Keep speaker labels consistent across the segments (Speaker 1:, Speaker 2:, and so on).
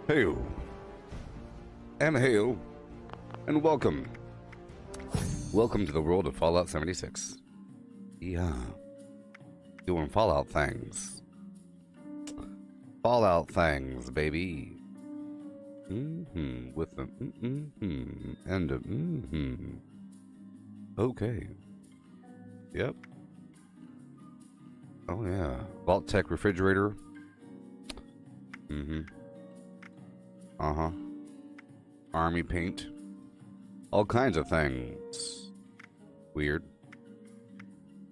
Speaker 1: Hail and hail and welcome. Welcome to the world of Fallout 76. Yeah. Doing Fallout things. Fallout things, baby. With the and a Okay. Yep. Oh yeah. Vault Tech refrigerator. Uh-huh. Army paint. All kinds of things. Weird.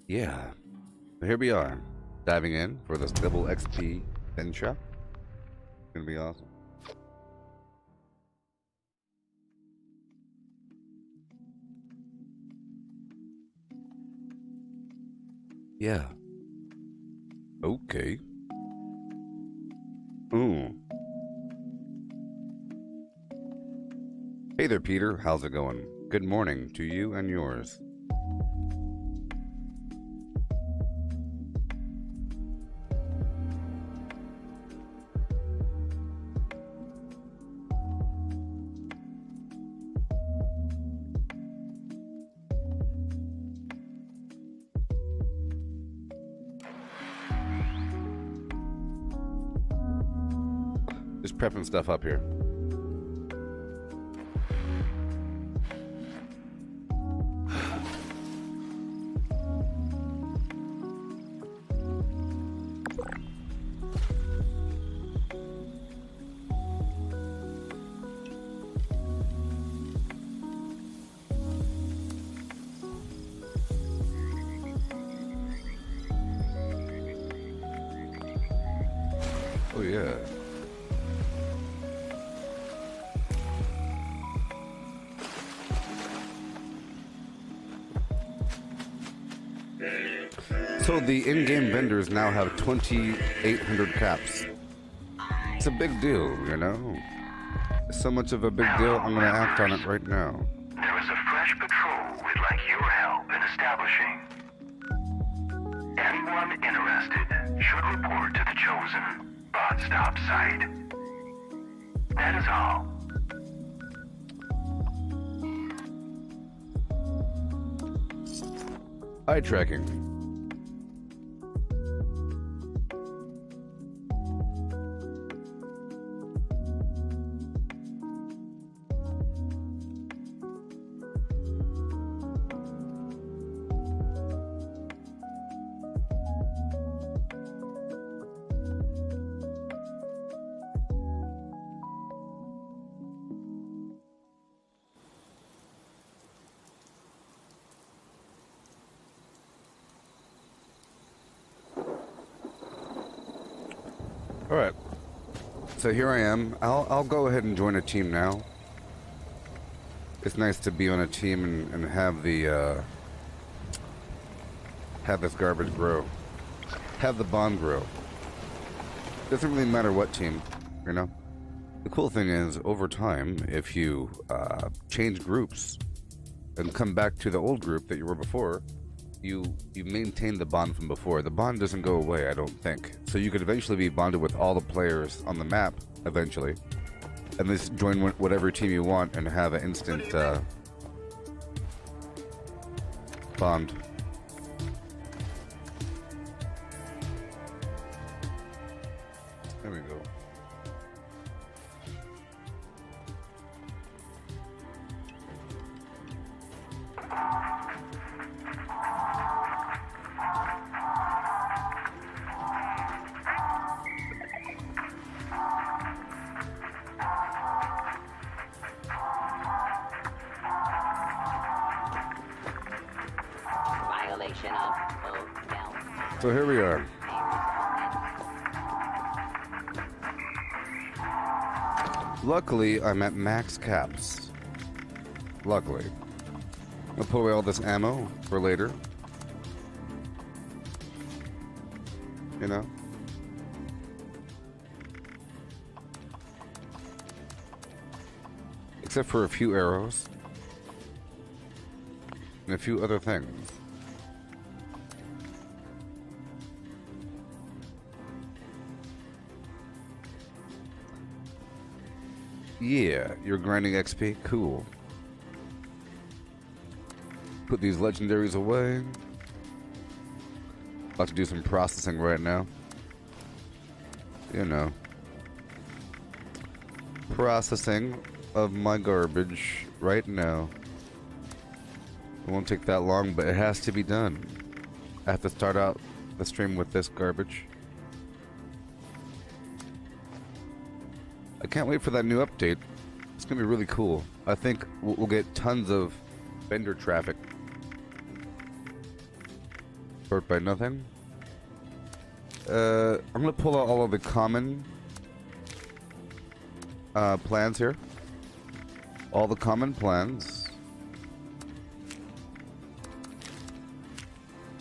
Speaker 1: Yeah. So here we are. Diving in for this double XP adventure. Gonna be awesome. Yeah. Okay. Ooh. Hey there, Peter. How's it going? Good morning to you and yours. Just prepping stuff up here. Oh yeah. So the in-game vendors now have 2,800 caps. It's a big deal, you know? It's so much of a big deal, I'm gonna act on it right now.
Speaker 2: There is a fresh patrol we'd like your help in establishing. Anyone interested should report to the chosen bot stop site. That is all.
Speaker 1: Eye tracking. All right, so here I am. I'll go ahead and join a team now. It's nice to be on a team and have the have this garbage grow, have the bond grow. Doesn't really matter what team, you know. The cool thing is, over time, if you change groups and come back to the old group that you were before, you maintain the bond from before. The bond doesn't go away, I don't think. So you could eventually be bonded with all the players on the map, eventually. And just join whatever team you want and have an instant bond. There we go. So here we are. Luckily, I'm at max caps. Luckily. I'll put away all this ammo for later. You know? Except for a few arrows. And a few other things. Yeah, you're grinding XP. Cool. Put these legendaries away. About to do some processing right now. You know. Processing of my garbage right now. It won't take that long, but it has to be done. I have to start out the stream with this garbage. I can't wait for that new update. It's gonna be really cool. I think we'll get tons of vendor traffic. Sort by nothing. I'm gonna pull out all of the common plans here. All the common plans.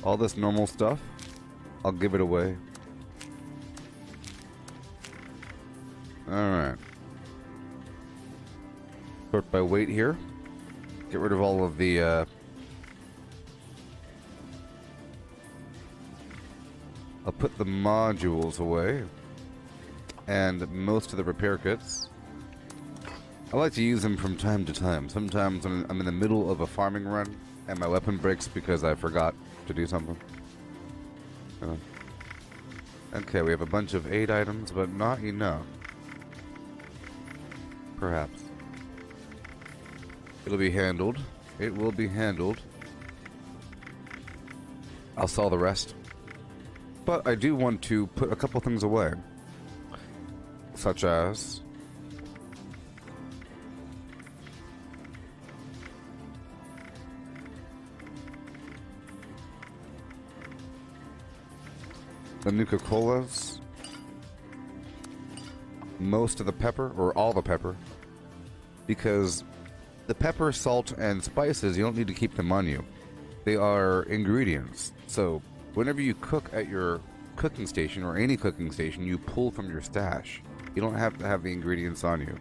Speaker 1: All this normal stuff. I'll give it away. Alright. Sort by weight here. Get rid of all of the I'll put the modules away. And most of the repair kits. I like to use them from time to time. Sometimes when I'm in the middle of a farming run and my weapon breaks because I forgot to do something. Okay, we have a bunch of aid items, but not enough. Perhaps. It'll be handled. It will be handled. I'll sell the rest. But I do want to put a couple things away. Such as... the Nuka-Colas. Most of the pepper, or all the pepper. Because the pepper, salt, and spices, you don't need to keep them on you. They are ingredients. So, whenever you cook at your cooking station, or any cooking station, you pull from your stash. You don't have to have the ingredients on you.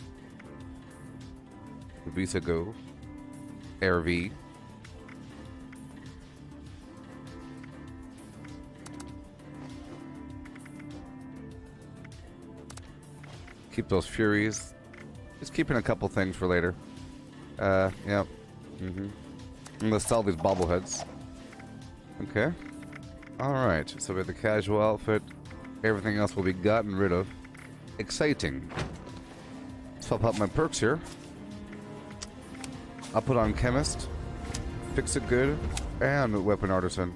Speaker 1: Visa Go. Air V. Keep those Furies. Just keeping a couple things for later. Yeah. I'm gonna sell these bobbleheads. Okay. Alright, so we have the casual outfit. Everything else will be gotten rid of. Exciting. Swap out my perks here. I'll put on Chemist, Fix It Good, and Weapon Artisan.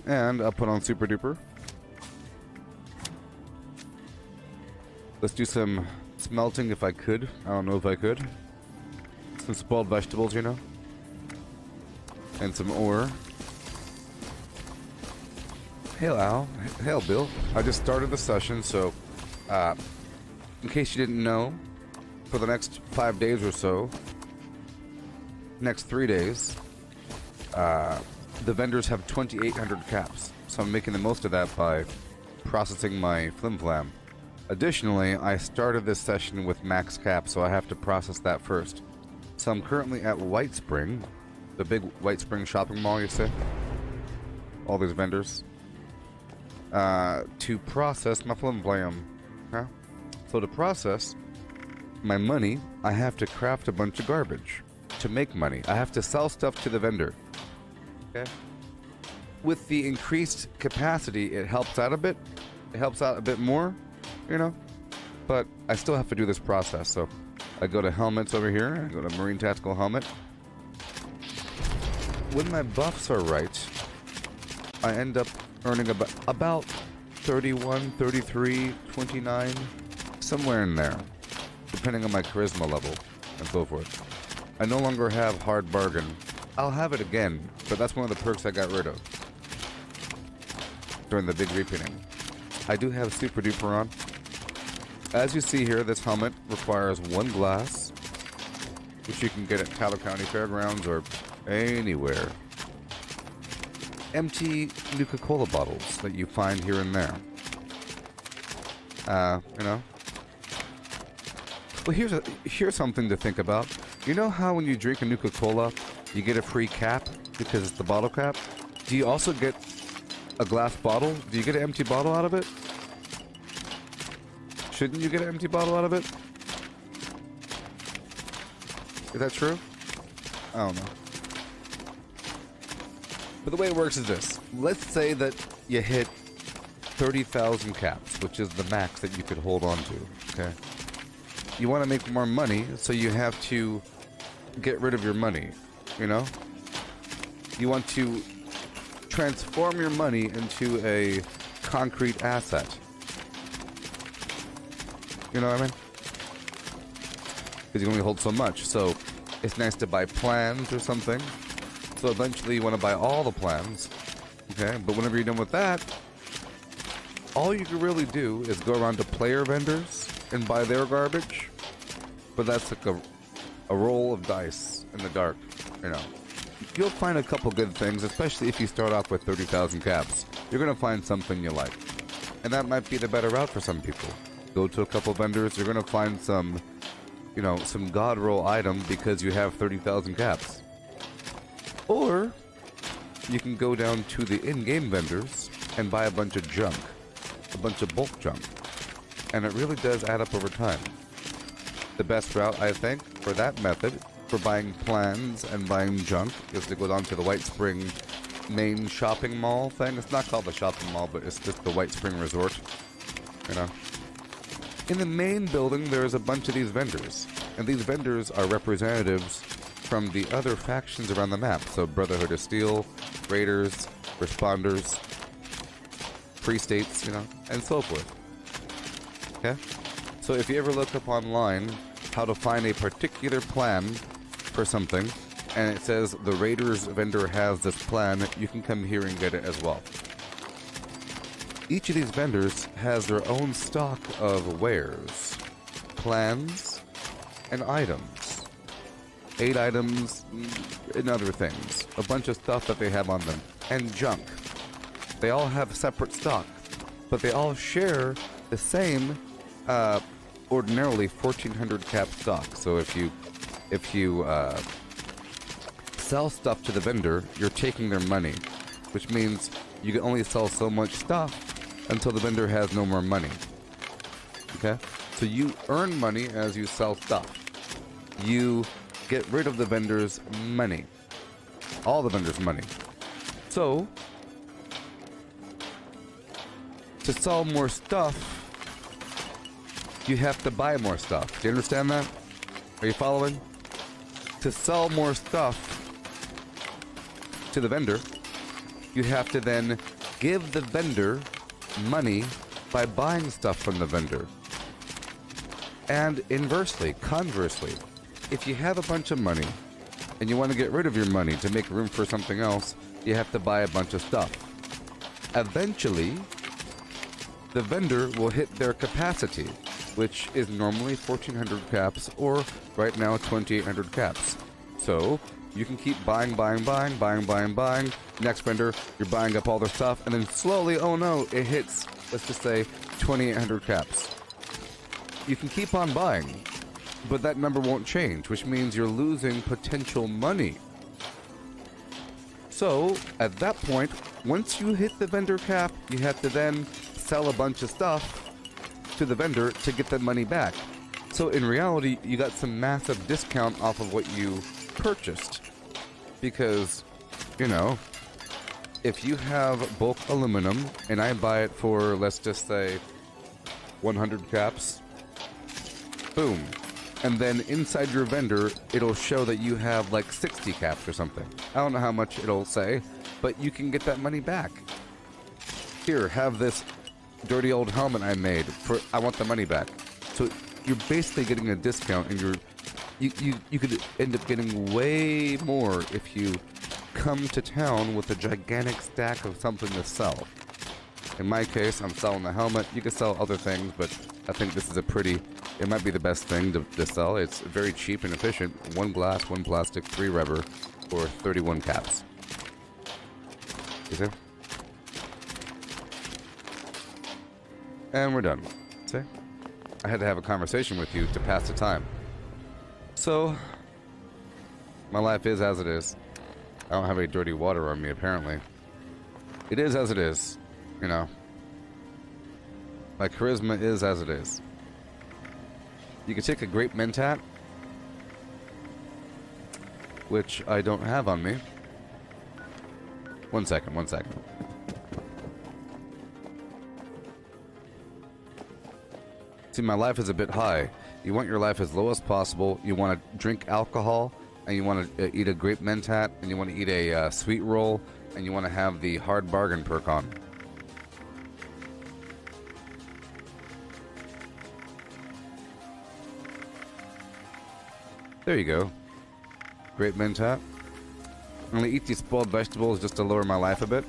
Speaker 1: And I'll put on Super Duper. Let's do some smelting if I could. I don't know if I could. Some spoiled vegetables, you know? And some ore. Hail, Al. Hail, Bill. I just started the session, so... in case you didn't know, for the next 5 days or so, next 3 days, the vendors have 2,800 caps. So I'm making the most of that by processing my flim flam. Additionally, I started this session with max cap, so I have to process that first. So I'm currently at White Spring, the big White Spring shopping mall, you see? All these vendors. To process my flim flam. Huh? So to process my money, I have to craft a bunch of garbage. To make money, I have to sell stuff to the vendor. Okay? With the increased capacity, it helps out a bit. It helps out a bit more. You know, but I still have to do this process, so I go to helmets over here, I go to Marine Tactical Helmet. When my buffs are right, I end up earning about 31, 33, 29, somewhere in there, depending on my charisma level and so forth. I no longer have Hard Bargain. I'll have it again, but that's one of the perks I got rid of during the big repinning. I do have Super Duper on. As you see here, this helmet requires 1 glass, which you can get at Tyler County Fairgrounds or anywhere. Empty Nuka-Cola bottles that you find here and there. You know. Well, here's something to think about. You know how when you drink a Nuka-Cola, you get a free cap because it's the bottle cap? Do you also get a glass bottle? Do you get an empty bottle out of it? Shouldn't you get an empty bottle out of it? Is that true? I don't know. But the way it works is this. Let's say that you hit 30,000 caps, which is the max that you could hold on to, okay? You want to make more money, so you have to get rid of your money, you know? You want to transform your money into a concrete asset. You know what I mean? Because you only hold so much, so it's nice to buy plans or something. So eventually you want to buy all the plans, okay? But whenever you're done with that, all you can really do is go around to player vendors and buy their garbage. But that's like a roll of dice in the dark, you know. You'll find a couple good things, especially if you start off with 30,000 caps. You're going to find something you like. And that might be the better route for some people. Go to a couple vendors, you're going to find some, you know, some god roll item because you have 30,000 caps. Or you can go down to the in-game vendors and buy a bunch of junk. A bunch of bulk junk. And it really does add up over time. The best route, I think, for that method, for buying plans and buying junk, is to go down to the White Spring main shopping mall thing. It's not called the shopping mall, but it's just the White Spring Resort. You know? In the main building, there's a bunch of these vendors. And these vendors are representatives from the other factions around the map. So Brotherhood of Steel, Raiders, Responders, Free States, you know, and so forth. Okay? So if you ever look up online how to find a particular plan for something, and it says the Raiders vendor has this plan, you can come here and get it as well. Each of these vendors has their own stock of wares, plans, and items. 8 items and other things. A bunch of stuff that they have on them. And junk. They all have separate stock, but they all share the same ordinarily 1,400 cap stock. So if you sell stuff to the vendor, you're taking their money, which means you can only sell so much stuff until the vendor has no more money. Okay? So you earn money as you sell stuff. You get rid of the vendor's money. All the vendor's money. So, to sell more stuff, you have to buy more stuff. Do you understand that? Are you following? To sell more stuff to the vendor, you have to then give the vendor money by buying stuff from the vendor. And inversely, conversely, if you have a bunch of money and you want to get rid of your money to make room for something else, you have to buy a bunch of stuff. Eventually, the vendor will hit their capacity, which is normally 1,400 caps, or right now 2,800 caps. So you can keep buying. Next vendor, you're buying up all their stuff, and then slowly, oh no, it hits, let's just say, 2,800 caps. You can keep on buying, but that number won't change, which means you're losing potential money. So, at that point, once you hit the vendor cap, you have to then sell a bunch of stuff to the vendor to get the money back. So in reality, you got some massive discount off of what you purchased. Because, you know, if you have bulk aluminum and I buy it for, let's just say, 100 caps, boom. And then inside your vendor, it'll show that you have like 60 caps or something. I don't know how much it'll say, but you can get that money back. Here, have this dirty old helmet I made. I want the money back. So you're basically getting a discount, and you could end up getting way more if you come to town with a gigantic stack of something to sell. In my case, I'm selling the helmet. You can sell other things, but I think this is it might be the best thing to sell. It's very cheap and efficient. 1 glass, 1 plastic, 3 rubber, for 31 caps. You see? And we're done. See? I had to have a conversation with you to pass the time. So, my life is as it is. I don't have any dirty water on me, apparently. It is as it is, you know. My charisma is as it is. You can take a grape mentat, which I don't have on me. One second, one second. See, my life is a bit high. You want your life as low as possible. You want to drink alcohol, and you want to eat a grape mentat, and you want to eat a sweet roll, and you want to have the hard bargain perk on. There you go. Grape mentat. I'm going to eat these spoiled vegetables just to lower my life a bit.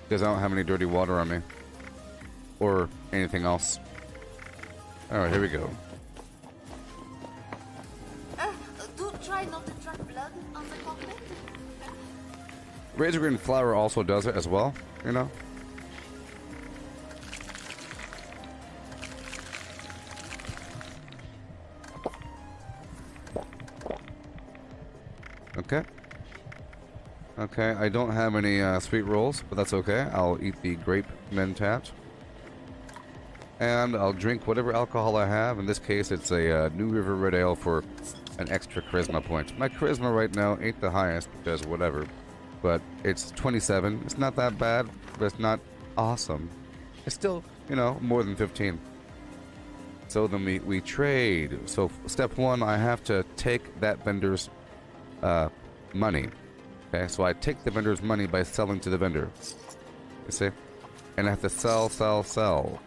Speaker 1: Because I don't have any dirty water on me. Or anything else. Alright, here we go.
Speaker 3: Do try not to drop blood on the coconut.
Speaker 1: Razor green flour also does it as well, you know? Okay. Okay, I don't have any sweet rolls, but that's okay. I'll eat the grape mentat. And I'll drink whatever alcohol I have. In this case, it's a New River Red Ale for an extra charisma point. My charisma right now ain't the highest, because whatever. But it's 27. It's not that bad, but it's not awesome. It's still, you know, more than 15. So then we trade. So step one, I have to take that vendor's money. Okay, so I take the vendor's money by selling to the vendor. You see? And I have to sell.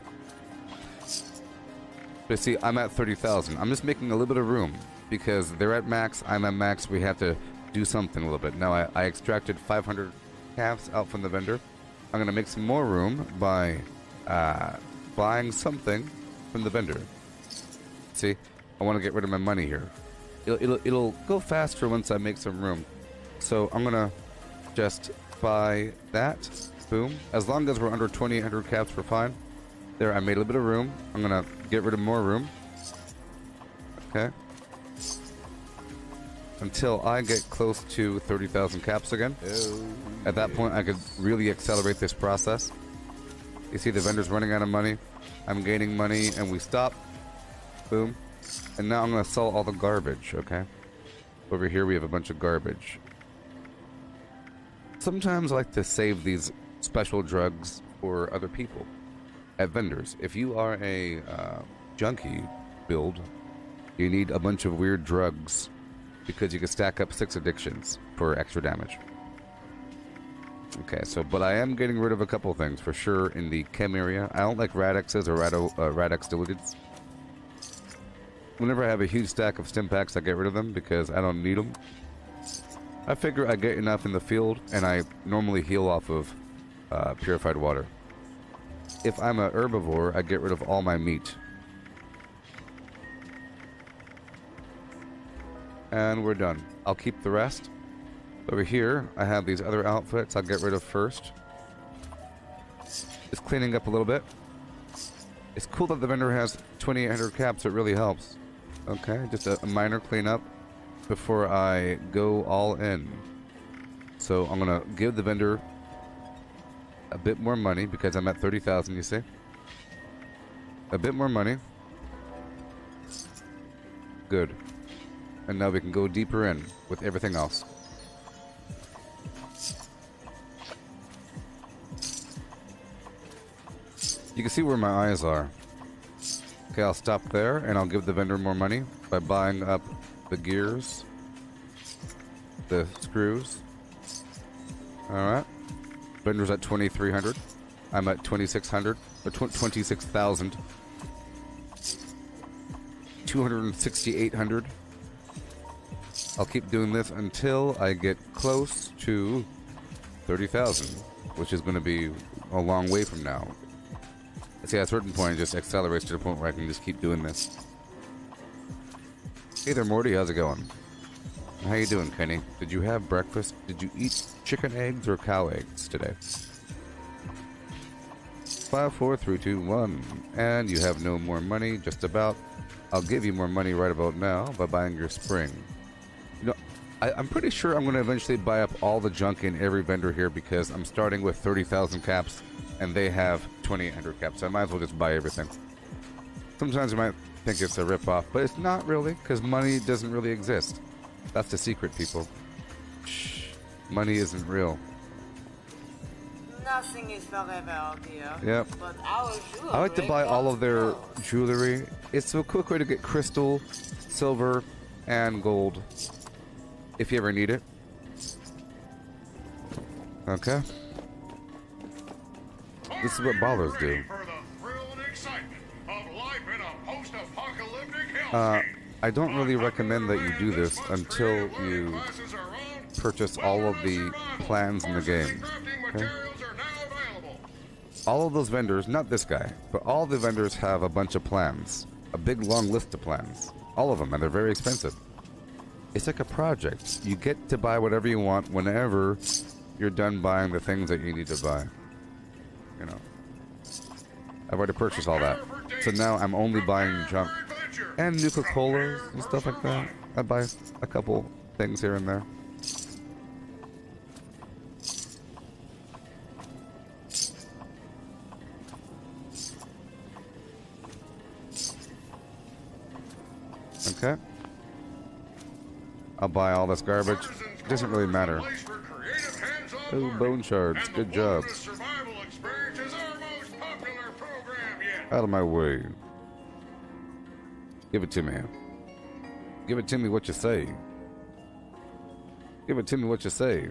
Speaker 1: But see, I'm at 30,000. I'm just making a little bit of room because they're at max, I'm at max. We have to do something a little bit. Now I extracted 500 calves out from the vendor. I'm gonna make some more room by buying something from the vendor. See, I want to get rid of my money here. It'll go faster once I make some room. So I'm gonna just buy that. Boom. As long as we're under 2,800 caps, we're fine. There, I made a little bit of room. I'm gonna get rid of more room. Okay. Until I get close to 30,000 caps again. At that point, I could really accelerate this process. You see the vendor's running out of money. I'm gaining money, and we stop. Boom. And now I'm gonna sell all the garbage, okay? Over here we have a bunch of garbage. Sometimes I like to save these special drugs for other people at vendors. If you are a junkie build, you need a bunch of weird drugs because you can stack up 6 addictions for extra damage. Okay, so, but I am getting rid of a couple things for sure in the chem area. I don't like radexes or radex diluteds. Whenever I have a huge stack of stim packs, I get rid of them because I don't need them. I figure I get enough in the field, and I normally heal off of purified water. If I'm a herbivore, I get rid of all my meat. And we're done. I'll keep the rest. Over here, I have these other outfits I'll get rid of first. Just cleaning up a little bit. It's cool that the vendor has 2,800 caps. It really helps. Okay, just a minor cleanup before I go all in. So I'm gonna give the vendor a bit more money because I'm at 30,000, you see? A bit more money. Good. And now we can go deeper in with everything else. You can see where my eyes are. Okay, I'll stop there and I'll give the vendor more money by buying up the gears, the screws. Alright. Vendor's at 2,300. I'm at 2,600. Or 26,000. 268,000. I'll keep doing this until I get close to 30,000, which is going to be a long way from now. See, at a certain point, it just accelerates to the point where I can just keep doing this. Hey there, Morty. How's it going? How you doing, Kenny? Did you have breakfast? Did you eat chicken eggs or cow eggs today? 5, 4, 3, 2, 1. And you have no more money, just about. I'll give you more money right about now by buying your spring. You know, I'm pretty sure I'm going to eventually buy up all the junk in every vendor here because I'm starting with 30,000 caps and they have 2,800 caps. So I might as well just buy everything. Sometimes you might think it's a ripoff, but it's not really, because money doesn't really exist. That's the secret, people. Shh. Money isn't real.
Speaker 3: Nothing is forever, dear.
Speaker 1: Yep.
Speaker 3: But our jewelry.
Speaker 1: I like to buy all of their
Speaker 3: goes.
Speaker 1: jewelry. It's a quick way to get crystal, silver, and gold. If you ever need it. Okay. This is what ballers do. I don't really recommend that you do this until you purchase all of the plans in the game. Okay? All of those vendors, not this guy, but all the vendors have a bunch of plans. A big long list of plans. All of them, and they're very expensive. It's like a project. You get to buy whatever you want whenever you're done buying the things that you need to buy. You know. I've already purchased all that. So now I'm only buying junk. And Nuka-Colas and stuff like that. I buy a couple things here and there. Okay. I'll buy all this garbage. It doesn't really matter. Oh, bone shards. Good job. Out of my way. Give it to me. Give it to me what you say. Give it to me what you say.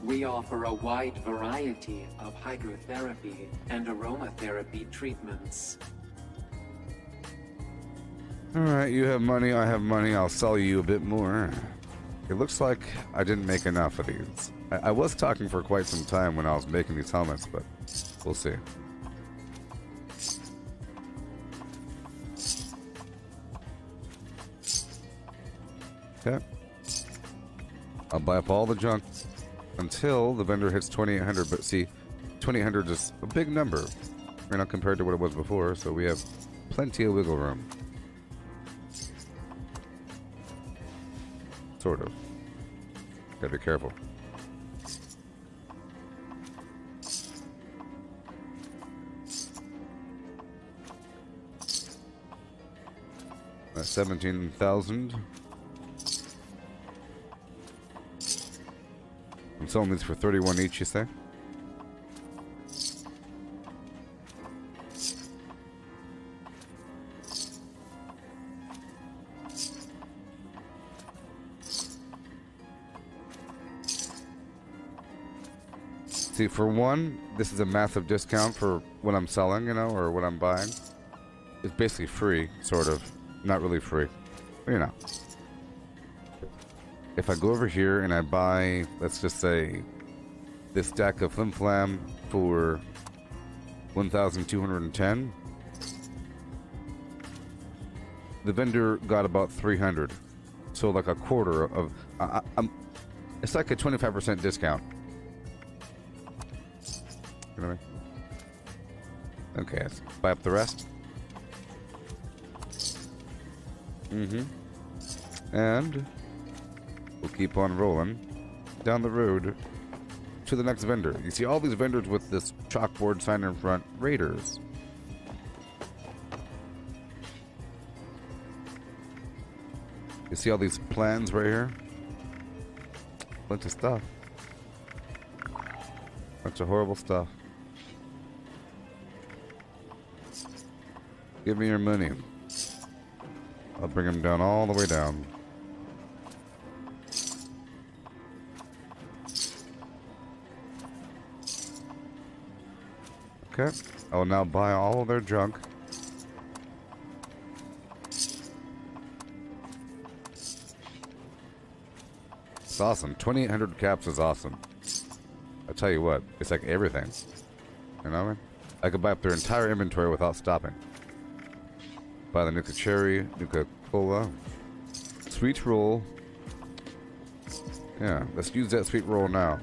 Speaker 4: We offer a wide variety of hydrotherapy and aromatherapy treatments.
Speaker 1: Alright, you have money, I have money, I'll sell you a bit more. It looks like I didn't make enough of these. I was talking for quite some time when I was making these helmets, but we'll see. Okay. I'll buy up all the junk until the vendor hits 2,800, but see, 2,800 is a big number, you know, compared to what it was before, so we have plenty of wiggle room. Sort of. Gotta be careful. That's 17,000. I'm selling these for 31 each, you say? See, for one, this is a massive discount for what I'm selling, you know, or what I'm buying. It's basically free, sort of. Not really free. But, you know. If I go over here and I buy, let's just say, this stack of Flim Flam for 1,210, the vendor got about 300. So like a quarter of... it's like a 25% discount. You know what I mean? Okay, let's buy up the rest. And we'll keep on rolling down the road to the next vendor. You see all these vendors with this chalkboard sign in front. Raiders. You see all these plans right here? Bunch of stuff. Bunch of horrible stuff. Give me your money. I'll bring him down all the way down. Okay. I will now buy all of their junk. It's awesome. 2,800 caps is awesome. I tell you what, it's like everything. You know what I mean? I could buy up their entire inventory without stopping. Buy the Nuka Cherry, Nuka Cola, Sweet Roll. Yeah, let's use that Sweet Roll now.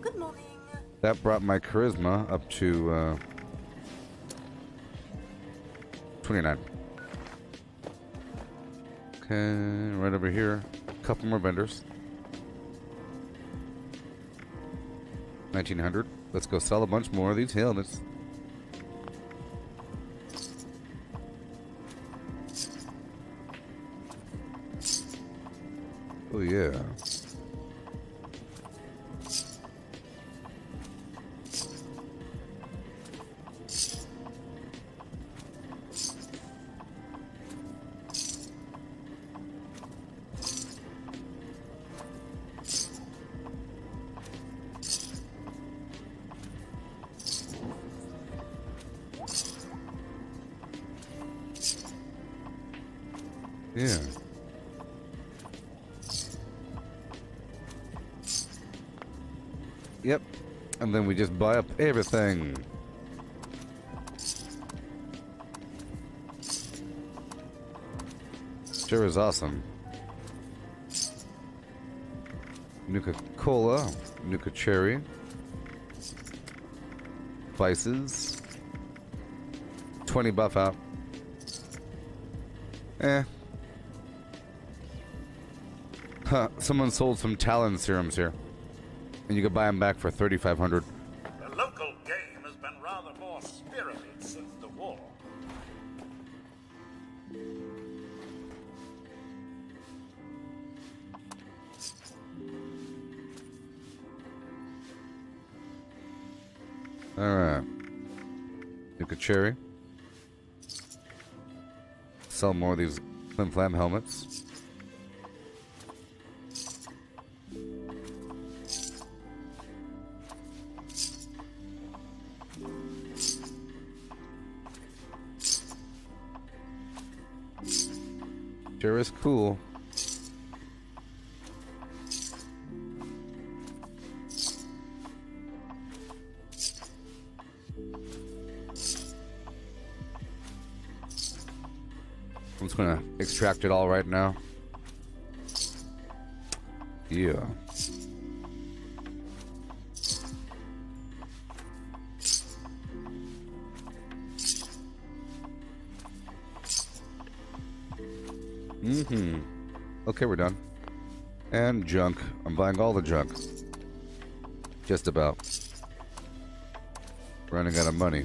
Speaker 3: Good morning.
Speaker 1: That brought my charisma up to 29. Okay, right over here, a couple more vendors. 1900. Let's go sell a bunch more of these helmets. Oh yeah. Yeah. Yep. And then we just buy up everything. Sure is awesome. Nuka Cola, Nuka Cherry, spices, 20 buff out. Eh. Huh, someone sold some Talon serums here. And you could buy them back for 3,500.
Speaker 5: The local game has been rather more spirited since the war.
Speaker 1: Alright. Nuka Cherry. Sell more of these Flim Flam helmets. Sure is cool. I'm just gonna extract it all right now. Yeah. Okay, we're done. And junk. I'm buying all the junk. Just about. Running out of money.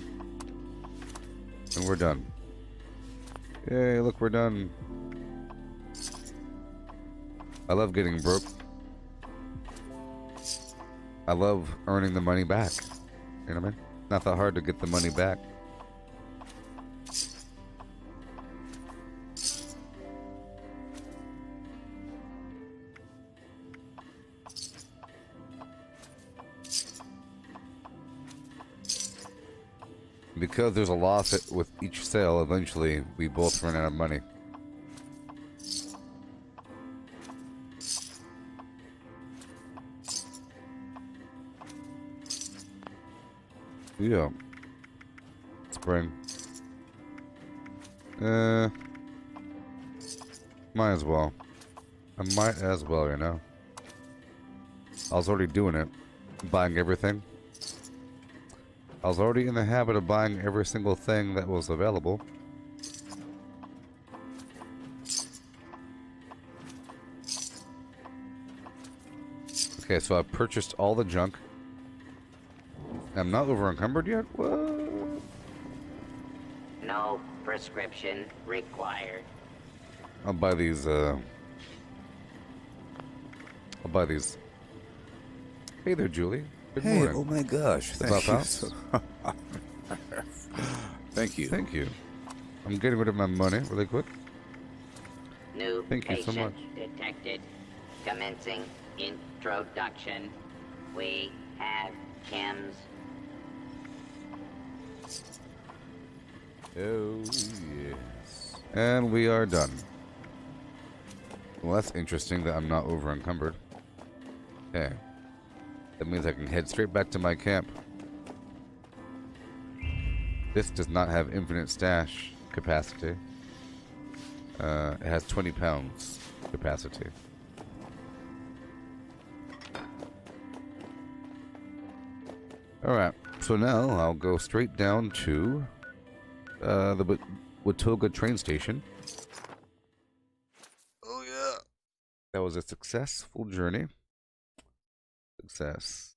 Speaker 1: And we're done. Yay, look, we're done. I love getting broke. I love earning the money back. You know what I mean? Not that hard to get the money back. Because there's a loss with each sale, eventually we both run out of money. Yeah. Spring. Might as well. I might as well, you know. I was already doing it. Buying everything. I was already in the habit of buying every single thing that was available. Okay, so I purchased all the junk. I'm not over encumbered yet? What?
Speaker 6: No prescription required.
Speaker 1: I'll buy these, I'll buy these. Hey there, Julie. Good morning.
Speaker 7: Oh my gosh! Thank you. Thank you.
Speaker 1: Thank you. I'm getting rid of my money really quick.
Speaker 6: New
Speaker 1: Thank you so
Speaker 6: patient
Speaker 1: much.
Speaker 6: detected. Commencing introduction. We have chems.
Speaker 1: Oh, yes. And we are done. Well, that's interesting that I'm not over encumbered. Okay. That means I can head straight back to my camp. This does not have infinite stash capacity. It has 20 pounds capacity. Alright, so now I'll go straight down to the Watoga train station. Oh yeah! That was a successful journey. Success.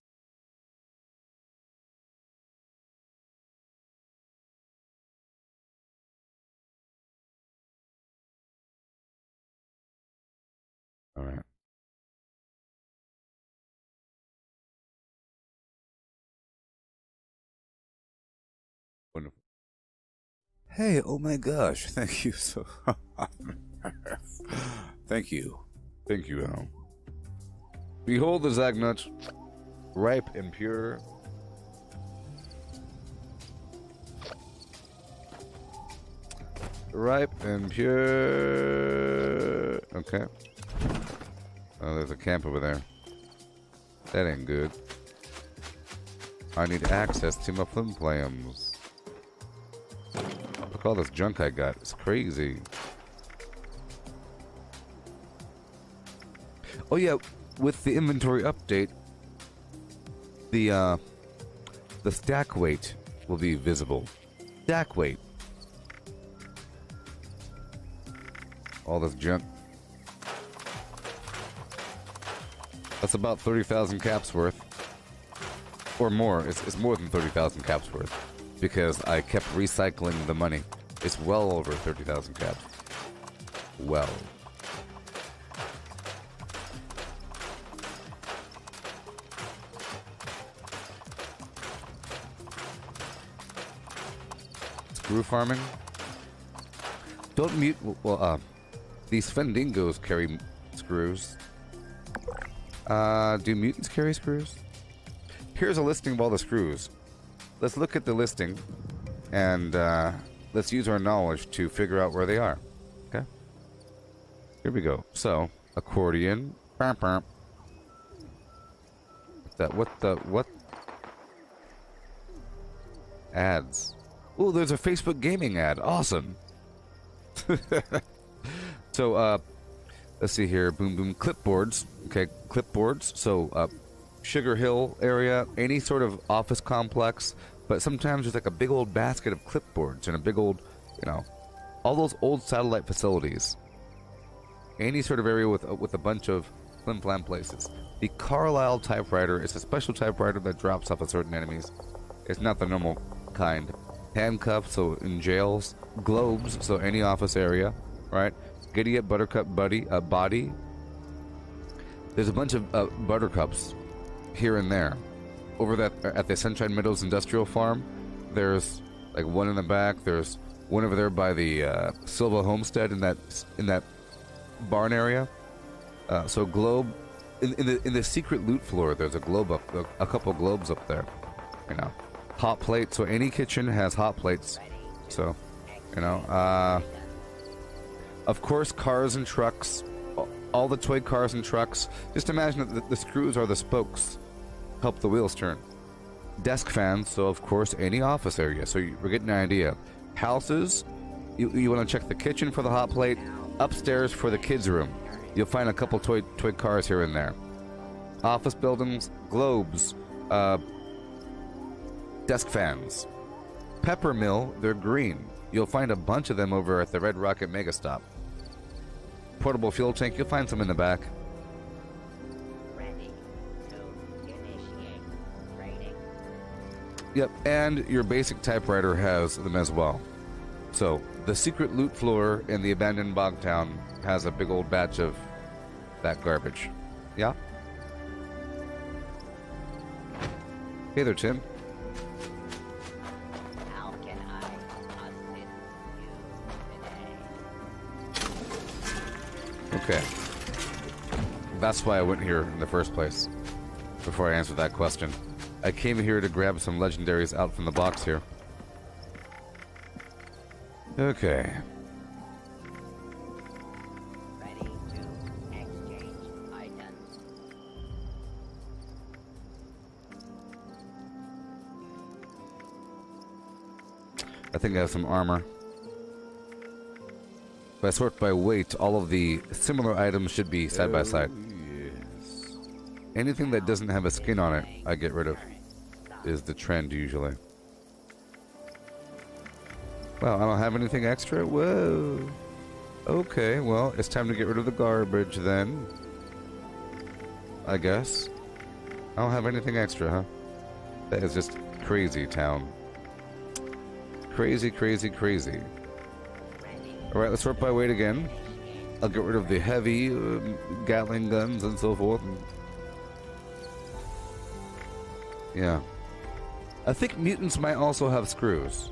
Speaker 7: Hey, oh my gosh, thank you so... Thank you.
Speaker 1: Thank you, Al. Behold the Zagnuts, ripe and pure. Ripe and pure. Okay. Oh, there's a camp over there. That ain't good. I need access to my flimflams. Look at all this junk I got. It's crazy. Oh yeah, with the inventory update, the stack weight will be visible. Stack weight. All this junk. That's about 30,000 caps worth. Or more. It's more than 30,000 caps worth. Because I kept recycling the money. It's well over 30,000 caps. Well. Screw farming? Don't mute... Well, these Fendingos carry screws. Do mutants carry screws? Here's a listing of all the screws. Let's look at the listing, and let's use our knowledge to figure out where they are. Okay? Here we go. So, accordion. What? Ads. Oh, there's a Facebook gaming ad. Awesome. So, let's see here. Boom, boom. Clipboards. Okay, clipboards. So, Sugar Hill area, any sort of office complex, but sometimes there's like a big old basket of clipboards and a big old, you know, all those old satellite facilities. Any sort of area with a bunch of flim-flam places. The Carlisle typewriter is a special typewriter that drops off of certain enemies. It's not the normal kind. Handcuffs, so in jails. Globes, so any office area, right? Giddy up Buttercup body. There's a bunch of Buttercups here and there. Over that at the Sunshine Meadows Industrial Farm, there's like one in the back. There's one over there by the Silva Homestead in that barn area. So globe in the secret loot floor. There's a globe up, a couple globes up there. You know, hot plates. So any kitchen has hot plates. So, you know, of course, cars and trucks. All the toy cars and trucks. Just imagine that the screws are the spokes. Help the wheels turn. Desk fans, so of course any office area. So we're getting an idea. Houses, you want to check the kitchen for the hot plate. Upstairs for the kids' room. You'll find a couple toy cars here and there. Office buildings, globes, desk fans. Pepper mill, they're green. You'll find a bunch of them over at the Red Rocket Mega Stop. Portable fuel tank, you'll find some in the back. Yep, and your basic typewriter has them as well. So, the secret loot floor in the abandoned Bogtown has a big old batch of that garbage. Yeah? Hey there, Tim.
Speaker 6: How can I assist you today?
Speaker 1: Okay. That's why I went here in the first place. Before I answer that question. I came here to grab some legendaries out from the box here. Okay.
Speaker 6: Ready to exchange items.
Speaker 1: I think I have some armor. If I sort by weight, all of the similar items should be side by side.
Speaker 7: Yes.
Speaker 1: Anything that doesn't have a skin on it, I get rid of. Is the trend usually. Well, I don't have anything extra? Whoa. Okay, well, it's time to get rid of the garbage then. I guess. I don't have anything extra, huh? That is just crazy town. Crazy, crazy, crazy. Alright, let's sort by weight again. I'll get rid of the heavy Gatling guns and so forth. Yeah. I think mutants might also have screws.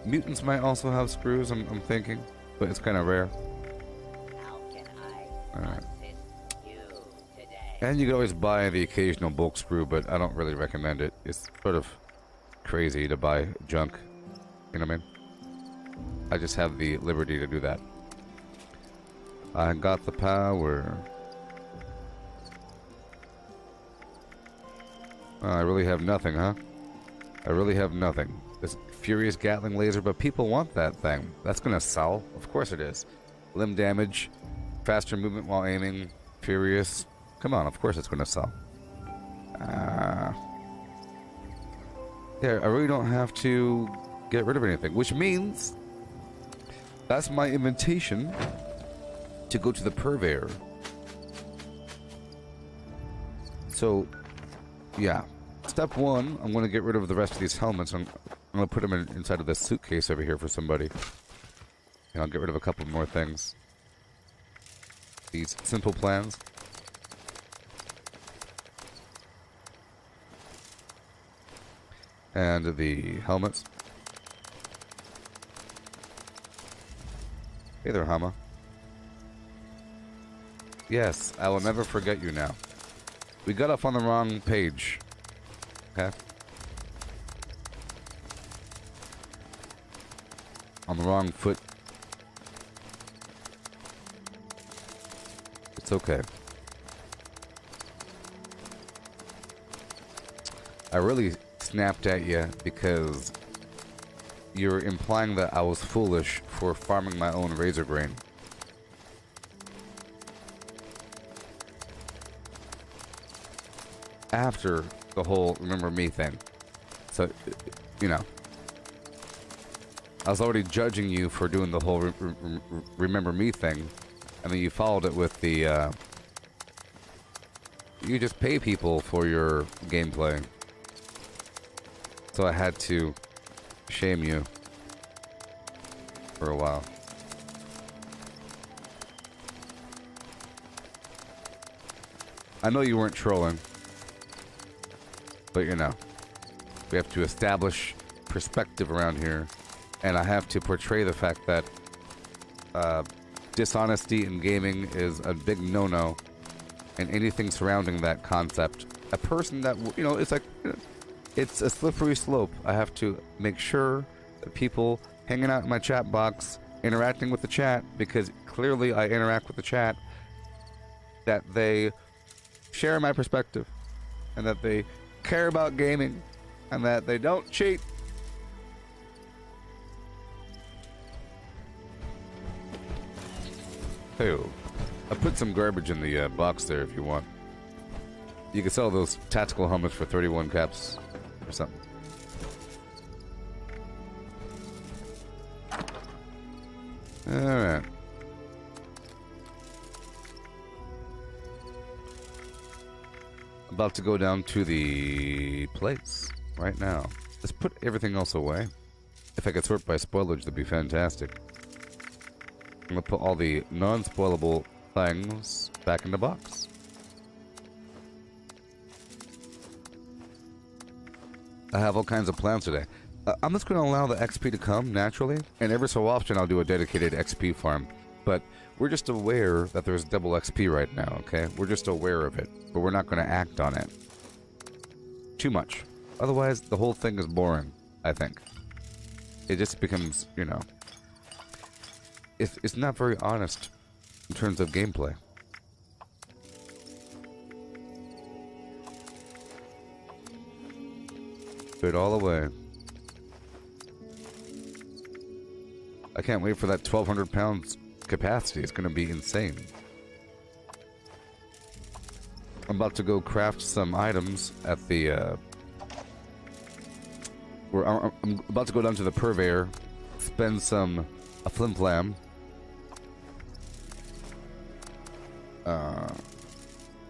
Speaker 1: Mutants might also have screws, I'm thinking, but it's kind of rare.
Speaker 6: How can I
Speaker 1: Alright.
Speaker 6: assist you today?
Speaker 1: And you can always buy the occasional bulk screw, but I don't really recommend it. It's sort of crazy to buy junk. You know what I mean? I just have the liberty to do that. I got the power. Oh, I really have nothing, huh? I really have nothing. This furious Gatling laser, but people want that thing. That's gonna sell. Of course it is. Limb damage, faster movement while aiming, furious. Come on, of course it's gonna sell. Yeah, I really don't have to get rid of anything, which means that's my invitation to go to the purveyor. So, yeah. Step one, I'm going to get rid of the rest of these helmets. I'm going to put them inside of this suitcase over here for somebody. And I'll get rid of a couple more things. These simple plans. And the helmets. Hey there, Hama. Yes, I will never forget you now. We got off on the wrong page. Okay? On the wrong foot. It's okay. I really snapped at you because you're implying that I was foolish for farming my own razor grain. After the whole remember me thing. So, you know, I was already judging you for doing the whole remember me thing, and then you followed it with the, you just pay people for your gameplay. So I had to shame you for a while. I know you weren't trolling, but you know, we have to establish perspective around here, and I have to portray the fact that dishonesty in gaming is a big no-no, and anything surrounding that concept. A person that, you know, it's like, it's a slippery slope. I have to make sure that people hanging out in my chat box, interacting with the chat, because clearly I interact with the chat, that they share my perspective, and that they care about gaming, and that they don't cheat. Hey, I put some garbage in the box there if you want. You can sell those tactical helmets for 31 caps or something. Alright. About to go down to the place right now. Let's put everything else away. If I could sort by spoilage, that'd be fantastic. I'm gonna put all the non-spoilable things back in the box. I have all kinds of plans today. I'm just gonna allow the XP to come naturally, and every so often I'll do a dedicated XP farm. But we're just aware that there's double XP right now, okay? We're just aware of it, but we're not gonna act on it too much. Otherwise, the whole thing is boring, I think. It just becomes, you know, it's not very honest in terms of gameplay. Put it all away. I can't wait for that 1,200 pounds capacity. It's going to be insane. I'm about to go craft some items at the, I'm about to go down to the purveyor, spend a flim-flam,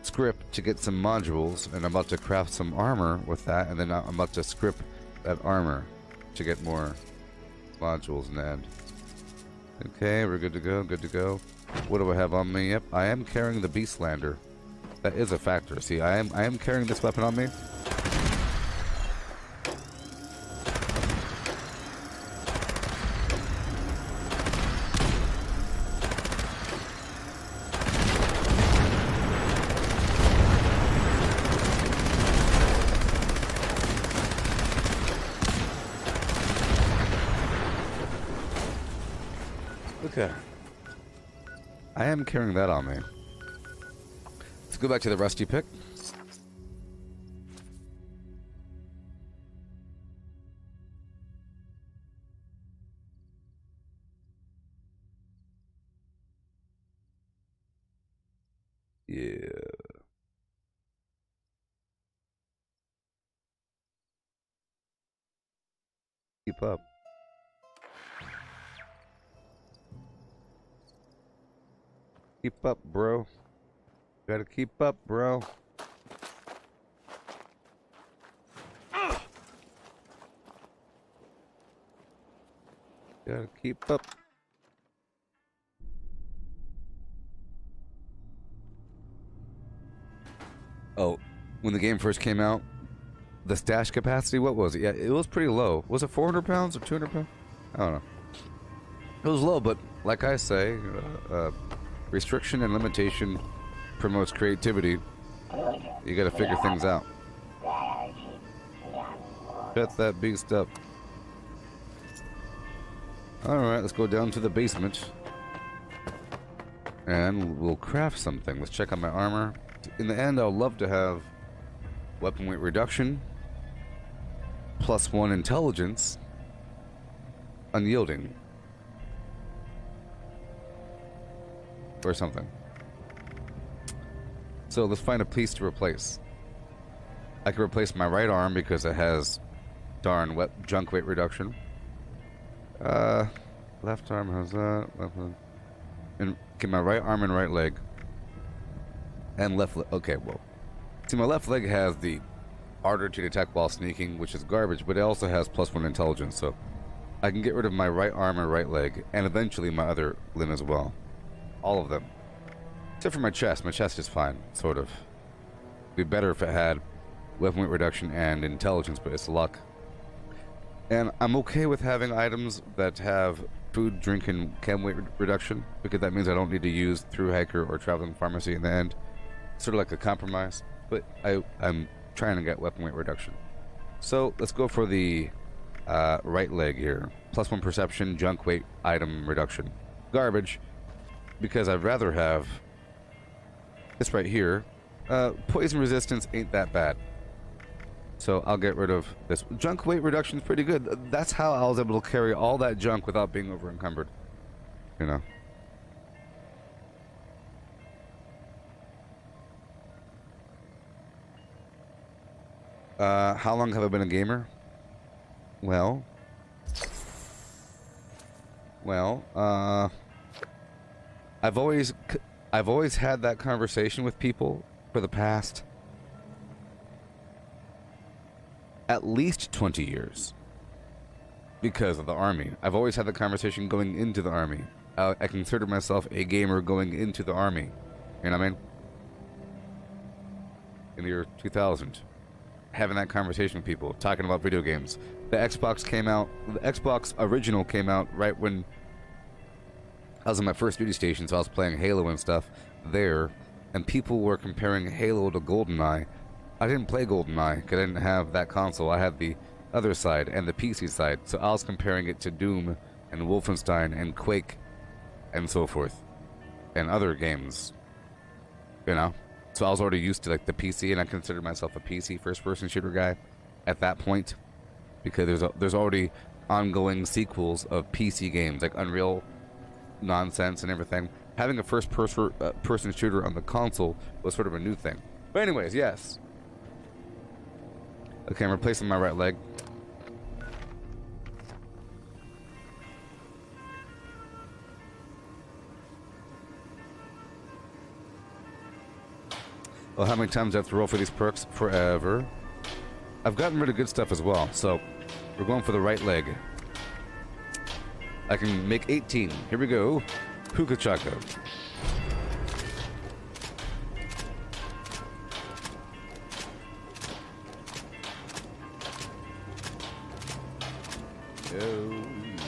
Speaker 1: script to get some modules, and I'm about to craft some armor with that, and then I'm about to script that armor to get more modules in the end. Okay, we're good to go, good to go. What do I have on me? Yep, I am carrying the Beastlander. That is a factor. See, I am carrying this weapon on me. Okay. I am carrying that on me. Let's go back to the rusty pick. Yeah. Keep up. Keep up, bro. Gotta keep up, bro. Gotta keep up. Oh, when the game first came out, the stash capacity, what was it? Yeah, it was pretty low. Was it 400 pounds or 200 pounds? I don't know. It was low, but like I say, restriction and limitation promotes creativity. You gotta figure things out. Shut that beast up. Alright, let's go down to the basement. And we'll craft something. Let's check out my armor. In the end, I'll love to have weapon weight reduction, +1 intelligence, unyielding, or something. So let's find a piece to replace. I can replace my right arm because it has darn junk weight reduction. Left arm has that. Left leg. And okay, my right arm and right leg. And left leg. Okay, well. See, my left leg has the harder to detect while sneaking, which is garbage, but it also has +1 intelligence, so I can get rid of my right arm and right leg, and eventually my other limb as well. All of them. Except for my chest. My chest is fine, sort of. It'd be better if it had weapon weight reduction and intelligence, but it's luck. And I'm okay with having items that have food, drink, and chem weight reduction, because that means I don't need to use through hiker or traveling pharmacy in the end. Sort of like a compromise, but I'm trying to get weapon weight reduction. So let's go for the right leg here. +1 perception, junk weight, item reduction. Garbage, because I'd rather have this right here. Poison resistance ain't that bad. So I'll get rid of this. Junk weight reduction is pretty good. That's how I was able to carry all that junk without being over encumbered. You know. How long have I been a gamer? Well, I've always had that conversation with people for the past at least 20 years because of the army. I've always had the conversation going into the army. I consider myself a gamer going into the army. You know what I mean? In the year 2000. Having that conversation with people, talking about video games. The Xbox came out, the Xbox original came out right when I was in my first duty station, so I was playing Halo and stuff there, and people were comparing Halo to GoldenEye. I didn't play GoldenEye because I didn't have that console. I had the other side and the PC side, so I was comparing it to Doom and Wolfenstein and Quake and so forth, and other games, you know? So I was already used to like the PC, and I considered myself a PC first-person shooter guy at that point, because there's already ongoing sequels of PC games like Unreal nonsense and everything. Having a first-person shooter on the console was sort of a new thing. But anyways, yes. Okay, I'm replacing my right leg. Well, how many times do I have to roll for these perks? Forever. I've gotten rid of good stuff as well, so we're going for the right leg. I can make 18. Here we go. Hookah Chaka. Oh,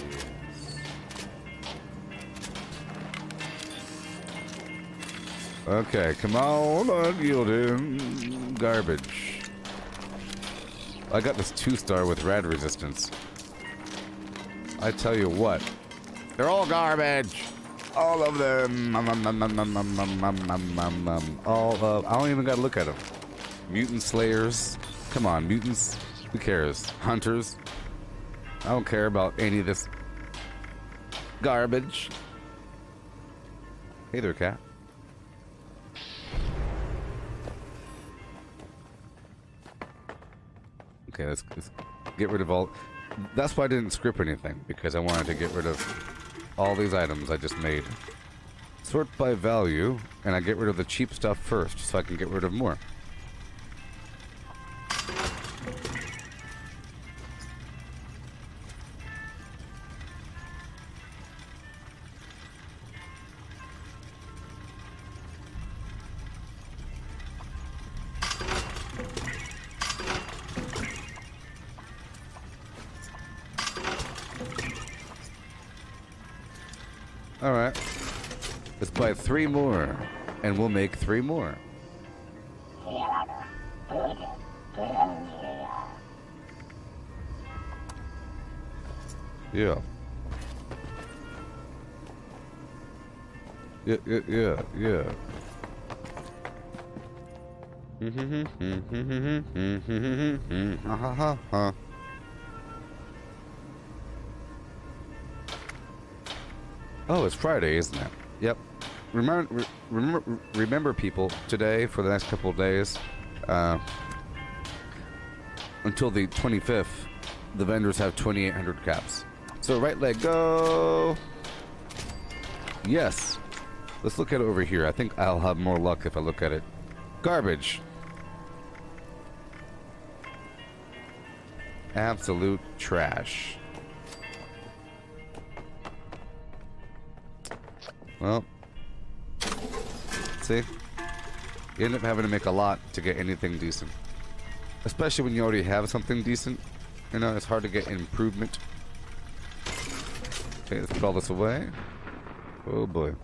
Speaker 1: yes. Okay, come on, unyielding garbage. I got this 2-star with rad resistance. I tell you what, They're all garbage. All of them. All of. I don't even gotta look at them. Mutant slayers. Come on, mutants. Who cares? Hunters. I don't care about any of this garbage. Hey there, cat. Okay, let's get rid of all. That's why I didn't script anything, because I wanted to get rid of all these items I just made. Sort by value, and I get rid of the cheap stuff first, so I can get rid of more. Alright. Let's buy 3 more, and we'll make 3 more. Yeah. Yeah. Ha ha ha ha. Oh, it's Friday, isn't it? Yep. Remember, people, today, for the next couple of days, until the 25th, the vendors have 2,800 caps. So right leg, go! Yes. Let's look at it over here. I think I'll have more luck if I look at it. Garbage. Absolute trash. Well, see? You end up having to make a lot to get anything decent. Especially when you already have something decent. You know, it's hard to get improvement. Okay, let's put all this away. Oh boy.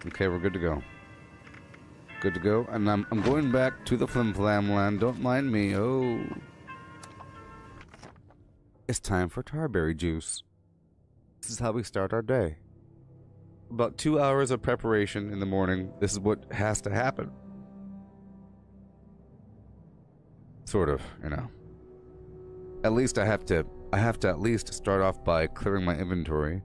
Speaker 1: Okay, we're good to go. Good to go. And I'm going back to the Flim Flam land. Don't mind me. Oh. It's time for tarberry juice. This is how we start our day. About 2 hours of preparation in the morning. This is what has to happen. Sort of, you know. At least I have to at least start off by clearing my inventory.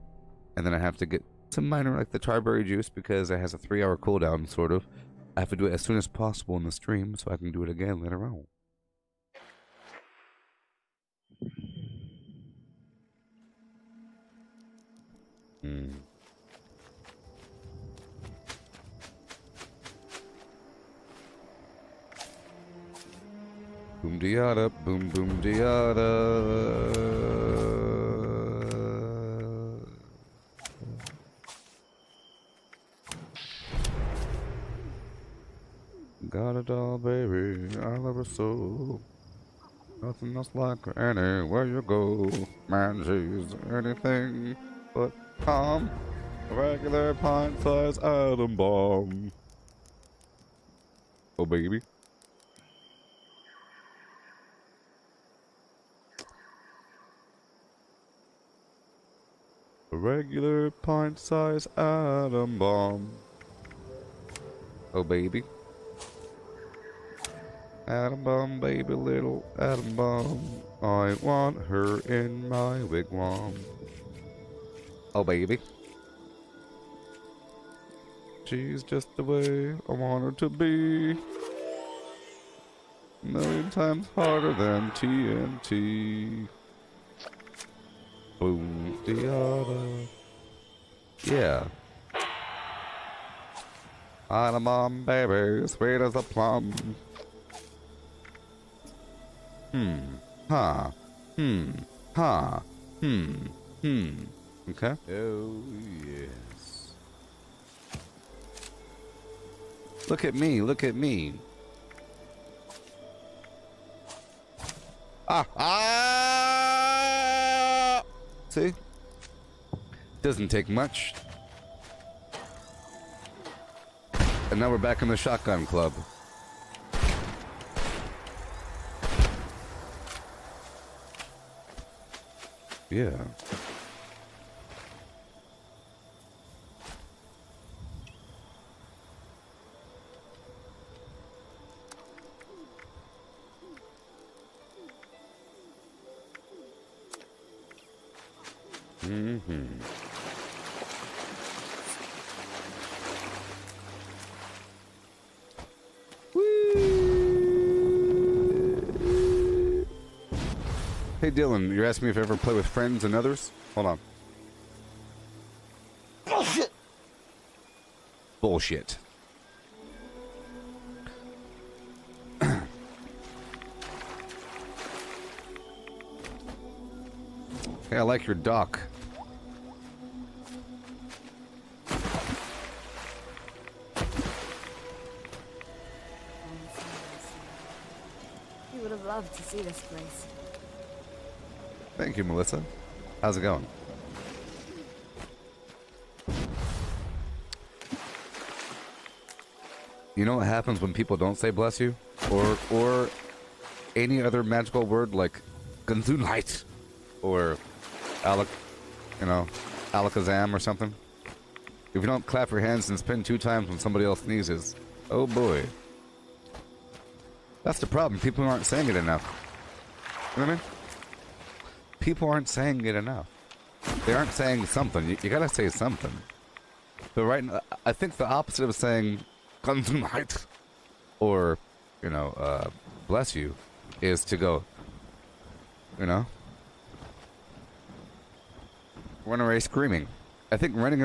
Speaker 1: And then I have to get some minor, like the tarberry juice, because it has a 3-hour cooldown, sort of. I have to do it as soon as possible in the stream, so I can do it again later on. Boom diada, boom boom diada. Got it all, baby. I love her so. Nothing else like her anywhere you go. Man, she's anything but calm. A regular pint-sized atom bomb. Oh, baby. A regular pint-sized atom bomb. Oh, baby. Atom bomb, baby, little atom bomb. I want her in my wigwam. Oh, baby. She's just the way I want her to be. A million times harder than TNT. Boom, diada. Yeah. Atom bomb, baby, sweet as a plum. Huh. Okay.
Speaker 7: Oh, yes.
Speaker 1: Look at me, look at me. Ah! See? Doesn't take much. And now we're back in the shotgun club. Yeah. Hey Dylan, you're asking me if I ever play with friends and others? Hold on. Bullshit. Bullshit. Hey, I like your dock.
Speaker 3: We would have loved to see this place.
Speaker 1: Thank you, Melissa. How's it going? You know what happens when people don't say bless you? Or any other magical word like Gesundheit or Alakazam or something? If you don't clap your hands and spin 2 times when somebody else sneezes, oh boy. That's the problem. People aren't saying it enough. You know what I mean? People aren't saying it enough. They aren't saying something. You gotta say something. But right now, I think the opposite of saying Gesundheit or, bless you is to go, run away screaming. I think running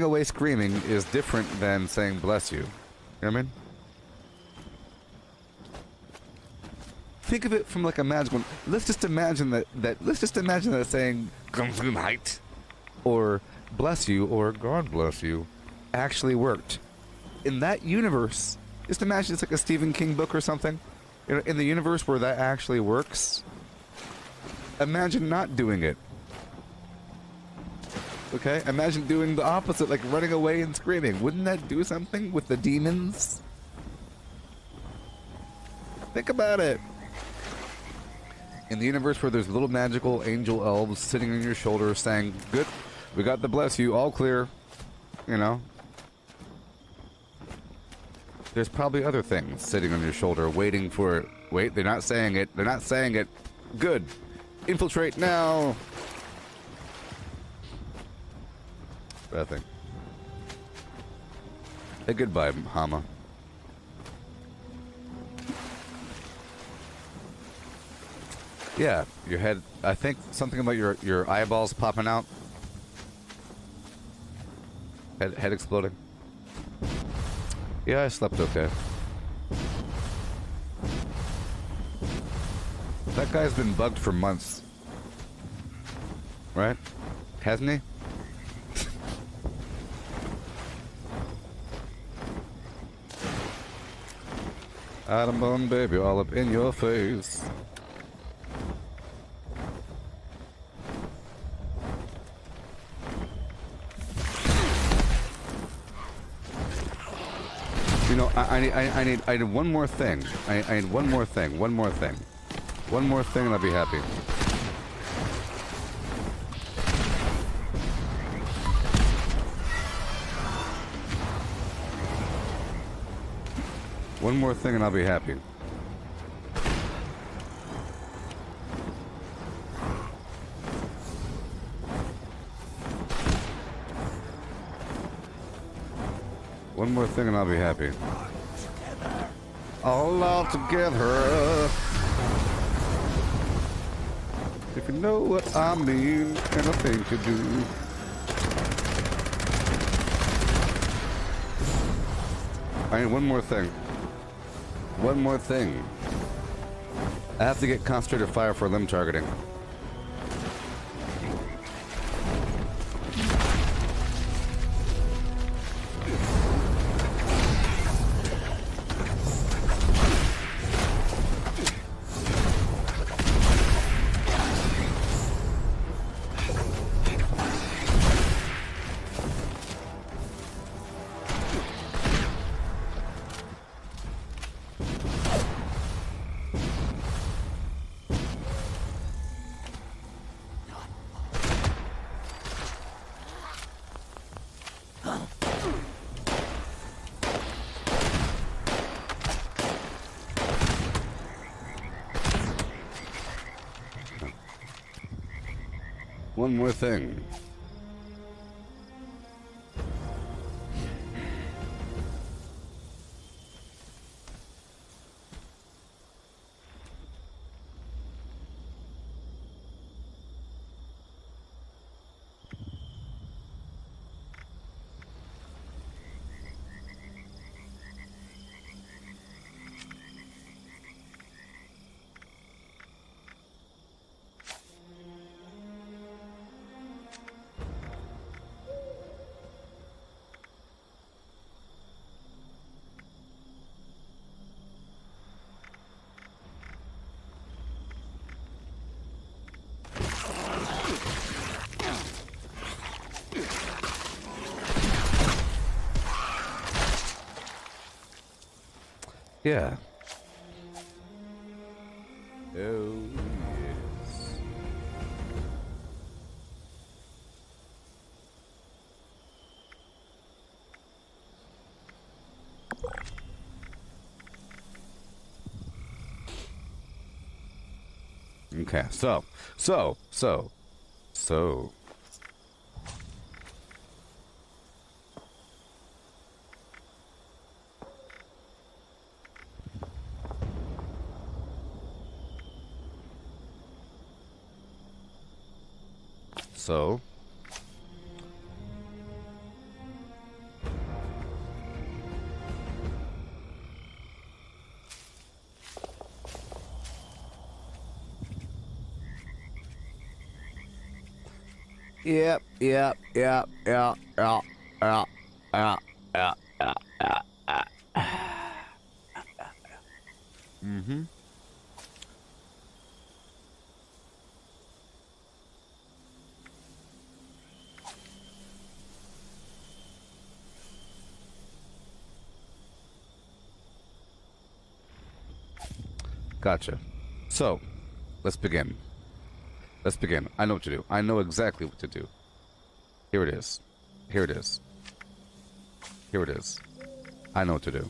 Speaker 1: away screaming is different than saying bless you. You know what I mean? Think of it from like a magical. Let's just imagine that saying Gesundheit or bless you or God bless you actually worked. In that universe, just imagine it's like a Stephen King book or something. In the universe where that actually works, imagine not doing it. Okay? Imagine doing the opposite, like running away and screaming. Wouldn't that do something with the demons? Think about it. In the universe where there's little magical angel elves sitting on your shoulder saying, good, we got the bless you, all clear, There's probably other things sitting on your shoulder waiting for it. Wait, they're not saying it. They're not saying it. Good. Infiltrate now. Bad thing. Hey, goodbye, Hama. Yeah, your head. I think something about your eyeballs popping out. Head exploding. Yeah, I slept okay. That guy's been bugged for months. Right? Hasn't he? Atom bone baby all up in your face. I need one more thing. I need one more thing. One more thing, and I'll be happy. One more thing, and I'll be happy. One more thing, and I'll be happy. All together. If you know what I mean, anything to do. I need one more thing. One more thing. I have to get concentrated fire for limb targeting. One more thing. Yeah. Oh, yes. Okay, so. So. Yep. Mm-hmm. Gotcha. So, let's begin. Let's begin. I know what to do. I know exactly what to do. Here it is. Here it is. Here it is. I know what to do.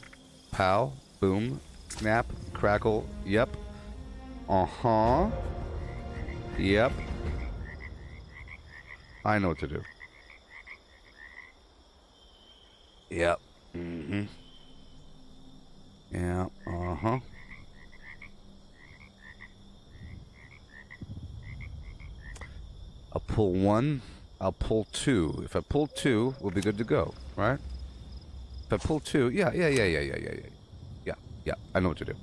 Speaker 1: Pow, boom, snap, crackle, yep. Uh-huh. Yep. I know what to do. Yep. Mm-hmm. Yeah, uh-huh. I'll pull one, I'll pull two. If I pull two, we'll be good to go, right? If I pull two, yeah, I know what to do.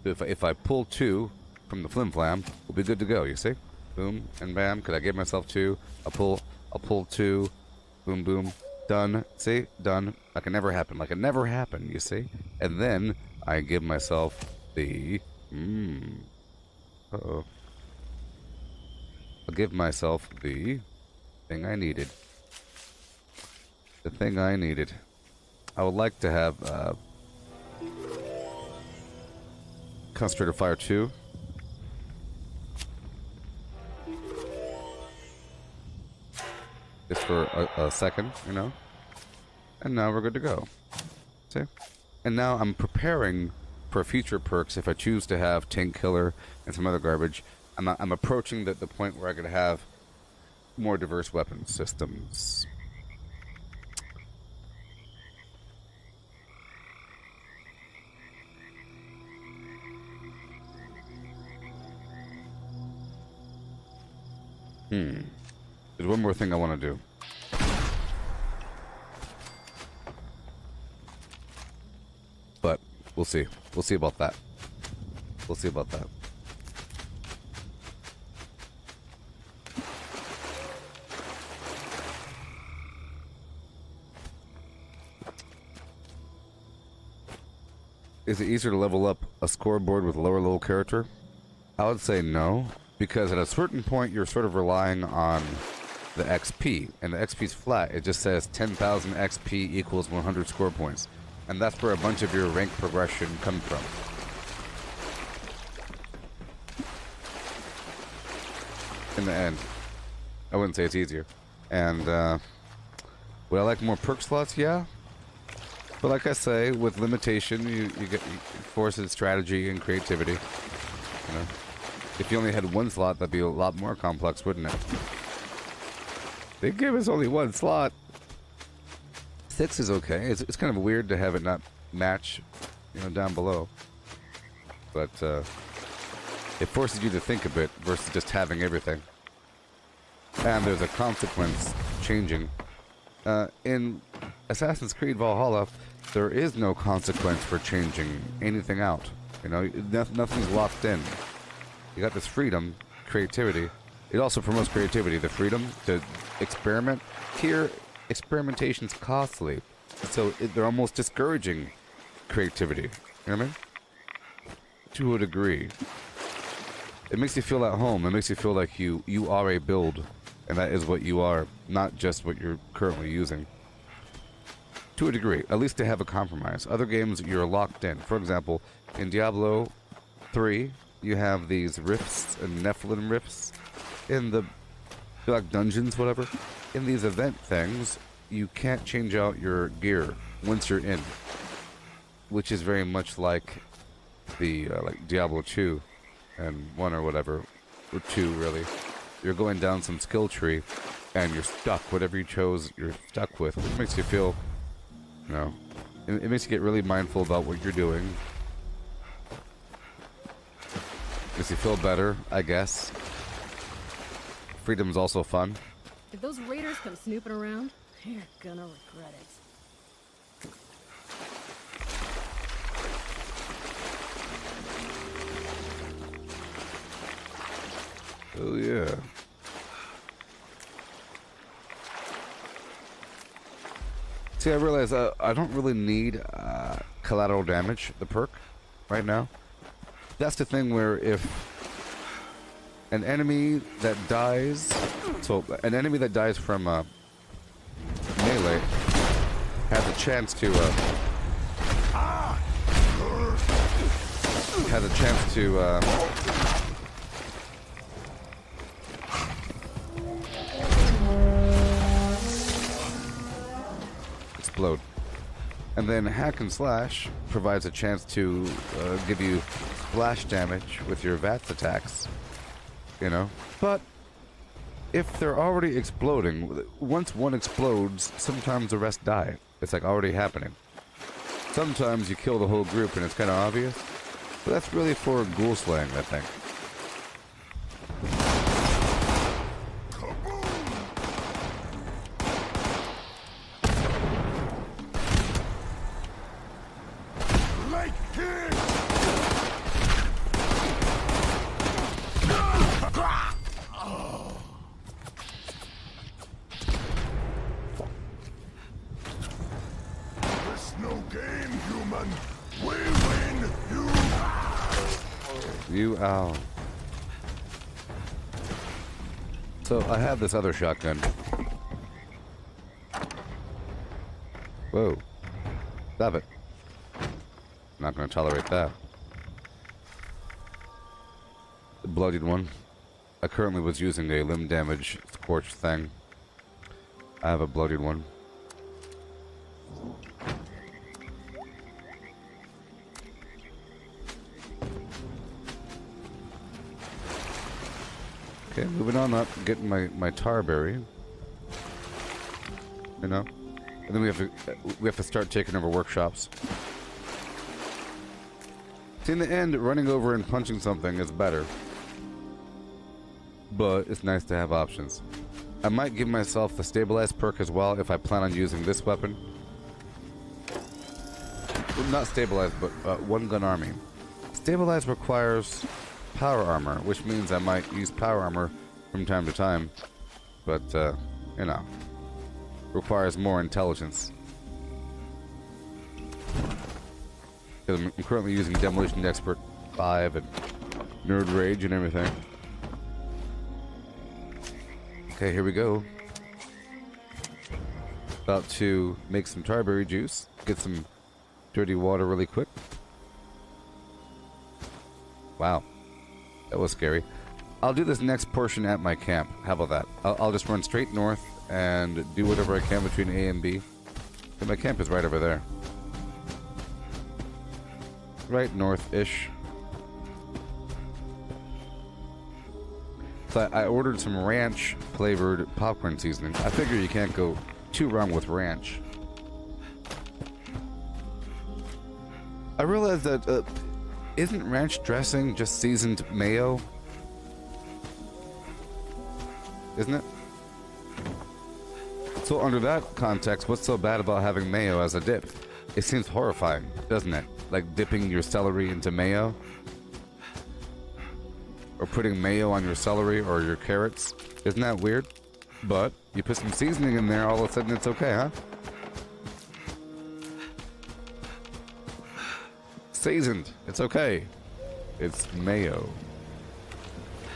Speaker 1: If I pull two from the flim flam, we'll be good to go, you see? Boom and bam, could I give myself two? I'll pull two, boom, boom, done, see? Done, like it never happened, you see? And then I give myself the, uh-oh. I'll give myself the thing I needed. The thing I needed. I would like to have Concentrated Fire 2. Just for a second, you know? And now we're good to go. See? And now I'm preparing for future perks if I choose to have Tank Killer and some other garbage. I'm approaching the point where I could have more diverse weapon systems. There's one more thing I want to do. But we'll see. We'll see about that. We'll see about that. Is it easier to level up a scoreboard with a lower level character? I would say no, because at a certain point you're sort of relying on the XP, and the XP is flat. It just says 10,000 XP equals 100 score points, and that's where a bunch of your rank progression comes from. In the end, I wouldn't say it's easier. And would I like more perk slots? Yeah. But like I say, with limitation, you forces strategy and creativity. You know, if you only had one slot, that'd be a lot more complex, wouldn't it? They gave us only one slot. 6 is okay. It's kind of weird to have it not match, you know, down below. But it forces you to think a bit versus just having everything. And there's a consequence changing. In Assassin's Creed Valhalla, there is no consequence for changing anything out. You know, nothing's locked in. You got this freedom, creativity. It also promotes creativity, the freedom to experiment. Here, experimentation's costly, so they're almost discouraging creativity. You know what I mean? To a degree. It makes you feel at home. It makes you feel like you are a build, and that is what you are, not just what you're currently using. To a degree, at least to have a compromise. Other games, you're locked in. For example, in Diablo 3, you have these rifts and Nephilim rifts in the like dungeons, whatever. In these event things, you can't change out your gear once you're in, which is very much like the like Diablo 2 and 1 or whatever, or 2 really. You're going down some skill tree, and you're stuck. Whatever you chose, you're stuck with, which makes you feel, you know, it makes you get really mindful about what you're doing. Makes you feel better, I guess. Freedom's also fun.
Speaker 8: If those raiders come snooping around, you're gonna regret it.
Speaker 1: Oh yeah. See, I realize I don't really need collateral damage, the perk, right now. That's the thing where if an enemy that dies, so an enemy that dies from melee has a chance to explode. And then hack and slash provides a chance to give you splash damage with your VATS attacks, you know. But if they're already exploding, once one explodes, sometimes the rest die. It's like already happening. Sometimes you kill the whole group and it's kind of obvious, but that's really for ghoul slaying, I think. Ow. So I have this other shotgun. Whoa. Stop it. I'm not going to tolerate that. The bloodied one. I currently was using a limb damage scorched thing. I have a bloodied one. Okay, moving on up, getting my tarberry. You know? And then we have to start taking over workshops. See, in the end, running over and punching something is better. But it's nice to have options. I might give myself the stabilized perk as well if I plan on using this weapon. Well, not stabilized, but one gun army. Stabilized requires power armor, which means I might use power armor from time to time, but you know, requires more intelligence. Because I'm currently using Demolition Expert 5 and Nerd Rage and everything. Okay, here we go. About to make some tarberry juice, get some dirty water really quick. Wow. That was scary. I'll do this next portion at my camp. How about that? I'll just run straight north and do whatever I can between A and B. And my camp is right over there. Right north-ish. So I ordered some ranch flavored popcorn seasoning. I figure you can't go too wrong with ranch. I realized that isn't ranch dressing just seasoned mayo? Isn't it? So under that context, what's so bad about having mayo as a dip? It seems horrifying, doesn't it? Like dipping your celery into mayo? Or putting mayo on your celery or your carrots? Isn't that weird? But you put some seasoning in there, all of a sudden it's okay, huh? Seasoned. It's okay. It's mayo.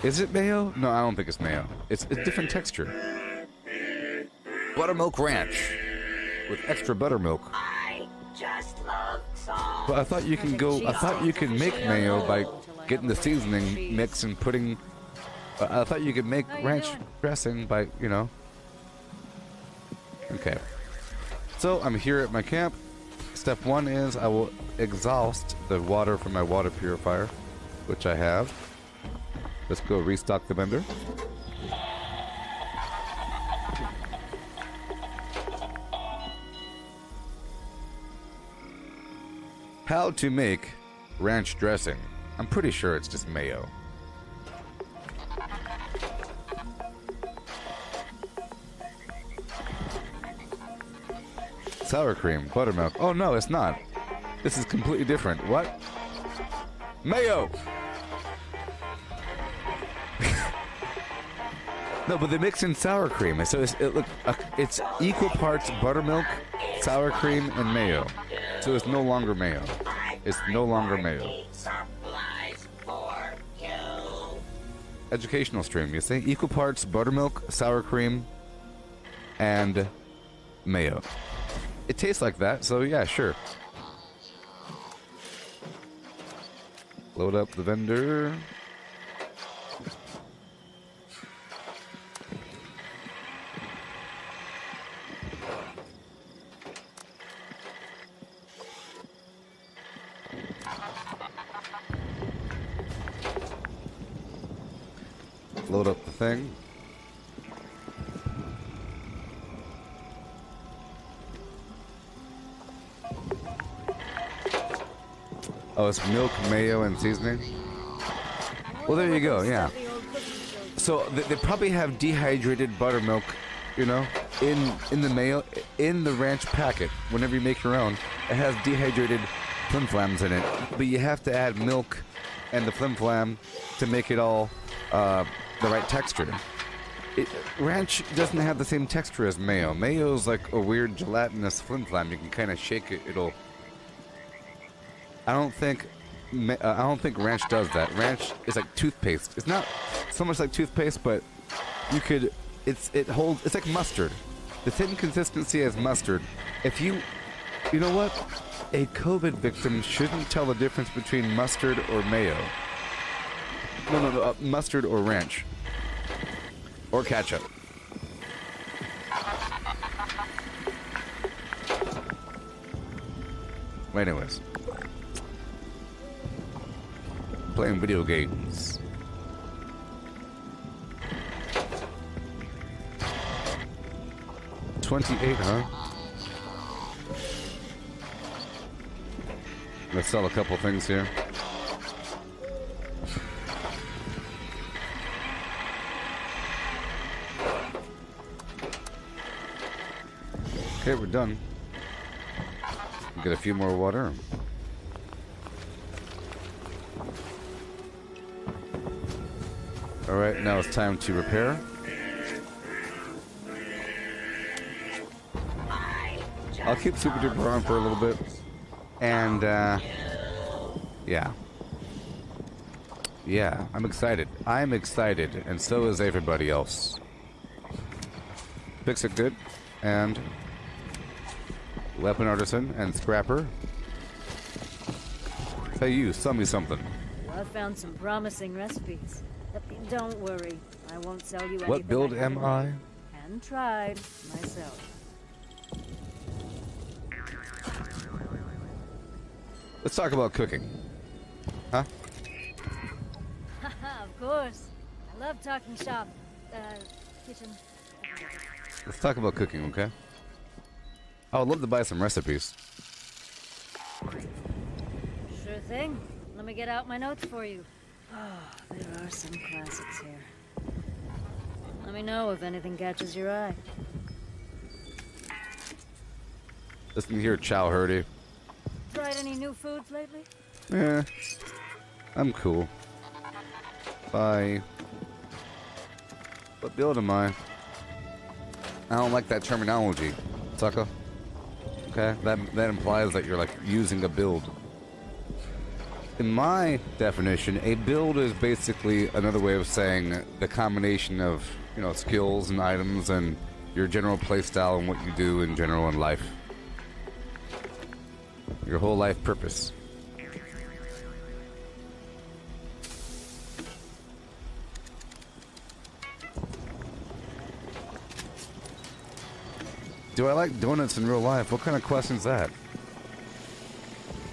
Speaker 1: Is it mayo? No, I don't think it's mayo. It's a different texture. Buttermilk ranch with extra buttermilk.
Speaker 6: I just love salt.
Speaker 1: But I thought you can go. I thought you could make mayo by getting the seasoning mix and putting. I thought you could make ranch dressing by, you know. Okay. So I'm here at my camp. Step one is I will exhaust the water from my water purifier, which I have. Let's go restock the vendor. How to make ranch dressing. I'm pretty sure it's just mayo. Sour cream, buttermilk. Oh no, it's not. This is completely different. What? Mayo! No, but they mix in sour cream, so it's equal parts buttermilk, sour cream, and mayo. So it's no longer mayo. It's no longer mayo. Educational stream, you see? Equal parts buttermilk, sour cream, and mayo. It tastes like that, so yeah, sure. Load up the vendor. Load up the thing. Oh, it's milk, mayo, and seasoning? Well, there you go, yeah. So they probably have dehydrated buttermilk, you know, in the mayo, in the ranch packet. Whenever you make your own, it has dehydrated flim-flams in it. But you have to add milk and the flim-flam to make it all the right texture. Ranch doesn't have the same texture as mayo. Mayo's like a weird gelatinous flim-flam. You can kind of shake it. It'll. I don't think ranch does that. Ranch is like toothpaste. It's not so much like toothpaste, but you could. It holds. It's like mustard. The same consistency as mustard. If you know what, a COVID victim shouldn't tell the difference between mustard or mayo. No, mustard or ranch. Or ketchup. Anyways. Playing video games. $28, huh? Let's sell a couple things here. Okay, we're done. Get a few more water. Alright, now it's time to repair. I'll keep Super Duper on for a little bit. And, yeah. Yeah, I'm excited. I'm excited, and so is everybody else. Fix it good. And weapon artisan and scrapper. Hey, you, sell me something.
Speaker 8: I found some promising recipes. Don't worry, I won't sell you anything.
Speaker 1: What build am I?
Speaker 8: And tried myself.
Speaker 1: Let's talk about cooking. Huh?
Speaker 8: Haha, of course. Love talking shop. Kitchen.
Speaker 1: Let's talk about cooking, okay? I would love to buy some recipes.
Speaker 8: Sure thing. Let me get out my notes for you. Oh, there are some classics here. Let me know if anything catches your eye.
Speaker 1: Listen here, Chow Hurdy.
Speaker 8: Tried any new foods lately?
Speaker 1: Eh, I'm cool. Bye. What build am I? I don't like that terminology, sucker. Okay, that implies that you're like using a build. In my definition, a build is basically another way of saying the combination of, you know, skills and items and your general playstyle and what you do in general in life. Your whole life purpose. Do I like donuts in real life? What kind of question is that?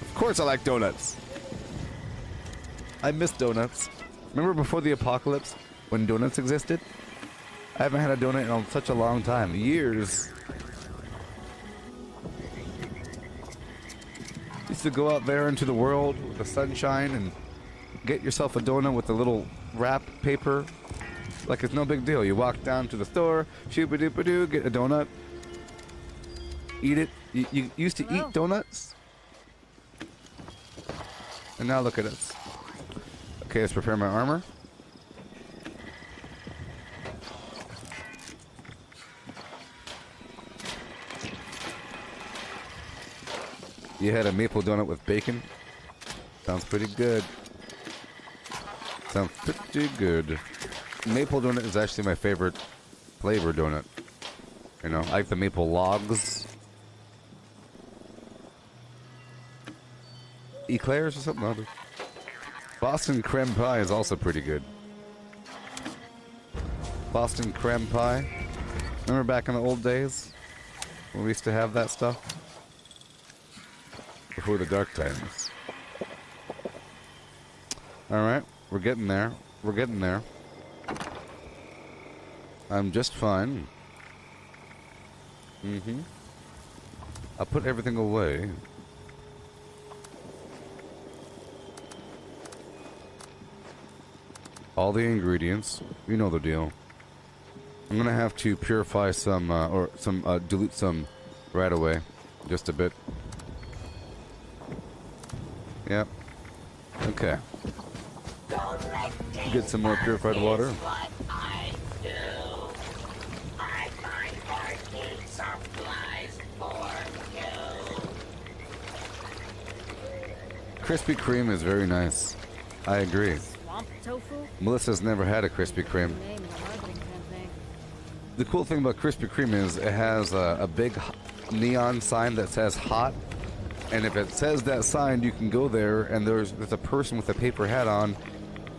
Speaker 1: Of course I like donuts. I miss donuts. Remember before the apocalypse, when donuts existed? I haven't had a donut in such a long time. Years. Used to go out there into the world with the sunshine and get yourself a donut with a little wrap paper. Like it's no big deal. You walk down to the store, shoop-a-doop-a-doo, get a donut. Eat it. You used to eat donuts? And now look at us. Okay, let's prepare my armor. You had a maple donut with bacon? Sounds pretty good. Sounds pretty good. Maple donut is actually my favorite flavor donut. You know, I like the maple logs. Eclairs or something other. Boston creme pie is also pretty good. Boston creme pie. Remember back in the old days when we used to have that stuff? Before the dark times. Alright, we're getting there. We're getting there. I'm just fine. I'll put everything away. All the ingredients. You know the deal. I'm gonna have to purify some, dilute some right away. Just a bit. Yep. Okay. Get some more purified water.
Speaker 6: What I do. I find working supplies for you.
Speaker 1: Krispy Kreme is very nice. I agree.
Speaker 8: Swamp tofu?
Speaker 1: Melissa's never had a Krispy Kreme.
Speaker 8: Name of a marketing campaign.
Speaker 1: The cool thing about Krispy Kreme is it has a big neon sign that says hot. And if it says that sign, you can go there and there's a person with a paper hat on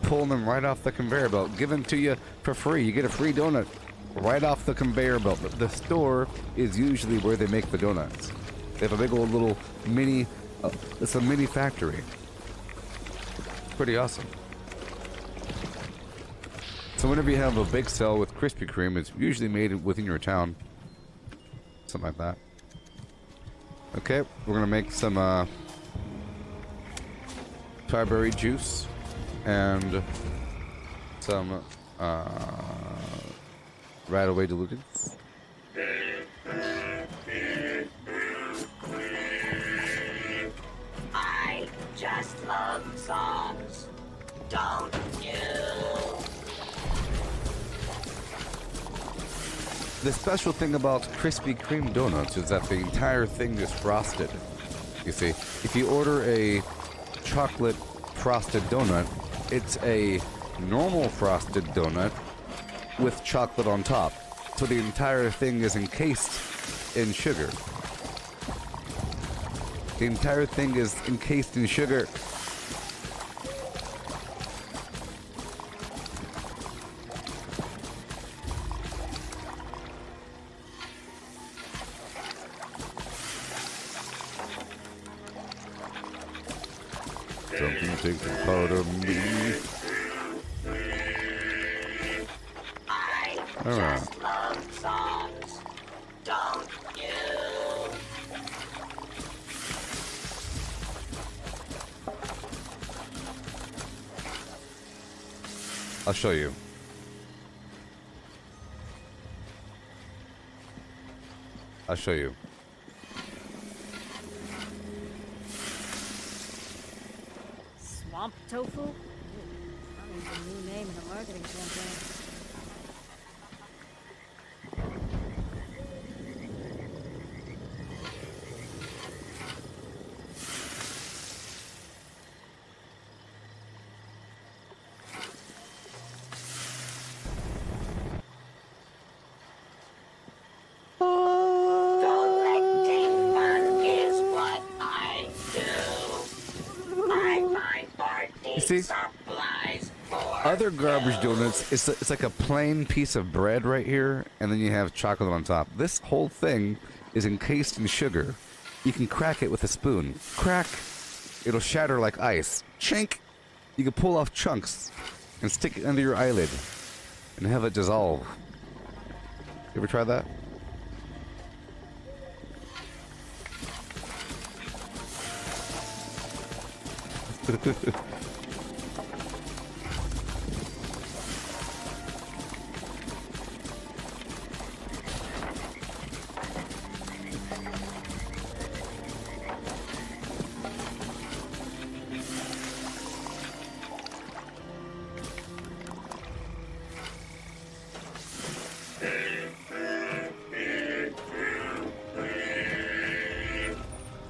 Speaker 1: pulling them right off the conveyor belt, given to you for free. You get a free donut right off the conveyor belt. The store is usually where they make the donuts. They have a big old little mini, it's a mini factory. Pretty awesome. So whenever you have a big sale with Krispy Kreme, it's usually made within your town. Something like that. Okay, we're gonna make some cranberry juice and some right away dilutants.
Speaker 6: I just love songs. Don't you?
Speaker 1: The special thing about Krispy Kreme donuts is that the entire thing is frosted. You see, if you order a chocolate frosted donut, it's a normal frosted donut with chocolate on top. So the entire thing is encased in sugar. The entire thing is encased in sugar. Something takes a part of me. All right.
Speaker 6: just love songs, don't you?
Speaker 1: I'll show you. I'll show you.
Speaker 8: Swamp tofu? Ooh, that needs a new name in a marketing campaign.
Speaker 6: Collecting fun is what I do. I find party
Speaker 1: see?
Speaker 6: supplies for
Speaker 1: Other garbage
Speaker 6: you.
Speaker 1: donuts, it's like a plain piece of bread right here, and then you have chocolate on top. This whole thing is encased in sugar. You can crack it with a spoon. Crack! It'll shatter like ice. Chink! You can pull off chunks and stick it under your eyelid and have it dissolve. You ever try that?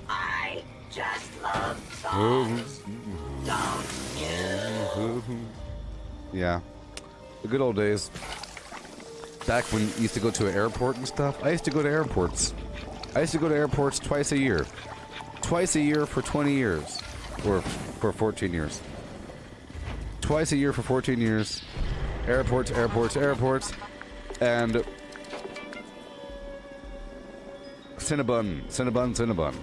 Speaker 6: I just love songs, don't you?
Speaker 1: Yeah. The good old days. Back when you used to go to an airport and stuff. I used to go to airports. I used to go to airports twice a year. Twice a year for 20 years. Or for 14 years. Twice a year for 14 years. Airports, airports, airports. And Cinnabon, Cinnabon, Cinnabon.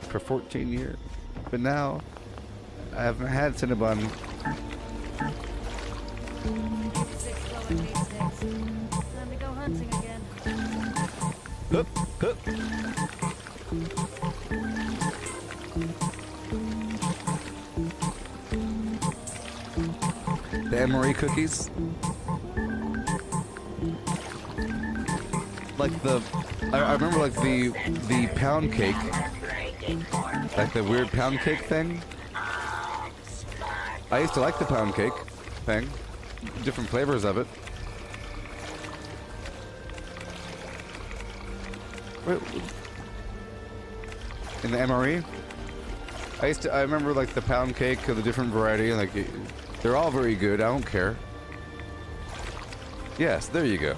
Speaker 1: For 14 years. But now, I haven't had Cinnabon.
Speaker 8: 86 going 86. Time to go hunting again.
Speaker 1: Hup, hup. The Emery cookies. Like the, I remember like the pound cake, like the weird pound cake thing. I used to like the pound cake thing, different flavors of it. Wait, in the MRE, I remember like the pound cake of the different variety, like they're all very good. I don't care. Yes, there you go.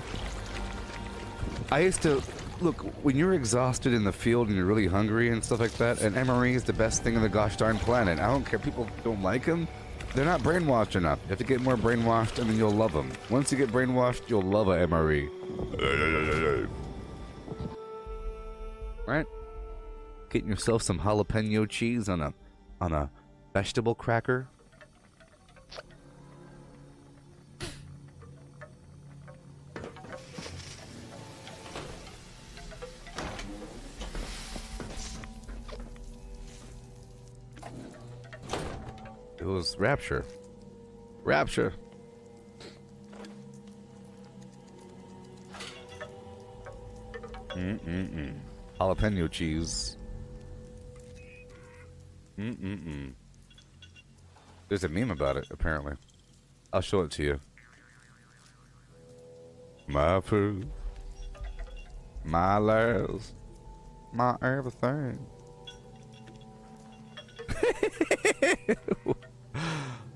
Speaker 1: I used to look when you're exhausted in the field and you're really hungry and stuff like that. And MRE is the best thing on the gosh darn planet. I don't care. People don't like them. They're not brainwashed enough. You have to get more brainwashed, and then you'll love them. Once you get brainwashed, you'll love a MRE. Right? Getting yourself some jalapeno cheese on a vegetable cracker. It was Rapture. Rapture. Jalapeno cheese. There's a meme about it, apparently. I'll show it to you. My food. My last. My everything.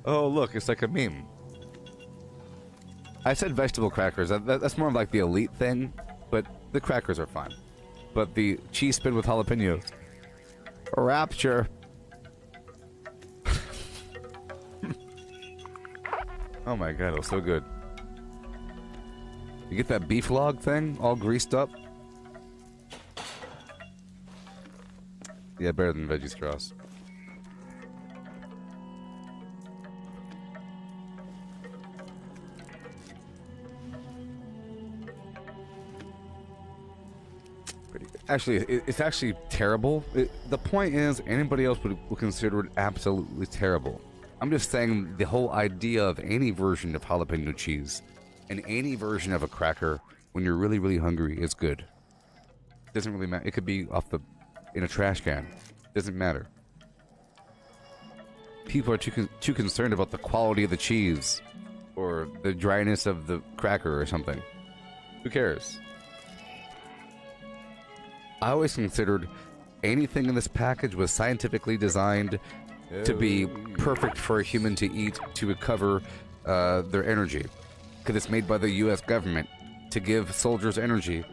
Speaker 1: Oh, look, it's like a meme. I said vegetable crackers. That's more of like the elite thing, but the crackers are fine. But the cheese spin with jalapenos. Rapture. Oh my god, it was so good. You get that beef log thing all greased up? Yeah, better than veggie straws. Actually, it's actually terrible. The point is, anybody else would consider it absolutely terrible. I'm just saying the whole idea of any version of jalapeno cheese and any version of a cracker when you're really, really hungry is good. Doesn't really matter. It could be in a trash can. Doesn't matter. People are too concerned about the quality of the cheese or the dryness of the cracker or something. Who cares? I always considered anything in this package was scientifically designed to be perfect for a human to eat to recover their energy. Because it's made by the U.S. government to give soldiers energy.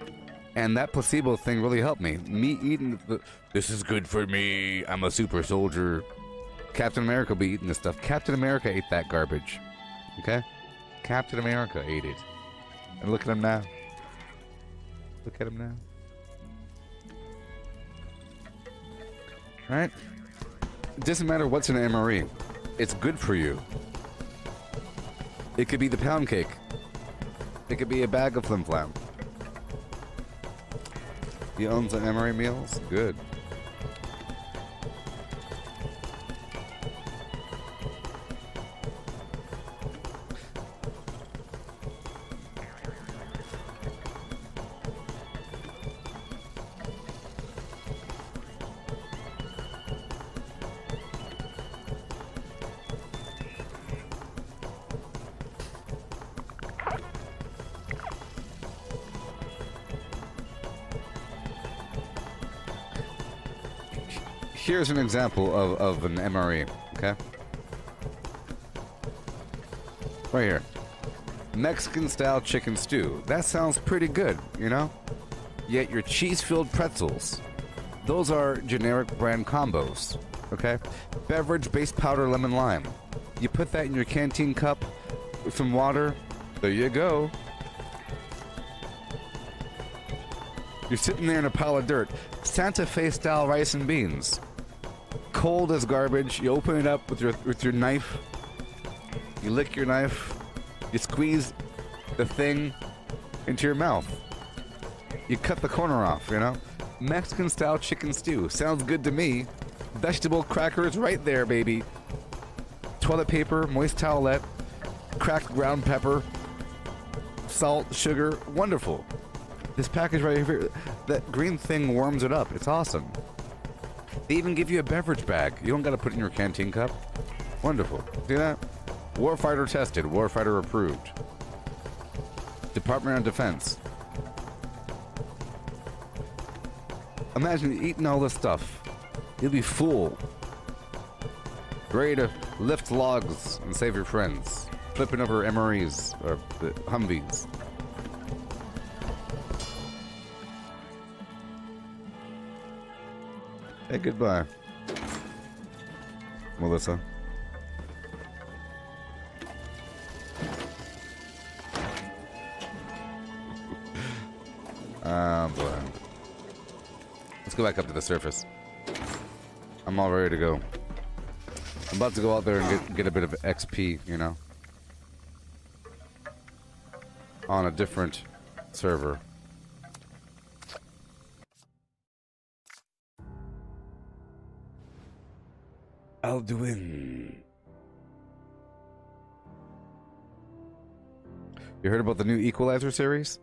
Speaker 1: And that placebo thing really helped me. Me eating this is good for me, I'm a super soldier. Captain America will be eating this stuff. Captain America ate that garbage. Okay? Captain America ate it. And look at him now. Look at him now. Right? It doesn't matter what's in an MRE. It's good for you. It could be the pound cake. It could be a bag of Flim Flam. He owns an MRE meals? Good. Here's an example of an MRE, okay? Right here. Mexican-style chicken stew. That sounds pretty good, you know? Yet your cheese-filled pretzels, those are generic brand combos, okay? Beverage-based powder lemon lime. You put that in your canteen cup with some water, there you go. You're sitting there in a pile of dirt. Santa Fe-style rice and beans. Cold as garbage. You open it up with your knife. You lick your knife. You squeeze the thing into your mouth. You cut the corner off, you know? Mexican style chicken stew. Sounds good to me. Vegetable crackers right there, baby. Toilet paper, moist towelette, cracked ground pepper, salt, sugar. Wonderful. This package right here, that green thing warms it up. It's awesome. They even give you a beverage bag. You don't got to put it in your canteen cup. Wonderful. See that? Warfighter tested. Warfighter approved. Department of Defense. Imagine eating all this stuff. You'll be full. Ready to lift logs and save your friends. Flipping over MREs or Humvees. Hey, goodbye, Melissa. Boy. Let's go back up to the surface. I'm all ready to go. I'm about to go out there and get a bit of XP, you know? On a different server. Alduin. You heard about the new Equalizer series?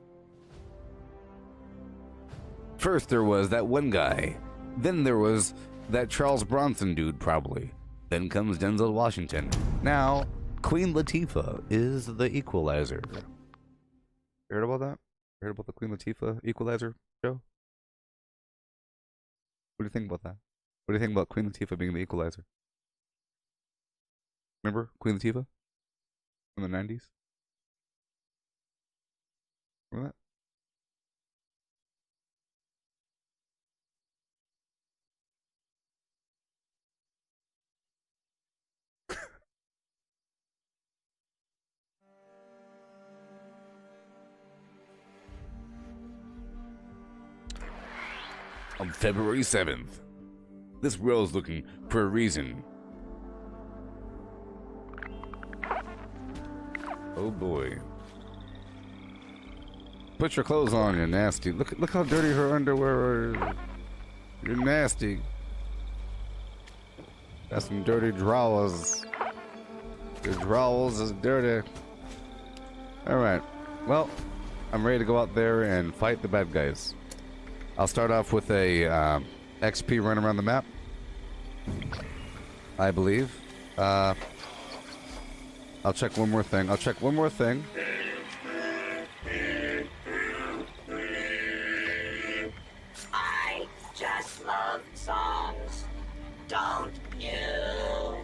Speaker 1: First there was that one guy. Then there was that Charles Bronson dude, probably. Then comes Denzel Washington. Now, Queen Latifah is the Equalizer. You heard about that? You heard about the Queen Latifah Equalizer show? What do you think about that? What do you think about Queen Latifah being the Equalizer? Remember Queen Latifah? From the 90s? Remember that? On February 7th, this world's looking for a reason. Oh boy. Put your clothes on, you nasty. Look how dirty her underwear is. You're nasty. Got some dirty drawers. Your drawers is dirty. Alright. Well, I'm ready to go out there and fight the bad guys. I'll start off with a XP run around the map, I believe. I'll check one more thing.
Speaker 6: I just love songs. Don't you?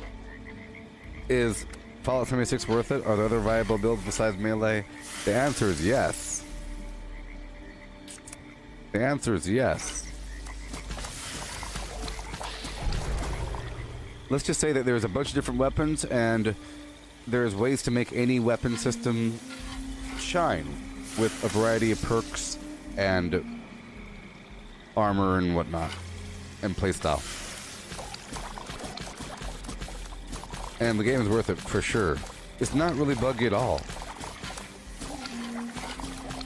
Speaker 1: Is Fallout 76 worth it? Are there other viable builds besides melee? The answer is yes. The answer is yes. Let's just say that there's a bunch of different weapons, and there's ways to make any weapon system shine with a variety of perks and armor and whatnot, and playstyle. And the game is worth it for sure. It's not really buggy at all.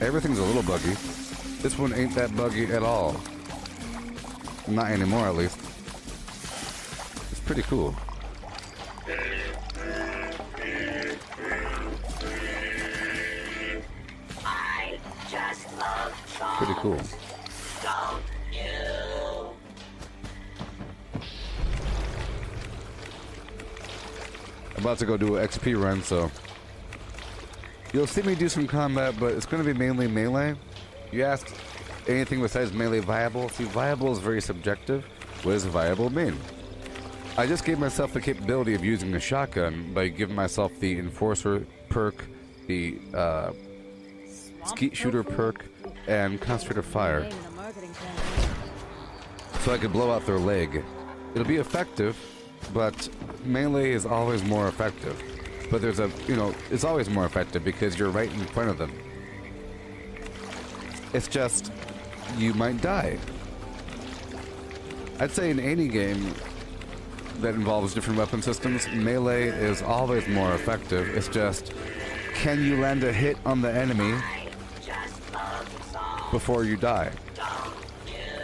Speaker 1: Everything's a little buggy. This one ain't that buggy at all. Not anymore, at least. It's pretty cool.
Speaker 6: I just love songs.
Speaker 1: Pretty cool.
Speaker 6: Don't you?
Speaker 1: I'm about to go do an XP run, so you'll see me do some combat, but it's going to be mainly melee. You asked anything besides melee viable? See, viable is very subjective. What does viable mean? I just gave myself the capability of using a shotgun by giving myself the Enforcer perk, the Skeet Shooter perk, and Concentrated Fire.
Speaker 8: Name in a marketing campaign.
Speaker 1: So I could blow out their leg. It'll be effective, but melee is always more effective. But there's a, it's always more effective because you're right in front of them. It's just, you might die. I'd say in any game that involves different weapon systems, melee is always more effective. It's just, can you land a hit on the enemy before you die?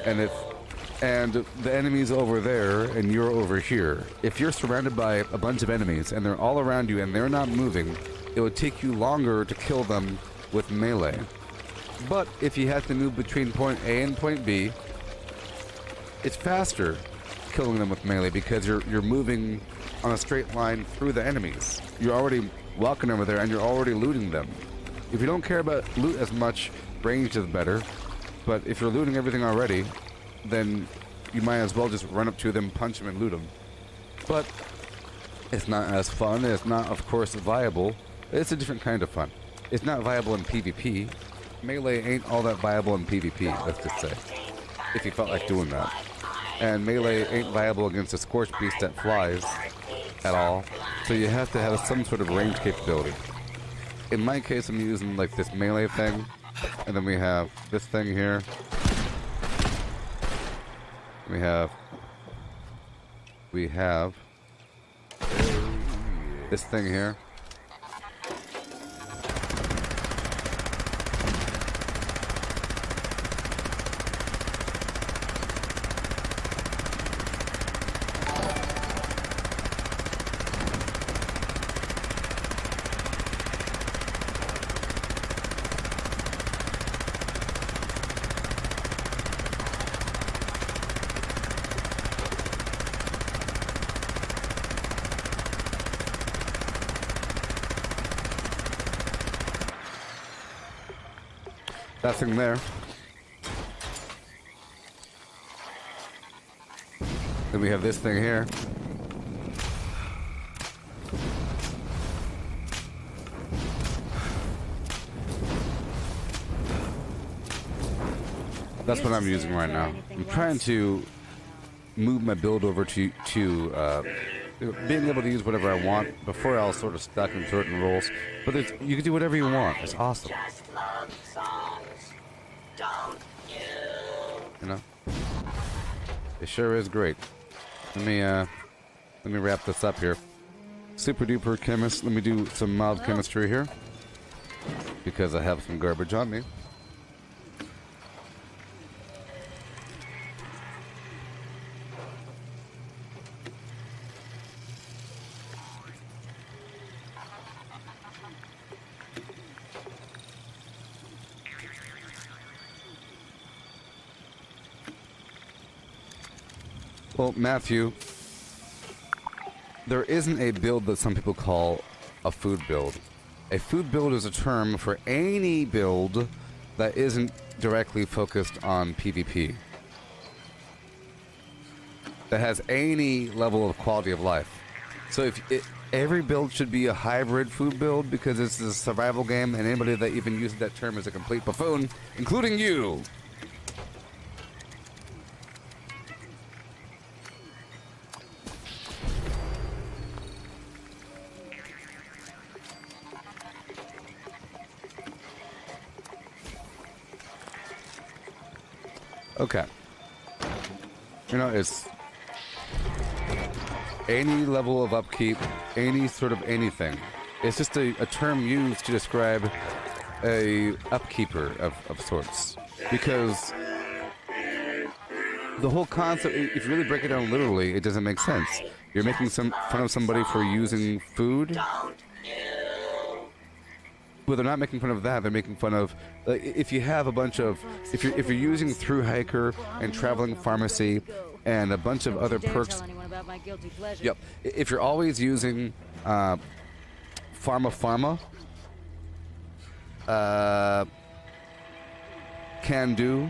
Speaker 1: And the enemy's over there and you're over here. If you're surrounded by a bunch of enemies and they're all around you and they're not moving, it would take you longer to kill them with melee. But if you have to move between point A and point B, it's faster killing them with melee because you're moving on a straight line through the enemies. You're already walking over there and you're already looting them. If you don't care about loot as much, range is better. But if you're looting everything already, then you might as well just run up to them, punch them, and loot them. But it's not as fun. It's not, of course, viable. It's a different kind of fun. It's not viable in PvP. Melee ain't all that viable in PvP, let's just say, if you felt like doing that. And melee ain't viable against a Scorch Beast that flies at all, so you have to have some sort of range capability. In my case, I'm using like this melee thing, and then we have this thing here. We have this thing here. That thing there. Then we have this thing here. That's what I'm using right now. I'm trying to move my build over to being able to use whatever I want. Before I was sort of stuck in certain roles, but you can do whatever you want. It's awesome. You know, it sure is great. Let me wrap this up here. Super duper chemist. Let me do some mild chemistry here because I have some garbage on me. Well, Matthew, there isn't a build that some people call a food build. A food build is a term for any build that isn't directly focused on PvP. That has any level of quality of life. So every build should be a hybrid food build because it's a survival game, and anybody that even uses that term is a complete buffoon, including you. Okay. You know, it's any level of upkeep, any sort of anything. It's just a term used to describe a upkeeper of sorts. Because the whole concept, if you really break it down literally, it doesn't make sense. You're making fun of somebody for using food. Well, they're not making fun of that. They're making fun of if you have a bunch of if you're using Through Hiker and Traveling Pharmacy and a bunch of other perks. Yep. If you're always using Pharma, Can Do,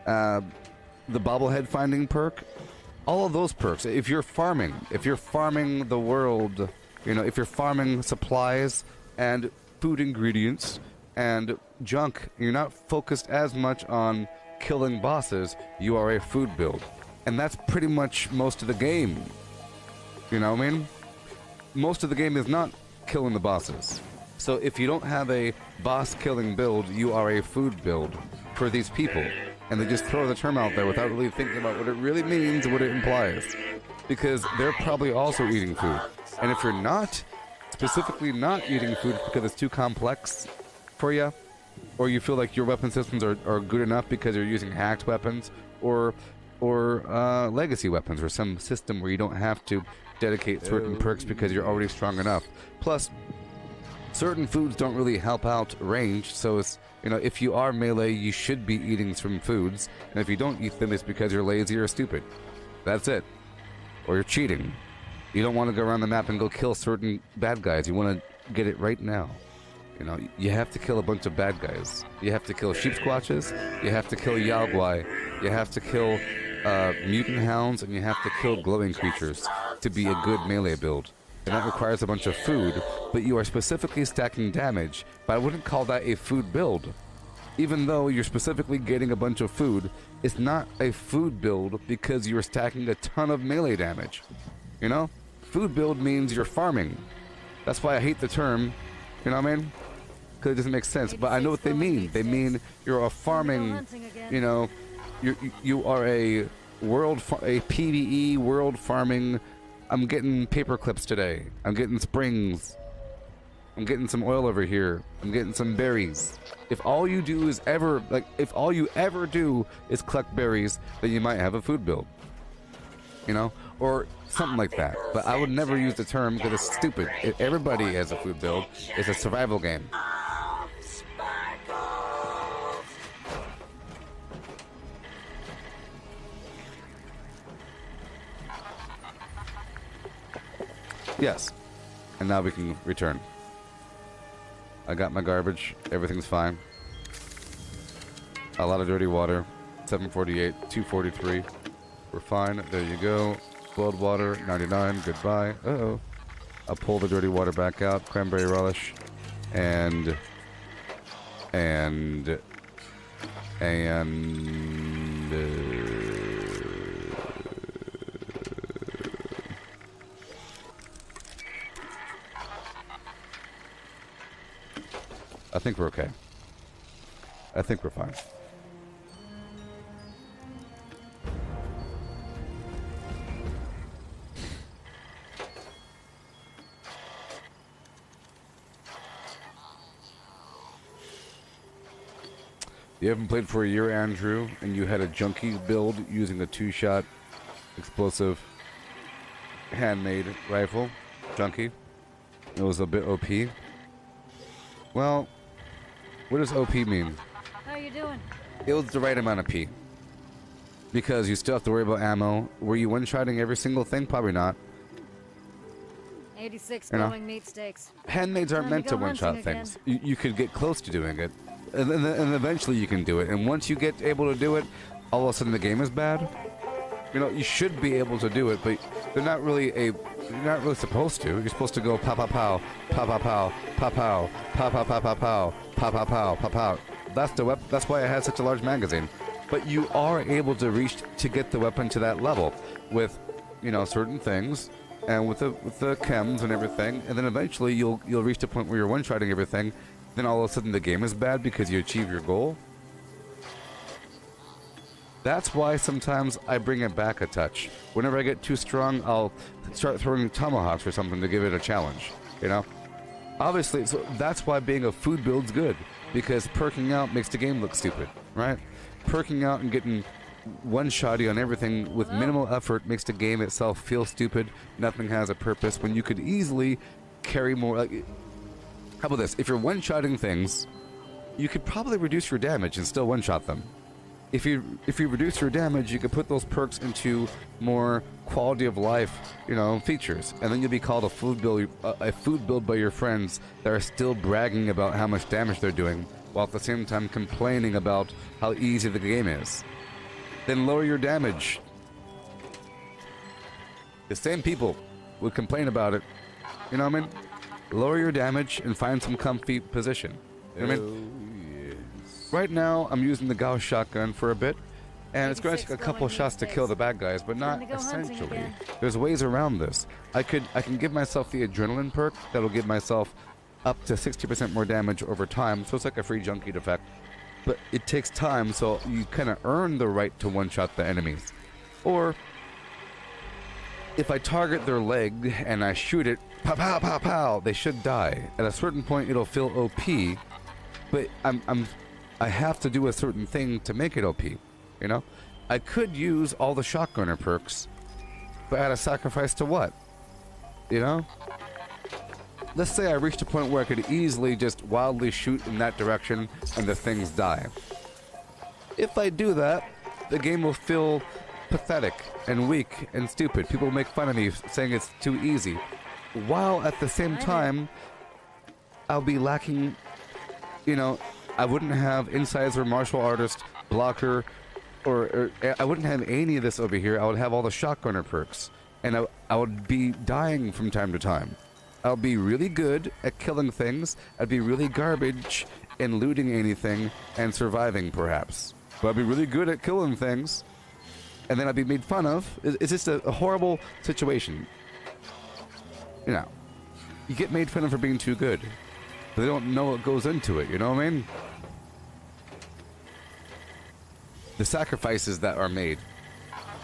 Speaker 1: the bobblehead finding perk, all of those perks. If you're farming the world, you know, if you're farming supplies and food ingredients and junk, you're not focused as much on killing bosses, you are a food build. And that's pretty much most of the game. You know what I mean? Most of the game is not killing the bosses. So if you don't have a boss killing build, you are a food build for these people. And they just throw the term out there without really thinking about what it really means and what it implies. Because they're probably also eating food. And if you're not specifically not eating food because it's too complex for you, or you feel like your weapon systems are good enough because you're using hacked weapons, or legacy weapons, or some system where you don't have to dedicate certain perks because you're already strong enough. Plus, certain foods don't really help out range, so it's, you know, if you are melee, you should be eating some foods, and if you don't eat them, it's because you're lazy or stupid. That's it. Or you're cheating. You don't want to go around the map and go kill certain bad guys. You want to get it right now. You know, you have to kill a bunch of bad guys. You have to kill sheep squatches. You have to kill Yao Guai. You have to kill mutant hounds, and you have to kill glowing creatures to be a good melee build. And that requires a bunch of food, but you are specifically stacking damage. But I wouldn't call that a food build. Even though you're specifically getting a bunch of food, it's not a food build because you're stacking a ton of melee damage. You know? Food build means you're farming. That's why I hate the term, you know what I mean? Because it doesn't make sense, but I know what they mean. They mean you're a farming, you know, you are a PvE world farming. I'm getting paper clips today. I'm getting springs. I'm getting some oil over here. I'm getting some berries. If all you do is if all you ever do is collect berries, then you might have a food build. You know? Or something like that. But I would never use the term because it's stupid. Everybody has a food build. It's a survival game. Yes. And now we can return. I got my garbage. Everything's fine. A lot of dirty water. 748, 243. We're fine. There you go. Boiled water, 99. Goodbye. Uh-oh. I'll pull the dirty water back out. Cranberry relish. And I think we're okay. I think we're fine. You haven't played for a year, Andrew, and you had a junkie build using a 2-shot explosive handmade rifle. Junkie. It was a bit OP. Well, what does OP mean?
Speaker 8: How you doing?
Speaker 1: It was the right amount of P. because you still have to worry about ammo. Were you one-shotting every single thing? Probably not.
Speaker 8: 86
Speaker 1: You know?
Speaker 8: glowing meat steaks.
Speaker 1: Handmaids aren't
Speaker 8: Time to
Speaker 1: meant to
Speaker 8: go
Speaker 1: one-shot
Speaker 8: hunting
Speaker 1: things. You could get close to doing it, and eventually you can do it. And once you get able to do it, all of a sudden the game is bad. You know, you should be able to do it, but you're not really supposed to. You're supposed to go pow pow pow, pow pow pow, pow pow, pow pow pow pow pow, pow pow pow, pow pow. That's the weapon. That's why it has such a large magazine. But you are able to reach to get the weapon to that level with, you know, certain things, and with the chems and everything, and then eventually you'll reach the point where you're one-shotting everything. Then all of a sudden the game is bad because you achieve your goal. That's why sometimes I bring it back a touch. Whenever I get too strong, I'll start throwing tomahawks or something to give it a challenge, you know? Obviously, so that's why being a food build's good, because perking out makes the game look stupid, right? Perking out and getting one-shotty on everything with minimal effort makes the game itself feel stupid. Nothing has a purpose when you could easily carry more. Like, how about this? If you're one-shotting things, you could probably reduce your damage and still one-shot them. If you reduce your damage, you could put those perks into more quality of life, you know, features, and then you'll be called a food build by your friends that are still bragging about how much damage they're doing, while at the same time complaining about how easy the game is. Then lower your damage. The same people would complain about it. You know what I mean? Lower your damage and find some comfy position. You know what I mean? Right now, I'm using the Gauss shotgun for a bit, and it's going to take a couple shots to kill the bad guys, but not essentially. There's ways around this. I can give myself the adrenaline perk that'll give myself up to 60% more damage over time, so it's like a free junkie effect. But it takes time, so you kind of earn the right to one-shot the enemies. Or if I target their leg and I shoot it, pow pow pow pow, they should die. At a certain point, it'll feel OP, but I have to do a certain thing to make it OP, you know? I could use all the shotgunner perks, but at a sacrifice to what? You know? Let's say I reached a point where I could easily just wildly shoot in that direction and the things die. If I do that, the game will feel pathetic and weak and stupid. People will make fun of me saying it's too easy. While at the same time, I'll be lacking, you know, I wouldn't have incisor, martial artist, blocker, or I wouldn't have any of this over here. I would have all the shotgunner perks, and I would be dying from time to time. I'll be really good at killing things. I'd be really garbage in looting anything and surviving, perhaps. But I'd be really good at killing things, and then I'd be made fun of. It's just a horrible situation. You know, you get made fun of for being too good. They don't know what goes into it, you know what I mean? The sacrifices that are made.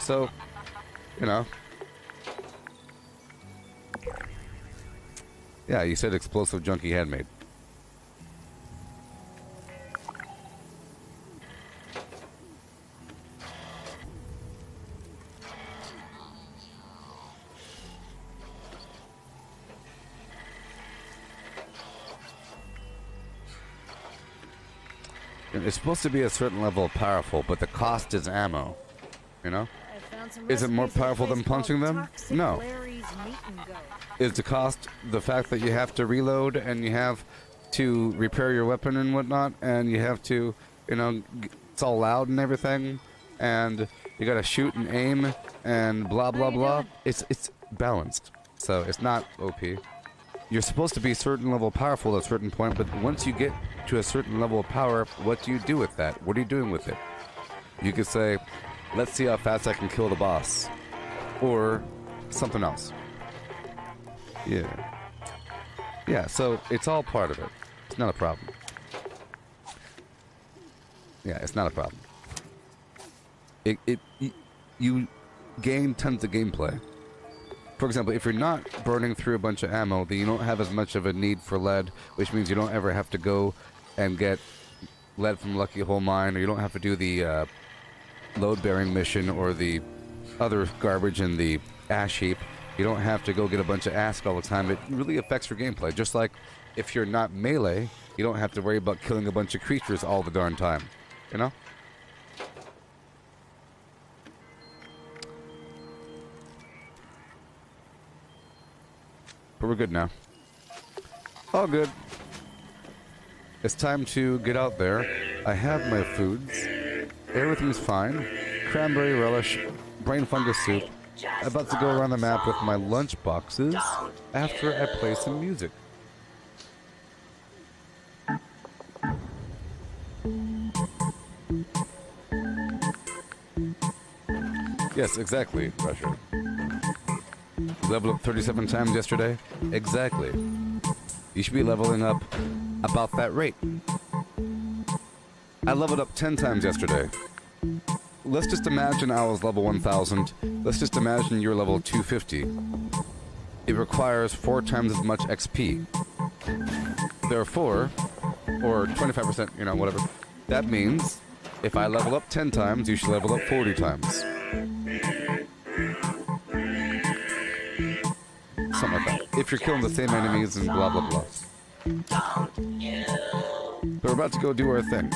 Speaker 1: So, you know. Yeah, you said explosive junkie handmade. It's supposed to be a certain level of powerful, but the cost is ammo. You know? Is it more powerful than punching them? No. Is the cost the fact that you have to reload and you have to repair your weapon and whatnot, and you have to, you know, it's all loud and everything, and you gotta shoot and aim and blah blah blah? It's balanced, so it's not OP. You're supposed to be a certain level powerful at a certain point, but once you get to a certain level of power, what do you do with that? What are you doing with it? You could say, let's see how fast I can kill the boss. Or something else. Yeah. Yeah, so it's all part of it. It's not a problem. Yeah, it's not a problem. You gain tons of gameplay. For example, if you're not burning through a bunch of ammo, then you don't have as much of a need for lead, which means you don't ever have to go and get lead from Lucky Hole Mine, or you don't have to do the load-bearing mission or the other garbage in the ash heap. You don't have to go get a bunch of acid all the time. It really affects your gameplay. Just like if you're not melee, you don't have to worry about killing a bunch of creatures all the darn time. You know? But we're good now. All good. It's time to get out there. I have my foods. Everything's fine. Cranberry relish, brain fungus soup. About to go around the map with my lunch boxes after I play some music. Yes, exactly, Rusher. Leveled up 37 times yesterday? Exactly. You should be leveling up about that rate. I leveled up 10 times yesterday. Let's just imagine I was level 1000. Let's just imagine you're level 250. It requires 4 times as much XP. Therefore, or 25%, you know, whatever. That means if I level up 10 times, you should level up 40 times. Something like that. If you're killing the same enemies and blah, blah, blah. But we're about to go do our thing.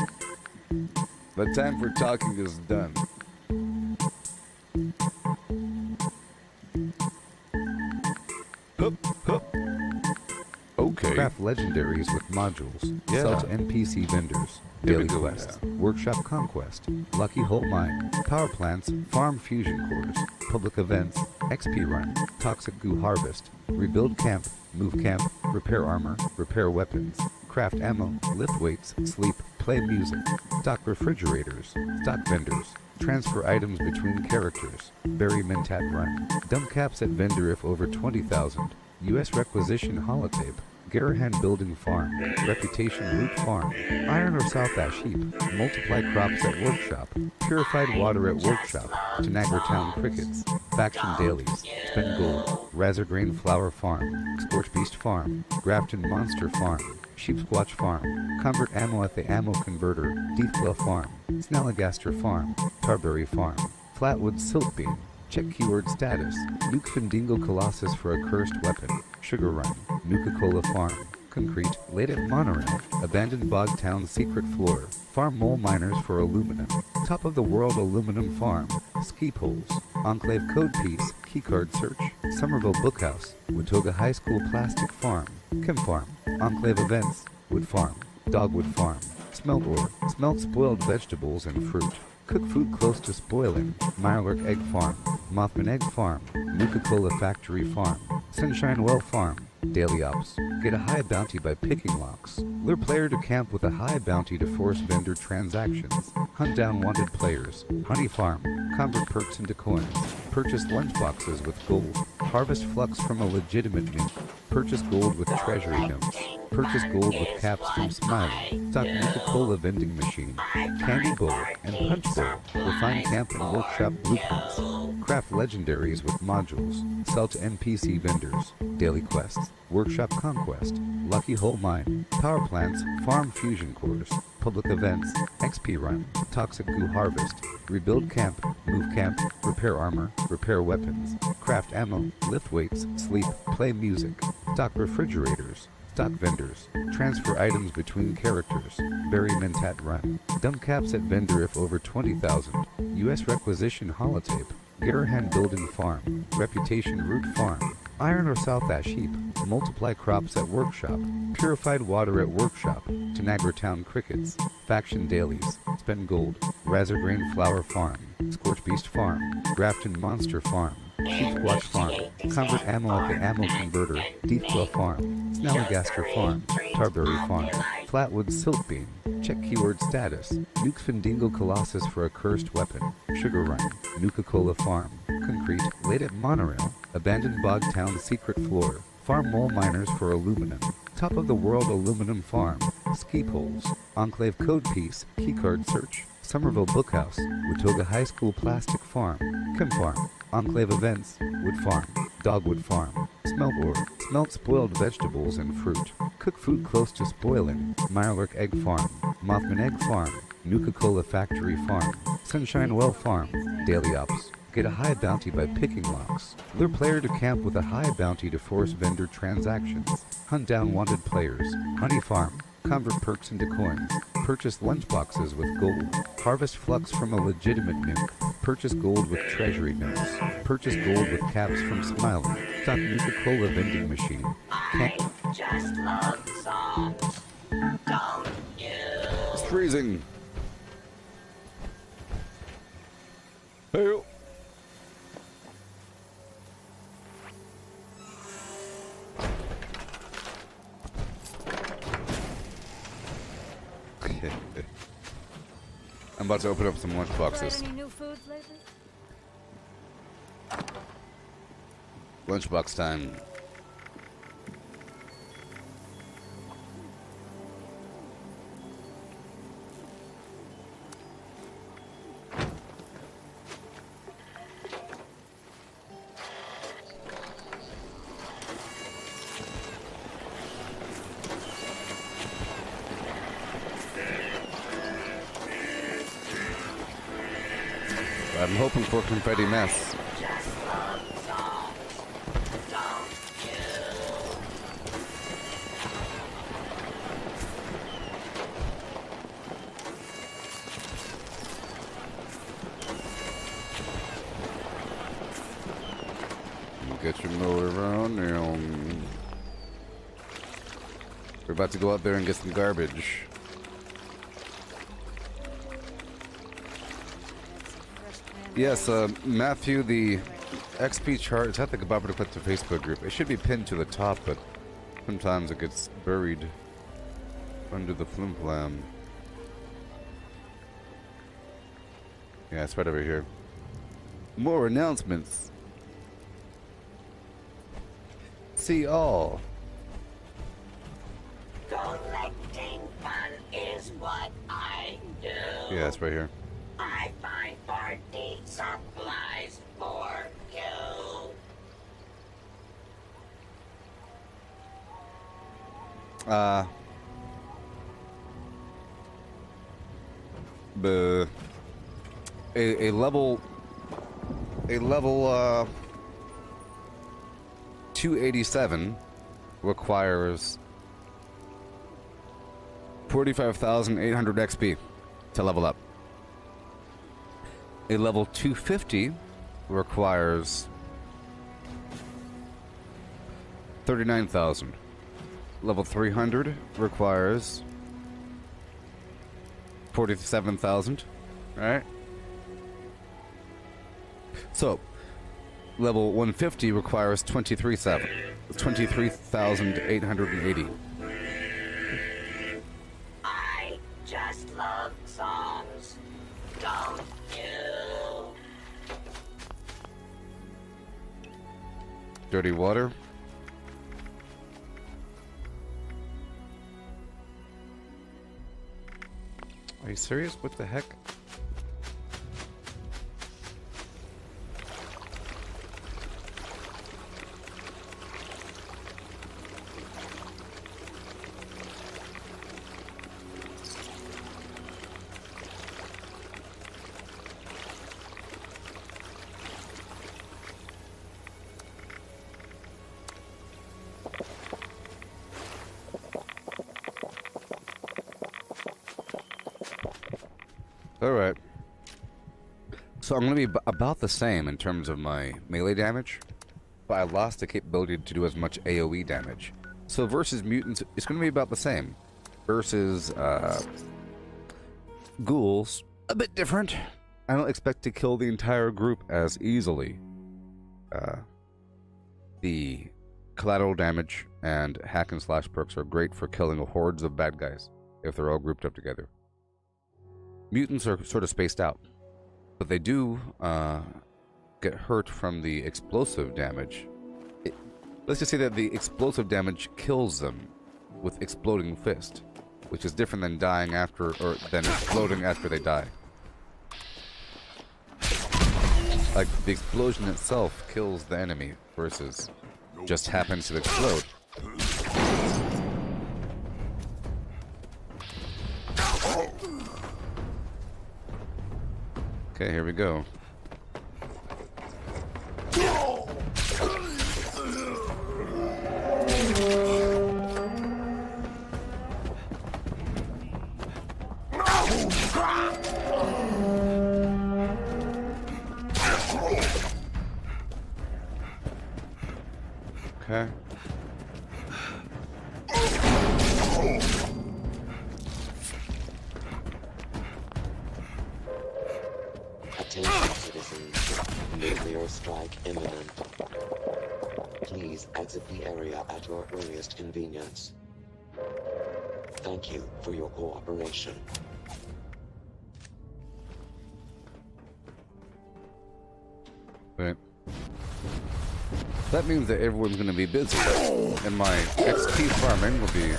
Speaker 1: The time for talking is done. Hup, hup. Okay.
Speaker 7: Craft legendaries with modules.
Speaker 1: Yeah.
Speaker 7: Sell to NPC vendors. Daily quests. Workshop conquest. Lucky Hole Mine. Power plants. Farm fusion cores. Public events. XP run. Toxic goo harvest. Rebuild camp. Move camp. Repair armor. Repair weapons. Craft ammo. Lift weights. Sleep. Play music. Stock refrigerators. Stock vendors. Transfer items between characters. Bury Mentat run. Dump caps at vendor if over 20,000. U.S. requisition holotape. Garahan Building Farm, Reputation Root Farm, Iron or South Ash Heap, Multiply Crops at Workshop, Purified Water at Workshop, Tanagra Town Crickets, Faction Dailies, Spend Gold, Razorgrain Flower Farm, Scorch Beast Farm, Grafton Monster Farm, Sheep Squatch Farm, Convert Ammo at the Ammo Converter, Deathclaw Farm, Snalligaster Farm, Tarberry Farm, Flatwood Siltbeam, check keyword status, Nuke Findingo Colossus for a cursed weapon, Sugar Run, Nuka-Cola Farm, Concrete, Late at Monorail, Abandoned Bog Town Secret Floor, Farm Mole Miners for Aluminum, Top of the World Aluminum Farm, Ski Poles, Enclave Code Piece, Keycard Search, Somerville Bookhouse, Watoga High School Plastic Farm, Chem Farm, Enclave Events, Wood Farm, Dogwood Farm, Smelt Ore, Smelt Spoiled Vegetables and Fruit, Cook food close to spoiling, Mirelurk Egg Farm, Mothman Egg Farm, Nuka-Cola Factory Farm, Sunshine Well Farm, Daily Ops. Get a high bounty by picking locks. Lure player to camp with a high bounty to force vendor transactions. Hunt down wanted players. Honey Farm. Convert perks into coins. Purchase lunchboxes with gold. Harvest flux from a legitimate nuke. Purchase gold with treasury notes. Purchase gold with caps from Smiley. Stock Nuka-Cola vending machine. Candy bowl and punch bowl. Refine camp and workshop blueprints. Craft legendaries with modules. Sell to NPC vendors. Daily quests. Workshop conquest. Lucky Hole Mine. Power plants. Farm fusion cores. Public events. XP run. Toxic goo harvest. Rebuild camp. Move camp. Repair armor. Repair weapons. Craft ammo. Lift weights. Sleep. Play music. Stock refrigerators. Stock vendors. Transfer items between characters. Bury Mentat run. Dump caps at vendor if over 20,000. U.S. requisition holotape. Garahan Building Farm. Reputation Root Farm. Iron or South Ash Heap. Multiply Crops at Workshop. Purified Water at Workshop. Tanagra Town Crickets. Faction Dailies. Spend Gold. Razorgrain Flower Farm. Scorch Beast Farm. Grafton Monster Farm. Sheep Squatch Farm. Convert Ammo at the Ammo Converter. Deathclaw Farm. Snalligaster Farm. Tarberry Farm. Flatwood Siltbeam. Check keyword status. Nuke Findingo Colossus for a cursed weapon. Sugar Run. Nuka-Cola Farm. Concrete. Late at Monorail. Abandoned Bog Town Secret Floor. Farm Mole Miners for Aluminum. Top of the World Aluminum Farm. Ski Poles. Enclave Code Piece. Keycard Search. Somerville Bookhouse. Watoga High School Plastic Farm. Chem Farm. Enclave Events. Wood Farm. Dogwood Farm. Smelt Ore. Smelt Spoiled Vegetables and Fruit. Cook food close to spoiling. Mirelurk Egg Farm. Mothman Egg Farm. Nuka-Cola Factory Farm. Sunshine Well Farm. Daily Ops. Get a high bounty by picking locks. Lure player to camp with a high bounty to force vendor transactions. Hunt down wanted players. Honey Farm. Convert perks into coins. Purchase lunchboxes with gold. Harvest flux from a legitimate nuke. Purchase gold with treasury notes. Purchase gold with caps from Smiley. Stock Nuka-Cola vending machine.
Speaker 6: I just love songs. Don't you?
Speaker 1: It's freezing. Hey. I'm about to open up some lunch boxes.
Speaker 8: Tried any new foods lately?
Speaker 1: Lunchbox time. I'm hoping for confetti mess. Get your motor on now. We're about to go out there and get some garbage. Yes, Matthew, the XP chart is at the Gooboberti Facebook group. It should be pinned to the top, but sometimes it gets buried under the flim-flam. Yeah, it's right over here. More announcements. See all.
Speaker 6: Collecting fun is what I do.
Speaker 1: Yeah, it's right here.
Speaker 6: I find party supplies for you.
Speaker 1: A level 287 requires 45,800 XP to level up. A level 250 requires 39,000. Level 300 requires 47,000. Alright? So, level 150 requires 23,880.
Speaker 6: I just love songs. Don't you?
Speaker 1: Dirty water. Are you serious? What the heck? Alright. So I'm going to be about the same in terms of my melee damage, but I lost the capability to do as much AoE damage. So versus mutants, it's going to be about the same. Versus ghouls, a bit different. I don't expect to kill the entire group as easily. The collateral damage and hack and slash perks are great for killing hordes of bad guys if they're all grouped up together. Mutants are sort of spaced out, but they do get hurt from the explosive damage. Let's just say that the explosive damage kills them with exploding fist, which is different than dying after, or than exploding after they die. Like, the explosion itself kills the enemy versus just happens to explode. Okay, here we go. Okay.
Speaker 9: Attention citizens, nuclear strike imminent. Please exit the area at your earliest convenience. Thank you for your cooperation.
Speaker 1: Right. That means that everyone's going to be busy, and my XP farming will be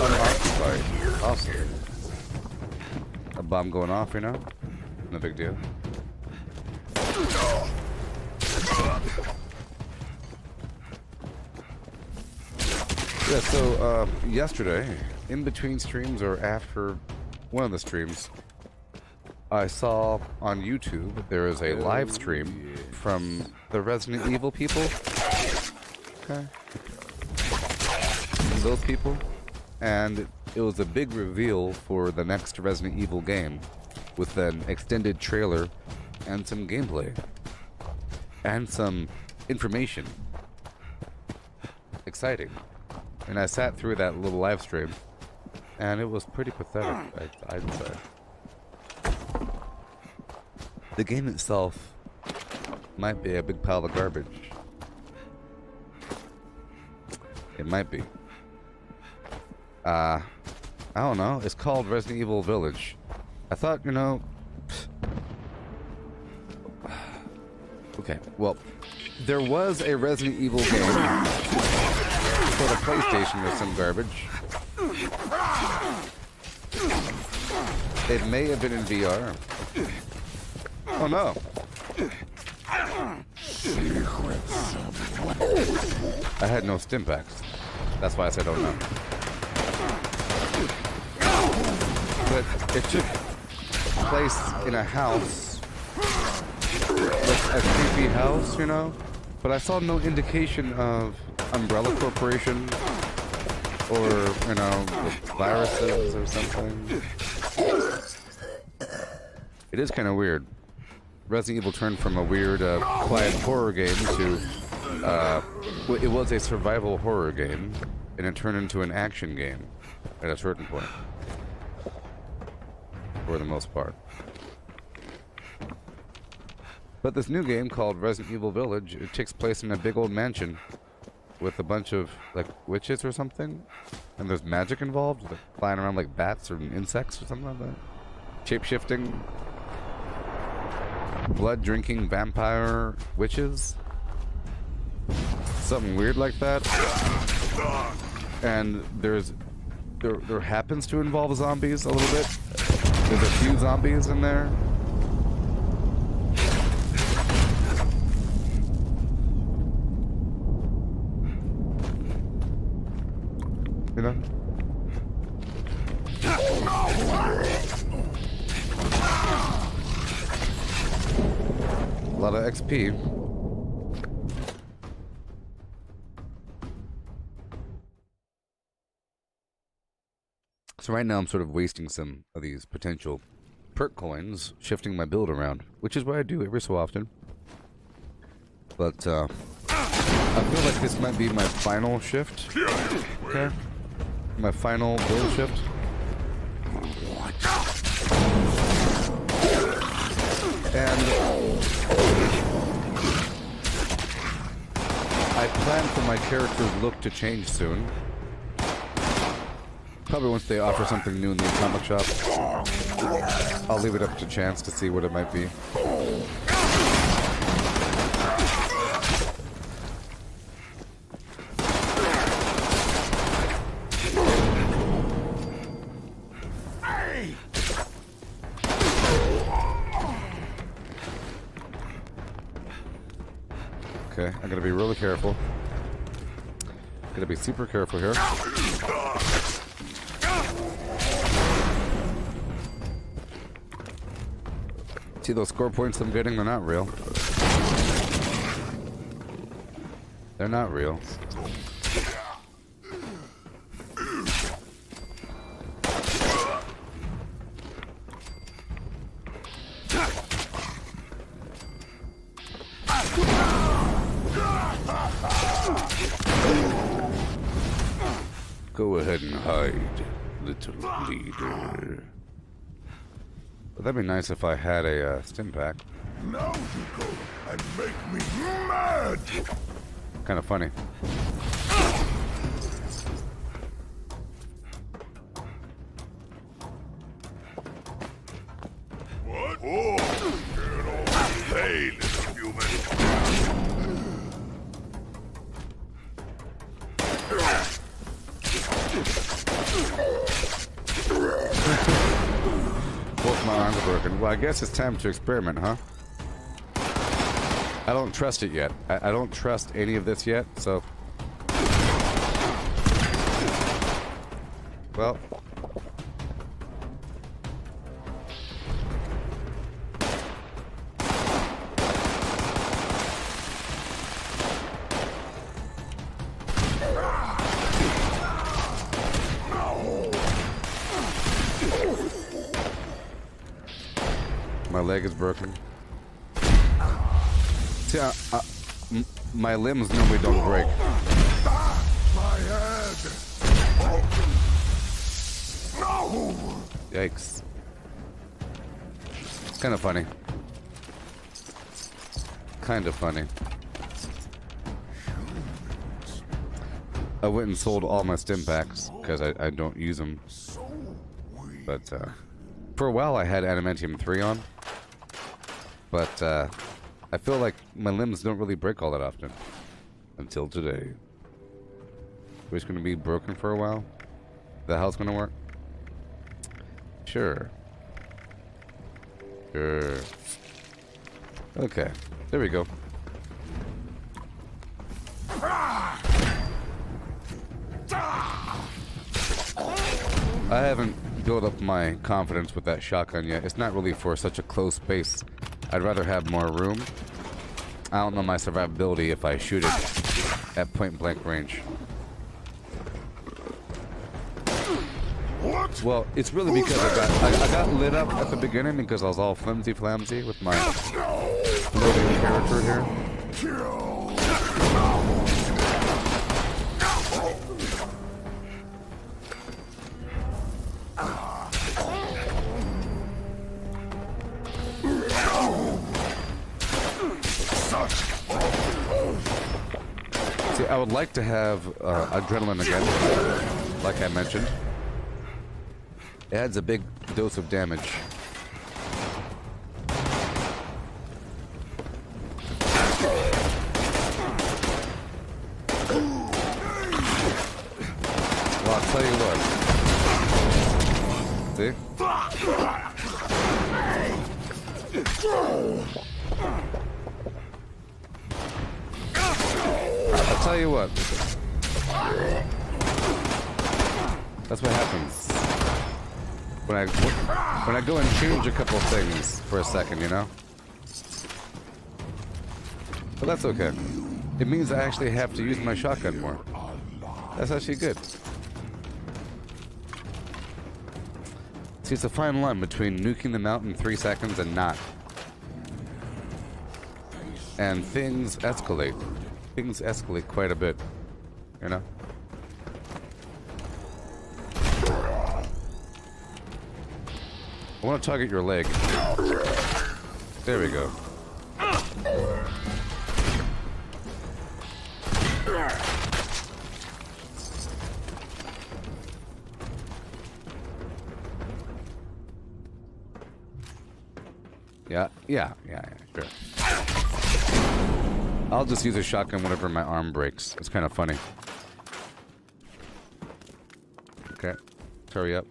Speaker 1: unoccupied. Awesome. A bomb going off, you know? No big deal. Yeah, so yesterday, in between streams or after one of the streams, I saw on YouTube there is a live stream from the Resident Evil people. Okay. From those people. And it was a big reveal for the next Resident Evil game with an extended trailer and some gameplay and some information. Exciting. And I sat through that little live stream and it was pretty pathetic, I'd say. The game itself might be a big pile of garbage. It might be. I don't know. It's called Resident Evil Village. I thought, you know... Okay, well, there was a Resident Evil game for the PlayStation with some garbage. It may have been in VR. Oh no. I had no stim packs. That's why I said oh no. But it took place in a house. Like a creepy house, you know? But I saw no indication of Umbrella Corporation or, you know, viruses or something. It is kind of weird. Resident Evil turned from a weird, quiet horror game to, it was a survival horror game, and it turned into an action game at a certain point. For the most part. But this new game called Resident Evil Village, it takes place in a big old mansion with a bunch of, like, witches or something, and there's magic involved, like flying around like bats or insects or something like that. Shape-shifting, blood-drinking vampire witches, something weird like that. And there happens to involve zombies a little bit. There's a few zombies in there. You know? A lot of XP. So right now I'm sort of wasting some of these potential perk coins, shifting my build around, which is what I do every so often. But I feel like this might be my final shift. Okay? My final build shift. And I plan for my character's look to change soon. Probably once they offer something new in the comic shop. I'll leave it up to chance to see what it might be. Okay, I gotta be really careful. Gotta be super careful here. See those score points I'm getting? They're not real. They're not real. Go ahead and hide, little leader. But that'd be nice if I had a stim pack.
Speaker 2: Now you go and make me mad!
Speaker 1: Kind of funny.
Speaker 2: What? Oh, get all hey, little human.
Speaker 1: Both my arms are broken. Well, I guess it's time to experiment, huh? I don't trust it yet. I don't trust any of this yet, so... Well... My leg is broken. See, my limbs normally don't break.
Speaker 2: My head! No!
Speaker 1: Yikes. Kind of funny. Kind of funny. I went and sold all my stim packs because I don't use them. But for a while I had adamantium 3 on. But I feel like my limbs don't really break all that often. Until today. We're just going to be broken for a while? That how it's going to work? Sure. Sure. Okay. There we go. I haven't built up my confidence with that shotgun yet. It's not really for such a close space. I'd rather have more room. I don't know my survivability if I shoot it at point blank range.
Speaker 2: What?
Speaker 1: Well, it's really because I got lit up at the beginning because I was all flimsy with my floating character here. See, I would like to have adrenaline again, like I mentioned. It adds a big dose of damage. Well, I'll tell you what. See? I'll tell you what. That's what happens when I go and change a couple things for a second, you know? But that's okay. It means I actually have to use my shotgun more. That's actually good. See, it's a fine line between nuking them out in 3 seconds and not. And things escalate. Things escalate quite a bit, you know? I want to target your leg. There we go. Yeah, sure. I'll just use a shotgun whenever my arm breaks. It's kind of funny. Okay, hurry up.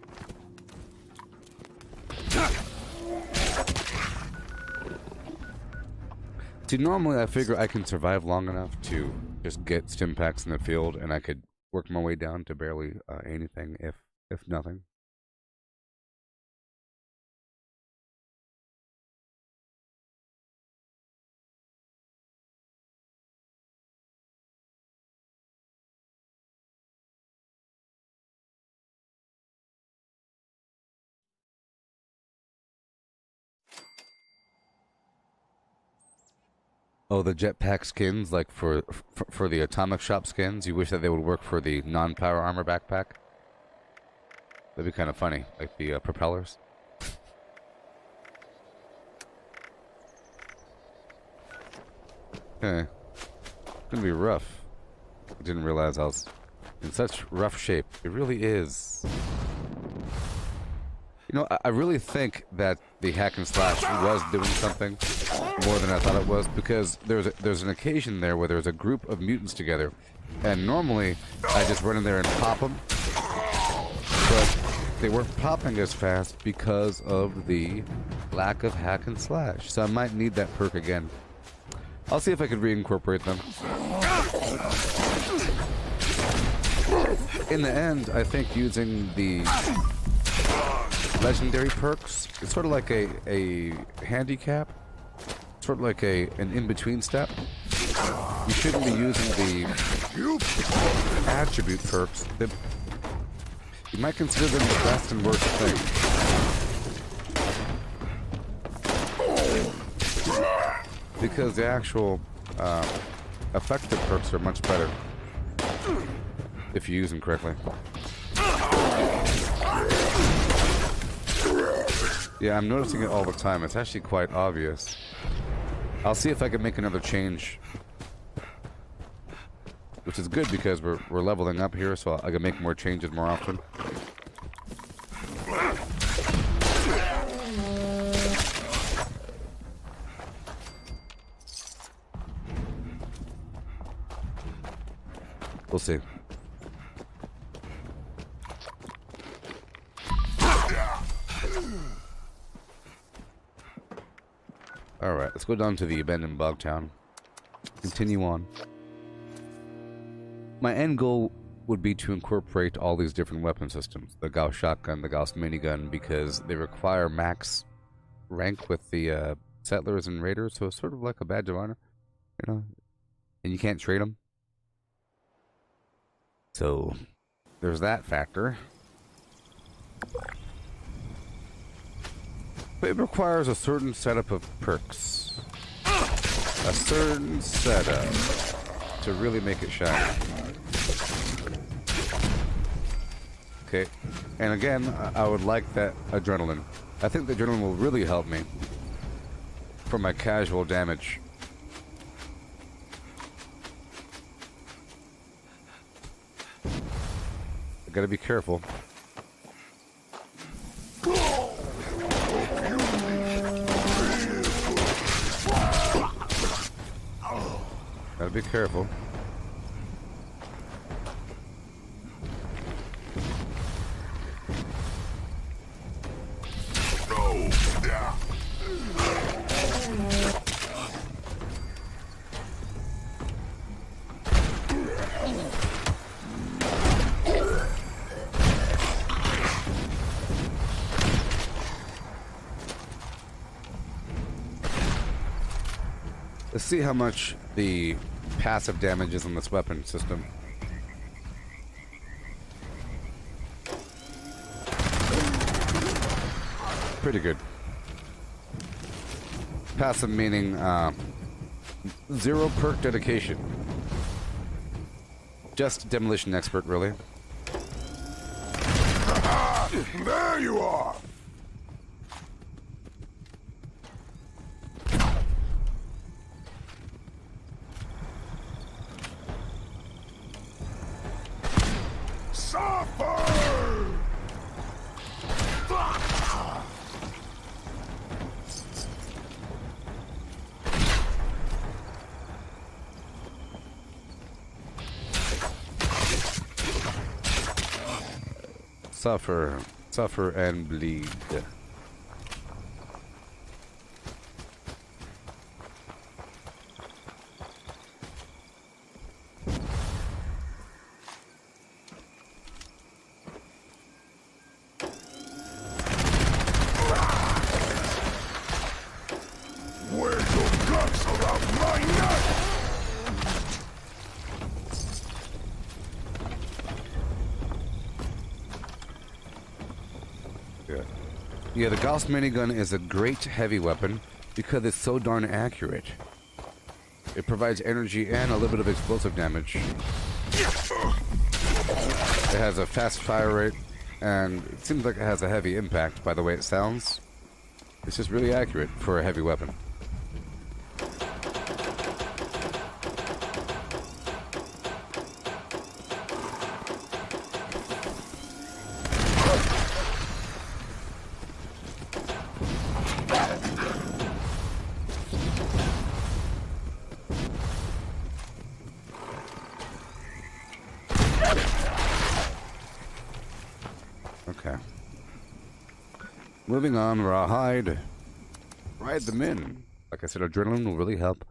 Speaker 1: See, normally I figure I can survive long enough to just get stim packs in the field, and I could work my way down to barely anything, if nothing. Oh, the jetpack skins, like for the atomic shop skins, you wish that they would work for the non-power armor backpack? That'd be kind of funny, like the propellers. Okay. It's gonna be rough. I didn't realize I was in such rough shape. It really is. You know, I really think that the hack and slash was doing something more than I thought it was, because there's an occasion there where there's a group of mutants together, and normally I just run in there and pop them, but they weren't popping as fast because of the lack of hack and slash. So I might need that perk again. I'll see if I can reincorporate them. In the end, I think using the legendary perks, it's sort of like a handicap, sort of like an in-between step. You shouldn't be using the attribute perks. You might consider them the best and worst thing. Because the actual effective perks are much better if you use them correctly. Yeah, I'm noticing it all the time. It's actually quite obvious. I'll see if I can make another change, which is good because we're leveling up here, so I can make more changes more often. We'll see. Alright, let's go down to the abandoned bog town. Continue on. My end goal would be to incorporate all these different weapon systems. The Gauss shotgun, the Gauss minigun, because they require max rank with the settlers and raiders, so it's sort of like a badge of honor, you know? And you can't trade them. So, there's that factor. But it requires a certain setup of perks. A certain setup to really make it shine. Okay, and again, I would like that adrenaline. I think the adrenaline will really help me for my casual damage. I gotta be careful. Gotta be careful. Let's see how much the passive damage is on this weapon system. Pretty good. Passive meaning 0 perk dedication. Just demolition expert, really.
Speaker 2: There you are!
Speaker 1: Suffer. Suffer and bleed. Yeah, the Gauss minigun is a great heavy weapon because it's so darn accurate. It provides energy and a little bit of explosive damage. It has a fast fire rate, and it seems like it has a heavy impact by the way it sounds. It's just really accurate for a heavy weapon. Okay. Moving on, Rawhide. Ride them in. Like I said, adrenaline will really help.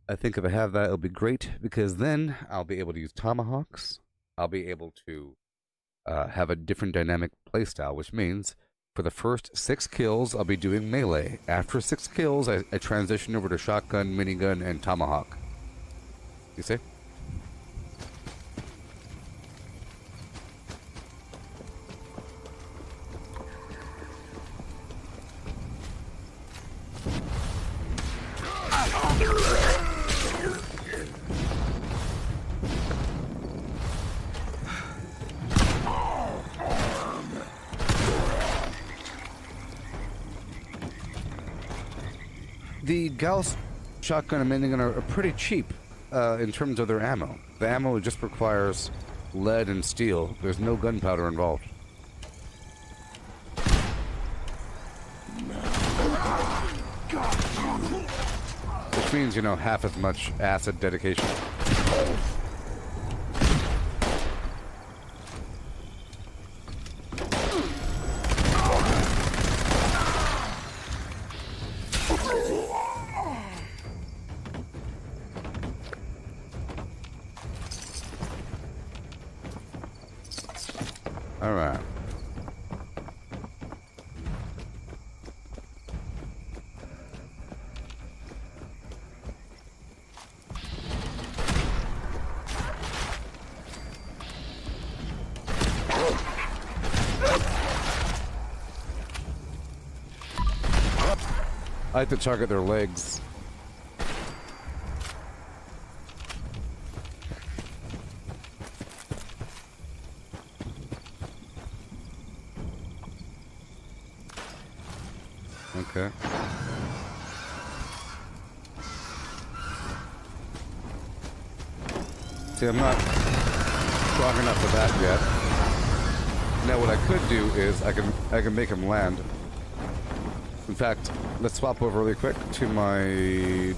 Speaker 1: I think if I have that, it'll be great, because then I'll be able to use tomahawks. I'll be able to have a different dynamic playstyle, which means for the first 6 kills, I'll be doing melee. After 6 kills, I transition over to shotgun, minigun, and tomahawk. You see? The Gauss shotgun and minigun are pretty cheap in terms of their ammo. The ammo just requires lead and steel. There's no gunpowder involved. Which means, you know, half as much acid dedication. All right. I like to target their legs. Okay. See, I'm not strong enough for that yet. Now what I could do is I can make him land. In fact, let's swap over really quick to my...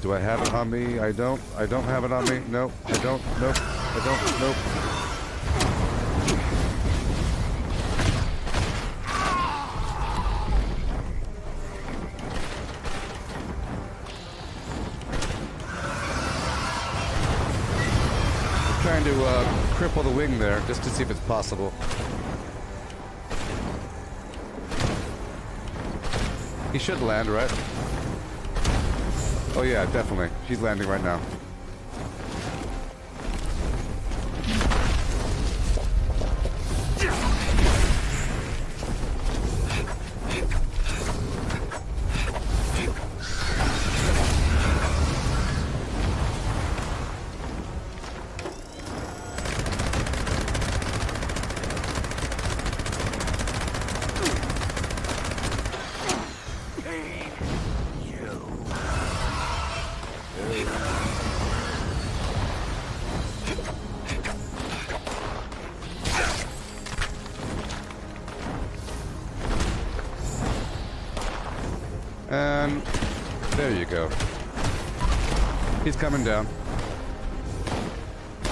Speaker 1: Do I have it on me? I don't have it on me. Nope. I don't. Nope. I don't. Nope. Trying to cripple the wing there just to see if it's possible. He should land, right? Oh yeah, definitely. He's landing right now. And there you go. He's coming down.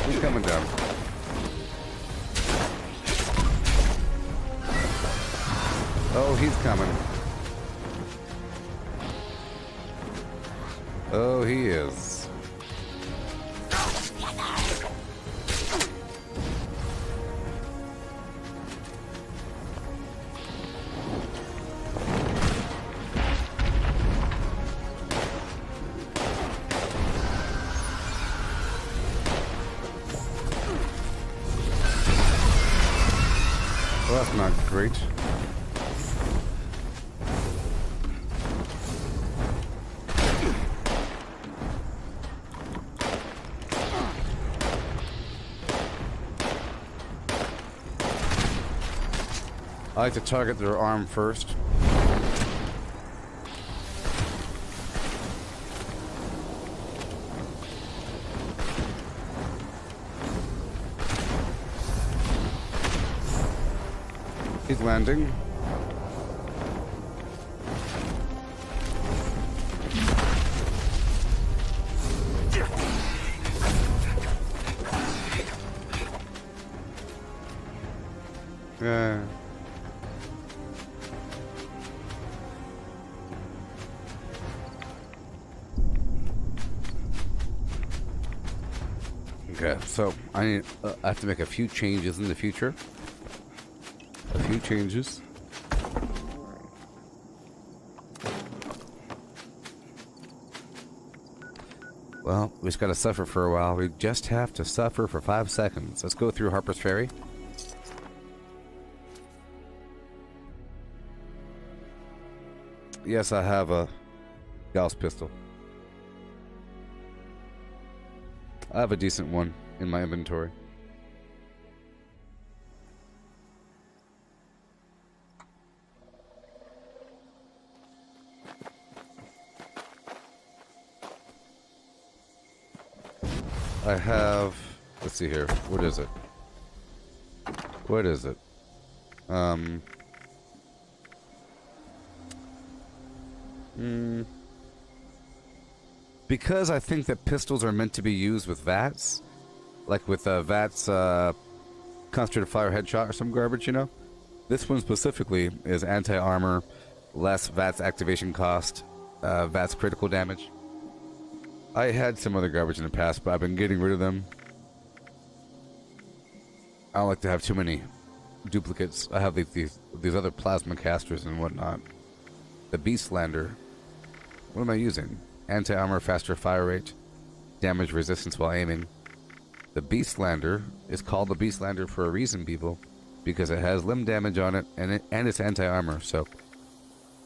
Speaker 1: He's coming down. Oh, he's coming. Oh, he is. Well, that's not great. I like to target their arm first. He's landing. Yeah. Okay, so I have to make a few changes in the future. A few changes. Well, we just gotta suffer for a while. We just have to suffer for 5 seconds. Let's go through Harper's Ferry. Yes, I have a Gauss pistol. I have a decent one in my inventory. I have, let's see here, what is it? What is it? Because I think that pistols are meant to be used with VATS, like with VATS concentrated fire headshot or some garbage, you know? This one specifically is anti-armor, less VATS activation cost, VATS critical damage. I had some other garbage in the past, but I've been getting rid of them. I don't like to have too many duplicates. I have these other plasma casters and whatnot. The Beastlander. What am I using? Anti-armor, faster fire rate, damage resistance while aiming. The Beastlander is called the Beastlander for a reason, people, because it has limb damage on it and it's anti-armor. So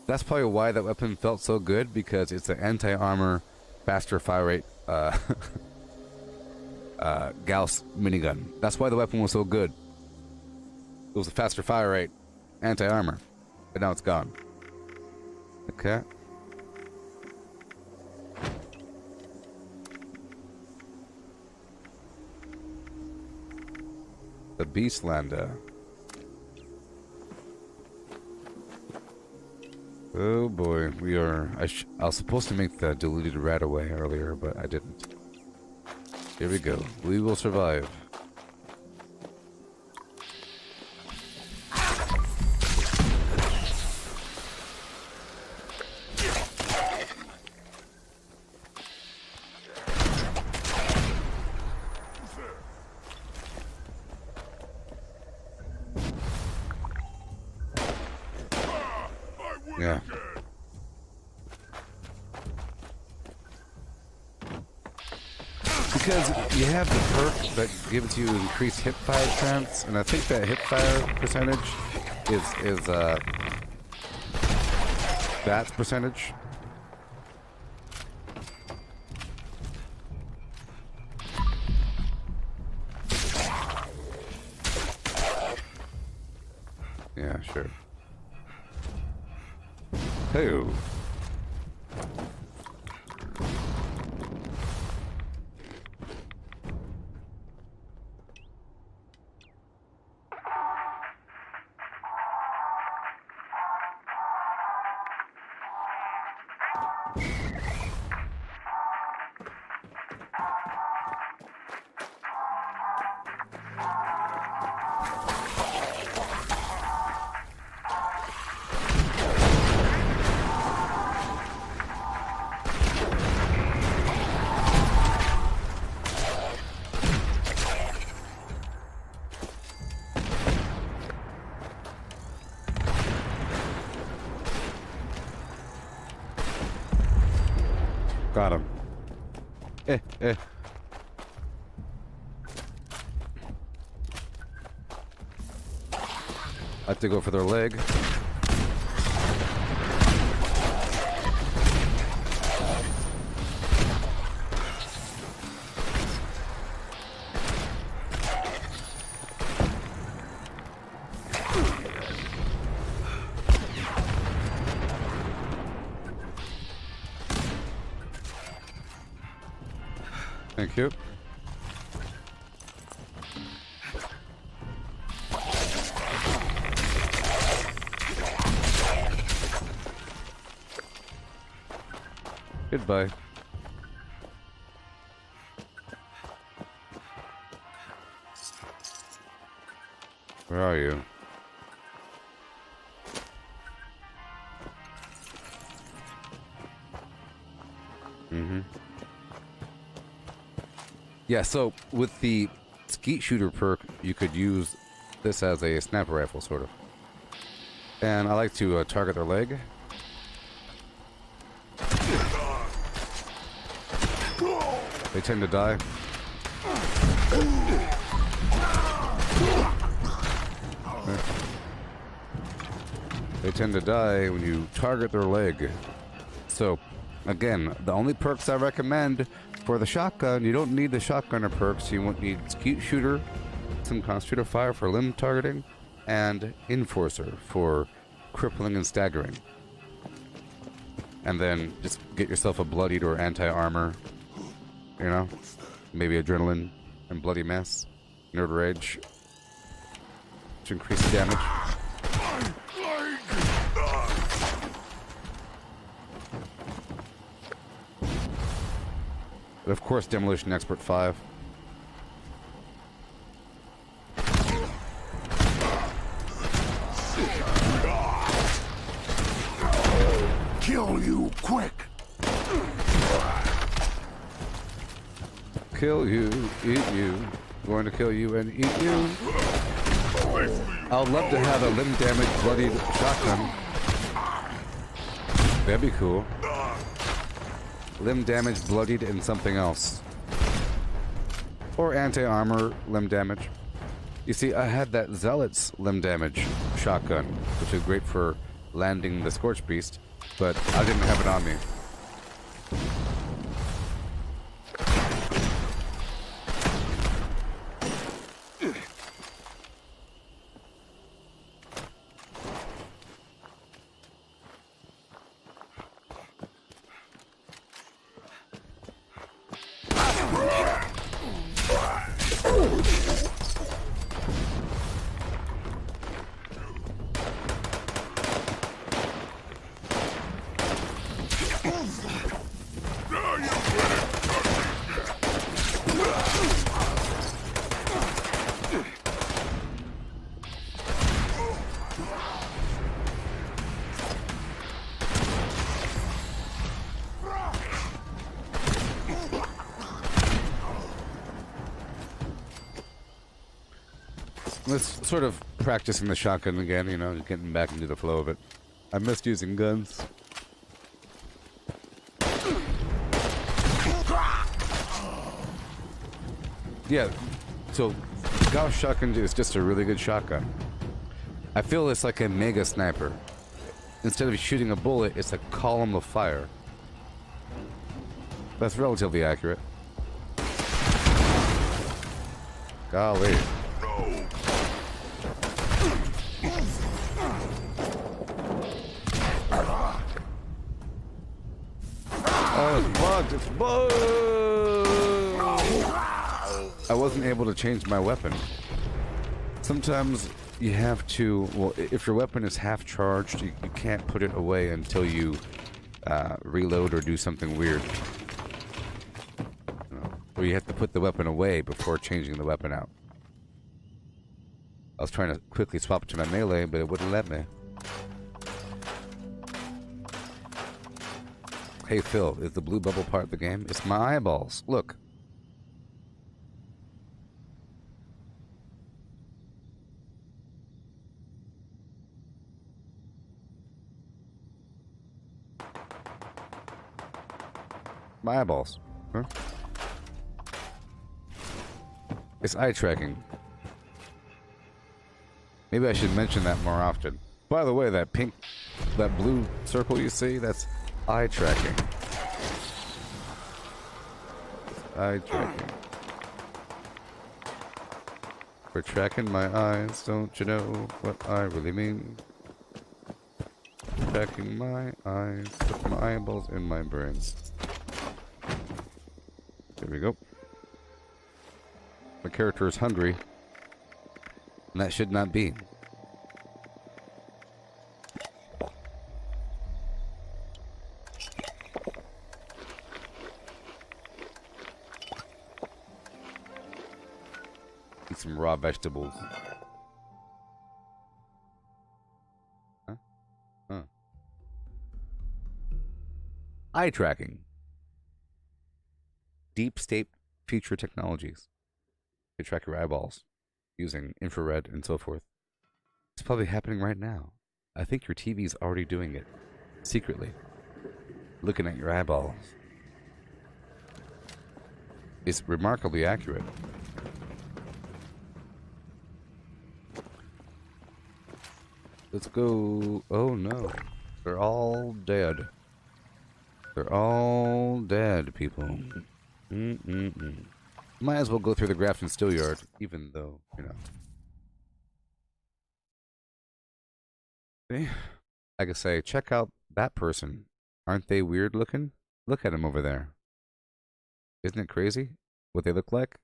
Speaker 1: that's probably why that weapon felt so good, because it's an anti-armor, faster fire rate Gauss minigun. That's why the weapon was so good. It was a faster fire rate, anti-armor, but now it's gone. Okay. The Beastlander. Oh boy, we are. I was supposed to make the diluted rat away earlier, but I didn't. Here we go. We will survive. Yeah. Because you have the perk that gives you increased hip fire chance, and I think that hip fire percentage is VATS percentage. Yeah, sure. Hey. Got him. I have to go for their leg. Thank you. Goodbye. Where are you? Yeah, so with the skeet shooter perk, you could use this as a sniper rifle, sort of. And I like to target their leg. They tend to die. They tend to die when you target their leg. So, again, the only perks I recommend for the shotgun, you don't need the shotgunner perks. You won't need skeet shooter, some concentrated fire for limb targeting, and enforcer for crippling and staggering. And then just get yourself a bloodied or anti-armor, you know, maybe adrenaline and bloody mess, nerd rage to increase the damage. But of course, Demolition Expert 5.
Speaker 2: Kill you quick.
Speaker 1: Kill you, eat you. Going to kill you and eat you. I would love to have a limb damage bloodied shotgun. That'd be cool. Limb damage bloodied and something else. Or anti-armor limb damage. You see, I had that Zealot's limb damage shotgun, which is great for landing the Scorch Beast, but I didn't have it on me. Let's sort of practicing the shotgun again, you know, getting back into the flow of it. I missed using guns. Yeah, so Gauss shotgun is just a really good shotgun. I feel it's like a mega sniper. Instead of shooting a bullet, it's a column of fire. That's relatively accurate. Golly. Oh, it's bugged. It's bugged. I wasn't able to change my weapon. Sometimes you have to, well, if your weapon is half charged, you can't put it away until you reload or do something weird. Or you have to put the weapon away before changing the weapon out. I was trying to quickly swap it to my melee, but it wouldn't let me. Hey Phil, is the blue bubble part of the game? It's my eyeballs. Look. My eyeballs. Huh? It's eye tracking. Maybe I should mention that more often. By the way, that blue circle you see, that's eye tracking. Eye tracking. For tracking my eyes, don't you know what I really mean? Tracking my eyes, put my eyeballs in my brain. There we go. My character is hungry. And that should not be. Eat some raw vegetables. Huh? Huh. Eye tracking. Deep state future technologies. To track your eyeballs using infrared and so forth. It's probably happening right now. I think your TV's already doing it. Secretly. Looking at your eyeballs. It's remarkably accurate. Let's go. Oh no. They're all dead. They're all dead, people. Might as well go through the Grafton Steel Yard, even though, you know. See? I could say, check out that person. Aren't they weird looking? Look at them over there. Isn't it crazy what they look like?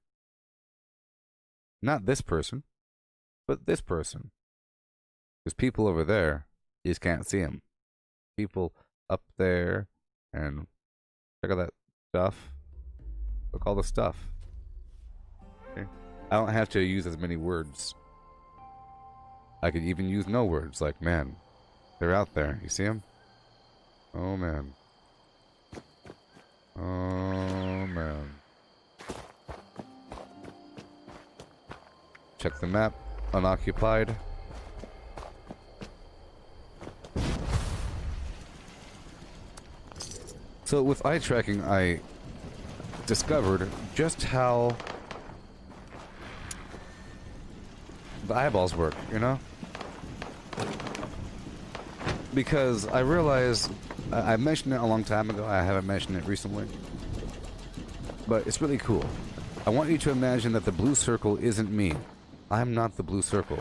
Speaker 1: Not this person, but this person. There's people over there, you just can't see them. People up there, and check out that stuff. Look all the stuff. Okay. I don't have to use as many words. I could even use no words, like, man, they're out there. You see them? Oh, man. Oh, man. Check the map. Unoccupied. So with eye tracking, I discovered just how the eyeballs work, you know? Because I realized, I mentioned it a long time ago, I haven't mentioned it recently, but it's really cool. I want you to imagine that the blue circle isn't me. I'm not the blue circle.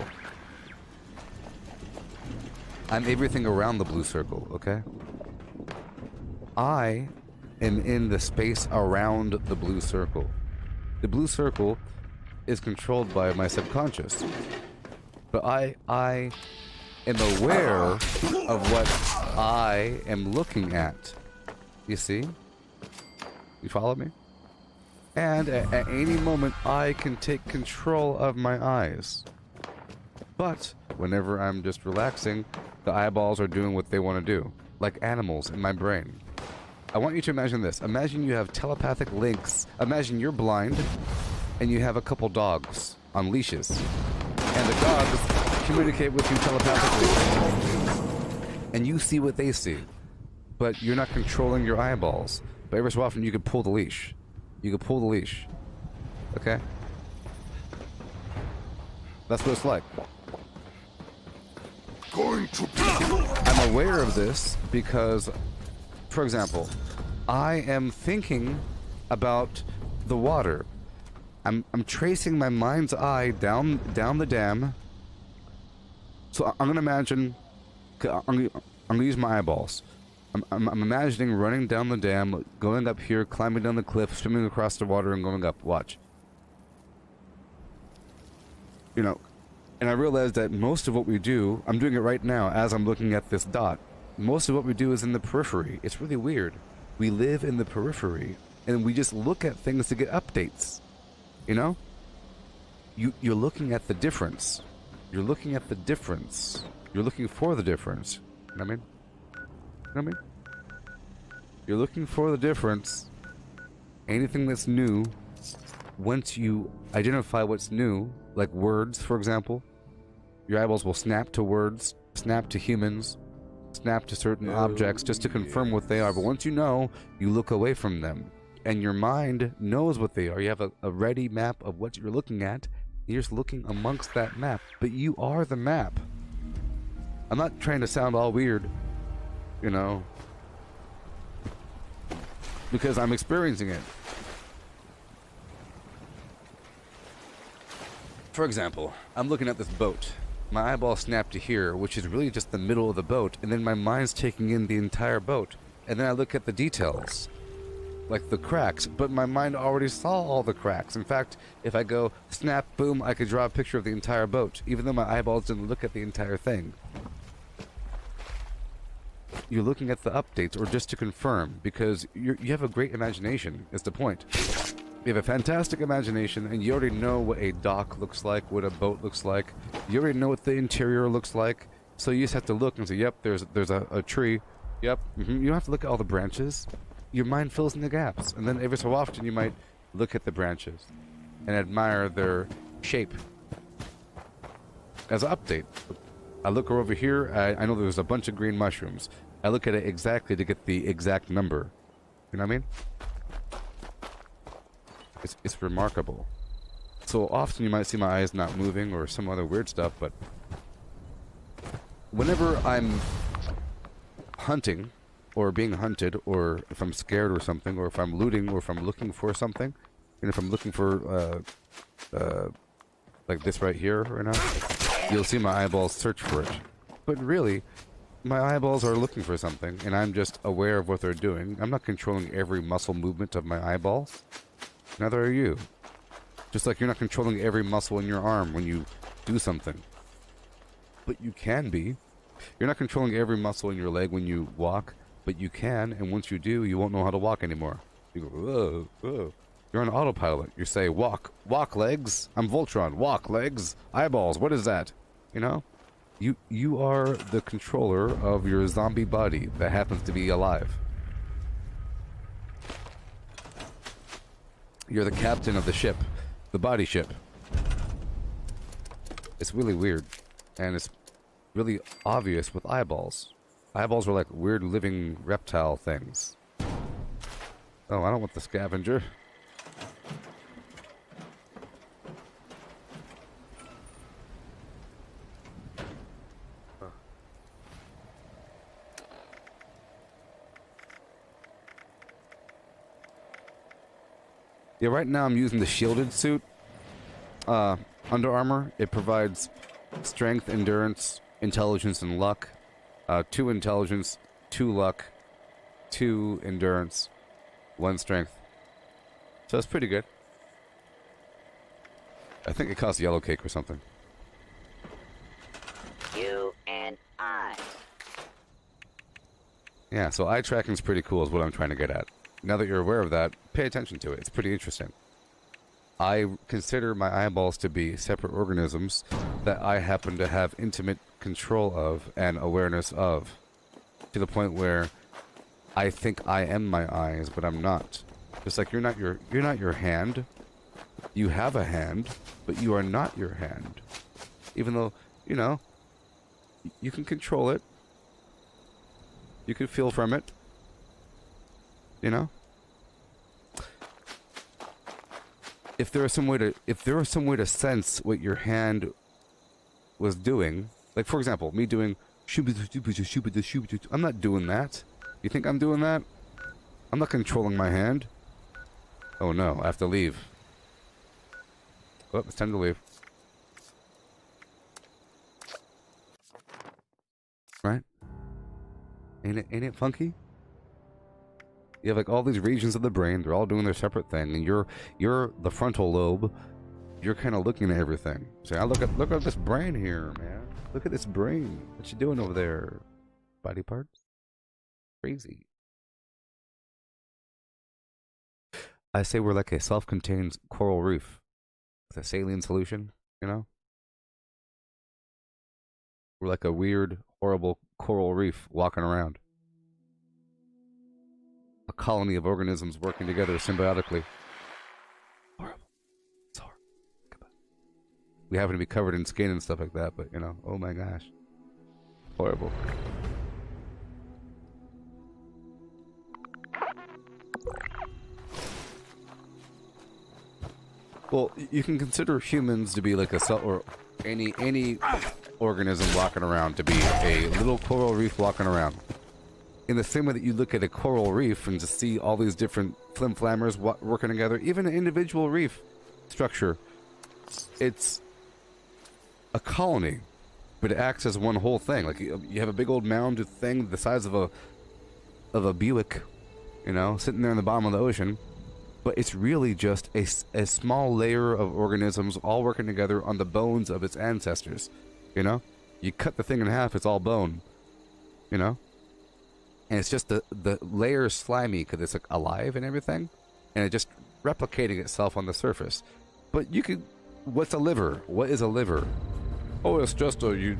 Speaker 1: I'm everything around the blue circle, okay? I am in the space around the blue circle. The blue circle is controlled by my subconscious. But I am aware of what I am looking at. You see? You follow me? And at any moment, I can take control of my eyes. But whenever I'm just relaxing, the eyeballs are doing what they want to do. Like animals in my brain. I want you to imagine this. Imagine you have telepathic links. Imagine you're blind and you have a couple dogs on leashes. And the dogs communicate with you telepathically. And you see what they see. But you're not controlling your eyeballs. But every so often you can pull the leash. You can pull the leash. Okay? That's what it's like. I'm aware of this because, for example, I am thinking about the water. I'm tracing my mind's eye down the dam. So I'm gonna imagine. I'm gonna use my eyeballs. I'm imagining running down the dam, going up here, climbing down the cliff, swimming across the water, and going up. Watch. You know, and I realized that most of what we do, I'm doing it right now as I'm looking at this dot. Most of what we do is in the periphery. It's really weird. We live in the periphery, and we just look at things to get updates. You know? You're looking at the difference. You're looking at the difference. You're looking for the difference. You know what I mean? You know what I mean? You're looking for the difference. Anything that's new, once you identify what's new, like words, for example, your eyeballs will snap to words, snap to humans, snap to certain objects just to confirm what they are. But once you know, you look away from them. And your mind knows what they are. You have a ready map of what you're looking at. You're just looking amongst that map. But you are the map. I'm not trying to sound all weird, you know, because I'm experiencing it. For example, I'm looking at this boat. My eyeball snapped to here, which is really just the middle of the boat, and then my mind's taking in the entire boat. And then I look at the details. like the cracks, but my mind already saw all the cracks. In fact, if I go snap, boom, I could draw a picture of the entire boat, even though my eyeballs didn't look at the entire thing. You're looking at the updates, or just to confirm, because you have a great imagination, is the point. You have a fantastic imagination, and you already know what a dock looks like, what a boat looks like. You already know what the interior looks like, so you just have to look and say, yep, there's a tree. Yep, You don't have to look at all the branches. Your mind fills in the gaps, and then every so often you might look at the branches and admire their shape. As an update, I look over here, I know there's a bunch of green mushrooms. I look at it exactly to get the exact number. You know what I mean? It's remarkable. So often you might see my eyes not moving or some other weird stuff, but whenever I'm hunting or being hunted, or if I'm scared or something, or if I'm looting, or if I'm looking for something, and if I'm looking for like this right here right now, you'll see my eyeballs search for it. But really, my eyeballs are looking for something, and I'm just aware of what they're doing. I'm not controlling every muscle movement of my eyeballs. Neither are you. Just like you're not controlling every muscle in your arm when you do something. But you can be. You're not controlling every muscle in your leg when you walk, but you can, and once you do, you won't know how to walk anymore. You go, whoa, whoa. You're on autopilot. You say, walk, walk legs. I'm Voltron, walk legs. Eyeballs, what is that? You know? You are the controller of your zombie body that happens to be alive. You're the captain of the ship, the body ship. It's really weird, and it's really obvious with eyeballs. Eyeballs are like weird living reptile things. Oh, I don't want the scavenger. Yeah, right now I'm using the shielded suit. Under Armour. It provides strength, endurance, intelligence, and luck. 2 intelligence, 2 luck, 2 endurance, 1 strength. So it's pretty good. I think it costs yellow cake or something.
Speaker 6: You and I.
Speaker 1: Yeah, so eye tracking is pretty cool is what I'm trying to get at. Now that you're aware of that, pay attention to it. It's pretty interesting. I consider my eyeballs to be separate organisms that I happen to have intimate control of and awareness of, to the point where I think I am my eyes, but I'm not. Just like you're not your hand. You have a hand, but you are not your hand. Even though, you know, you can control it. You can feel from it. You know? If there was some way to sense what your hand was doing, like for example, me doing I'm not doing that. You think I'm doing that? I'm not controlling my hand. Oh no, I have to leave. Oh, it's time to leave. Right? Ain't it funky? You have like all these regions of the brain, they're all doing their separate thing, and you're the frontal lobe. You're kind of looking at everything. Say, look at this brain here, man. Look at this brain. What you doing over there? Body parts? Crazy. I say we're like a self-contained coral reef with a saline solution, you know? We're like a weird, horrible coral reef walking around. A colony of organisms working together symbiotically. Horrible. It's horrible. We happen to be covered in skin and stuff like that, but you know, oh my gosh. Horrible. Well, you can consider humans to be like a cell, or any organism walking around to be a little coral reef walking around. In the same way that you look at a coral reef and just see all these different flim-flammers working together, even an individual reef structure, it's a colony, but it acts as one whole thing. Like you have a big old mound thing the size of a Buick, you know, sitting there in the bottom of the ocean. But it's really just a small layer of organisms all working together on the bones of its ancestors, you know? You cut the thing in half, it's all bone, you know? And it's just the layer is slimy because it's like alive and everything, and it just replicating itself on the surface. But you could, what's a liver? What is a liver? Oh, it's just you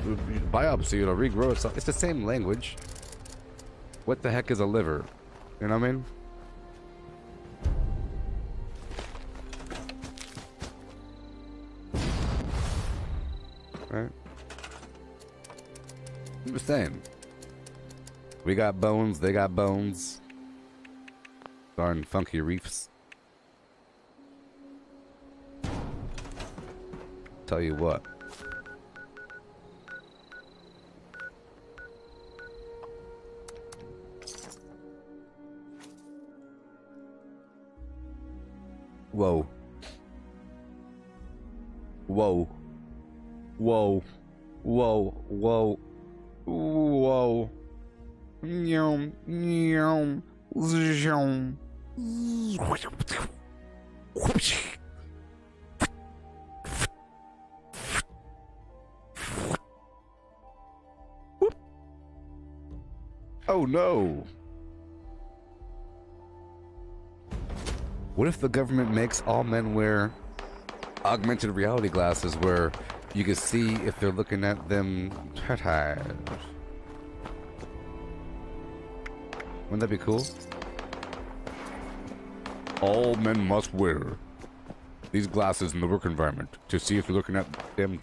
Speaker 1: biopsy, it'll regrow itself. It's the same language. What the heck is a liver? You know what I mean? Right? I'm just saying. We got bones, they got bones. Darn funky reefs. Tell you what. Whoa. Whoa. Whoa. Whoa. Whoa. Whoa. Nyom. Nyom. Zhom. Oh no. What if the government makes all men wear augmented reality glasses where you can see if they're looking at them? Wouldn't that be cool? All men must wear these glasses in the work environment to see if you're looking at them.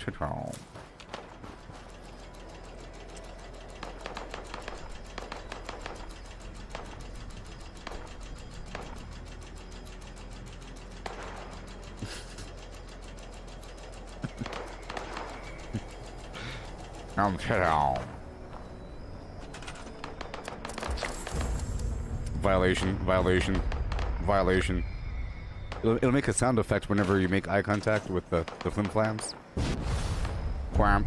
Speaker 1: Violation, violation, violation. It'll make a sound effect whenever you make eye contact with the flim flams. Quam.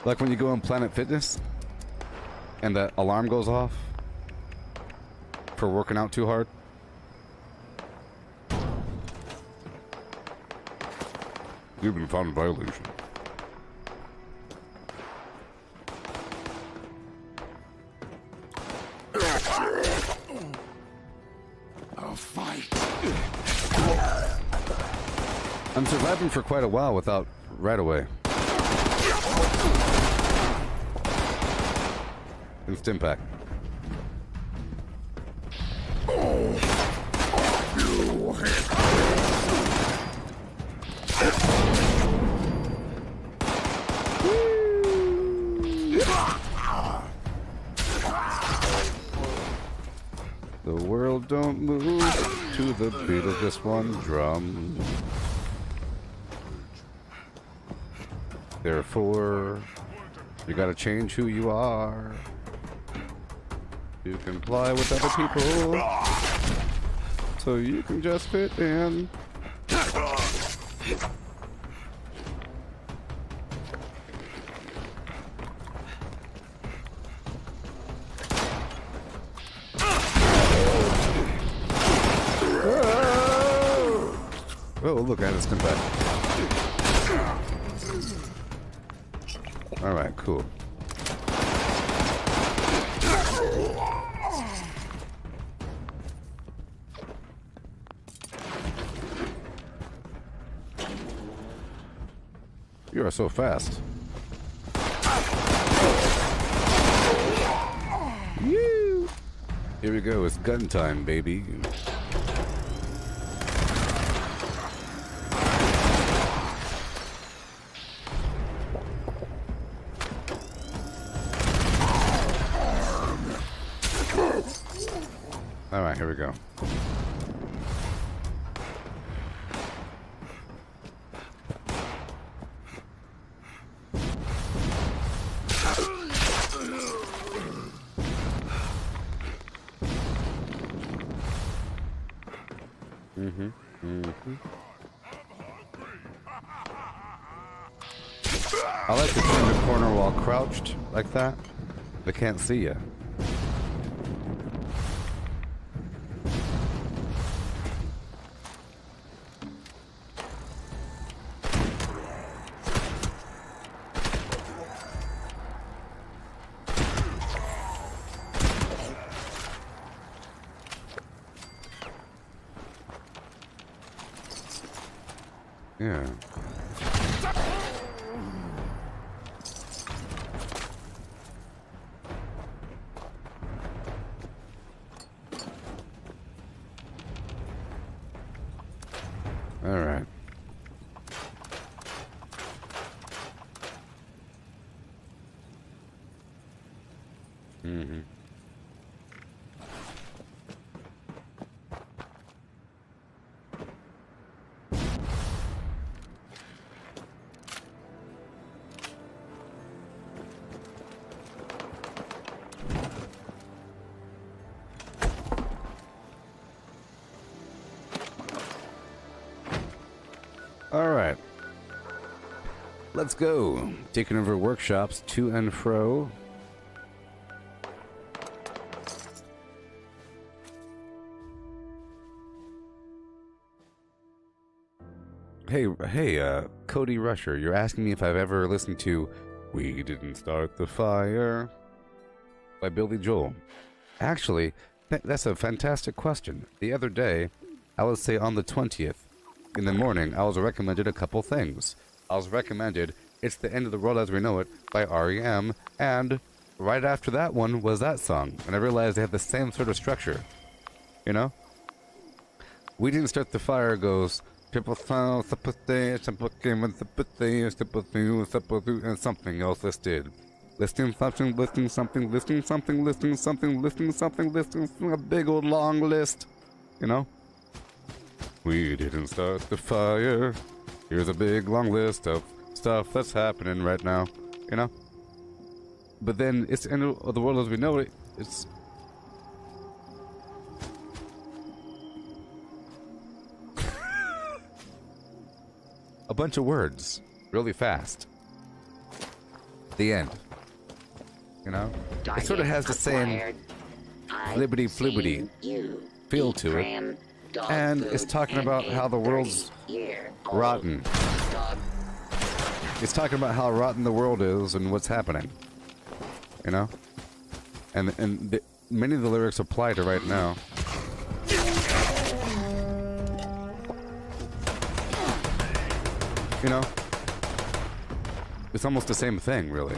Speaker 1: Like when you go on Planet Fitness and the alarm goes off for working out too hard. You've been found in violation.
Speaker 2: A fight.
Speaker 1: I'm surviving for quite a while without right away. Instant impact. The world don't move to the beat of just one drum. Therefore, you gotta change who you are to comply with other people, so you can just fit in. Oh, look at this impact. Alright, cool. You are so fast. Woo! Here we go, it's gun time, baby. Alright, here we go. I like to turn the corner while crouched, like that. They can't see you. Yeah. All right. Mm-hmm. All right. Let's go. Taking over workshops to and fro. Hey, Cody Rusher, you're asking me if I've ever listened to We Didn't Start the Fire by Billy Joel. Actually, that's a fantastic question. The other day, I would say on the 20th, in the morning, I was recommended a couple things. I was recommended It's the End of the World as We Know It by R.E.M., and right after that one was that song, and I realized they have the same sort of structure. You know? We Didn't Start the Fire goes, and something else listed. Listing something, listing something, listing something, listing something, listing something, listing a big old long list. You know? We didn't start the fire. Here's a big long list of stuff that's happening right now. You know? But then it's the end of the world as we know it. It's a bunch of words really fast. The end. You know? It sort of has the same flibbity flibbity feel to it. And it's talking about how the world's rotten. It's talking about how rotten the world is and what's happening. You know? And many of the lyrics apply to right now. You know? It's almost the same thing, really.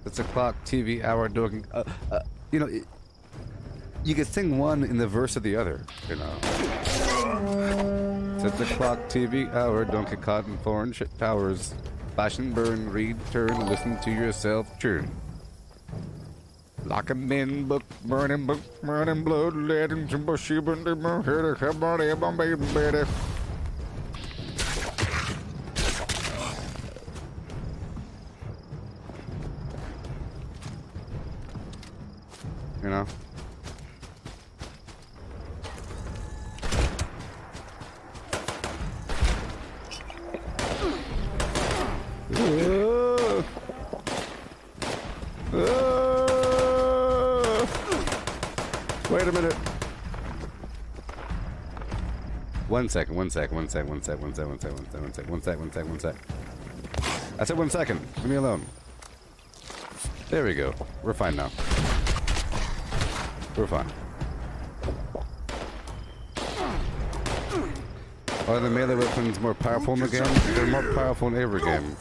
Speaker 1: It's a clock, TV, hour, doing... you know... you could sing one in the verse of the other, you know. Set the clock, TV, hour, don't get caught in foreign shit towers. Flash and burn, read, turn, listen to yourself churn. Lock 'em in, book, burning blood, let him jump a sheep and my head, come on, baby. You know? Wait a minute. One sec. I said 1 second. Leave me alone. There we go. We're fine now. We're fine. Are the melee weapons more powerful in the game? They're more powerful in every game.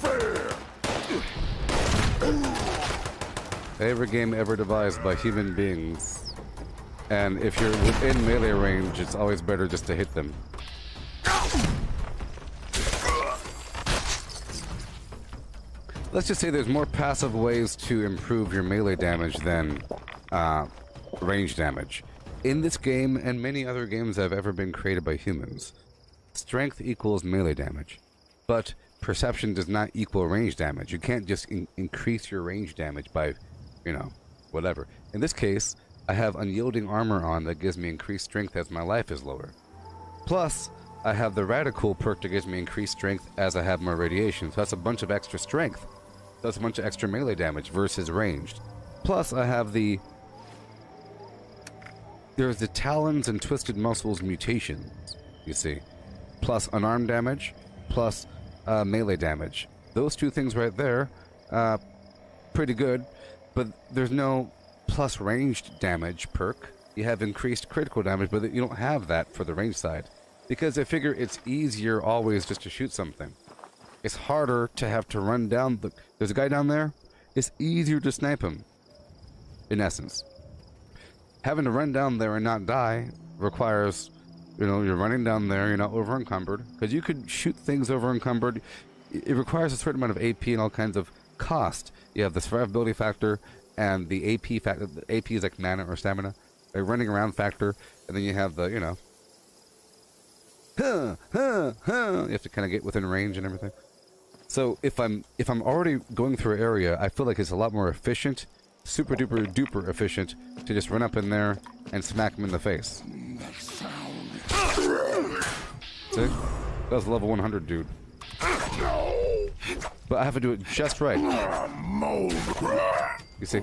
Speaker 1: Every game ever devised by human beings. And if you're within melee range, it's always better just to hit them. Let's just say there's more passive ways to improve your melee damage than range damage. In this game, and many other games that have ever been created by humans, strength equals melee damage. But perception does not equal range damage. You can't just increase your range damage by, you know, whatever. In this case, I have unyielding armor on that gives me increased strength as my life is lower. Plus, I have the radical perk that gives me increased strength as I have more radiation. So that's a bunch of extra strength. does a bunch of extra melee damage versus ranged. Plus, I have there's the talons and twisted muscles mutations, you see. Plus unarmed damage, plus melee damage. Those two things right there, pretty good, but there's no plus ranged damage perk. You have increased critical damage, but you don't have that for the range side. Because I figure it's easier always just to shoot something. It's harder to have to run down there's a guy down there. It's easier to snipe him, in essence. Having to run down there and not die requires, you're running down there, you're not over encumbered. Because you could shoot things over encumbered. It requires a certain amount of AP and all kinds of cost. You have the survivability factor and the AP factor. The AP is like mana or stamina. A running around factor, and then you have the, you have to kind of get within range and everything. So if I'm already going through an area, I feel like it's a lot more efficient, super duper duper efficient, to just run up in there and smack him in the face. See? That was a level 100 dude. But I have to do it just right. You see,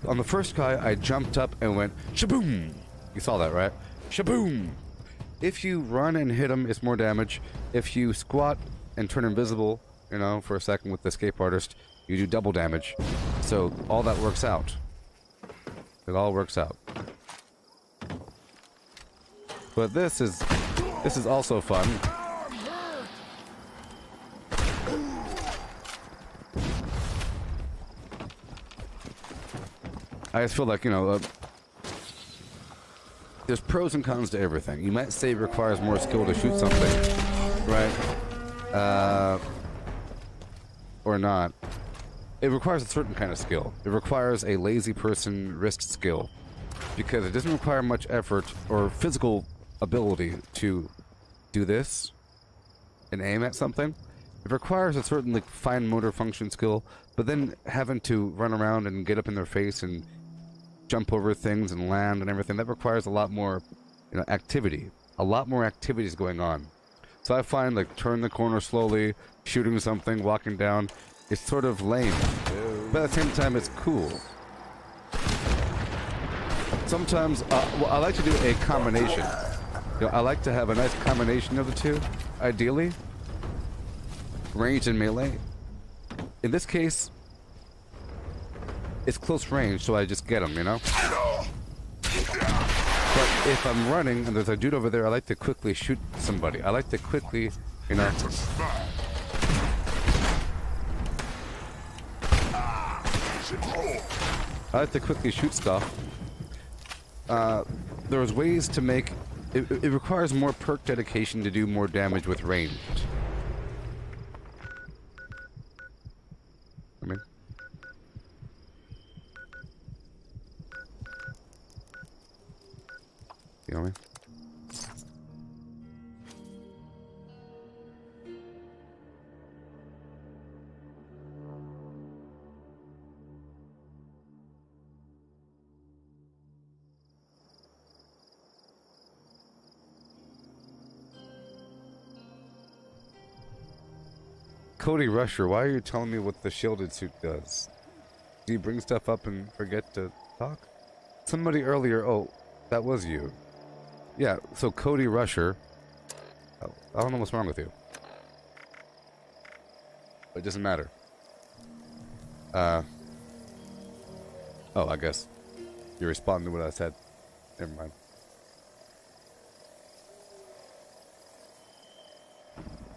Speaker 1: on the first guy, I jumped up and went shaboom. You saw that, right? Shaboom. If you run and hit him, it's more damage. If you squat and turn invisible, for a second with the escape artist, you do double damage. So all that works out. It all works out. But this is also fun. I just feel like, there's pros and cons to everything. You might say it requires more skill to shoot something, right? Or not. It requires a certain kind of skill. It requires a lazy person wrist skill, because it doesn't require much effort or physical ability to do this and aim at something. It requires a certain fine motor function skill, but then having to run around and get up in their face and jump over things and land and everything, that requires a lot more, activity. A lot more activities going on. So I find, turn the corner slowly, shooting something, walking down, it's sort of lame. But at the same time, it's cool. Sometimes, I like to do a combination. I like to have a nice combination of the two, ideally. Range and melee. In this case, it's close range, so I just get him, But if I'm running and there's a dude over there, I like to quickly shoot somebody. I like to quickly, I like to quickly shoot stuff. There's ways to make... It requires more perk dedication to do more damage with ranged. You know what I mean? Cody Rusher, why are you telling me what the shielded suit does? Do you bring stuff up and forget to talk? Somebody earlier, oh, that was you. Yeah, so Cody Rusher. Oh, I don't know what's wrong with you. It doesn't matter. Oh, I guess you're responding to what I said. Never mind.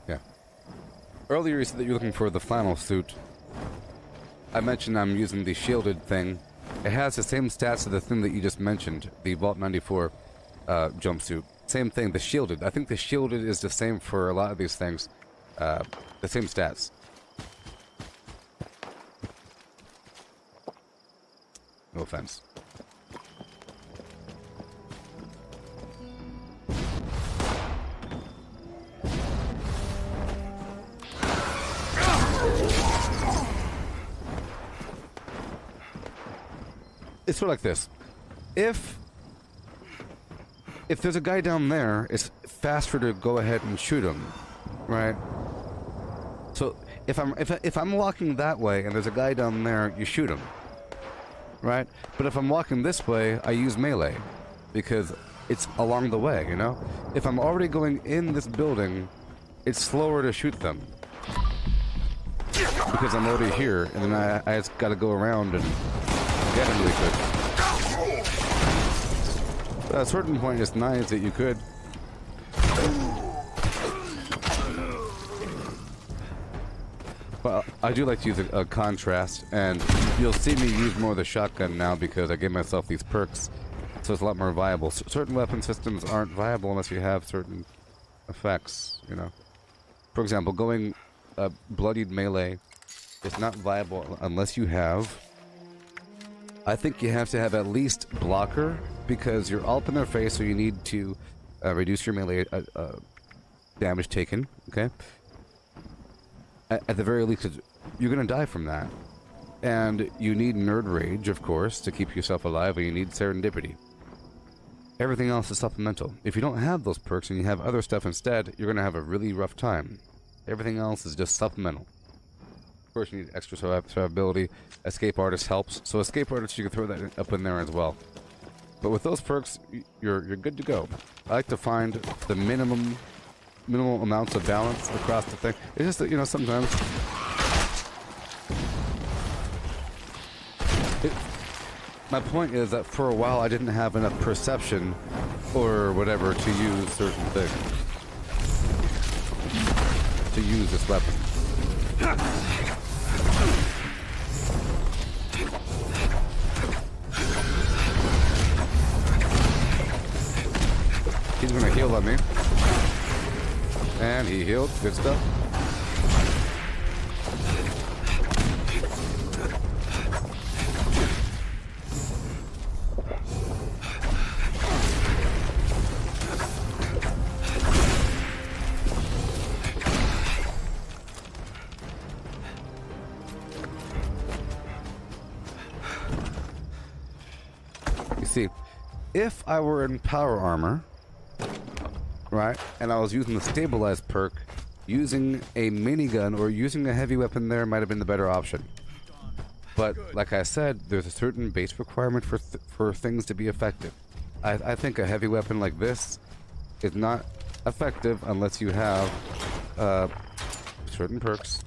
Speaker 1: Yeah. Earlier you said that you're looking for the flannel suit. I mentioned I'm using the shielded thing. It has the same stats as the thing that you just mentioned, the Vault 94 jumpsuit. Same thing, the shielded. I think the shielded is the same for a lot of these things. The same stats. No offense. It's sort of like this. If there's a guy down there, it's faster to go ahead and shoot him, right? So if I'm walking that way and there's a guy down there, you shoot him, right? But if I'm walking this way, I use melee because it's along the way, you know. If I'm already going in this building, it's slower to shoot them because I'm already here, and then I just got to go around and get him really quick. At a certain point, it's nice that you could. Well, I do like to use a contrast, and you'll see me use more of the shotgun now because I gave myself these perks, so it's a lot more viable. Certain weapon systems aren't viable unless you have certain effects, you know. For example, going bloodied melee is not viable unless you have... I think you have to have at least blocker, because you're all up in their face, so you need to reduce your melee damage taken, okay? At the very least, you're going to die from that. And you need nerd rage, of course, to keep yourself alive, and you need serendipity. Everything else is supplemental. If you don't have those perks and you have other stuff instead, you're going to have a really rough time. Everything else is just supplemental. Of course, you need extra survivability. Escape Artist helps. So Escape Artist, you can throw that up in there as well. But with those perks, you're good to go. I like to find the minimal amounts of balance across the thing. It's just that, you know, sometimes my point is that for a while I didn't have enough perception or whatever to use certain things, to use this weapon. He's gonna heal on me. And he healed. Good stuff. You see, if I were in power armor, right, and I was using the stabilized perk, using a minigun or using a heavy weapon there might have been the better option. But like I said, there's a certain base requirement for things to be effective. I think a heavy weapon like this is not effective unless you have certain perks.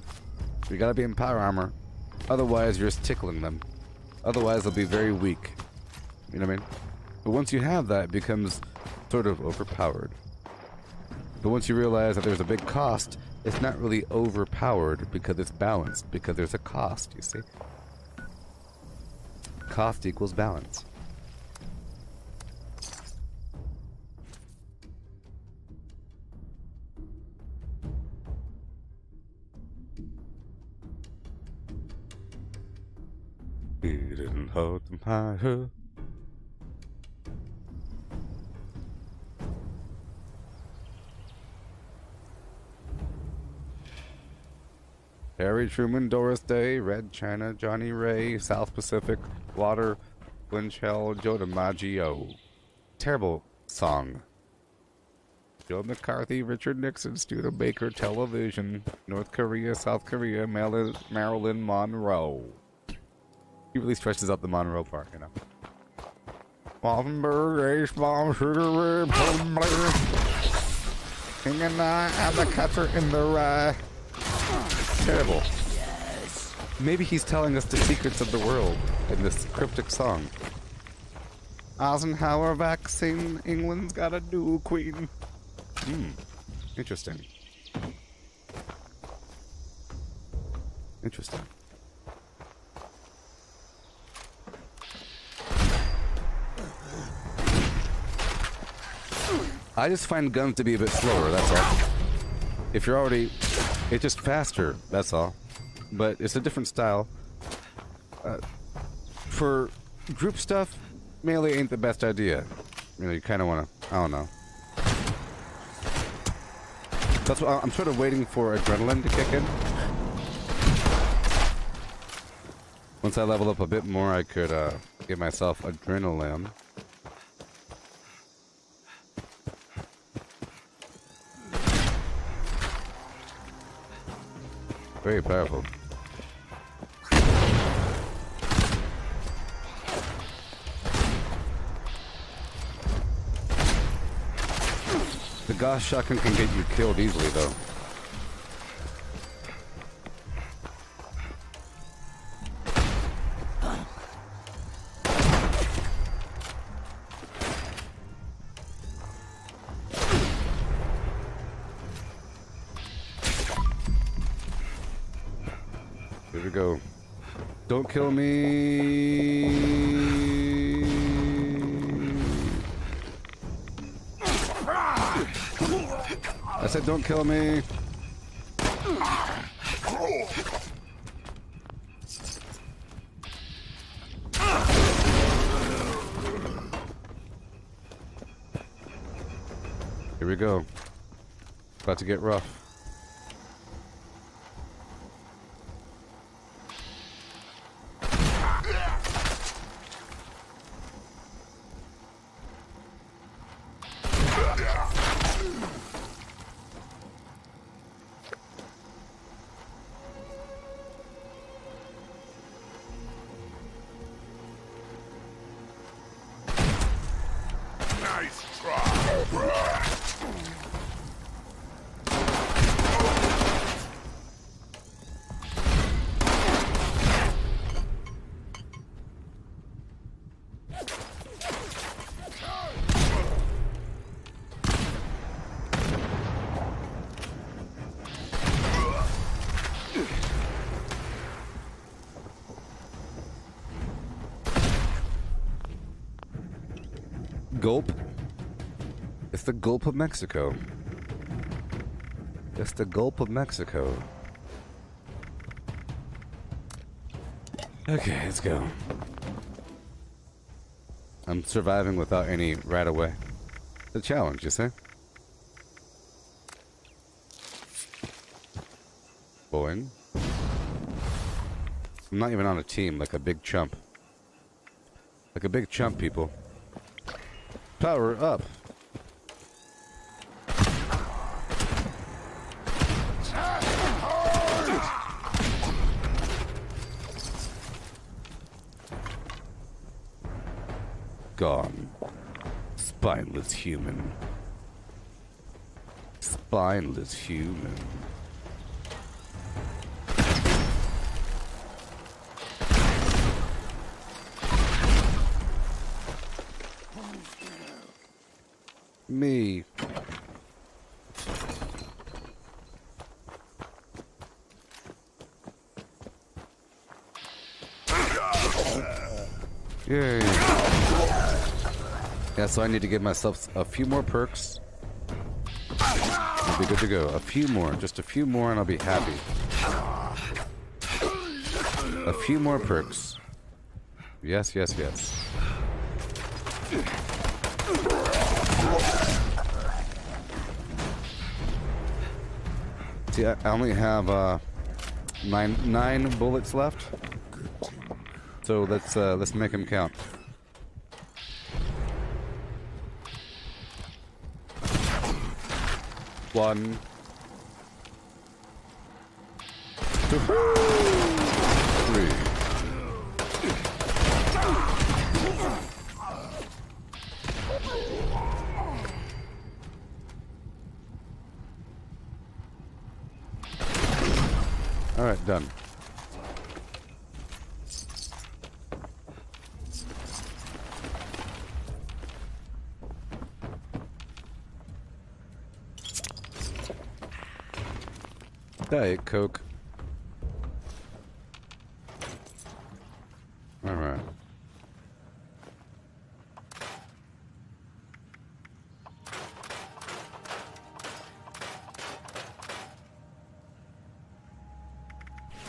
Speaker 1: You gotta be in power armor, otherwise you're just tickling them. Otherwise they'll be very weak. You know what I mean? But once you have that, it becomes sort of overpowered. But once you realize that there's a big cost, it's not really overpowered because it's balanced, because there's a cost, you see? Cost equals balance. He didn't hold my head. Harry Truman, Doris Day, Red China, Johnny Ray, South Pacific, Water, Winchell, Joe DiMaggio. Terrible song. Joe McCarthy, Richard Nixon, Studebaker, Television, North Korea, South Korea, Marilyn Monroe. He really stretches out the Monroe part, you know. Wallenberg, H-bomb, Sugar Ray, Blair. King and I, the catcher in the rye. Terrible. Yes. Maybe he's telling us the secrets of the world in this cryptic song. Eisenhower vaccine, England's got a new queen. Interesting. Interesting. I just find guns to be a bit slower, that's all. If you're already... It's just faster, that's all. But it's a different style. For group stuff, melee ain't the best idea. You know, you kind of want to... I don't know. That's what I'm sort of waiting for adrenaline to kick in. Once I level up a bit more, I could give myself adrenaline. Very powerful. The Gauss shotgun can get you killed easily, though. Here we go. Don't kill me. I said don't kill me. Here we go. About to get rough.
Speaker 2: Nice try.
Speaker 1: Gulp. It's the Gulp of Mexico. It's the Gulp of Mexico. Okay, let's go. I'm surviving without any right away. The challenge, you say? Boing. I'm not even on a team, like a big chump. Like a big chump, people. Power up. Gone. Spineless human. Spineless human. Me. Yay. Yeah, so I need to give myself a few more perks. I'll be good to go. A few more. Just a few more and I'll be happy. A few more perks. Yes, yes, yes. See, I only have nine bullets left. So let's make them count. One, two, three. All right, done. Diet Coke. All right.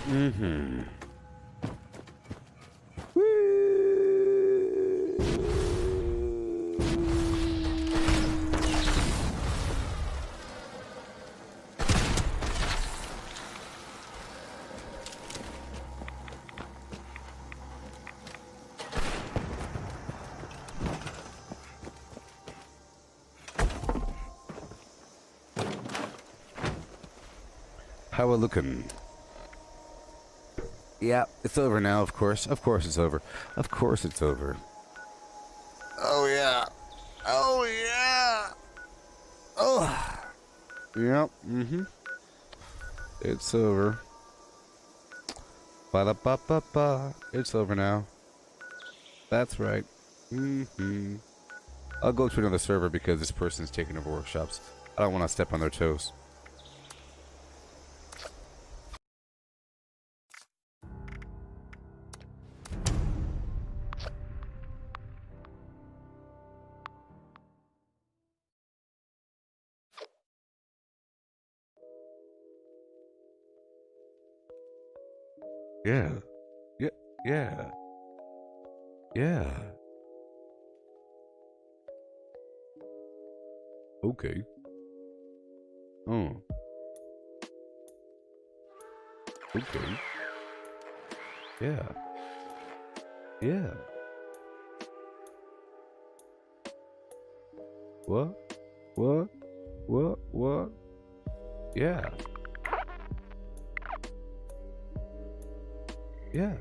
Speaker 1: Mm-hmm. How a lookin'? Yeah, it's over now, of course. Of course it's over. Of course it's over. Oh, yeah. Oh, yeah. Oh. Yep, mm-hmm. It's over. Ba-da-ba-ba-ba. It's over now. That's right. Mm-hmm. I'll go to another server because this person's taking over workshops. I don't want to step on their toes. Yeah. Yeah. Yeah. Yeah. Okay. Oh. Okay. Yeah. Yeah. What? What? What? What? Yeah. Yeah.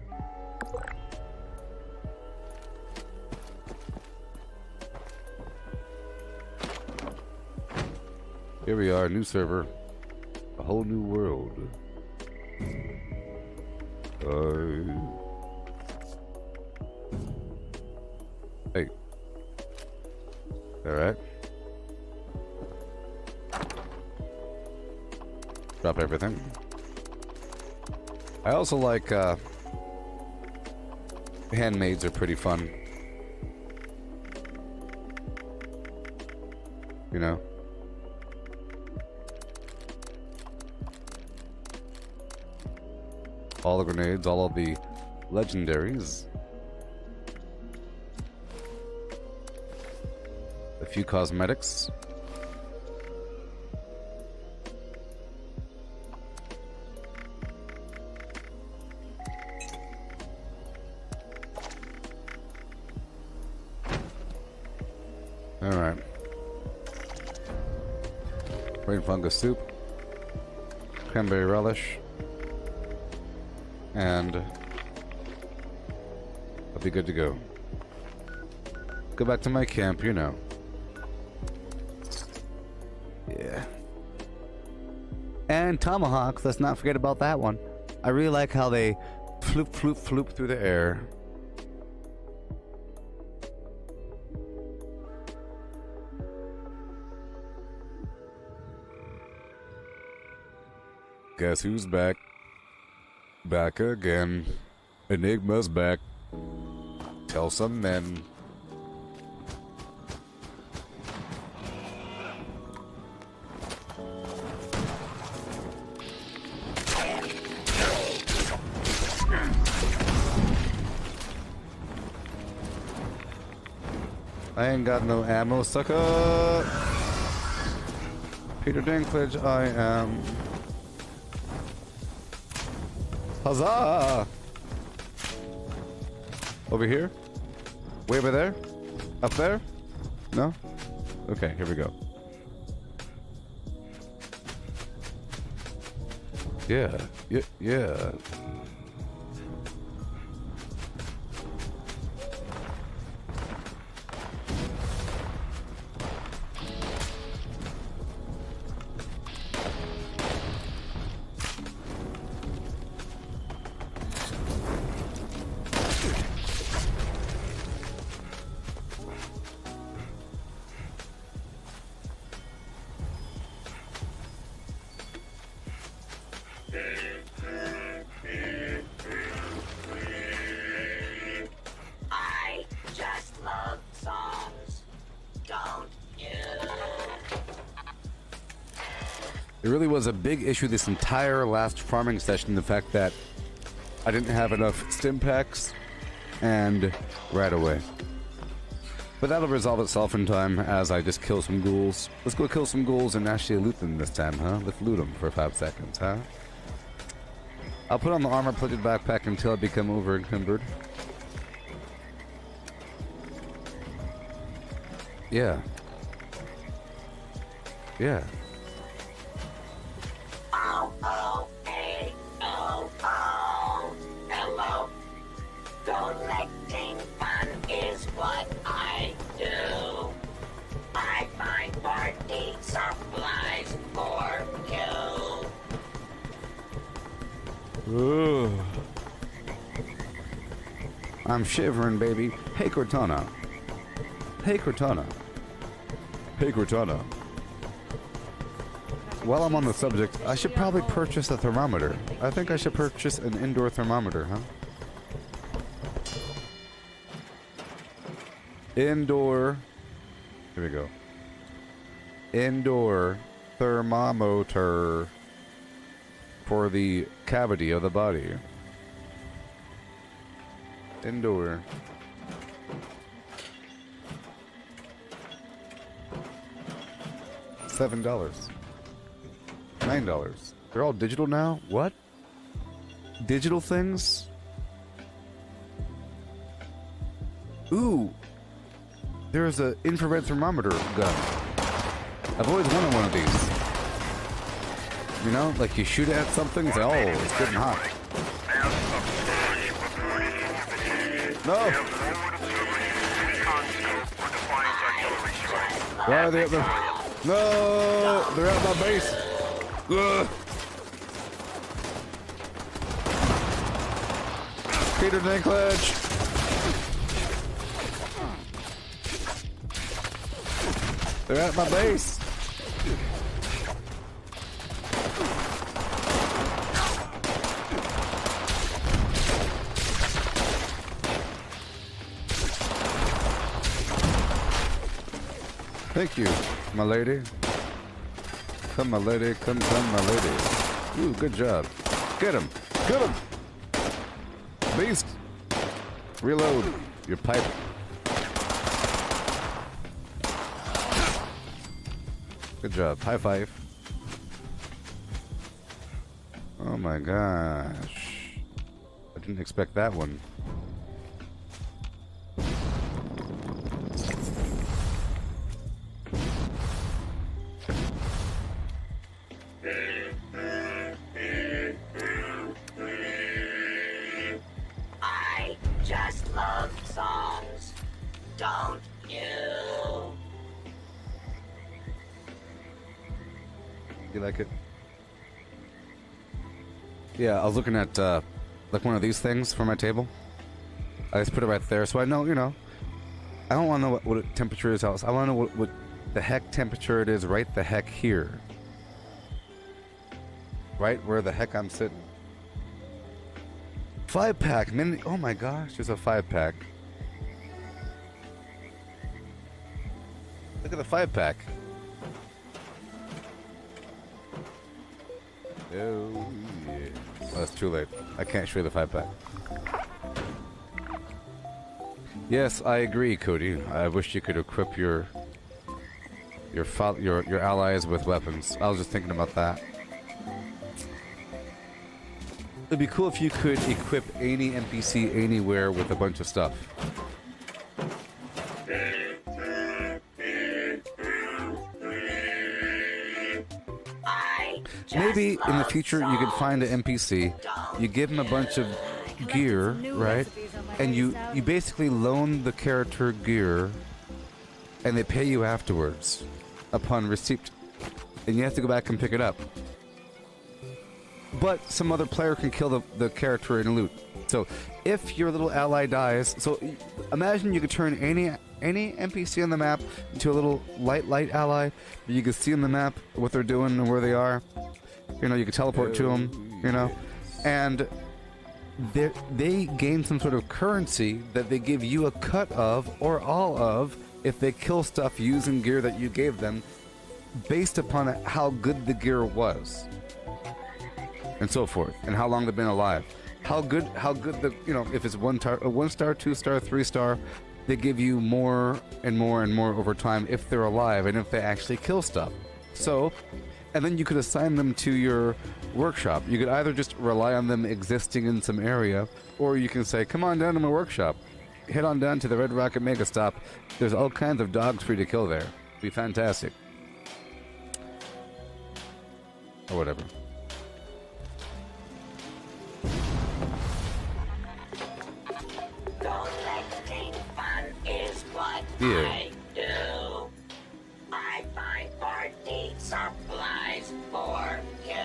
Speaker 1: Here we are, new server. A whole new world. Hey. Alright. Drop everything. I also like, handmaids are pretty fun. You know? All the grenades, all of the legendaries. A few cosmetics. Alright. Rain fungus soup. Cranberry relish. And I'll be good to go. Go back to my camp, you know. Yeah. And tomahawks, let's not forget about that one. I really like how they floop, floop, floop through the air. Guess who's back? Back again. Enigma's back. Tell some men. I ain't got no ammo, sucker. Peter Dinklage, I am. Huzzah! Over here? Way over there? Up there? No? Okay, here we go. Yeah, yeah. It really was a big issue this entire last farming session, the fact that I didn't have enough stim packs and right away. But that'll resolve itself in time as I just kill some ghouls. Let's go kill some ghouls and actually loot them this time, huh? Let's loot them for 5 seconds, huh? I'll put on the armor-plated backpack until I become over-encumbered. Yeah. Yeah. I'm shivering, baby. Hey, Cortana. Hey, Cortana. Hey, Cortana. While I'm on the subject, I should probably purchase a thermometer. I think I should purchase an indoor thermometer, huh? Indoor. Here we go. Indoor thermometer for the cavity of the body. Indoor. $7. $9. They're all digital now? What? Digital things? Ooh. There's an infrared thermometer gun. I've always wanted one of these. You know, like you shoot at something and say, oh, it's getting hot. No! Why are they at the... No! They're at my base! Ugh. Peter Dinklage! They're at my base! Thank you, my lady. Come, my lady. Come, my lady. Ooh, good job. Get him. Get him. Beast. Reload your pipe. Good job. High five. Oh my gosh. I didn't expect that one.
Speaker 6: I just love songs. Don't you?
Speaker 1: You like it? Yeah, I was looking at like one of these things for my table. I just put it right there, so I know, you know. I don't want to know what temperature is else. I want to know what the heck temperature it is right the heck here. Right where the heck I'm sitting. 5-pack, mini. Oh my gosh, there's a 5-pack. Look at the 5-pack. Oh yeah. Oh, that's too late. I can't show you the 5-pack. Yes, I agree, Cody. I wish you could equip your allies with weapons. I was just thinking about that. It'd be cool if you could equip any NPC anywhere with a bunch of stuff. Maybe in the future you could find an NPC, you give him a bunch of gear, right? And you basically loan the character gear and they pay you afterwards upon receipt. And you have to go back and pick it up. But some other player can kill the character and loot. So if your little ally dies, so imagine you could turn any NPC on the map into a little light ally. You can see on the map what they're doing and where they are. You know, you can teleport to them, you know. And they gain some sort of currency that they give you a cut of or all of if they kill stuff using gear that you gave them based upon how good the gear was. And so forth, and how long they've been alive, how good the, you know, if it's 1 star, 2 star, 3 star, they give you more and more and more over time if they're alive and if they actually kill stuff. So, and then you could assign them to your workshop. You could either just rely on them existing in some area, or you can say, come on down to my workshop, head on down to the Red Rocket Mega Stop. There's all kinds of dogs for you to kill there. It'd be fantastic. Or whatever.
Speaker 6: Collecting fun is what
Speaker 1: Yeah.
Speaker 6: I do. I find party supplies for you.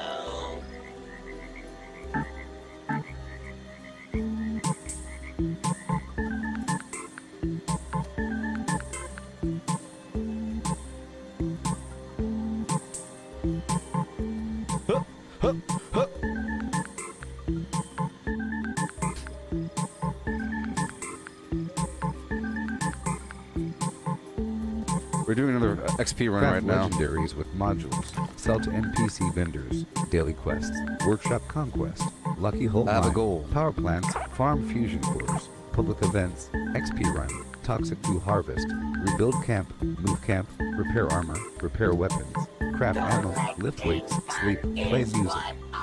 Speaker 1: We're doing another XP run right
Speaker 7: Craft
Speaker 1: now.
Speaker 7: legendaries with modules. Sell to NPC vendors. Daily quests. Workshop conquest. Lucky Hole
Speaker 1: Have a
Speaker 7: mine,
Speaker 1: goal.
Speaker 7: Power plants. Farm fusion cores. Public events. XP run. Toxic goo harvest. Rebuild camp. Move camp. Repair armor. Repair weapons. Craft ammo. Lift weights. Sleep. Play music.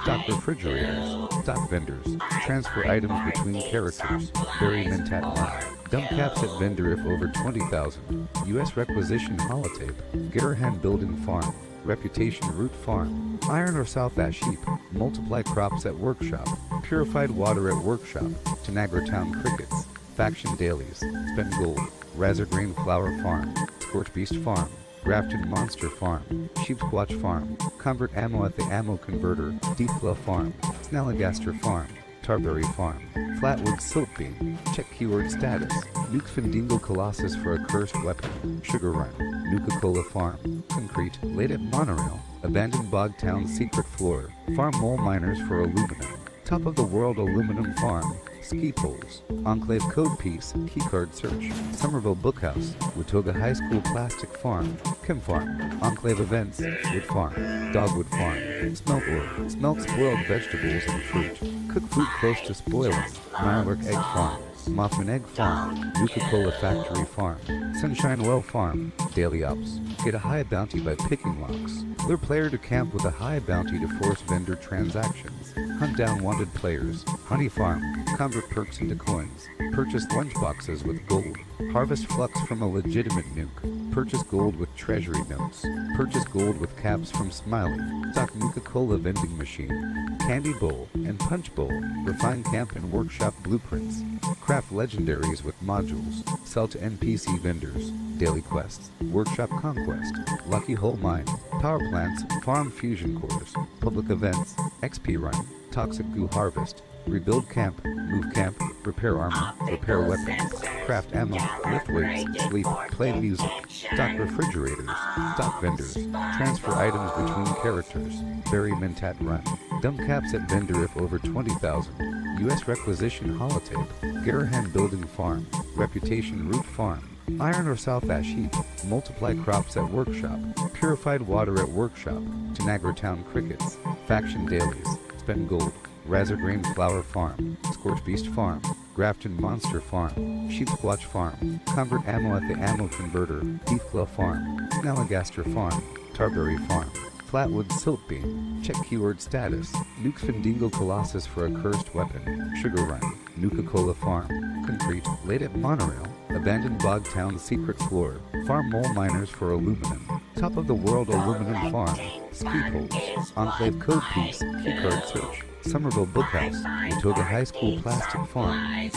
Speaker 7: Stock refrigerators. Stock vendors. Transfer items between characters. Bury Mentat mine. Dump caps at vendor if over 20,000. U.S. requisition holotape. Garahan building farm. Reputation root farm. Iron or South Ash heap. Multiply crops at workshop. Purified water at workshop. Tanagra town crickets. Faction dailies. Spend gold. Razor grain flower farm. Scorch beast farm. Grafton monster farm. Sheepsquatch farm. Convert ammo at the ammo converter. Deepflow farm. Snalligaster farm. Tarberry farm. Flatwood Silk Beam. Check keyword status. Nuke Findingo Colossus for a cursed weapon. Sugar Run. Nuka-Cola Farm. Concrete. Laid at Monorail. Abandoned Bog Town Secret Floor. Farm Mole Miners for aluminum. Top of the World Aluminum Farm. Ski poles. Enclave Code Piece. Keycard Search. Somerville Bookhouse. Watoga High School Plastic Farm. Chem Farm. Enclave Events. Wood Farm. Dogwood Farm. Smelt Ore. Smelt spoiled vegetables and fruit. Cook food close to spoiling. Mirelurk Egg Farm. Mothman Egg Farm. Nuka-Cola Factory Farm. Sunshine Well Farm. Daily Ops. Get a high bounty by picking locks. Lure player to camp with a high bounty to force vendor transactions. Hunt down wanted players. Honey Farm. Convert perks into coins. Purchase lunchboxes with gold. Harvest flux from a legitimate nuke. Purchase gold with treasury notes. Purchase gold with caps from Smiley. Stock Nuka-Cola vending machine. Candy bowl and punch bowl. Refine camp and workshop blueprints. Craft legendaries with modules. Sell to NPC vendors. Daily quests. Workshop conquest. Lucky Hole mine. Power plants. Farm fusion cores. Public events. XP run. Toxic goo harvest. Rebuild camp. Move camp. Repair armor. Repair weapons. Craft ammo. Lift weights. Sleep. Play music. Stock refrigerators. Stock vendors. Transfer items between characters. Bury Mentat run. Dump caps at vendor if over 20,000. U.S. requisition holotape. Garahan building farm. Reputation root farm. Iron or South Ash heap. Multiply crops at workshop. Purified water at workshop. Tanagra town crickets. Faction dailies. Spend gold. Razor grain flower farm. Scorch beast farm. Grafton monster farm. Sheepsquatch farm. Convert ammo at the ammo converter. Deepflow farm. Snalligaster farm. Tarberry farm. Flatwood Silk Beam. Check keyword status. Nuke Findingo Colossus for a cursed weapon. Sugar Run. Nuka-Cola Farm. Concrete. Laid at Monorail. Abandoned Bog Town Secret Floor. Farm Mole Miners for aluminum. Top of the World Aluminum Farm. Ski poles. Enclave Code Piece. Keycard Search. Somerville Bookhouse. Watoga High School Plastic Farm.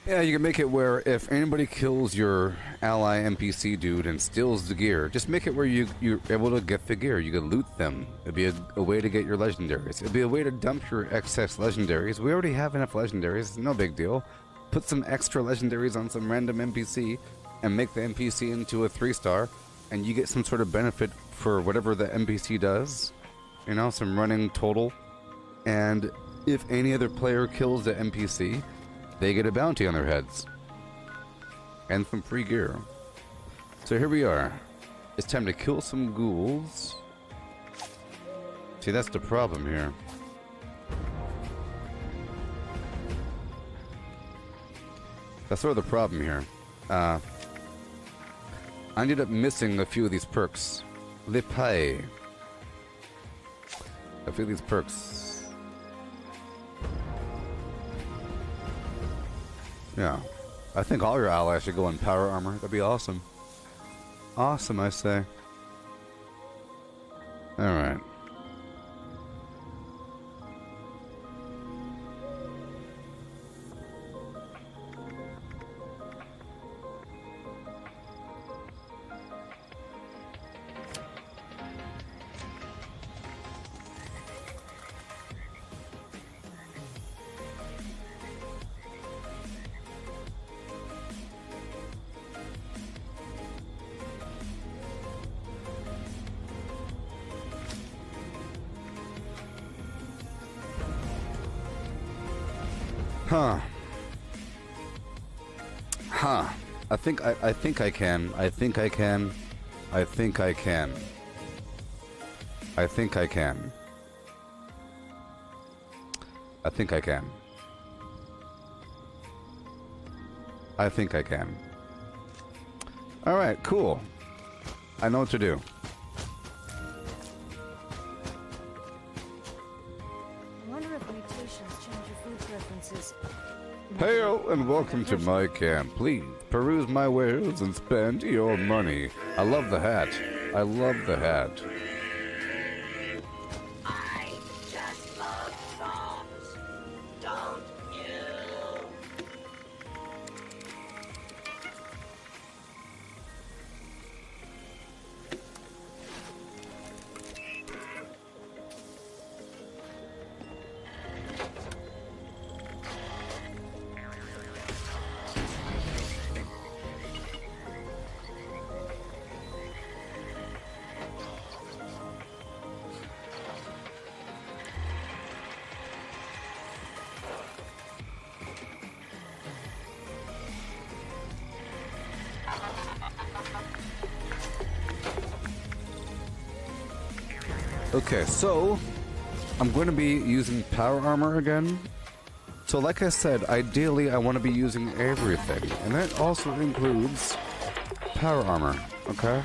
Speaker 1: Yeah, you can make it where if anybody kills your ally NPC dude and steals the gear, just make it where you're able to get the gear. You can loot them. It'd be a way to get your legendaries. It'd be a way to dump your excess legendaries. We already have enough legendaries. No big deal. Put some extra legendaries on some random NPC and make the NPC into a 3-star, and you get some sort of benefit for whatever the NPC does. You know, some running total. And if any other player kills the NPC, they get a bounty on their heads. And some free gear. So here we are. It's time to kill some ghouls. See, that's the problem here. That's sort of the problem here. I ended up missing a few of these perks. Le Pay. A few of these perks. Yeah. I think all your allies should go in power armor. That'd be awesome. Awesome, I say. Alright. Huh. Huh. I think I can. I think I can. I think I can. I think I can. I think I can. I think I can. Alright, cool. I know what to do.
Speaker 8: I wonder if mutations change your food preferences.
Speaker 1: Hail and welcome to my camp. Please peruse my wares and spend your money. I love the hat. I love the hat.
Speaker 6: I just love songs. Don't you?
Speaker 1: Okay, so I'm going to be using power armor again. So like I said, ideally I want to be using everything, and that also includes power armor, okay?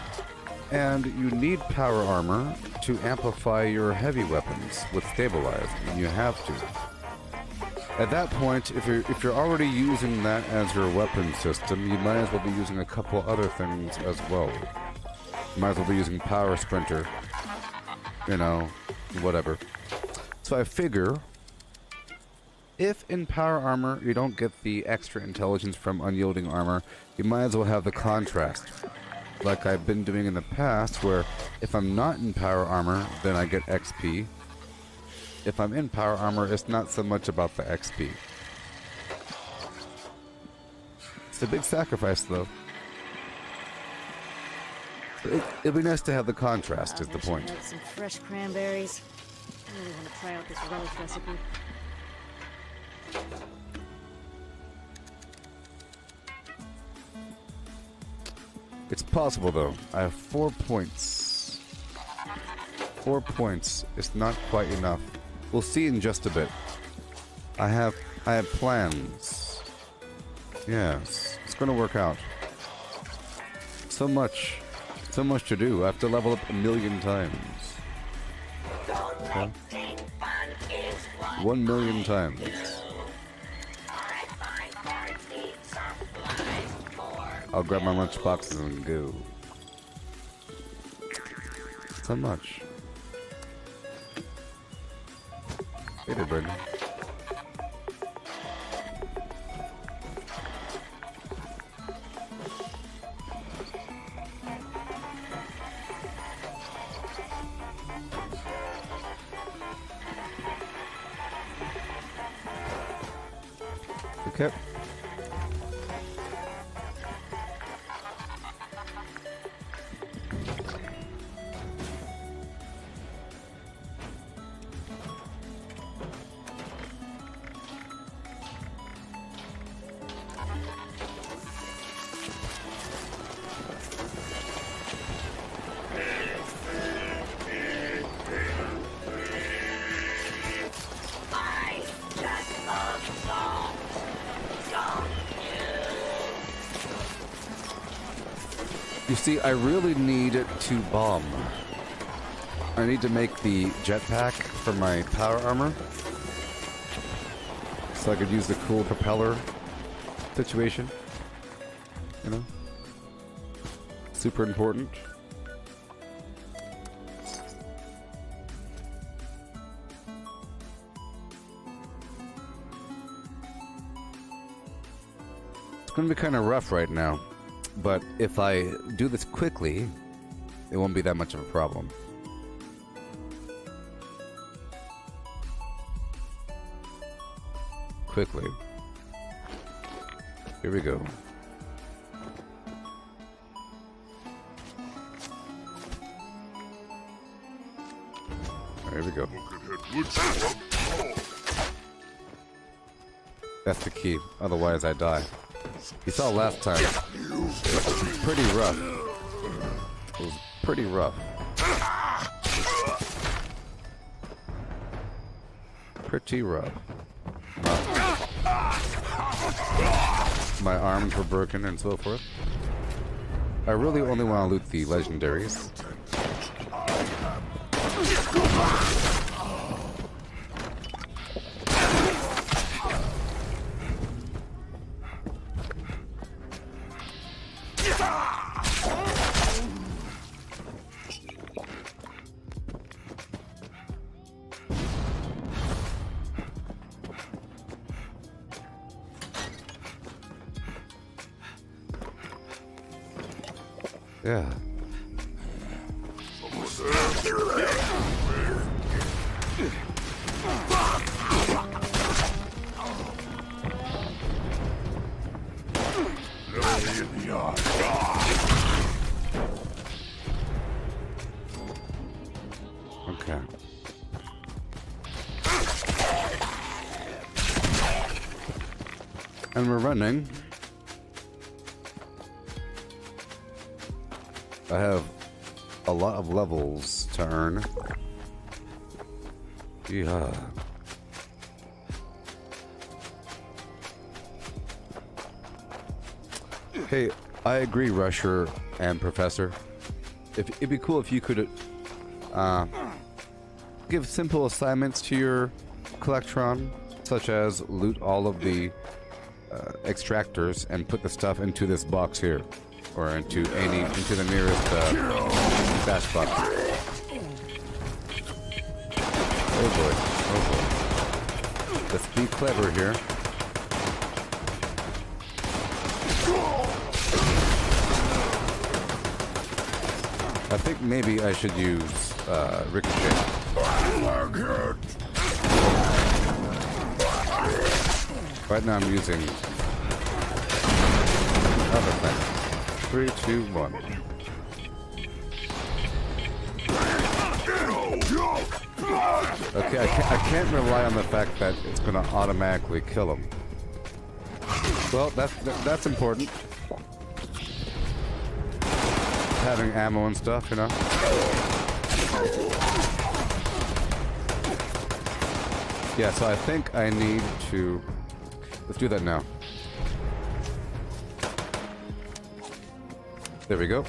Speaker 1: And you need power armor to amplify your heavy weapons with stabilize, and you have to. At that point, if you're already using that as your weapon system, you might as well be using a couple other things as well. You might as well be using power sprinter. You know, whatever. So I figure, if in power armor you don't get the extra intelligence from unyielding armor, you might as well have the contrast. Like I've been doing in the past, where if I'm not in power armor, then I get XP. If I'm in power armor, it's not so much about the XP. It's a big sacrifice, though. It'd be nice to have the contrast, is the point.
Speaker 8: Had some fresh cranberries. I really want to try out this relish recipe.
Speaker 1: It's possible, though. I have 4 points. 4 points. It's not quite enough. We'll see in just a bit. I have plans. Yes, it's gonna work out. So much to do. I have to level up 1,000,000 times. Okay. 1,000,000 times. I'll grab my lunch boxes and go. So much. Hey there, Brendan. Okay. You see, I really need to bomb. I need to make the jetpack for my power armor, so I could use the cool propeller situation. You know? Super important. It's gonna be kind of rough right now. But if I do this quickly, it won't be that much of a problem. Quickly. Here we go. There we go. That's the key. Otherwise, I die. You saw last time. Pretty rough. It was pretty rough. Pretty rough. My arms were broken and so forth. I really only want to loot the legendaries. Yeah. Okay. And we're running. I have a lot of levels to earn. Yeah. Hey, I agree, Rusher and Professor. It'd be cool if you could give simple assignments to your Collectron, such as loot all of the extractors and put the stuff into this box here. Or into the nearest stash box. Oh boy, oh boy. Let's be clever here. I think maybe I should use Ricochet. Right now I'm using other things. 3, 2, 1. Okay, I can't rely on the fact that it's going to automatically kill him. Well, that's important. Having ammo and stuff, you know. Yeah, so I think I need to... Let's do that now. There we go.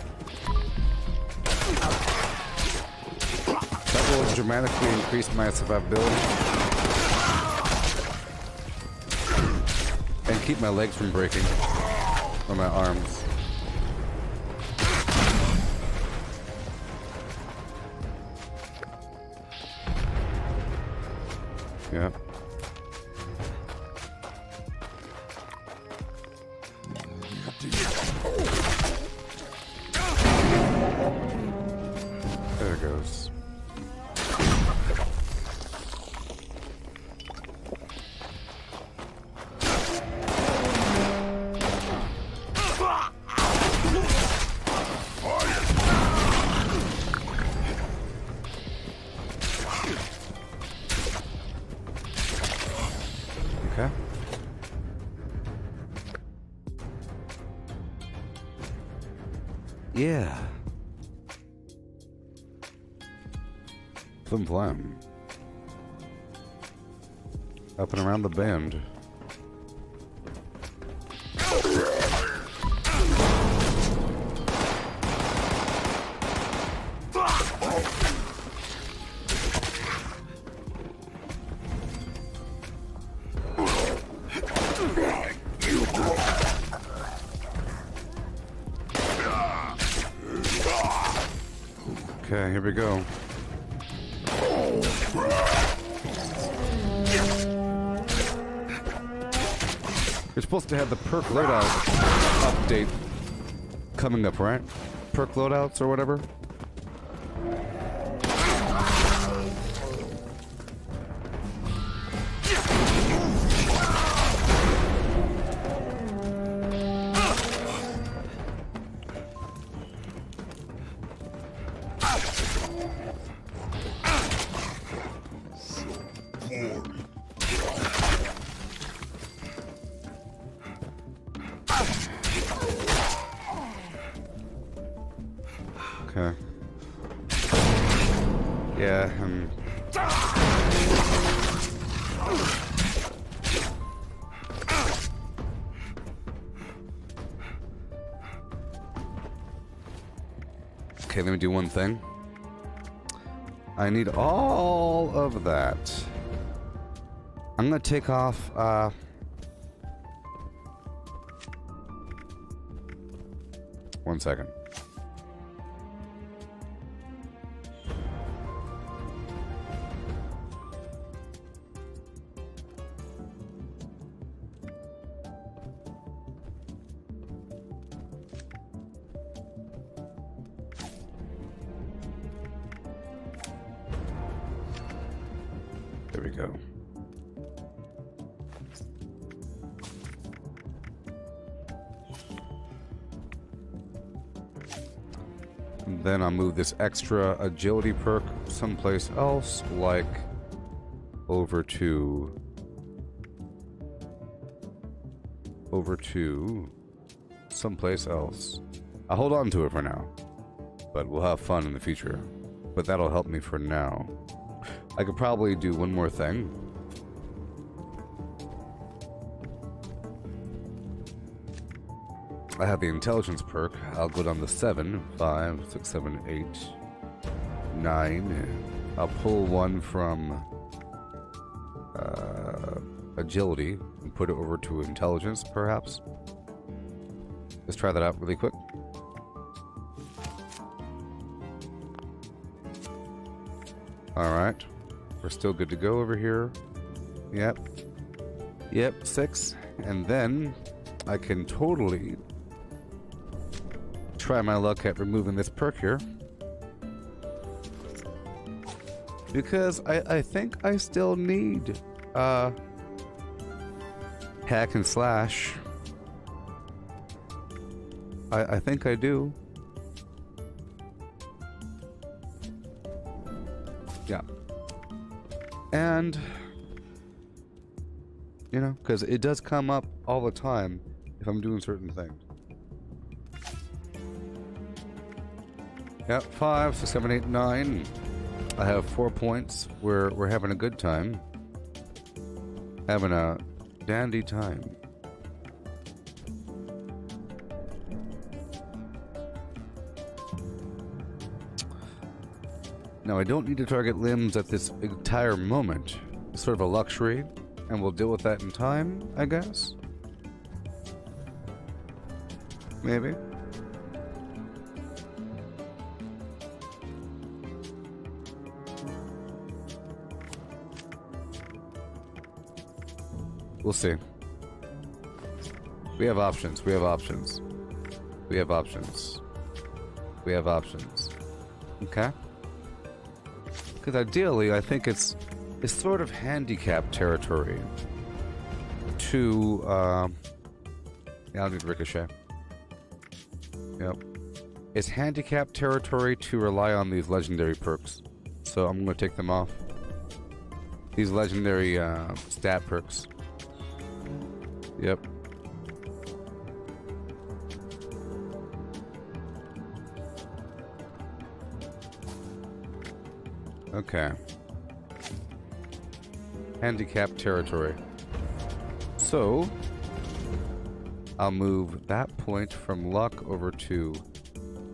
Speaker 1: That will dramatically increase my survivability. And keep my legs from breaking. Or my arms. Yeah. There it goes. Okay. Yeah. Flim flam. Up and around the bend. Okay, here we go. You're supposed to have the perk loadout update coming up, right? Perk loadouts or whatever? Yeah. Okay, let me do one thing. I need all of that. I'm gonna take off, 1 second. There we go. And then I'll move this extra agility perk someplace else, like over to someplace else. I'll hold on to it for now, but we'll have fun in the future. But that'll help me for now. I could probably do one more thing. I have the intelligence perk. I'll go down to 7, 5, 6, 7, 8, 9. I'll pull one from agility and put it over to intelligence, perhaps. Let's try that out really quick. Alright. We're still good to go over here. Yep. Yep, 6. And then I can totally try my luck at removing this perk here. Because I think I still need hack and slash. I think I do. Yeah. And you know, because it does come up all the time if I'm doing certain things. Yep, 5, 6, 7, 8, 9. I have 4 points. We're having a good time. Having a dandy time. Now I don't need to target limbs at this entire moment. It's sort of a luxury, and we'll deal with that in time, I guess. Maybe. We'll see. We have options. We have options. We have options. We have options. Okay? Because ideally, I think it's sort of handicap territory to, yeah, I'll do Ricochet. Yep. It's handicap territory to rely on these legendary perks. So I'm going to take them off. These legendary stat perks. Yep. Okay. Handicap territory. So, I'll move that point from luck over to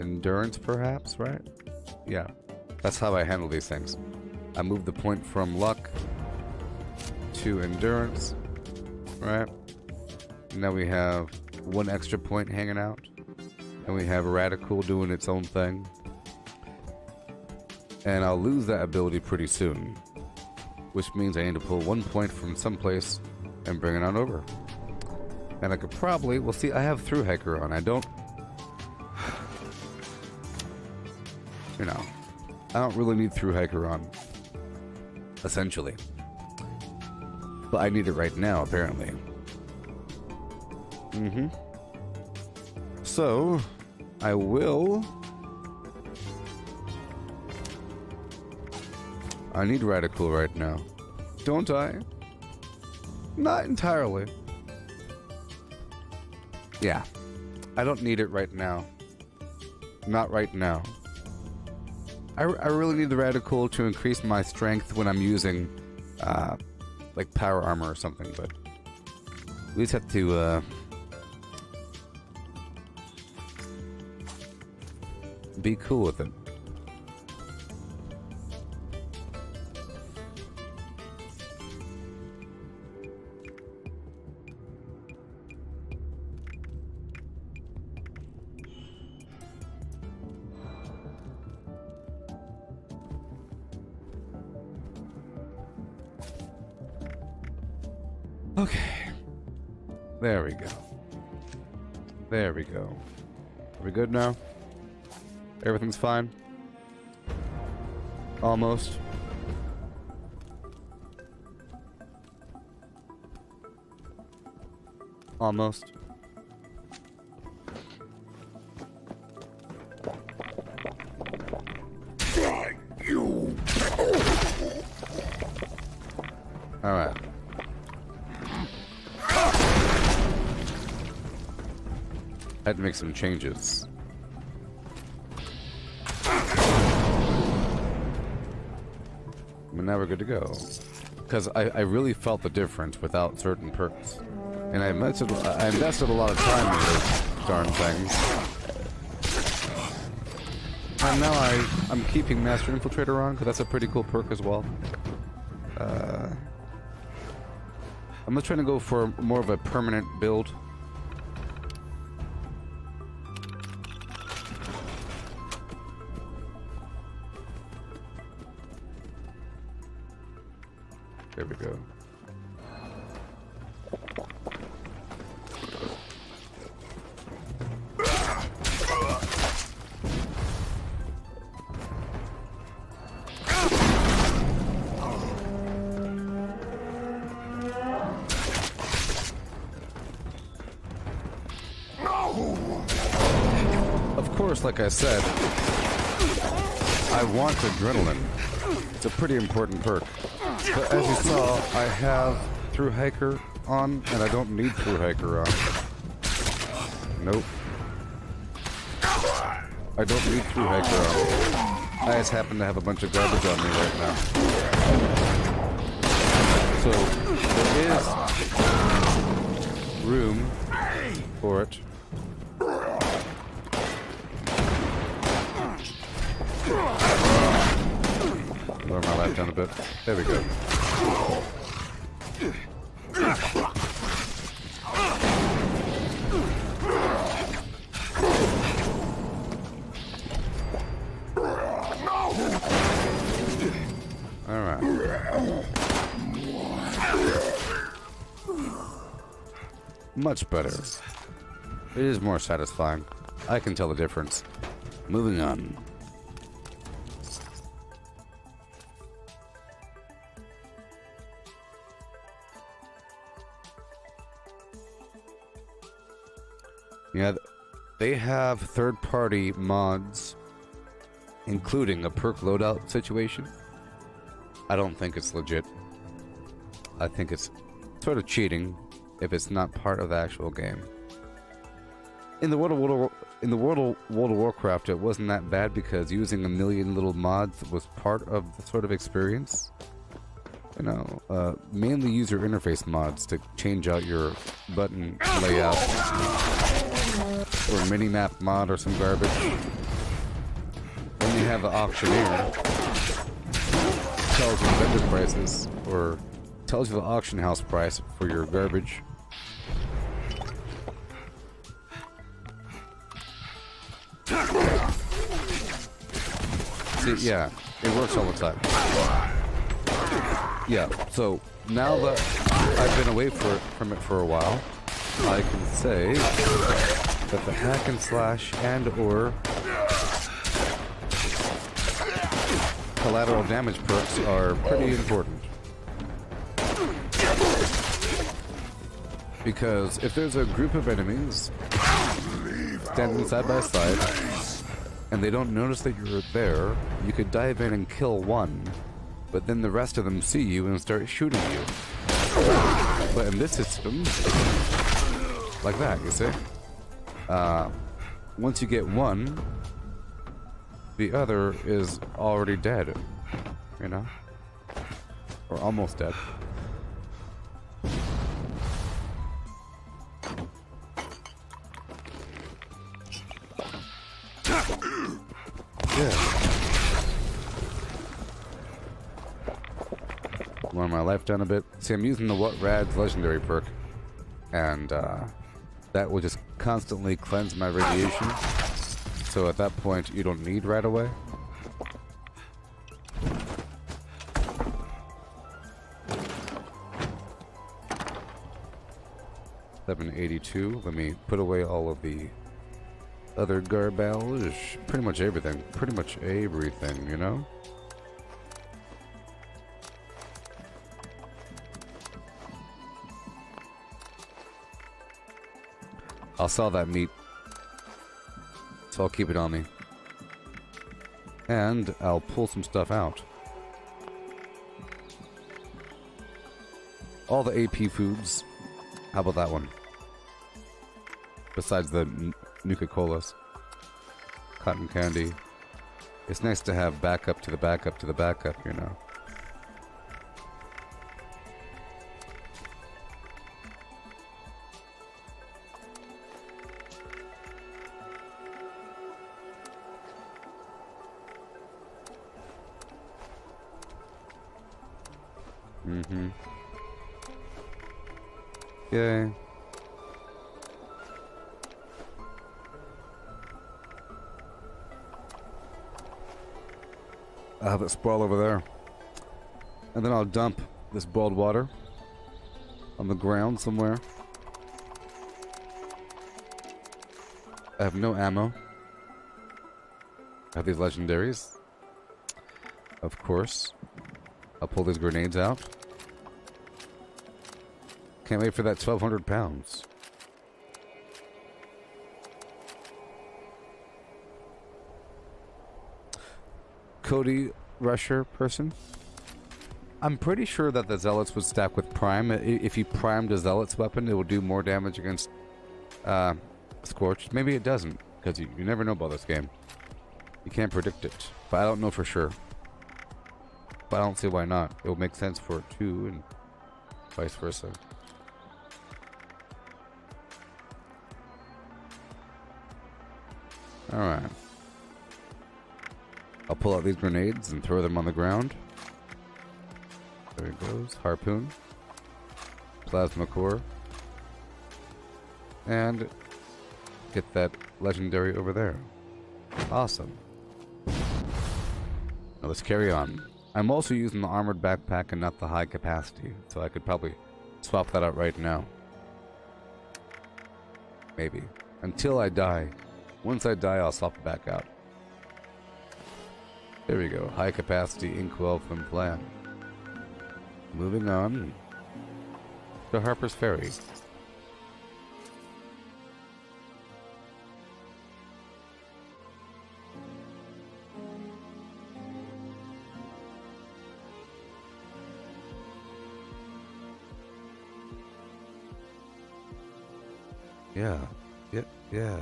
Speaker 1: endurance, perhaps, right? Yeah. That's how I handle these things. I move the point from luck to endurance, right? Now we have 1 extra point hanging out. And we have Radical doing its own thing. And I'll lose that ability pretty soon. Which means I need to pull 1 point from someplace and bring it on over. And I could probably... Well, see, I have Through Hiker on. I don't... You know. I don't really need Through Hiker on. Essentially. But I need it right now, apparently. Mm-hmm. So, I will... I need Radical right now. Don't I? Not entirely. Yeah. I don't need it right now. Not right now. I really need the radical to increase my strength when I'm using, like power armor or something, but we just have to, be cool with it. Okay. There we go. There we go. Are we good now? Everything's fine? Almost. Almost. Alright. Had to make some changes. But now we're good to go. Because I really felt the difference without certain perks. And I invested a lot of time in those darn things. And now I'm keeping Master Infiltrator on, because that's a pretty cool perk as well. I'm just trying to go for more of a permanent build. There we go. Of course, like I said, I want adrenaline. It's a pretty important perk. But as you saw, I have Through Hiker on, and I don't need Through Hiker on. Nope. I don't need Through Hiker on. I just happen to have a bunch of garbage on me right now. So, there is room for it. Lower my life down a bit. There we go. Alright. Much better. It is more satisfying. I can tell the difference. Moving on. Yeah, they have third-party mods, including a perk loadout situation. I don't think it's legit. I think it's sort of cheating if it's not part of the actual game. In the World of Warcraft, it wasn't that bad because using a million little mods was part of the sort of experience. You know, mainly user interface mods to change out your button layout. Or minimap mod or some garbage. Then you have the auctioneer. Tells you vendor prices, or tells you the auction house price for your garbage. See, yeah, it works all the time. Yeah, so now that I've been away from it for a while, I can say that the hack and slash and or collateral damage perks are pretty important. Because if there's a group of enemies standing side by side and they don't notice that you're there, you could dive in and kill one, but then the rest of them see you and start shooting you. But in this system, like that, you see? Once you get one, the other is already dead, you know? Or almost dead. Yeah. Lower my life down a bit. See, I'm using the What Rad's legendary perk, and that will just constantly cleanse my radiation. So at that point, you don't need right away. $782. Let me put away all of the other garbage. Pretty much everything. Pretty much everything, you know? I'll sell that meat. So I'll keep it on me. And I'll pull some stuff out. All the AP foods. How about that one? Besides the Nuka-Colas. Cotton candy. It's nice to have backup to the backup to the backup, you know. Mm-hmm. Yay. I'll have it sprawl over there. And then I'll dump this boiled water on the ground somewhere. I have no ammo. I have these legendaries. Of course. I'll pull these grenades out. Can't wait for that 1,200 pounds. Cody Rusher person. I'm pretty sure that the Zealots would stack with Prime. If you primed a Zealot's weapon, it will do more damage against Scorched. Maybe it doesn't, because you never know about this game. You can't predict it. But I don't know for sure. But I don't see why not. It will make sense for it too, and vice versa. Alright. I'll pull out these grenades and throw them on the ground. There it goes. Harpoon. Plasma core. And get that legendary over there. Awesome. Now let's carry on. I'm also using the armored backpack and not the high capacity, so I could probably swap that out right now. Maybe. Until I die. Once I die, I'll swap it back out. There we go. High capacity inkwell from plan. Moving on to Harper's Ferry. Yeah. Yeah.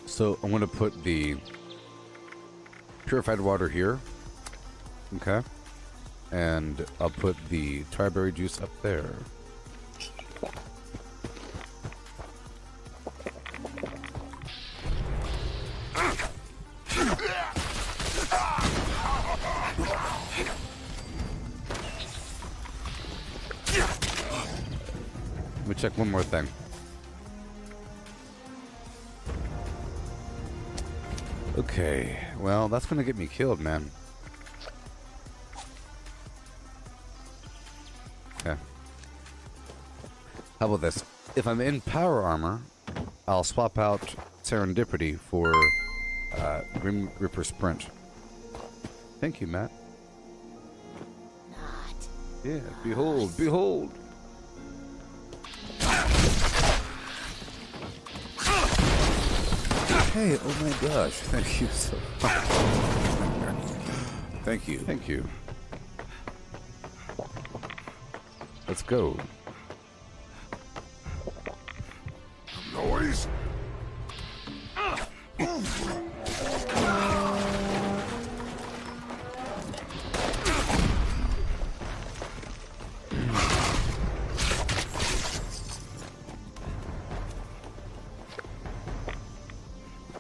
Speaker 1: So I'm going to put the purified water here. Okay. And I'll put the triberry juice up there. Let me check one more thing. Okay, well, that's gonna get me killed, man. Okay. How about this? If I'm in power armor, I'll swap out Serendipity for Grim Reaper Sprint. Thank you, Matt.
Speaker 3: Not.
Speaker 1: Yeah, behold, behold! Hey, oh my gosh, thank you so much. Thank you. Thank you. Let's go.
Speaker 2: Noise?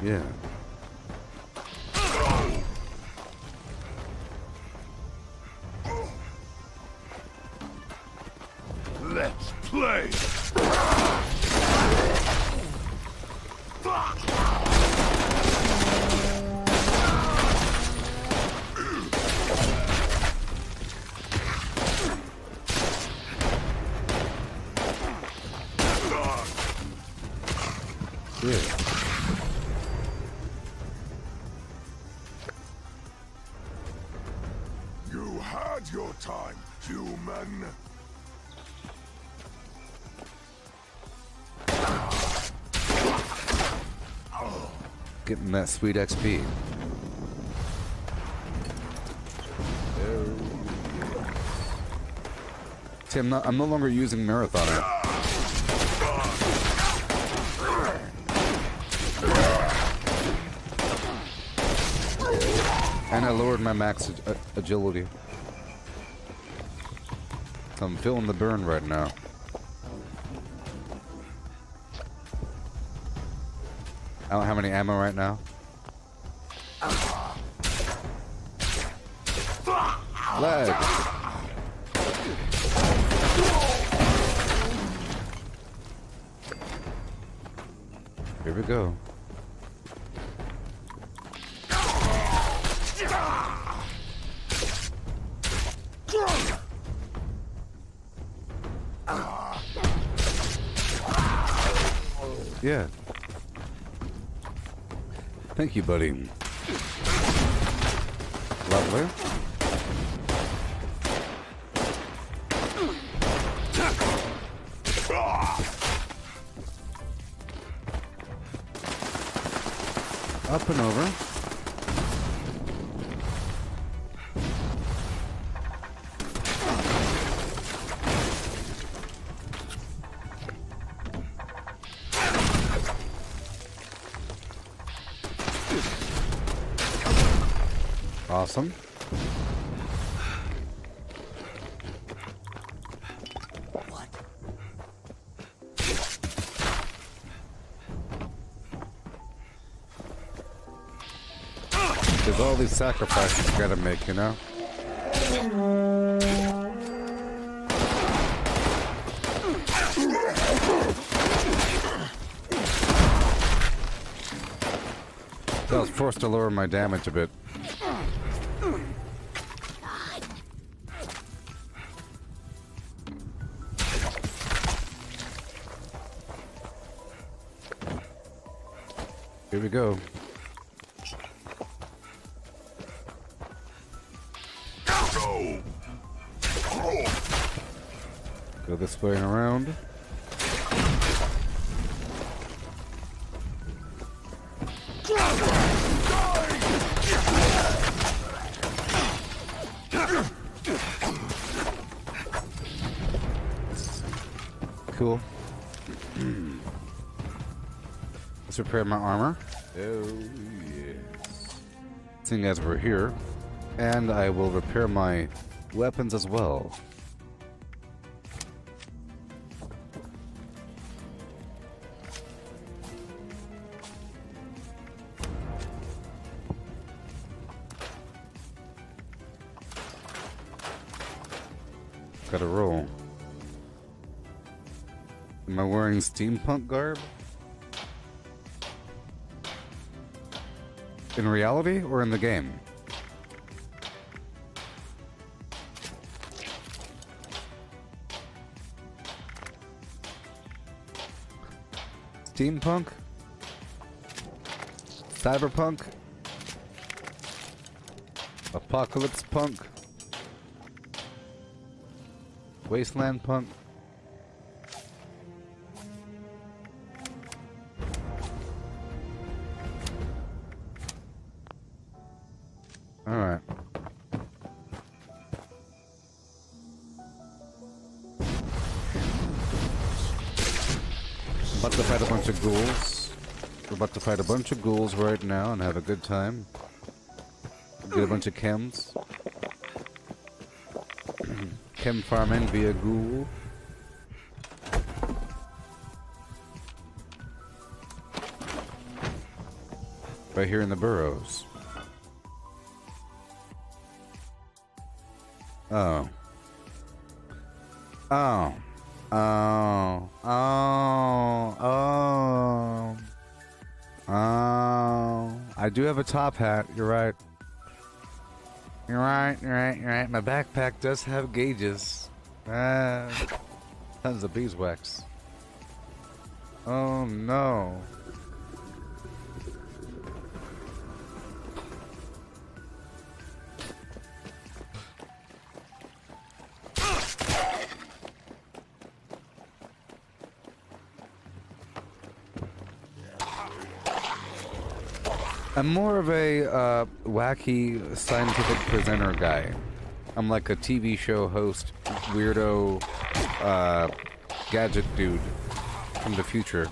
Speaker 1: Yeah.
Speaker 2: Let's play!
Speaker 1: Yeah.
Speaker 2: You had your time, human.
Speaker 1: Getting that sweet XP. See, I'm no longer using Marathoner. And I lowered my max agility. So I'm feeling the burn right now. I don't have any ammo right now. Lag. Here we go. Yeah. Thank you, buddy. Lovely. Up and over. Awesome. There's all these sacrifices you gotta make, you know? So I was forced to lower my damage a bit. Here we go. Go this way and around. Cool. Let's repair my armor. Oh, yes. Seeing as we're here. And I will repair my weapons as well. Gotta roll. Am I wearing steampunk garb? In reality or in the game? Steampunk? Cyberpunk? Apocalypse punk? Wasteland punk? Alright. About to fight a bunch of ghouls. We're about to fight a bunch of ghouls right now and have a good time. Get a bunch of chems. Chem farming via ghoul. Right here in the burrows. Oh. Oh. Oh. Oh. Oh. Oh. I do have a top hat. You're right. You're right. You're right. You're right. My backpack does have gauges. Tons of beeswax. Oh no. I'm more of a wacky scientific presenter guy. I'm like a TV show host, weirdo, gadget dude from the future.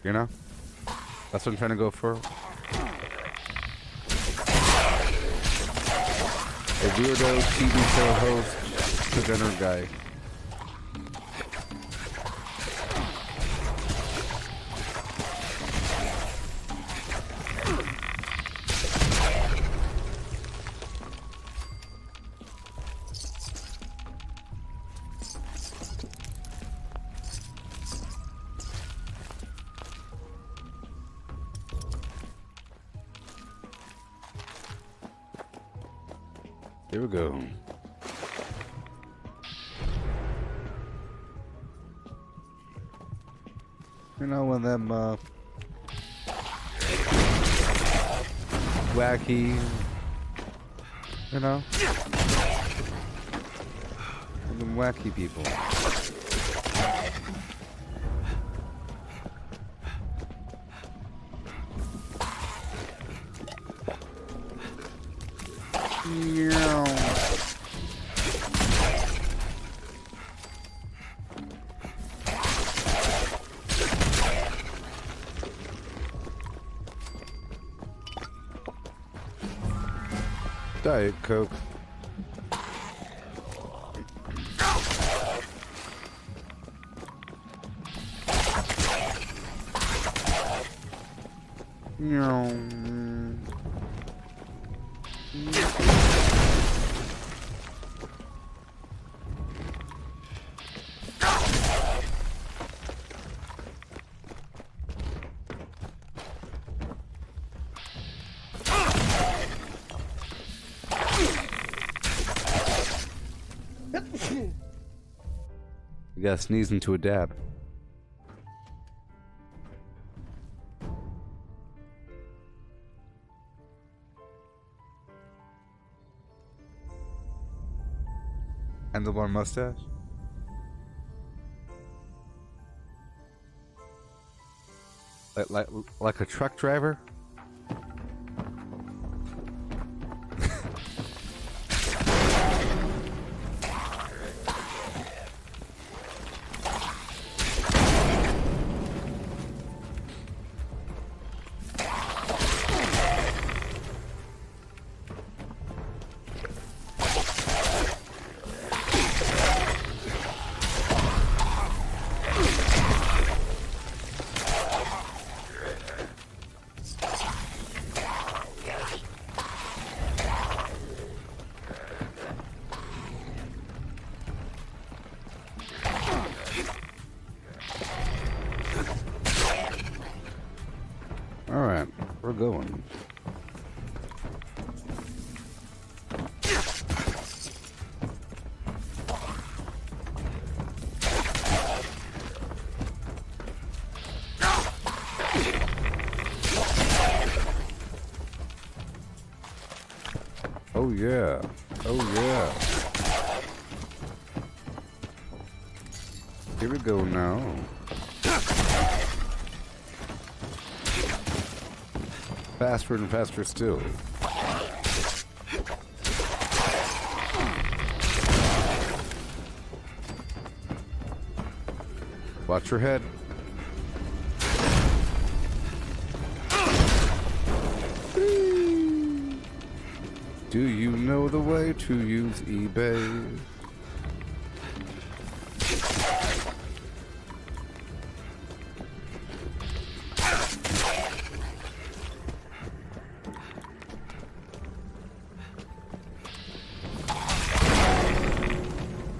Speaker 1: You know? That's what I'm trying to go for. A weirdo TV show host, presenter guy. Here we go. You know, one of them wacky, you know, them wacky people. Diet Coke. You gotta sneeze into a dab. Handlebar mustache? Like a truck driver? Alright, we're going. Oh yeah. Oh yeah. Here we go now. Faster and faster still. Watch your head. Do you know the way to use eBay?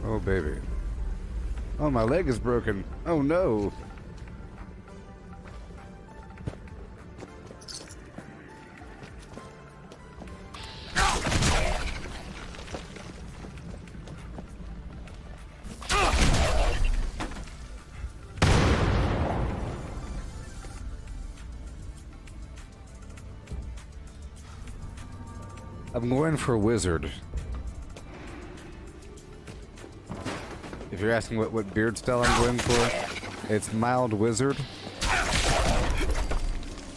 Speaker 1: Oh, baby. Oh, my leg is broken. Oh, no. I'm going for wizard. If you're asking what beard style I'm going for, it's mild wizard.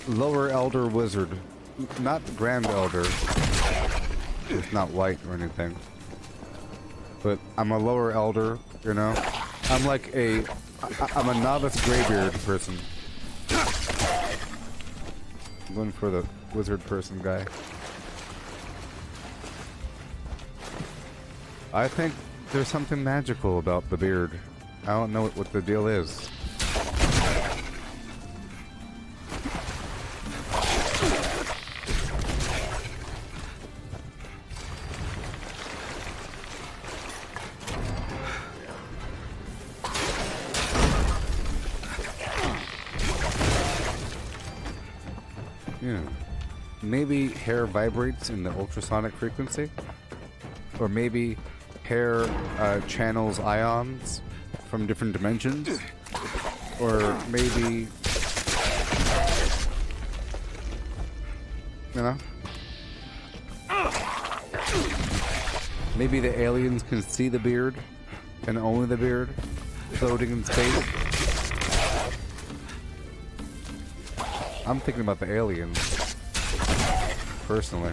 Speaker 1: Lower elder wizard. Not grand elder. It's not white or anything. But I'm a lower elder, you know? I'm like I'm a novice graybeard person. I'm going for the wizard person guy. I think there's something magical about the beard. I don't know what the deal is. Yeah. Maybe hair vibrates in the ultrasonic frequency? Or maybe hair channels ions from different dimensions, or maybe, you know, maybe the aliens can see the beard and only the beard floating in space. I'm thinking about the aliens personally.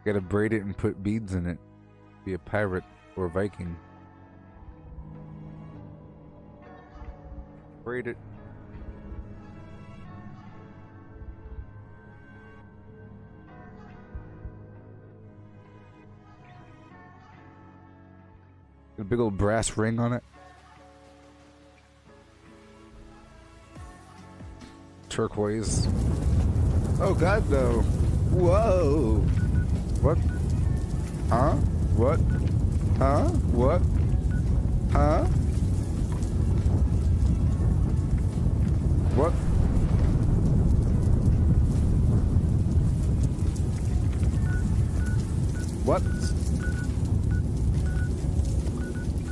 Speaker 1: Gotta braid it and put beads in it. Be a pirate or Viking. Braid it. A big old brass ring on it. Turquoise. Oh god, no. Whoa. What? Huh? What? Huh? What? Huh? What? What?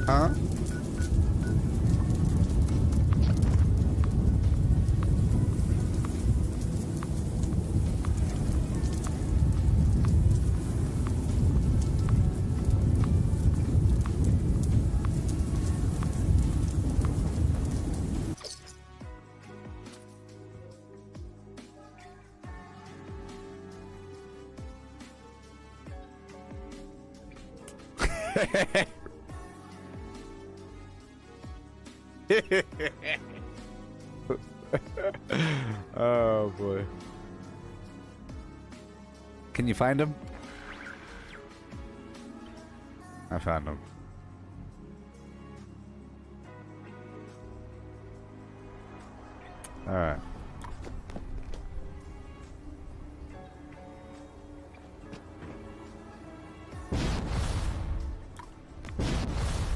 Speaker 1: Huh? Oh boy. Can you find him? I found him. All right.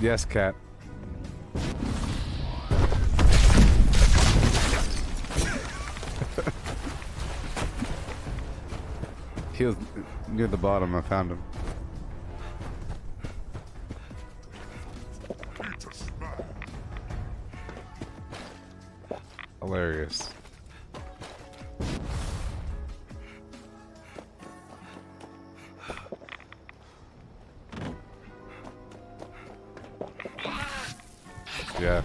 Speaker 1: Yes, cat. He was near the bottom. I found him. Hilarious. Yeah.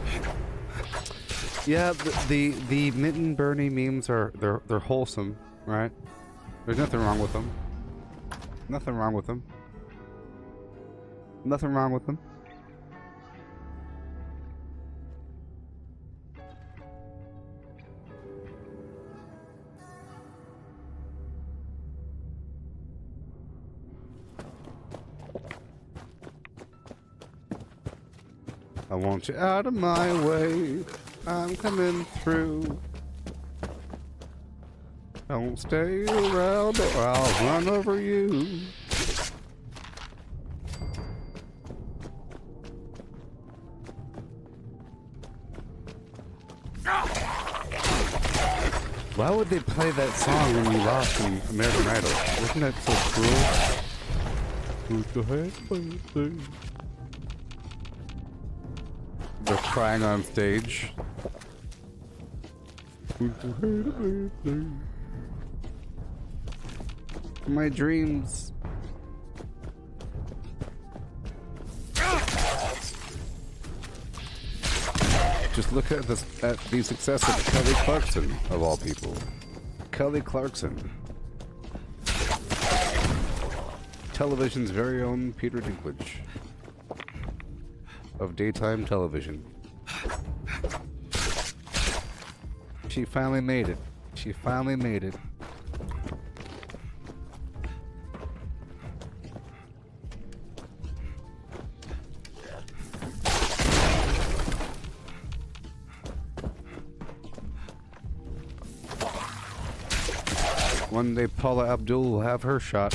Speaker 1: Yeah, the Mitten Bernie memes are they're wholesome, right? There's nothing wrong with them. Nothing wrong with them. Nothing wrong with them. I want you out of my way. I'm coming through. Don't stay around or I'll run over you. Why would they play that song when you lost in American Idol? Wasn't that so cruel? Put your hands on the thing. They're crying on stage. My dreams. Just look at this, at the success of Kelly Clarkson, of all people. Kelly Clarkson. Television's very own Peter Dinklage. Of daytime television. She finally made it. She finally made it. One day Paula Abdul will have her shot.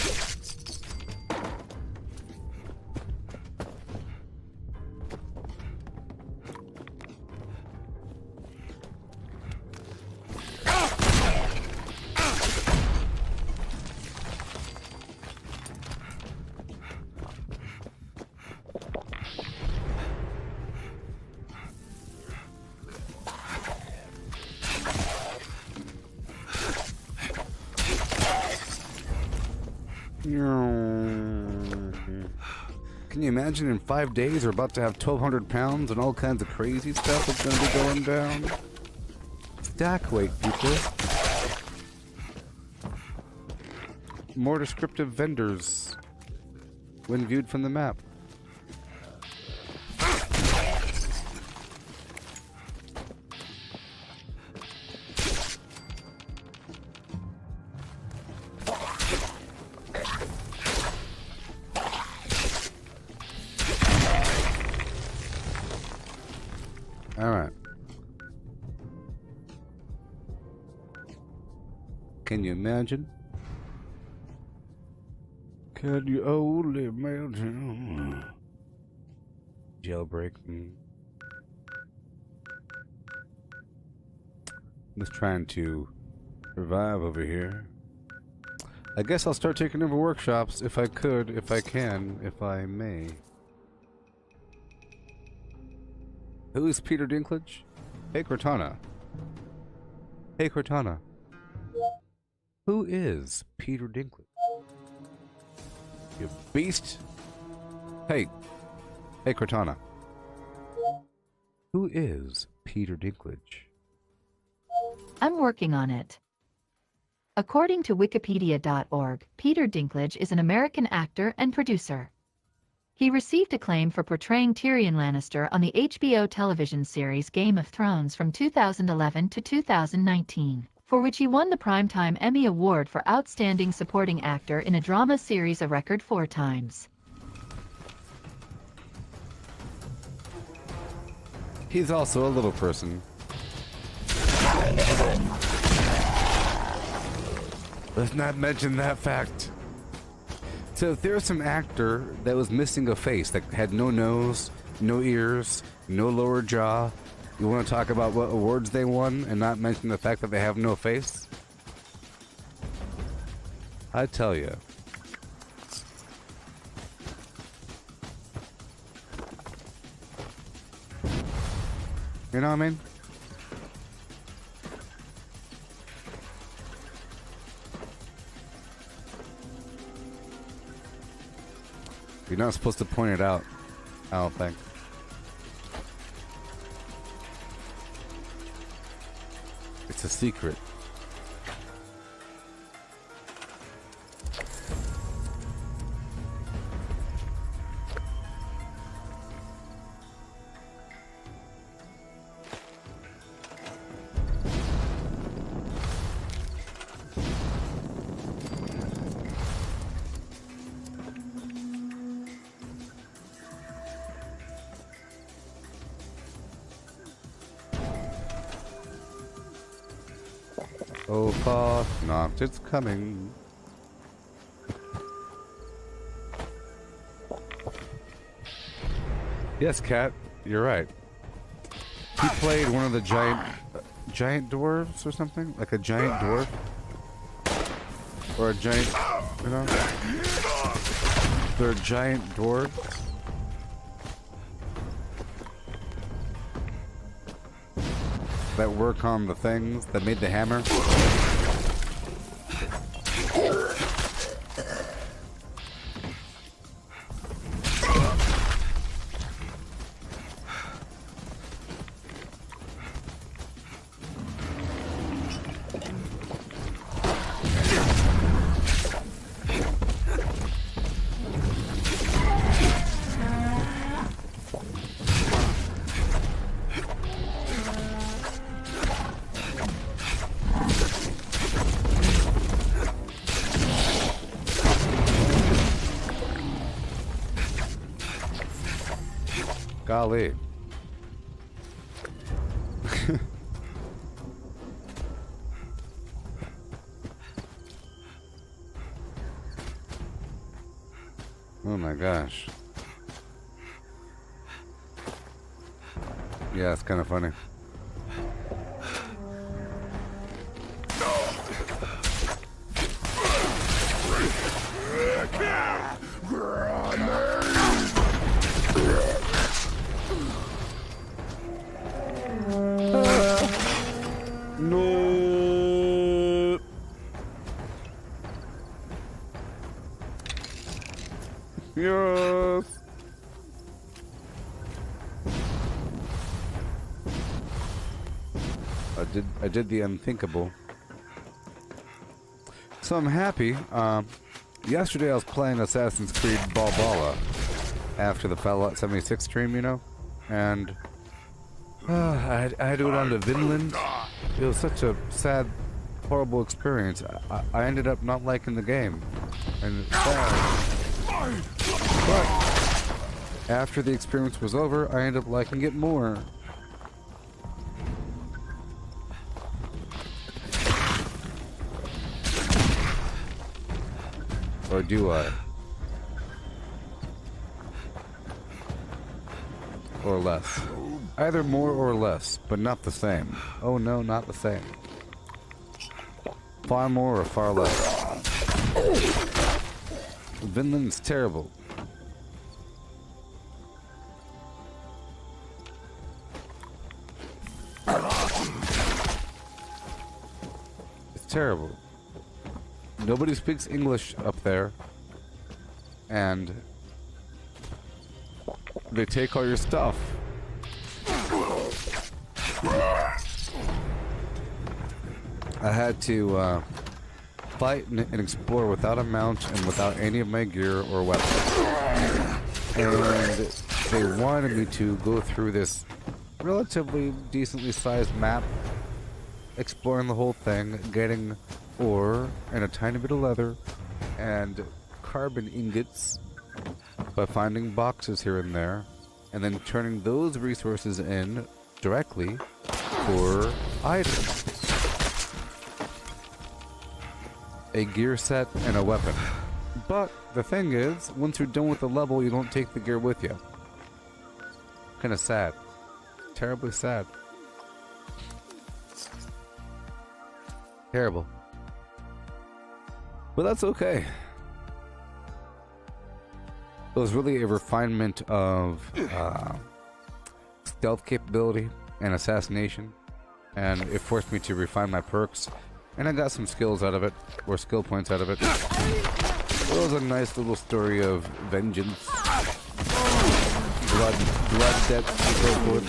Speaker 1: Can you imagine in 5 days we're about to have 1,200 pounds and all kinds of crazy stuff is going to be going down? Stack weight, people. More descriptive vendors when viewed from the map. Alright. Can you imagine? Can you only imagine? Jailbreak. Just trying to revive over here. I guess I'll start taking over workshops if I could, if I can, if I may. Who is Peter Dinklage? Hey Cortana. Hey Cortana. Who is Peter Dinklage? You beast. Hey. Hey Cortana. Who is Peter Dinklage?
Speaker 10: I'm working on it. According to Wikipedia.org, Peter Dinklage is an American actor and producer. He received acclaim for portraying Tyrion Lannister on the HBO television series Game of Thrones from 2011 to 2019, for which he won the Primetime Emmy Award for Outstanding Supporting Actor in a Drama Series a record 4 times.
Speaker 1: He's also a little person. Let's not mention that fact. So if there's some actor that was missing a face, that had no nose, no ears, no lower jaw, you want to talk about what awards they won and not mention the fact that they have no face? I tell you. You know what I mean? You're not supposed to point it out, I don't think. It's a secret. Oh, fast knocked, it's coming. Yes, Cat, you're right. He played one of the giant dwarves or something? Like a giant dwarf? Or a giant, you know? They're giant dwarves. That work on the things that made the hammer. Golly. Oh my gosh. Yeah, it's kind of funny. No. Yes. I did the unthinkable. So I'm happy. Yesterday I was playing Assassin's Creed Valhalla after the Fallout 76 stream, you know, and I had to go down to Vinland. It was such a sad, horrible experience. I ended up not liking the game, and it's sad. But after the experience was over, I ended up liking it more. Or do I? Or less. Either more or less, but not the same. Oh no, not the same. Far more or far less. Vinland's terrible. It's terrible. Nobody speaks English up there, and they take all your stuff. I had to fight and explore without a mount and without any of my gear or weapons. And they wanted me to go through this relatively decently sized map, exploring the whole thing, getting ore and a tiny bit of leather and carbon ingots by finding boxes here and there, and then turning those resources in directly for items. A gear set and a weapon. But the thing is, once you're done with the level, you don't take the gear with you. Kinda sad. Terribly sad. Terrible. But that's okay. It was really a refinement of stealth capability and assassination, and it forced me to refine my perks, and I got some skills out of it, or skill points out of it. It was a nice little story of vengeance, blood debt, and so forth.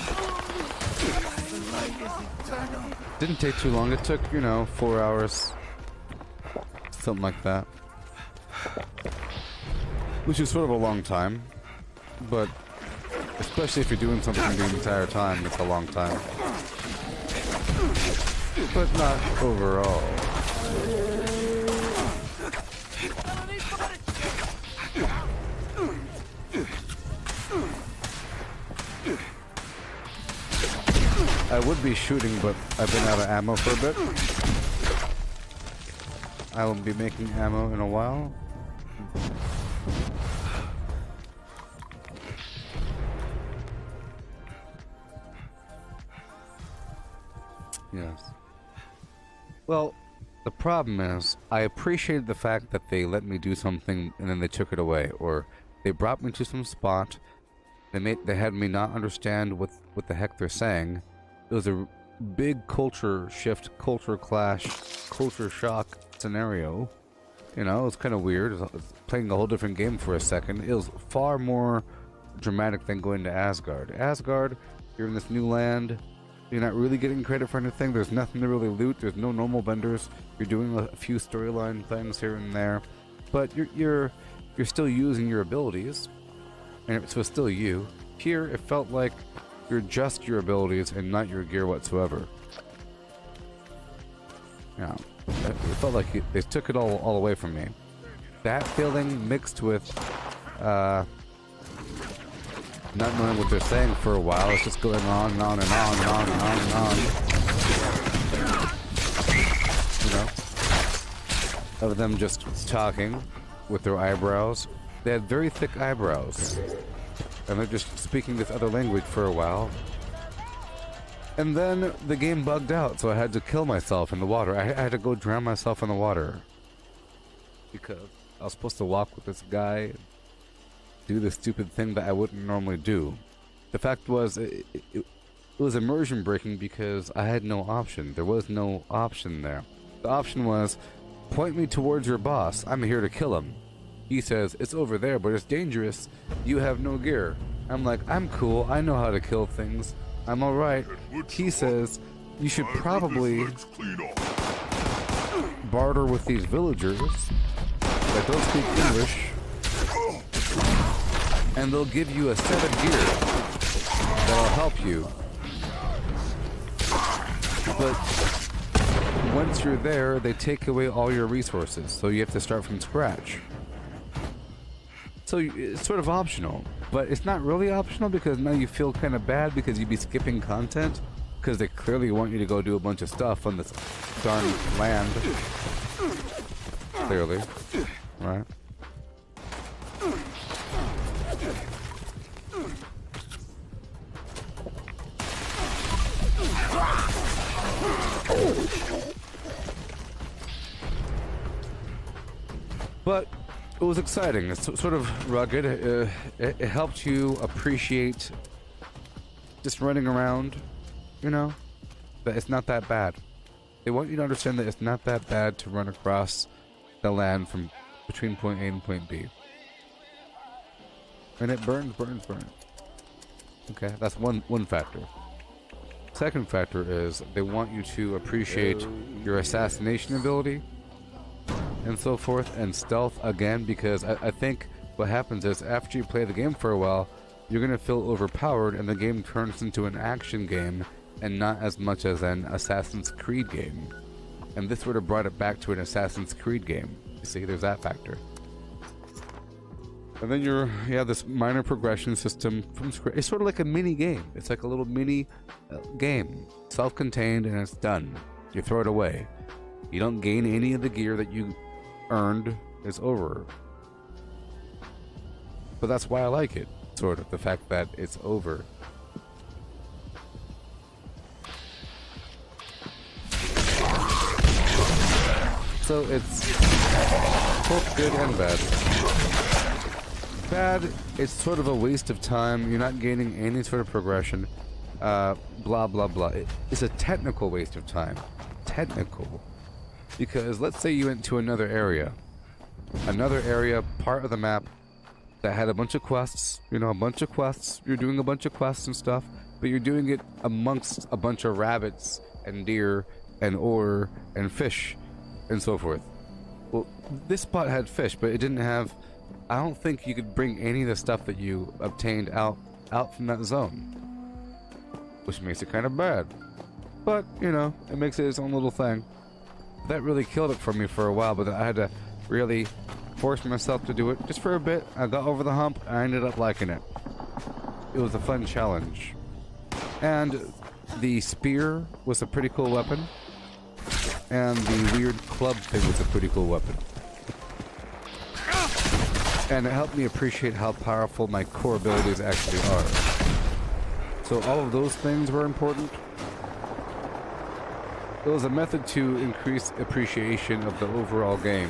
Speaker 1: Didn't take too long. It took, 4 hours. Something like that. Which is sort of a long time. But especially if you're doing something the entire time, it's a long time. But not overall. I would be shooting, but I've been out of ammo for a bit. I will be making ammo in a while. Yes. Well, the problem is, I appreciated the fact that they let me do something and then they took it away, or they brought me to some spot. They had me not understand what the heck they're saying. It was a big culture shift, culture clash, culture shock scenario. You know, it was kind of weird. It was playing a whole different game for a second. It was far more dramatic than going to Asgard. Asgard, you're in this new land. You're not really getting credit for anything. There's nothing to really loot. There's no normal vendors. You're doing a few storyline things here and there, but you're still using your abilities, and so it's still you. Here, it felt like you're just your abilities and not your gear whatsoever. Yeah, it felt like they took it all away from me. That feeling mixed with not knowing what they're saying for a while. It's just going on and on and on and on and on and on. You know? Of them just talking with their eyebrows. They had very thick eyebrows. And they're just speaking this other language for a while. And then the game bugged out, so I had to kill myself in the water. I had to go drown myself in the water. Because I was supposed to walk with this guy, do the stupid thing that I wouldn't normally do. The fact was, it was immersion breaking because I had no option. There was no option there. The option was, point me towards your boss. I'm here to kill him. He says, it's over there, but it's dangerous. You have no gear. I'm like, I'm cool. I know how to kill things. I'm alright. He says, you should probably barter with these villagers that don't speak English, and they'll give you a set of gear that'll help you. But once you're there, they take away all your resources, so you have to start from scratch. So it's sort of optional, but it's not really optional because now you feel kind of bad because you'd be skipping content because they clearly want you to go do a bunch of stuff on this darn land. Clearly, right? But it was exciting. It's sort of rugged. It helped you appreciate just running around, you know, that it's not that bad. They want you to understand that it's not that bad to run across the land from between point A and point B. And it burns. Okay, that's one factor. Second factor is they want you to appreciate your assassination ability and so forth, and stealth again, because I think what happens is after you play the game for a while, you're going to feel overpowered and the game turns into an action game and not as much as an Assassin's Creed game. And this would have brought it back to an Assassin's Creed game. You see, there's that factor. And then you have this minor progression system from scratch. It's sort of like a mini game. It's like a little mini game, self-contained, and it's done. You throw it away. You don't gain any of the gear that you earned. It's over. But that's why I like it, sort of, the fact that it's over. So it's both good and bad. Bad, it's sort of a waste of time. You're not gaining any sort of progression. Blah, blah, blah. It's a technical waste of time. Technical. Because let's say you went to another area, part of the map that had a bunch of quests, you know, you're doing a bunch of quests and stuff, but you're doing it amongst a bunch of rabbits and deer and ore and fish and so forth. Well, this spot had fish, but it didn't have, I don't think you could bring any of the stuff that you obtained out from that zone, which makes it kind of bad. But, you know, it makes it its own little thing. That really killed it for me for a while, but I had to really force myself to do it just for a bit. I got over the hump. I ended up liking it. It was a fun challenge. And the spear was a pretty cool weapon. and the weird club thing was a pretty cool weapon. And it helped me appreciate how powerful my core abilities actually are. So all of those things were important. It was a method to increase appreciation of the overall game.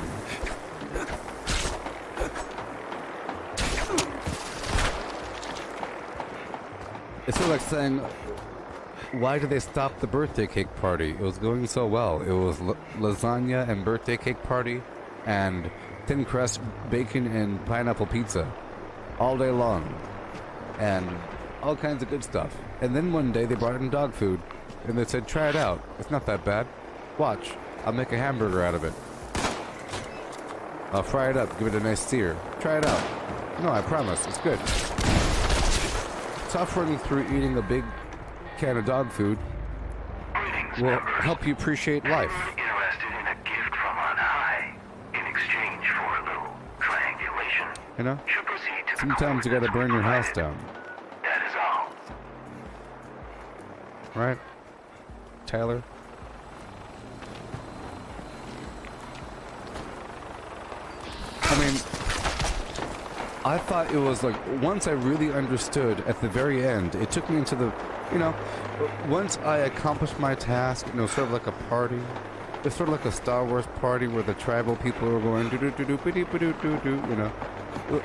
Speaker 1: It's sort of like saying, why did they stop the birthday cake party? It was going so well. It was lasagna and birthday cake party and thin crust bacon and pineapple pizza all day long. And all kinds of good stuff. And then one day they brought in dog food and they said, try it out. It's not that bad. Watch. I'll make a hamburger out of it. I'll fry it up, give it a nice sear. Try it out. No, I promise. It's good. Suffering through eating a big can of dog food will help you appreciate life.
Speaker 2: Interested in a gift from on high in exchange for a little triangulation.
Speaker 1: You know?
Speaker 2: Should proceed to
Speaker 1: Sometimes you gotta burn your house down.
Speaker 2: That is all.
Speaker 1: Right? Tyler? I mean, I thought it was like, once I really understood at the very end, it took me into the, you know, once I accomplished my task, you know, sort of like a party. It's sort of like a Star Wars party where the tribal people are going do do do do do do do do, you know.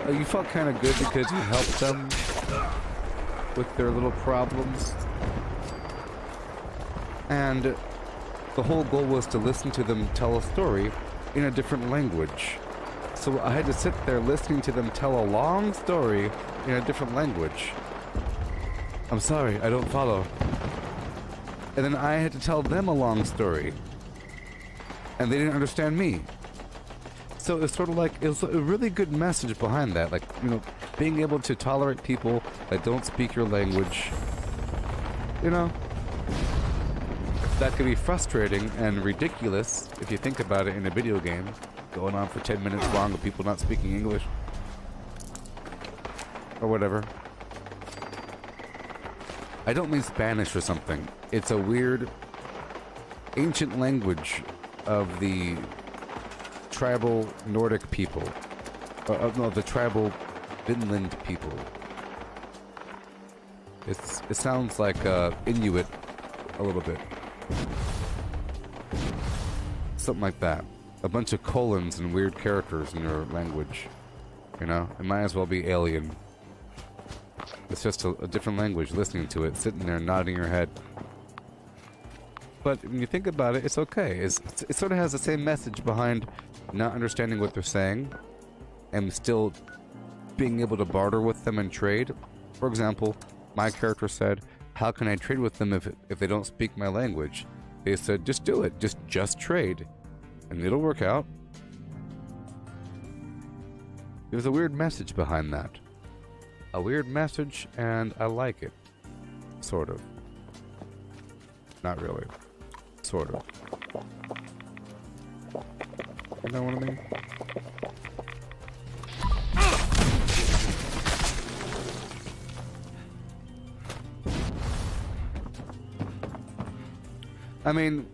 Speaker 1: You felt kind of good because you helped them with their little problems. And the whole goal was to listen to them tell a story in a different language. So I had to sit there listening to them tell a long story in a different language. I'm sorry, I don't follow. And then I had to tell them a long story. And they didn't understand me. So it's sort of like, it was a really good message behind that. Like, you know, being able to tolerate people that don't speak your language. You know? That could be frustrating and ridiculous if you think about it in a video game. Going on for 10 minutes long with people not speaking English. Or whatever. I don't mean Spanish or something. It's a weird ancient language of the tribal Nordic people. No, the tribal Finland people. It sounds like Inuit a little bit. Something like that. A bunch of colons and weird characters in your language. You know? It might as well be alien. It's just a different language, listening to it, sitting there nodding your head. But when you think about it, it's okay. It sort of has the same message behind not understanding what they're saying and still being able to barter with them and trade. For example, my character said, how can I trade with them if they don't speak my language? They said, just do it. Just trade. And it'll work out. There's a weird message behind that. A weird message, and I like it. Sort of. Not really. Sort of. You know what I mean? I mean,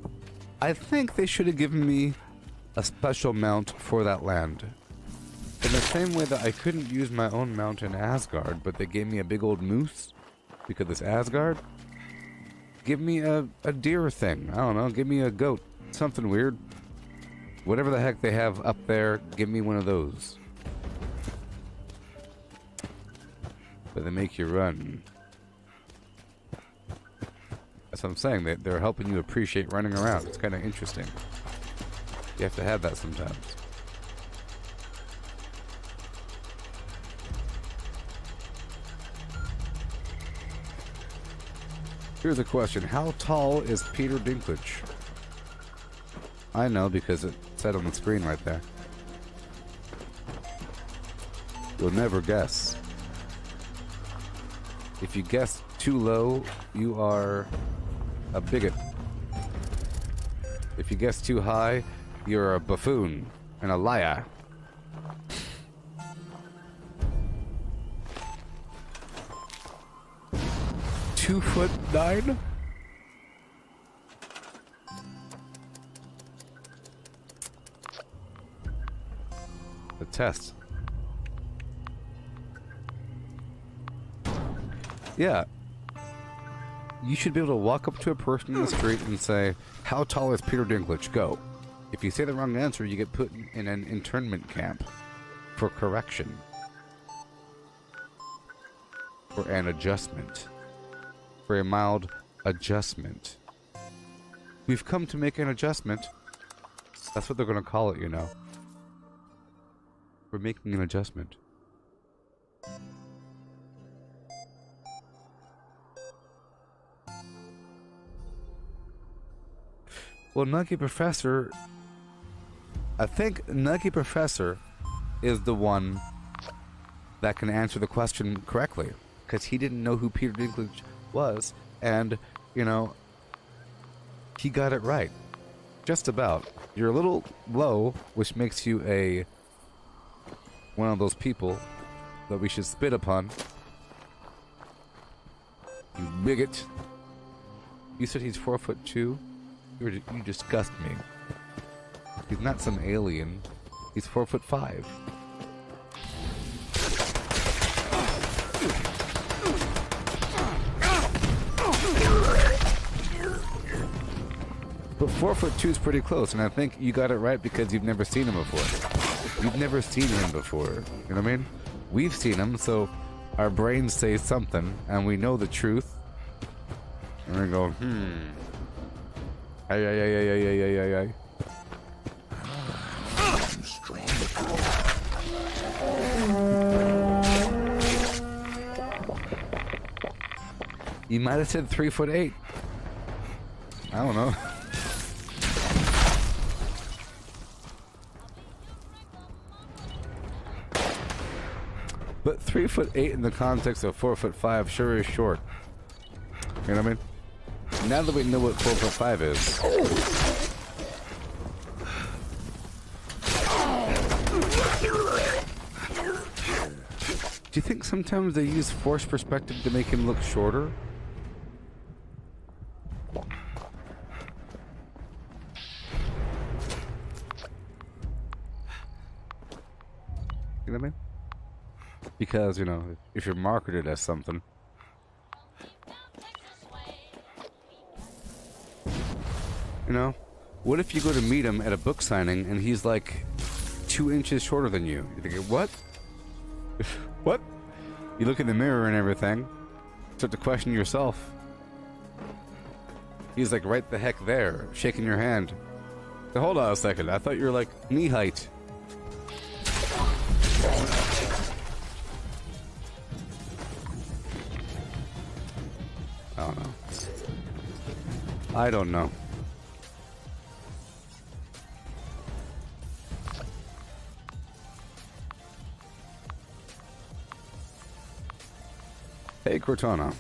Speaker 1: I think they should have given me a special mount for that land. In the same way that I couldn't use my own mount in Asgard, but they gave me a big old moose because it's Asgard. Give me a deer thing. I don't know. Give me a goat. Something weird. Whatever the heck they have up there, give me one of those. But they make you run. That's what I'm saying. They're helping you appreciate running around. It's kind of interesting. You have to have that sometimes. Here's a question. How tall is Peter Dinklage? I know because it said on the screen right there. You'll never guess. If you guess too low, you are a bigot. If you guess too high, you're a buffoon and a liar. (2'9"? test. Yeah. You should be able to walk up to a person in the street and say, "How tall is Peter Dinklage? Go." If you say the wrong answer, you get put in an internment camp for correction. For an adjustment. For a mild adjustment. We've come to make an adjustment. That's what they're going to call it, you know. We're making an adjustment. Well, Nugget Professor... I think Nugget Professor is the one that can answer the question correctly. Because he didn't know who Peter Dinklage was. And, you know, he got it right. Just about. You're a little low, which makes you one of those people that we should spit upon. You bigot. You said he's 4'2"? You disgust me. He's not some alien. He's 4'5". But 4'2" is pretty close, and I think you got it right because you've never seen him before. You've never seen him before. You know what I mean? We've seen him, so our brains say something, and we know the truth. And we go, Ay. You might have said 3'8". I don't know. But 3'8" in the context of 4'5" sure is short. You know what I mean? Now that we know what 4'5" is. Do you think sometimes they use forced perspective to make him look shorter? You know what I mean? Because, you know, if you're marketed as something. You know, what if you go to meet him at a book signing and he's like 2 inches shorter than you? You think, what? What? You look in the mirror and everything, start to question yourself. He's like right the heck there, shaking your hand. So hold on a second, I thought you were like knee height. I don't know. I don't know. Hey, Cortana.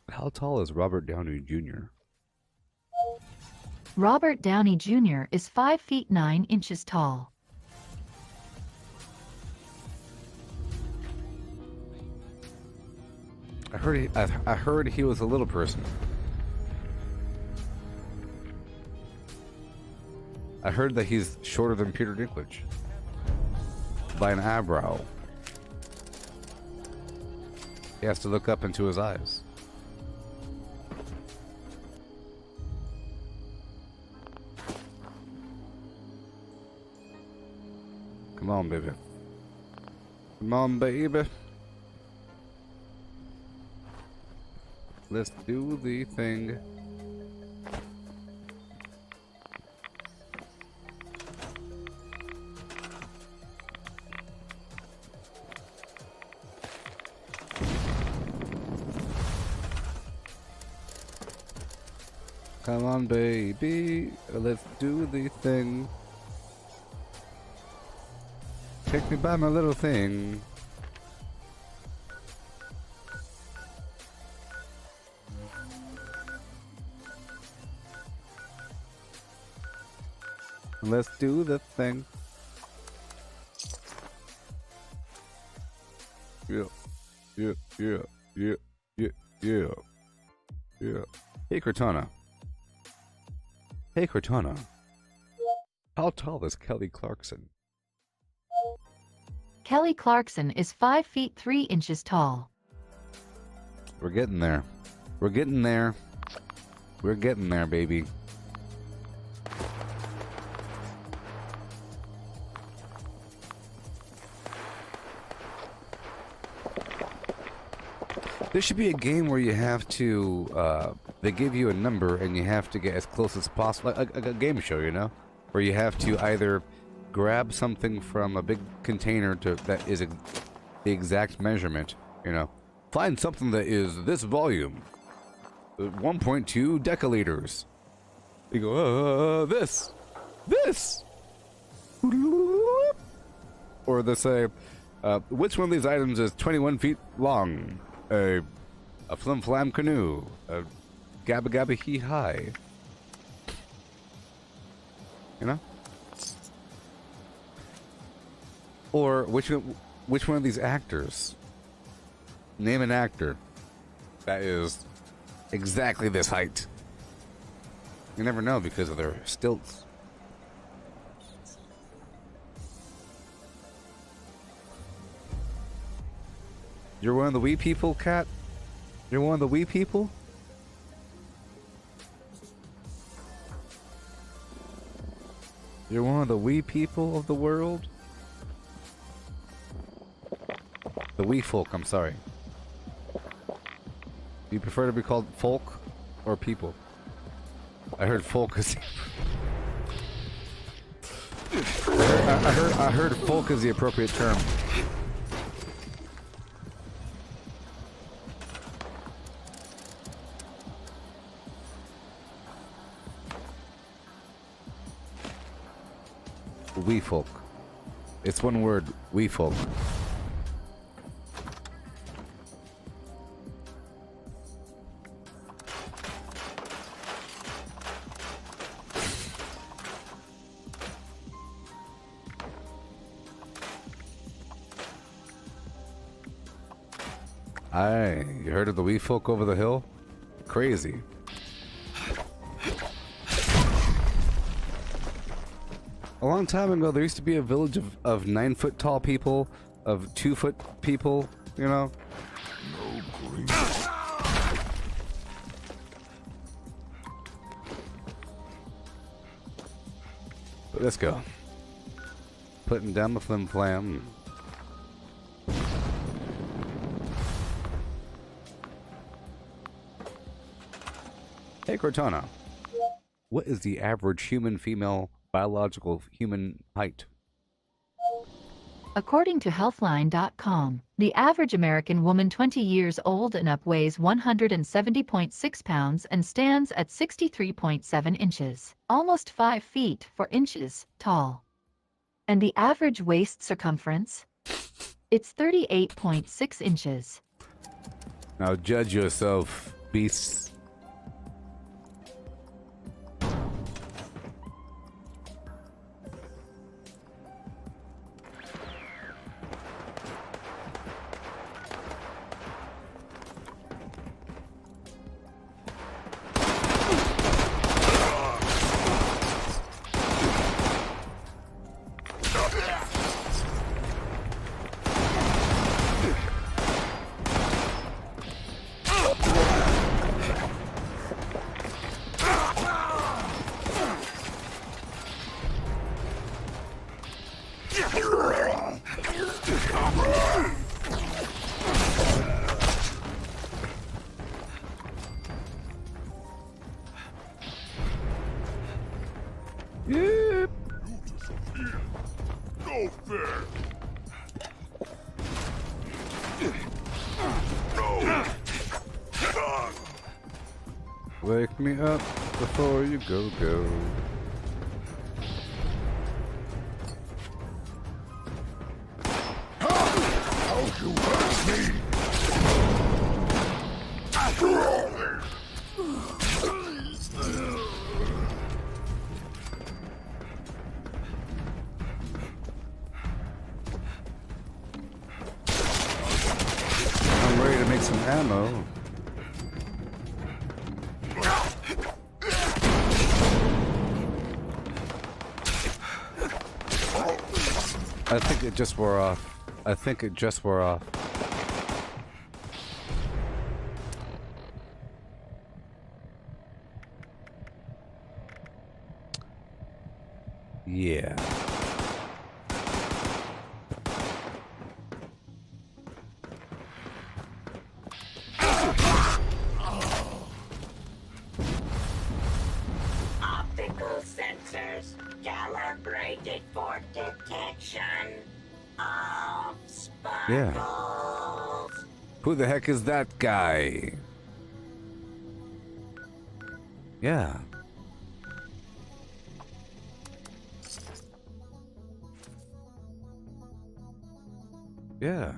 Speaker 1: How tall is Robert Downey Jr.?
Speaker 10: Robert Downey Jr. is 5 feet 9 inches tall.
Speaker 1: I heard he was a little person. I heard that he's shorter than Peter Dinklage by an eyebrow. He has to look up into his eyes. Come on, baby. Come on, baby. Let's do the thing. Come on, baby. Let's do the thing. Take me by my little thing. Let's do the thing. Yeah. Hey, Cortana. Hey, Cortana. How tall is Kelly Clarkson?
Speaker 10: Kelly Clarkson is 5 feet 3 inches tall.
Speaker 1: We're getting there. We're getting there. We're getting there, baby. There should be a game where you have to, they give you a number and you have to get as close as possible, like a game show, you know? Where you have to either grab something from a big container that is the exact measurement, you know? Find something that is this volume, 1.2 deciliters. You go, this. Or they say, which one of these items is 21 feet long? A flim flam canoe, a gabba gabba hee hi. You know? Or which one of these actors? Name an actor that is exactly this height. You never know because of their stilts. You're one of the wee people, Cat? You're one of the wee people? You're one of the wee people of the world? The wee folk, I'm sorry. Do you prefer to be called folk or people? I heard folk is... I heard folk is the appropriate term. We folk. It's one word, we folk. Aye, you heard of the wee folk over the hill? Crazy. A long time ago, there used to be a village of 9-foot tall people, of 2-foot people, you know? But let's go. Putting down the flim flam. Hey, Cortana. What is the average human female biological human height?
Speaker 10: According to Healthline.com, the average American woman 20 years old and up weighs 170.6 pounds and stands at 63.7 inches, almost 5 feet 4 inches tall. And the average waist circumference? It's 38.6 inches.
Speaker 1: Now judge yourself, beasts.
Speaker 2: Yep. Go there.
Speaker 1: Wake me up before you go.
Speaker 2: How you hurt me?
Speaker 1: I'm ready to make some ammo. I think it just wore off. I think it just wore off. Yeah.
Speaker 6: Optical sensors calibrated for detection of sparkles.
Speaker 1: Yeah. Who the heck is that guy? Yeah. Yeah.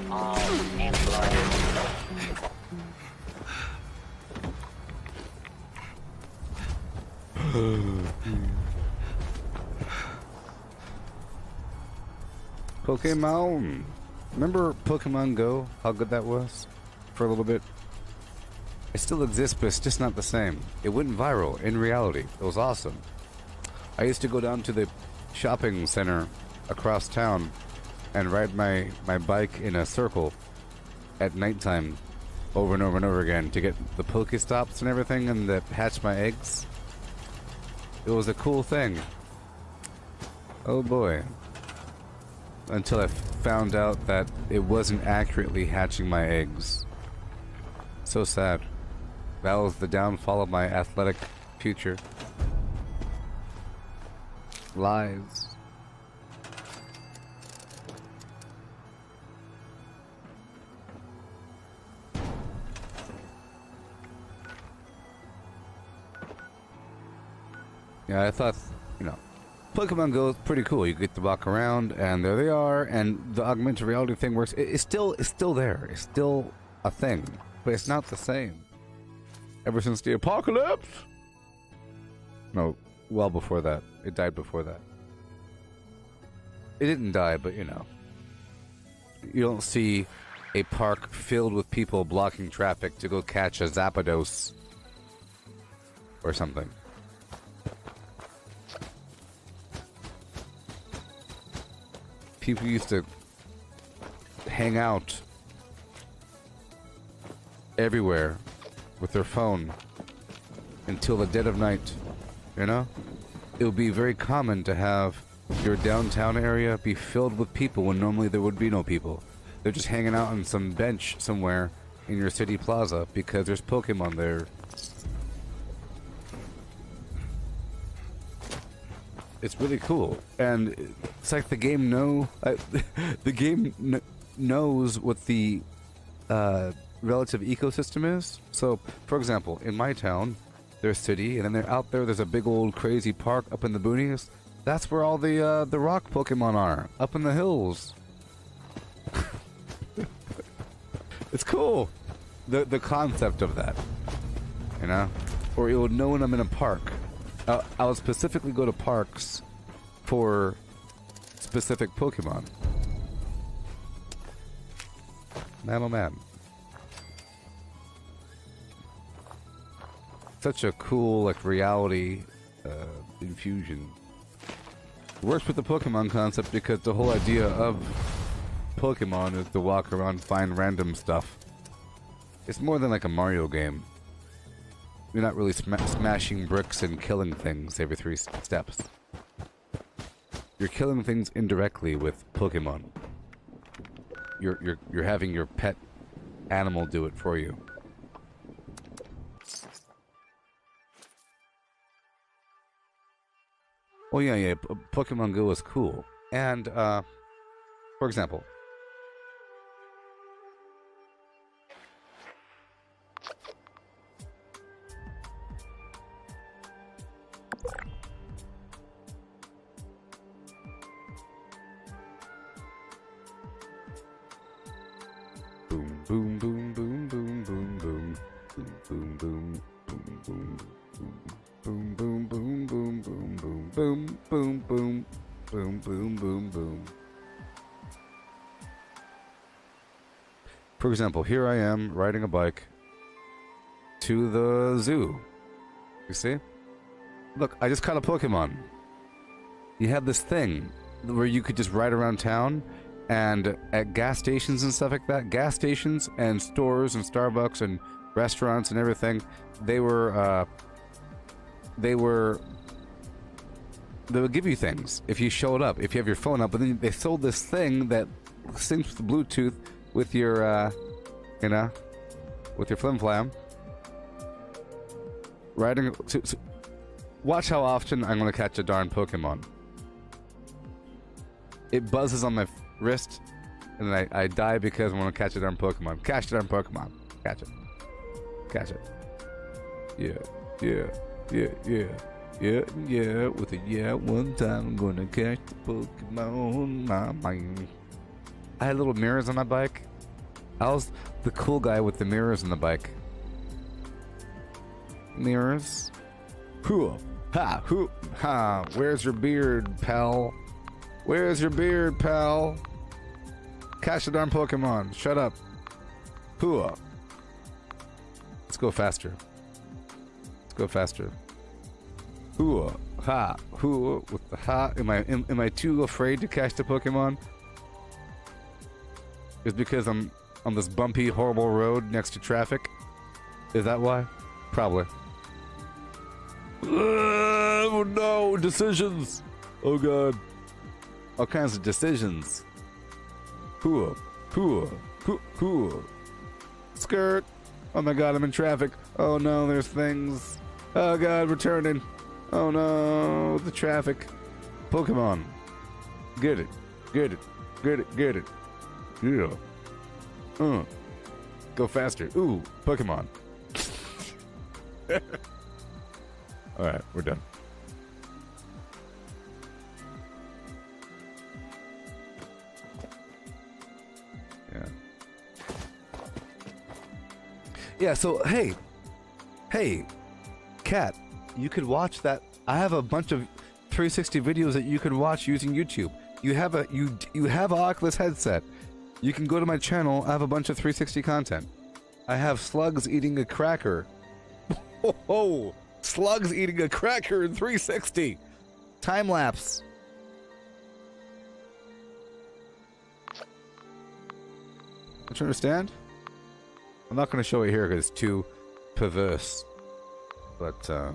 Speaker 6: All employees.
Speaker 1: Pokemon. Remember Pokemon Go? How good that was? For a little bit. It still exists, but it's just not the same. It went viral in reality. It was awesome. I used to go down to the shopping center across town and ride my bike in a circle at nighttime over and over and over again to get the Pokestops and everything and to hatch my eggs. It was a cool thing. Oh boy. Until I found out that it wasn't accurately hatching my eggs. So sad. That was the downfall of my athletic future. Lies. Yeah, I thought, you know, Pokemon Go is pretty cool. You get to walk around, and there they are, and the augmented reality thing works. It's still there. It's still a thing, but it's not the same. Ever since the apocalypse? No, well before that. It died before that. It didn't die, but you know. You don't see a park filled with people blocking traffic to go catch a Zapdos or something. People used to hang out everywhere with their phone until the dead of night, you know? It would be very common to have your downtown area be filled with people when normally there would be no people. They're just hanging out on some bench somewhere in your city plaza because there's Pokemon there. It's really cool, and it's like the game knows what the relative ecosystem is. So, for example, in my town, there's city, and then they're out there's a big old crazy park up in the boonies. That's where all the rock Pokemon are, up in the hills. It's cool, the concept of that, you know. Or you would know when I'm in a park. I would specifically go to parks for specific Pokemon. Man, oh man. Such a cool, like, reality infusion. Works with the Pokemon concept because the whole idea of Pokemon is to walk around, find random stuff. It's more than like a Mario game. You're not really smashing bricks and killing things every 3 steps. You're killing things indirectly with Pokemon. You're having your pet animal do it for you. Oh yeah, Pokemon Go is cool. And for example, Boom, boom, boom, boom, boom, boom. Boom, boom, boom, boom, boom, boom, boom, boom, boom, boom, boom, boom, boom, boom, boom, boom, boom. For example, here I am riding a bike to the zoo. You see? Look, I just caught a Pokemon. You have this thing where you could just ride around town, and at gas stations and stuff like that, gas stations and stores and Starbucks and restaurants and everything, they would give you things if you showed up, if you have your phone up. But then they sold this thing that syncs with Bluetooth with your, with your flim flam. Riding. Watch how often I'm gonna catch a darn Pokemon. It buzzes on my wrist, and then I die because I want to catch a darn Pokemon. Catch the darn Pokemon. Catch it. Catch it. Yeah. With a one time I'm gonna catch the Pokemon. I had little mirrors on my bike. I was the cool guy with the mirrors on the bike. Mirrors. Hoo ha hoo ha. Where's your beard, pal? Where's your beard, pal? Catch the darn Pokemon. Shut up. Hoo. Let's go faster. Let's go faster. Hoo ha hoo with the ha. Am I too afraid to catch the Pokemon? It's because I'm on this bumpy, horrible road next to traffic. Is that why? Probably. Oh no, decisions. Oh god. All kinds of decisions. Hoo. Skirt. Oh my god, I'm in traffic. Oh no, there's things. Oh god, we're turning. Oh no, the traffic. Pokemon. Get it. Yeah. Go faster. Ooh, Pokemon. Alright, we're done. Yeah, so hey, Cat, you could watch that. I have a bunch of 360 videos that you can watch using YouTube. You have a Oculus headset. You can go to my channel. I have a bunch of 360 content. I have slugs eating a cracker. Oh, slugs eating a cracker in 360. Time lapse. Don't you understand? I'm not going to show it here because it's too perverse. But, I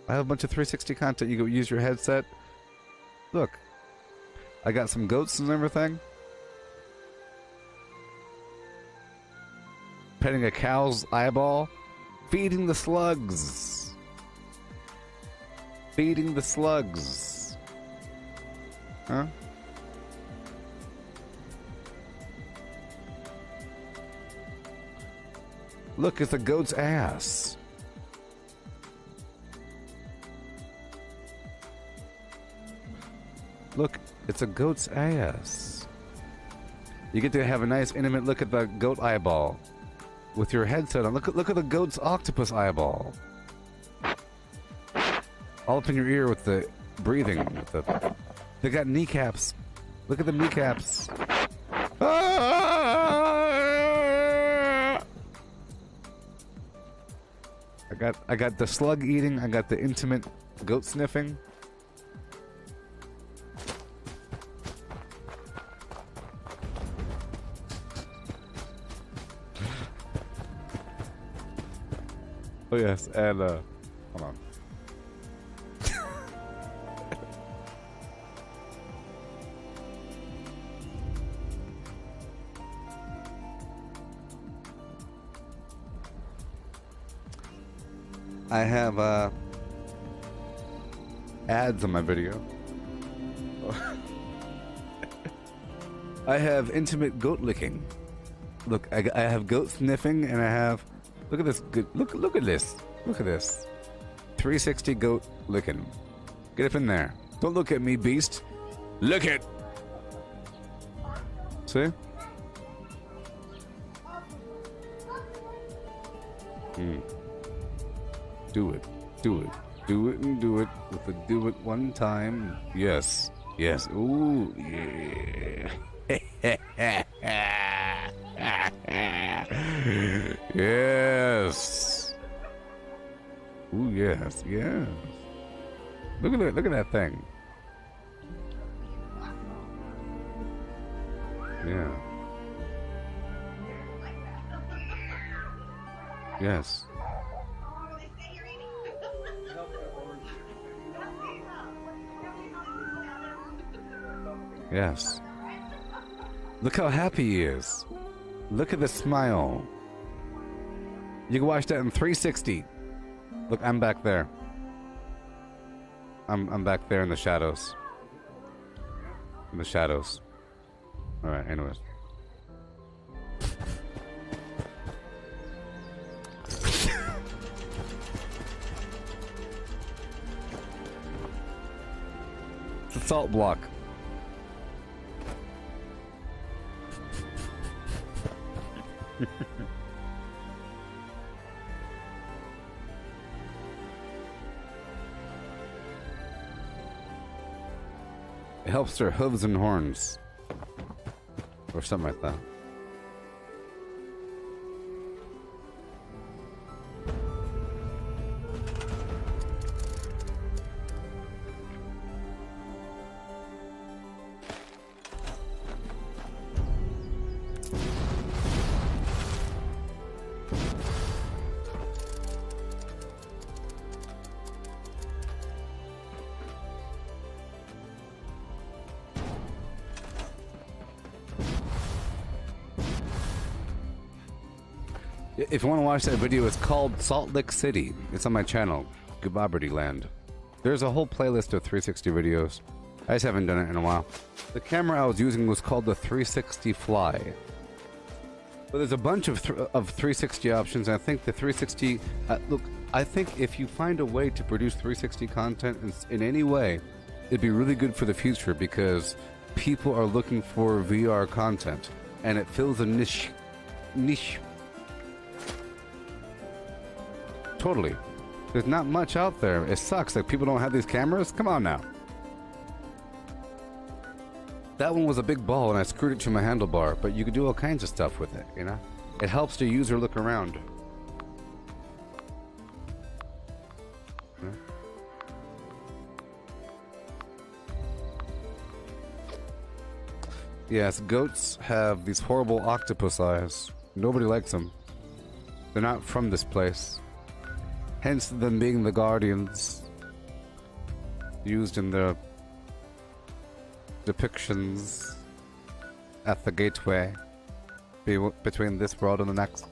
Speaker 1: have a bunch of 360 content. You go use your headset. Look. I got some goats and everything. Petting a cow's eyeball. Feeding the slugs. Feeding the slugs. Huh? Look, it's a goat's ass. Look, it's a goat's ass. You get to have a nice intimate look at the goat eyeball with your headset on. Look at the goat's octopus eyeball. All up in your ear with the breathing. They got kneecaps. Look at the kneecaps. I got the slug eating. I got the intimate goat sniffing. Oh yes, and hold on. I have ads on my video. I have intimate goat licking. Look, I have goat sniffing, and I have. Look at this. Look at this. Look at this. 360 goat licking. Get up in there. Don't look at me, beast. Lick it. See? Do it. Do it. Do it and do it with the do it one time. Yes. Yes. Ooh, yeah. Yes. Ooh, yes. Yes. Look at it. Look at that thing. Yeah. Yes. Yes. Look how happy he is. Look at the smile. You can watch that in 360. Look, I'm back there. I'm back there in the shadows. In the shadows. Alright, anyways. It's a salt block. It helps their hooves and horns. Or something like that. If you want to watch that video, it's called Salt Lake City. It's on my channel, Gooboberti Land. There's a whole playlist of 360 videos. I just haven't done it in a while. The camera I was using was called the 360 Fly. But there's a bunch of 360 options. And I think the 360... look, I think if you find a way to produce 360 content in any way, it'd be really good for the future because people are looking for VR content. And it fills a niche. Totally. There's not much out there. It sucks that people don't have these cameras. Come on now. That one was a big ball and I screwed it to my handlebar, but you could do all kinds of stuff with it, you know? It helps the user look around. Yeah. Yes, goats have these horrible octopus eyes. Nobody likes them. They're not from this place. Hence them being the guardians used in the depictions at the gateway between this world and the next.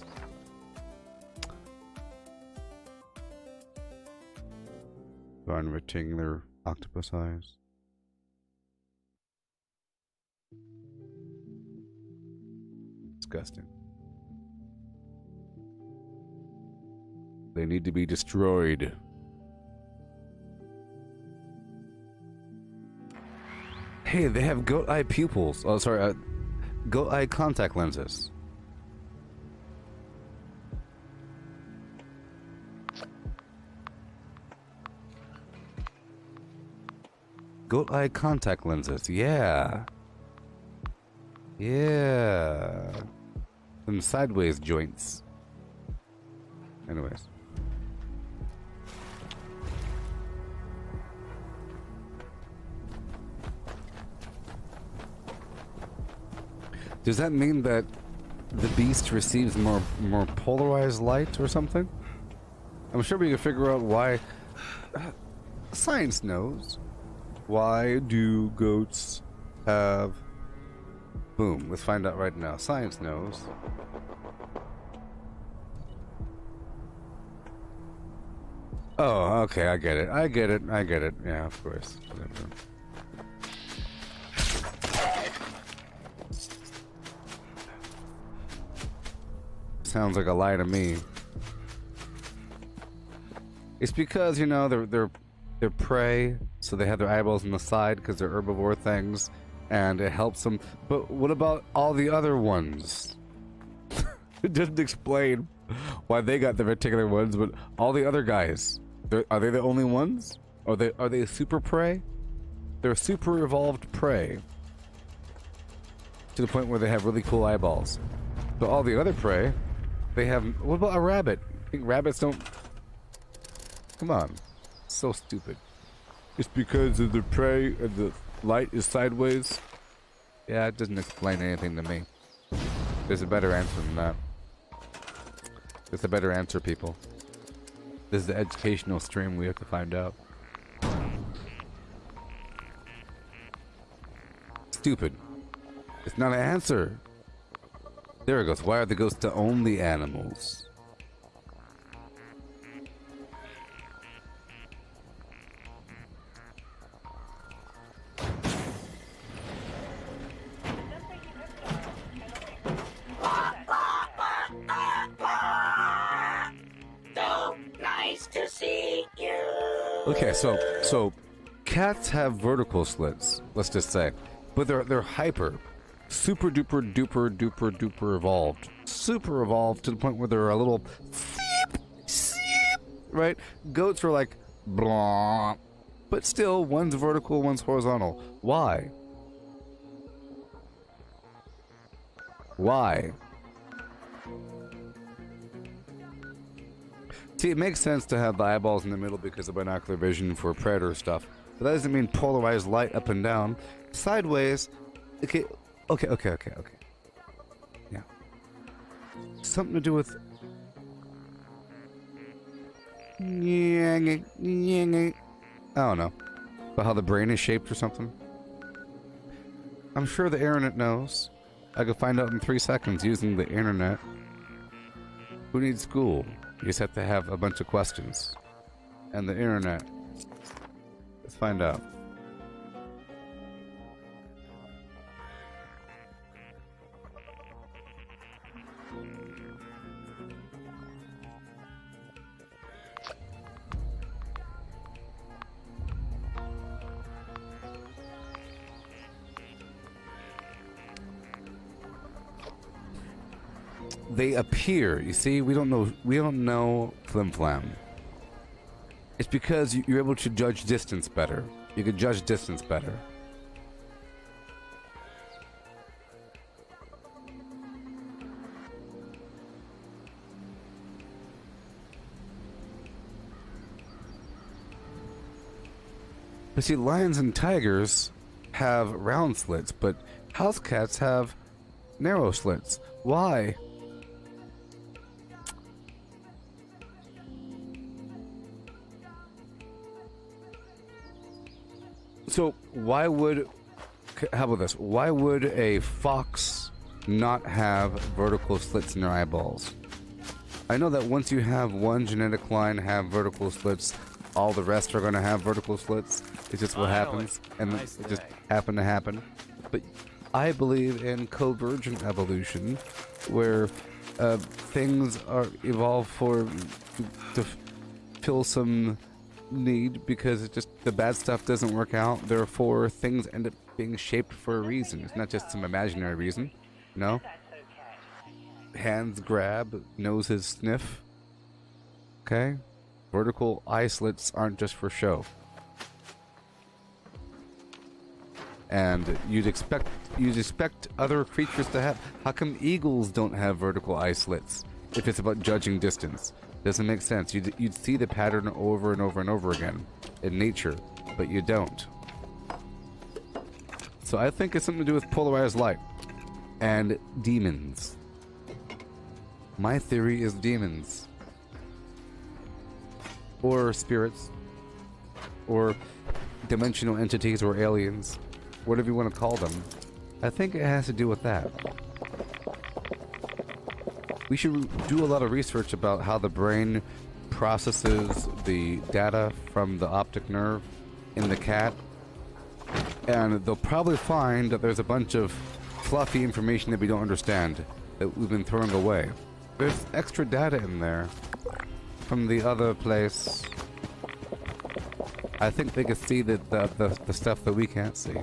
Speaker 1: Darn rectangular octopus eyes. Disgusting. They need to be destroyed. Hey, they have goat eye pupils. Oh, sorry, goat eye contact lenses. Goat eye contact lenses, yeah. Yeah. Some sideways joints. Anyways. Does that mean that the beast receives more polarized light or something? I'm sure we can figure out why. Science knows. Why do goats have... Boom, let's find out right now. Science knows. Oh, okay, I get it. I get it. I get it. Yeah, of course. Whatever. Sounds like a lie to me. It's because, you know, they're prey, so they have their eyeballs on the side because they're herbivore things, and it helps them. But what about all the other ones? It doesn't explain why they got the particular ones, but all the other guys, are they the only ones? Are they super prey? They're super evolved prey. To the point where they have really cool eyeballs. But all the other prey, they have... What about a rabbit? I think rabbits don't... Come on. So stupid. It's because of the prey and the light is sideways? Yeah, it doesn't explain anything to me. There's a better answer than that. There's a better answer, people. This is the educational stream, we have to find out. Stupid. It's not an answer. There it goes. Why are the ghosts the only animals?
Speaker 6: So nice to see you.
Speaker 1: Okay, so cats have vertical slits, let's just say. But they're hyper, super duper duper duper duper evolved. Super evolved to the point where they're a little right? Goats are like blah. But still, one's vertical, one's horizontal. Why? Why? See, it makes sense to have the eyeballs in the middle because of binocular vision for predator stuff. But that doesn't mean polarized light up and down. Sideways. Okay. Yeah. Something to do with... I don't know. About how the brain is shaped or something. I'm sure the internet knows. I could find out in 3 seconds using the internet. Who needs school? You just have to have a bunch of questions. And the internet. Let's find out. They appear, you see, we don't know flim flam. It's because you're able to judge distance better. You can judge distance better. But see, lions and tigers have round slits, but house cats have narrow slits. Why? So why would, how about this? Why would a fox not have vertical slits in their eyeballs? I know that once you have one genetic line have vertical slits, all the rest are going to have vertical slits. It's just what happens, and it just happened to happen. But I believe in convergent evolution, where things are evolved to fill some need because it just the bad stuff doesn't work out. Therefore, things end up being shaped for a reason. It's not just some imaginary reason, you know. Hands grab, noses sniff. Okay, vertical eye slits aren't just for show. And you'd expect other creatures to have. How come eagles don't have vertical eye slits if it's about judging distance? Doesn't make sense. You'd see the pattern over and over and over again in nature, but you don't. So I think it's something to do with polarized light and demons. My theory is demons, or spirits, or dimensional entities, or aliens, whatever you want to call them. I think it has to do with that. We should do a lot of research about how the brain processes the data from the optic nerve in the cat. And they'll probably find that there's a bunch of fluffy information that we don't understand, that we've been throwing away. There's extra data in there from the other place. I think they can see the stuff that we can't see.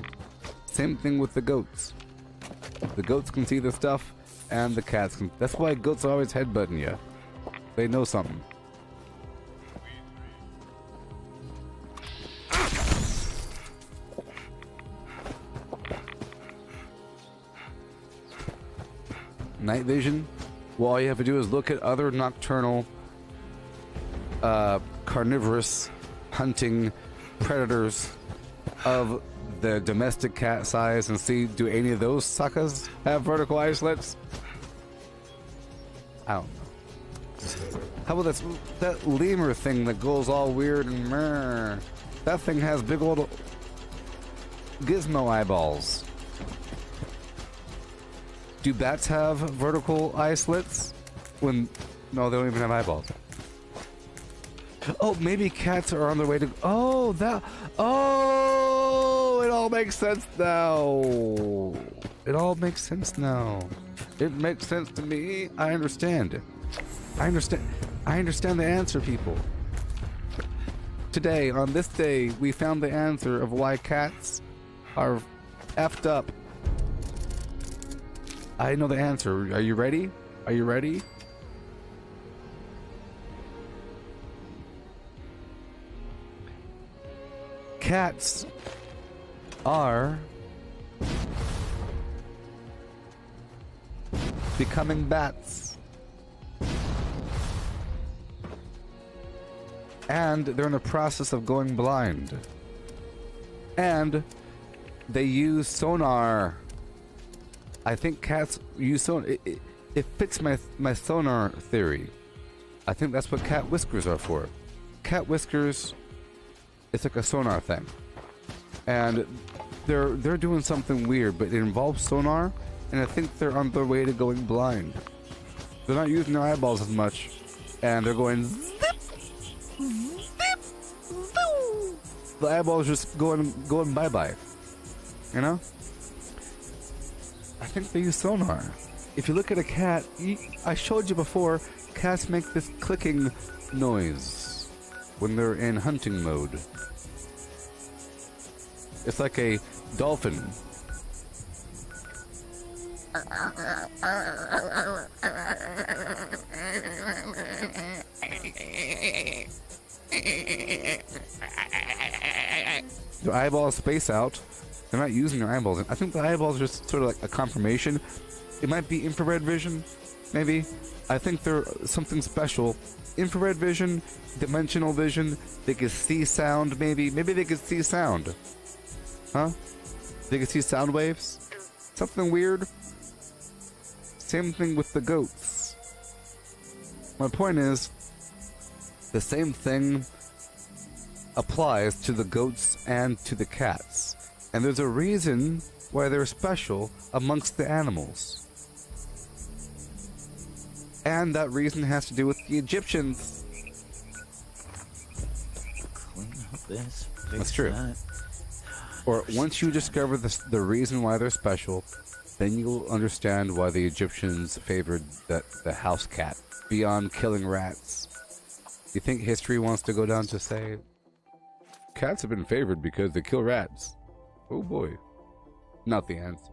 Speaker 1: Same thing with the goats. The goats can see the stuff, and the cats can. That's why goats always headbutting you. They know something. Night vision? Well, all you have to do is look at other nocturnal, carnivorous, hunting predators of the domestic cat size and see, do any of those suckers have vertical eye slits? I don't know. How about that lemur thing that goes all weird and meh? That thing has big old gizmo eyeballs. Do bats have vertical eye slits? No, they don't even have eyeballs. Oh, maybe cats are on their way to... Oh, it all makes sense now. It all makes sense now. It makes sense to me. I understand. I understand the answer, people. Today, on this day, we found the answer of why cats are effed up. I know the answer. Are you ready? Are you ready? Cats are becoming bats. And they're in the process of going blind. And they use sonar. I think cats use sonar. It fits my sonar theory. I think that's what cat whiskers are for. Cat whiskers, it's like a sonar thing. And they're doing something weird, but it involves sonar, and I think they're on their way to going blind. They're not using their eyeballs as much, and they're going zip, zip, zoo. The eyeballs just going bye-bye. You know? I think they use sonar. If you look at a cat, I showed you before, cats make this clicking noise when they're in hunting mode. It's like a dolphin. Their eyeballs space out. They're not using their eyeballs. I think the eyeballs are just sort of like a confirmation. It might be infrared vision, maybe. I think they're something special. Infrared vision, dimensional vision, they can see sound, maybe. Maybe they can see sound. Huh? They can see sound waves? Something weird? Same thing with the goats. My point is, the same thing applies to the goats and to the cats. And there's a reason why they're special amongst the animals. And that reason has to do with the Egyptians.
Speaker 11: Clean up this.
Speaker 1: That's true.
Speaker 11: That.
Speaker 1: Or once you discover the reason why they're special, then you'll understand why the Egyptians favored the house cat beyond killing rats. You think history wants to go down to say, cats have been favored because they kill rats? Oh boy. Not the answer.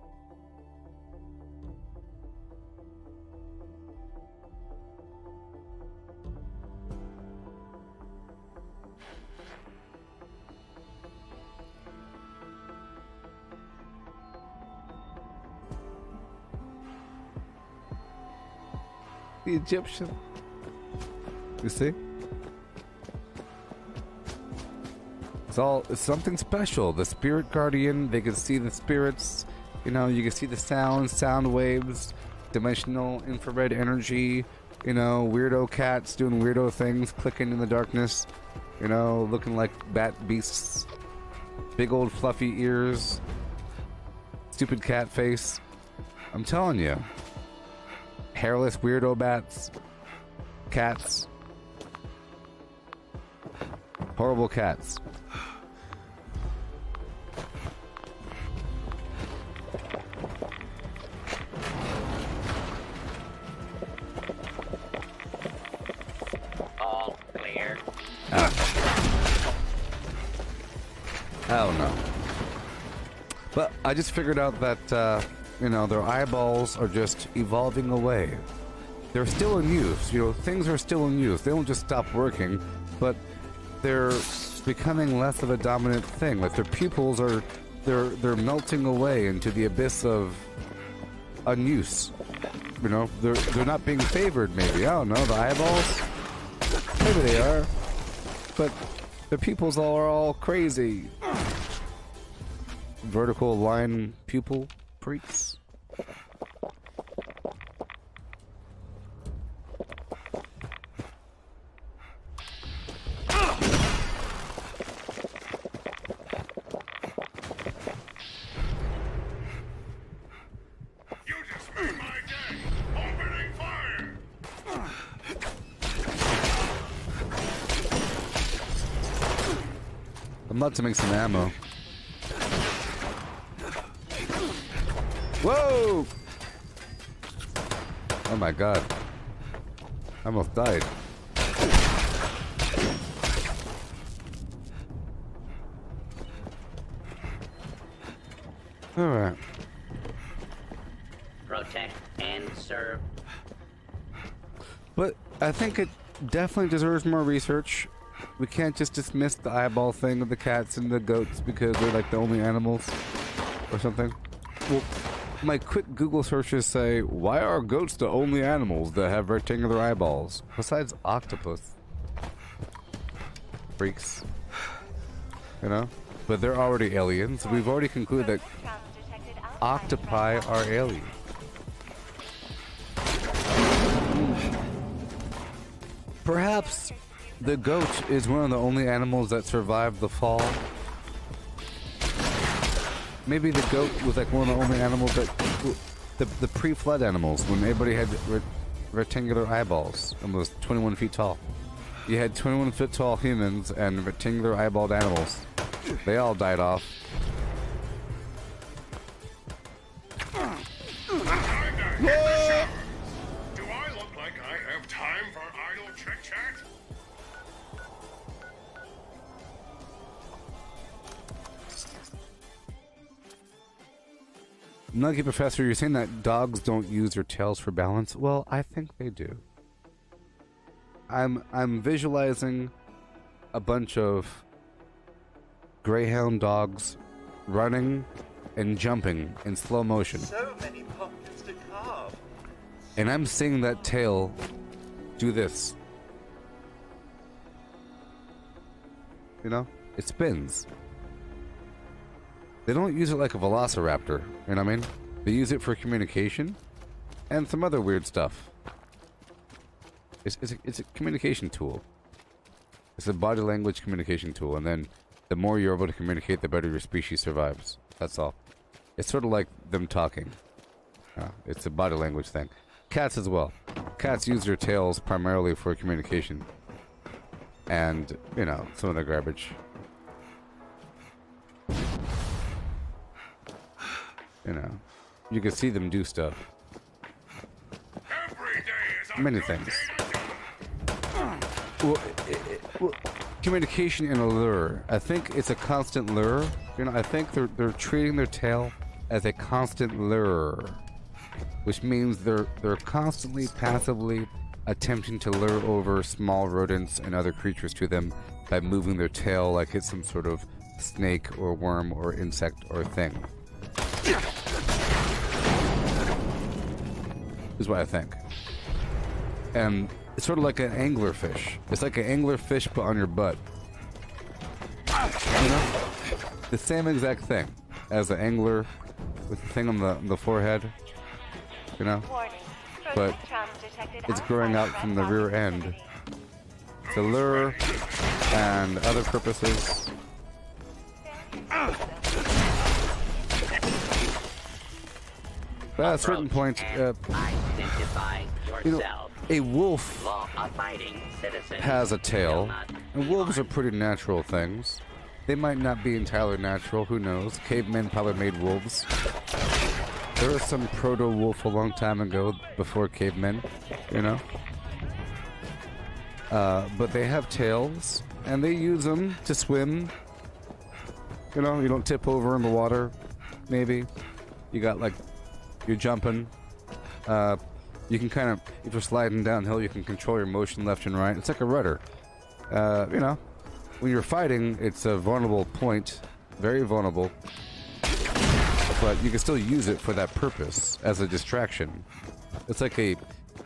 Speaker 1: The Egyptian. You see? It's something special. The spirit guardian, they can see the spirits. You know, you can see the sound waves, dimensional infrared energy. You know, weirdo cats doing weirdo things, clicking in the darkness. You know, looking like bat beasts. Big old fluffy ears. Stupid cat face. I'm telling you. Hairless weirdo bats. Cats. Horrible cats.
Speaker 6: All clear.
Speaker 1: I don't know. But I just figured out that, you know, their eyeballs are just evolving away. they're still in use. You know, things are still in use. They don't just stop working, but they're becoming less of a dominant thing. Like their pupils are, they're melting away into the abyss of unuse. You know, they're not being favored. Maybe, I don't know. The eyeballs, maybe they are, but the pupils are all crazy. Vertical line pupil freaks. I'm about to make some ammo. Whoa! Oh my god. I almost died. Alright.
Speaker 6: Protect and serve.
Speaker 1: But I think it definitely deserves more research. We can't just dismiss the eyeball thing of the cats and the goats because they're like the only animals or something. Well, my quick Google searches say, why are goats the only animals that have rectangular eyeballs? Besides octopus. Freaks. You know? But they're already aliens. We've already concluded that octopi are aliens. Perhaps the goat is one of the only animals that survived the fall. Maybe the goat was like one of the only animals that... The pre-flood animals, when everybody had rectangular eyeballs and was 21 feet tall. You had 21 foot tall humans and rectangular eyeballed animals. They all died off.
Speaker 2: Whoa! Do I look like I have time for idle chit-chat?
Speaker 1: Nugget Professor, you're saying that dogs don't use their tails for balance? Well, I think they do. I'm visualizing a bunch of greyhound dogs running and jumping in slow motion.
Speaker 5: So many pumpkins to carve.
Speaker 1: And I'm seeing that tail do this. You know? It spins. They don't use it like a velociraptor, you know what I mean? They use it for communication and some other weird stuff. It's a communication tool. It's a body language communication tool, and then the more you're able to communicate, the better your species survives. That's all. It's sort of like them talking. It's a body language thing. Cats as well. Cats use their tails primarily for communication. And, you know, some of the garbage. You know, you can see them do stuff. Many things. Well, communication and a lure. I think it's a constant lure. You know, I think they're treating their tail as a constant lure, which means they're constantly passively attempting to lure over small rodents and other creatures to them by moving their tail like it's some sort of snake or worm or insect or thing. Is what I think. And it's sort of like an anglerfish. It's like an anglerfish but on your butt. You know? The same exact thing as an angler with the thing on the forehead. You know? But it's growing out from the rear end to lure and other purposes. But at a certain point, you know, a wolf has a tail, and wolves are pretty natural things. They might not be entirely natural, who knows? Cavemen probably made wolves. There was some proto-wolf a long time ago, before cavemen, you know? But they have tails, and they use them to swim. You know, you don't tip over in the water, maybe. You got, like, you're jumping. You can kind of, if you're sliding downhill, you can control your motion left and right. It's like a rudder. You know, when you're fighting, it's a vulnerable point, very vulnerable, but you can still use it for that purpose as a distraction. It's like a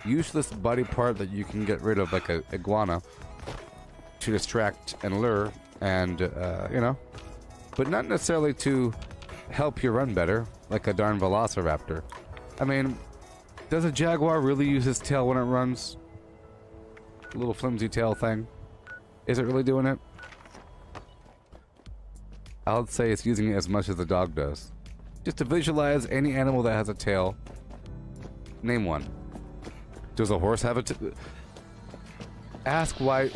Speaker 1: useless body part that you can get rid of, like a iguana, to distract and lure, and you know, but not necessarily to help you run better, like a darn velociraptor. I mean, does a jaguar really use its tail when it runs? A little flimsy tail thing. Is it really doing it? I would say it's using it as much as the dog does. Just to visualize any animal that has a tail. Name one. Does a horse have a tail? Ask why.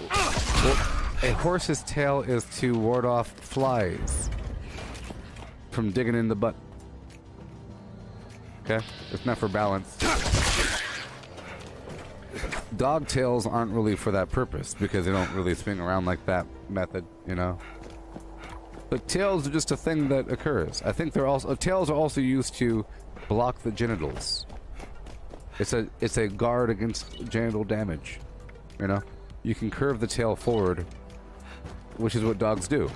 Speaker 1: Well, a horse's tail is to ward off flies from digging in the butt. Okay? It's not for balance. Dog tails aren't really for that purpose because they don't really swing around like that method, you know? But tails are just a thing that occurs. I think they're also tails are also used to block the genitals. It's a guard against genital damage. You know? You can curve the tail forward, which is what dogs do.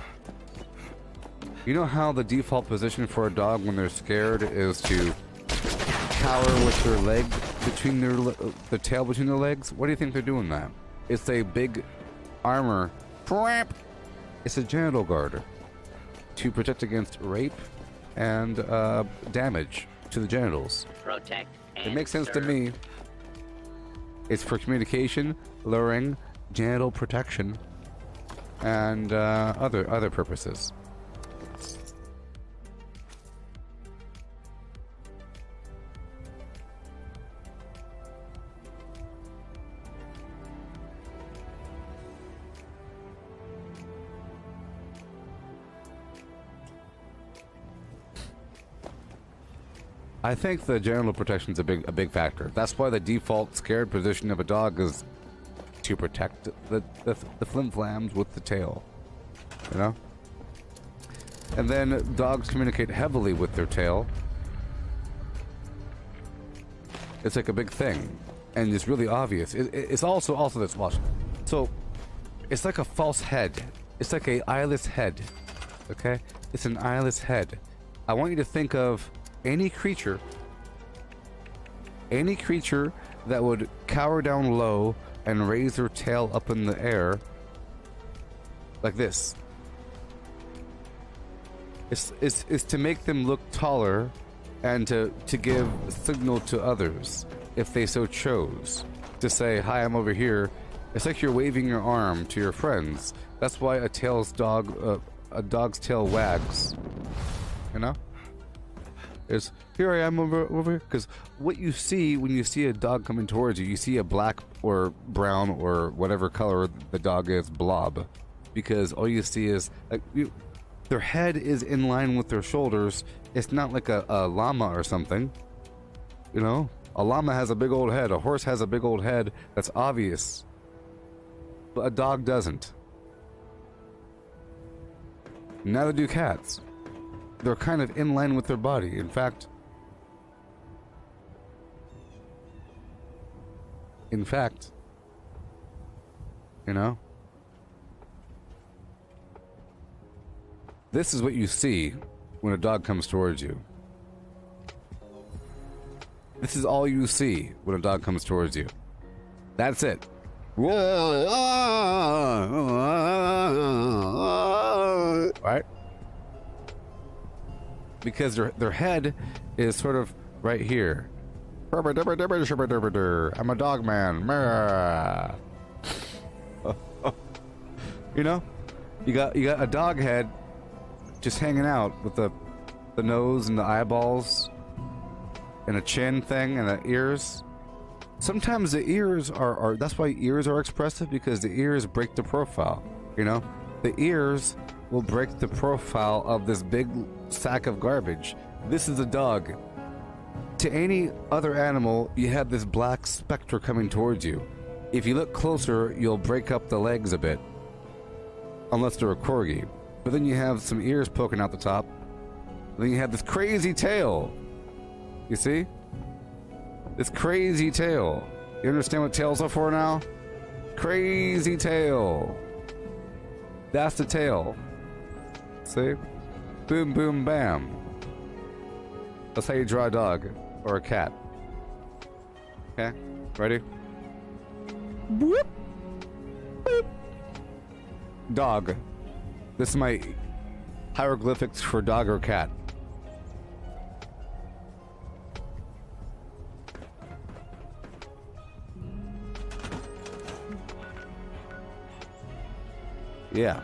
Speaker 1: You know how the default position for a dog when they're scared is to cower with their leg between the tail between their legs? What do you think they're doing that? It's a big armor. It's a genital guard to protect against rape and damage to the genitals.
Speaker 6: Protect and
Speaker 1: it makes sense
Speaker 6: serve.
Speaker 1: to me. It's for communication, luring, genital protection, and other purposes. I think the genital protection is a big factor. That's why the default scared position of a dog is to protect the flim-flams with the tail, you know? And then dogs communicate heavily with their tail. It's like a big thing, and it's really obvious. It's also this, watch. So, it's like a false head. It's like a eyeless head, okay? It's an eyeless head. I want you to think of any creature that would cower down low and raise their tail up in the air like this. It's to make them look taller and to give signal to others if they so chose to say, hi, I'm over here. It's like you're waving your arm to your friends. That's why a dog's tail wags, you know? Is here I am over here, because what you see when you see a dog coming towards you see a black or brown or whatever color the dog is blob, because all you see is like their head is in line with their shoulders. It's not like a llama or something, you know. A llama has a big old head. A horse has a big old head. That's obvious, but a dog doesn't. Neither do cats. They're kind of in line with their body. In fact, you know, this is what you see when a dog comes towards you. This is all you see when a dog comes towards you. That's it. Right? Because their head is sort of right here. I'm a dog man. You know? You got a dog head just hanging out with the nose and the eyeballs and a chin thing and the ears. Sometimes the ears are that's why ears are expressive, because the ears break the profile, you know? The ears will break the profile of this big sack of garbage. This is a dog. To any other animal, you have this black specter coming towards you. If you look closer, you'll break up the legs a bit. Unless they're a corgi. But then you have some ears poking out the top. Then you have this crazy tail. You see? This crazy tail. You understand what tails are for now? Crazy tail. That's the tail. See? Boom, boom, bam. That's how you draw a dog or a cat. Okay, ready? Boop. Boop. Dog. This is my hieroglyphics for dog or cat. Yeah.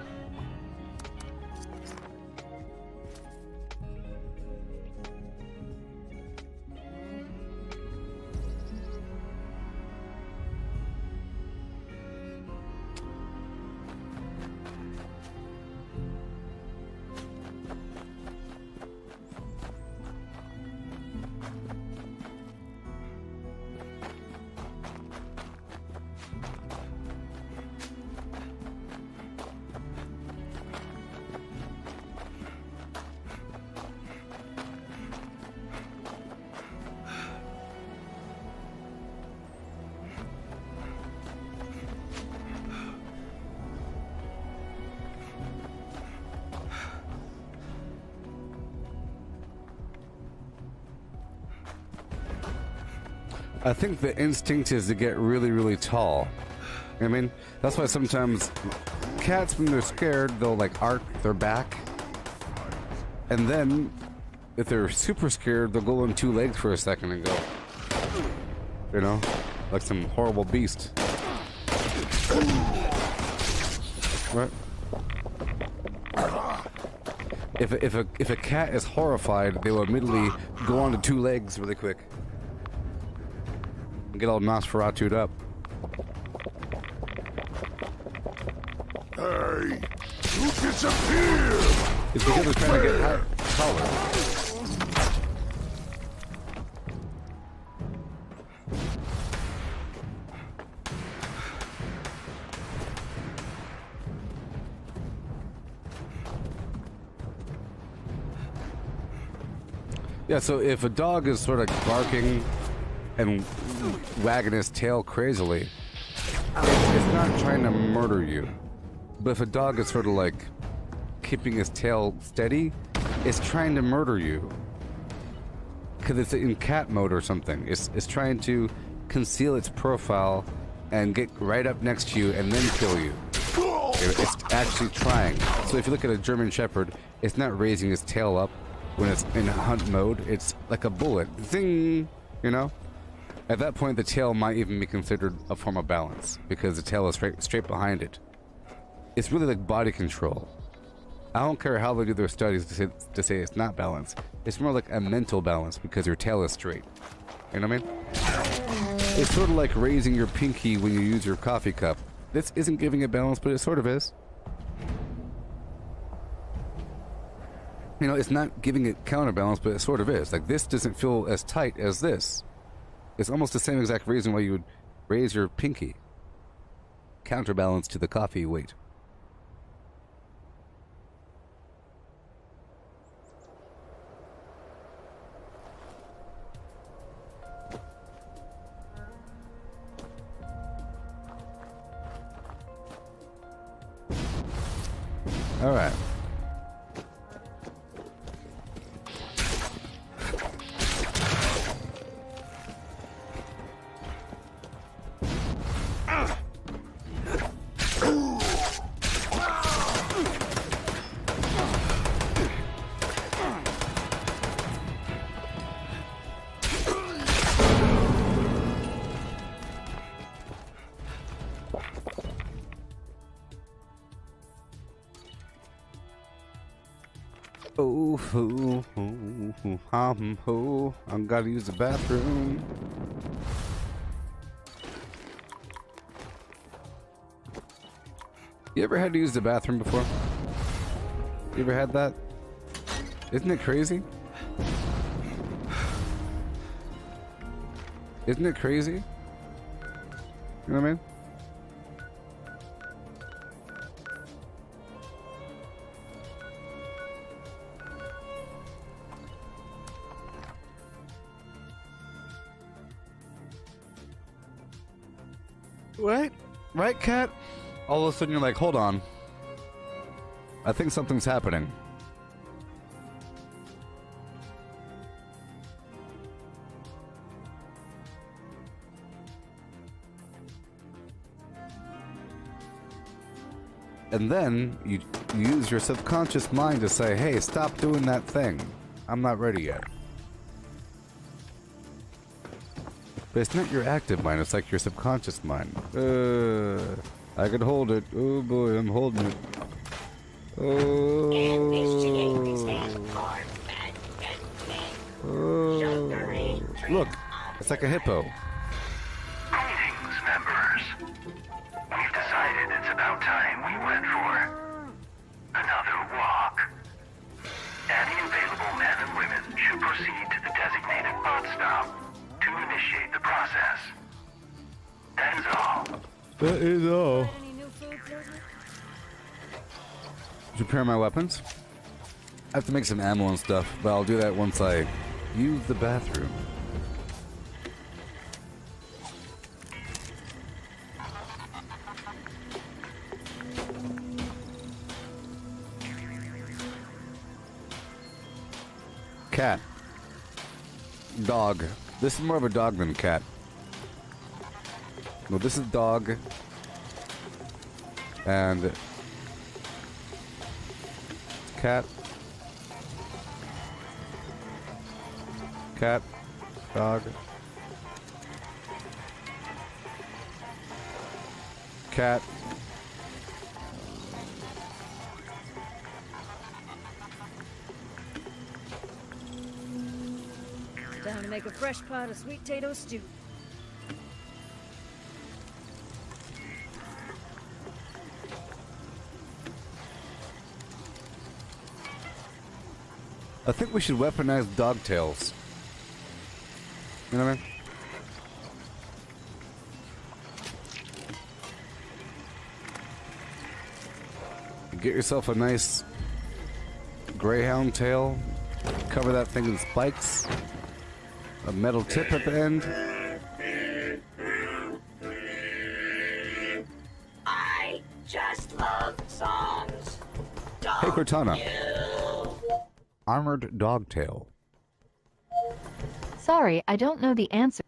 Speaker 1: I think the instinct is to get really, really tall. I mean, that's why sometimes cats, when they're scared, they'll like arc their back. And then, if they're super scared, they'll go on two legs for a second and go, you know, like some horrible beast. Right? If a cat is horrified, they will immediately go onto two legs really quick. Get all Nosferatu'd up.
Speaker 2: Hey, you disappear!
Speaker 1: It's because they're trying to get taller. Yeah, so if a dog is sort of barking and wagging his tail crazily, it's not trying to murder you. But if a dog is sort of like keeping his tail steady, it's trying to murder you. Because it's in cat mode or something. It's trying to conceal its profile and get right up next to you and then kill you. It's actually trying. So if you look at a German Shepherd, it's not raising its tail up when it's in hunt mode. It's like a bullet. Zing! You know? At that point, the tail might even be considered a form of balance, because the tail is straight behind it. It's really like body control. I don't care how they do their studies to say it's not balance. It's more like a mental balance, because your tail is straight. You know what I mean? It's sort of like raising your pinky when you use your coffee cup. This isn't giving it balance, but it sort of is. You know, it's not giving it counterbalance, but it sort of is. Like, this doesn't feel as tight as this. It's almost the same exact reason why you would raise your pinky. Counterbalance to the coffee weight. All right. I gotta use the bathroom. You ever had to use the bathroom before? You ever had that? Isn't it crazy? Isn't it crazy? You know what I mean? Right? Right, Cat? All of a sudden you're like, hold on. I think something's happening. And then you use your subconscious mind to say, hey, stop doing that thing. I'm not ready yet. But it's not your active mind, it's like your subconscious mind. I can hold it. Oh boy, I'm holding it. Oh. Look, it's like a hippo.
Speaker 2: Greetings, members. We've decided it's about time we went for another walk. Any available men and women should proceed to the designated bot stop to initiate the process. That is all.
Speaker 1: That is all.
Speaker 8: Any new food, Pilsner?
Speaker 1: Prepare my weapons. I have to make some ammo and stuff, but I'll do that once I use the bathroom. Cat. Dog. This is more of a dog than a cat. No, this is dog. And cat. Cat. Dog. Cat.
Speaker 8: Time to make a fresh pot of sweet potato stew.
Speaker 1: I think we should weaponize dog tails. You know what I mean? Get yourself a nice greyhound tail. Cover that thing in spikes. A metal tip at the end.
Speaker 6: I just love songs.
Speaker 1: Hey, Cortana. Armored dog tail.
Speaker 10: Sorry, I don't know the answer.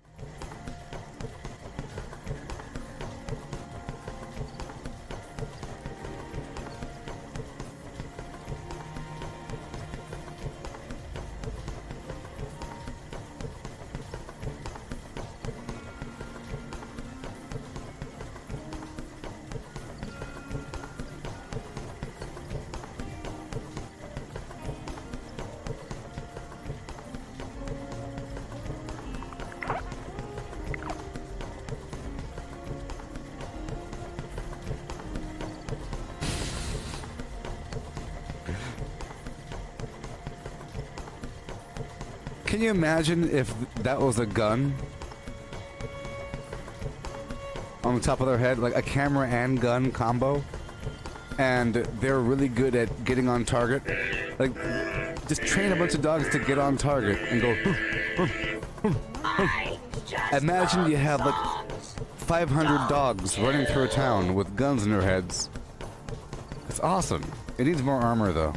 Speaker 1: Can you imagine if that was a gun? On the top of their head, like a camera and gun combo? And they're really good at getting on target. Like, just train a bunch of dogs to get on target and go. Imagine you have like 500 dogs running through a town with guns in their heads. It's awesome. It needs more armor though.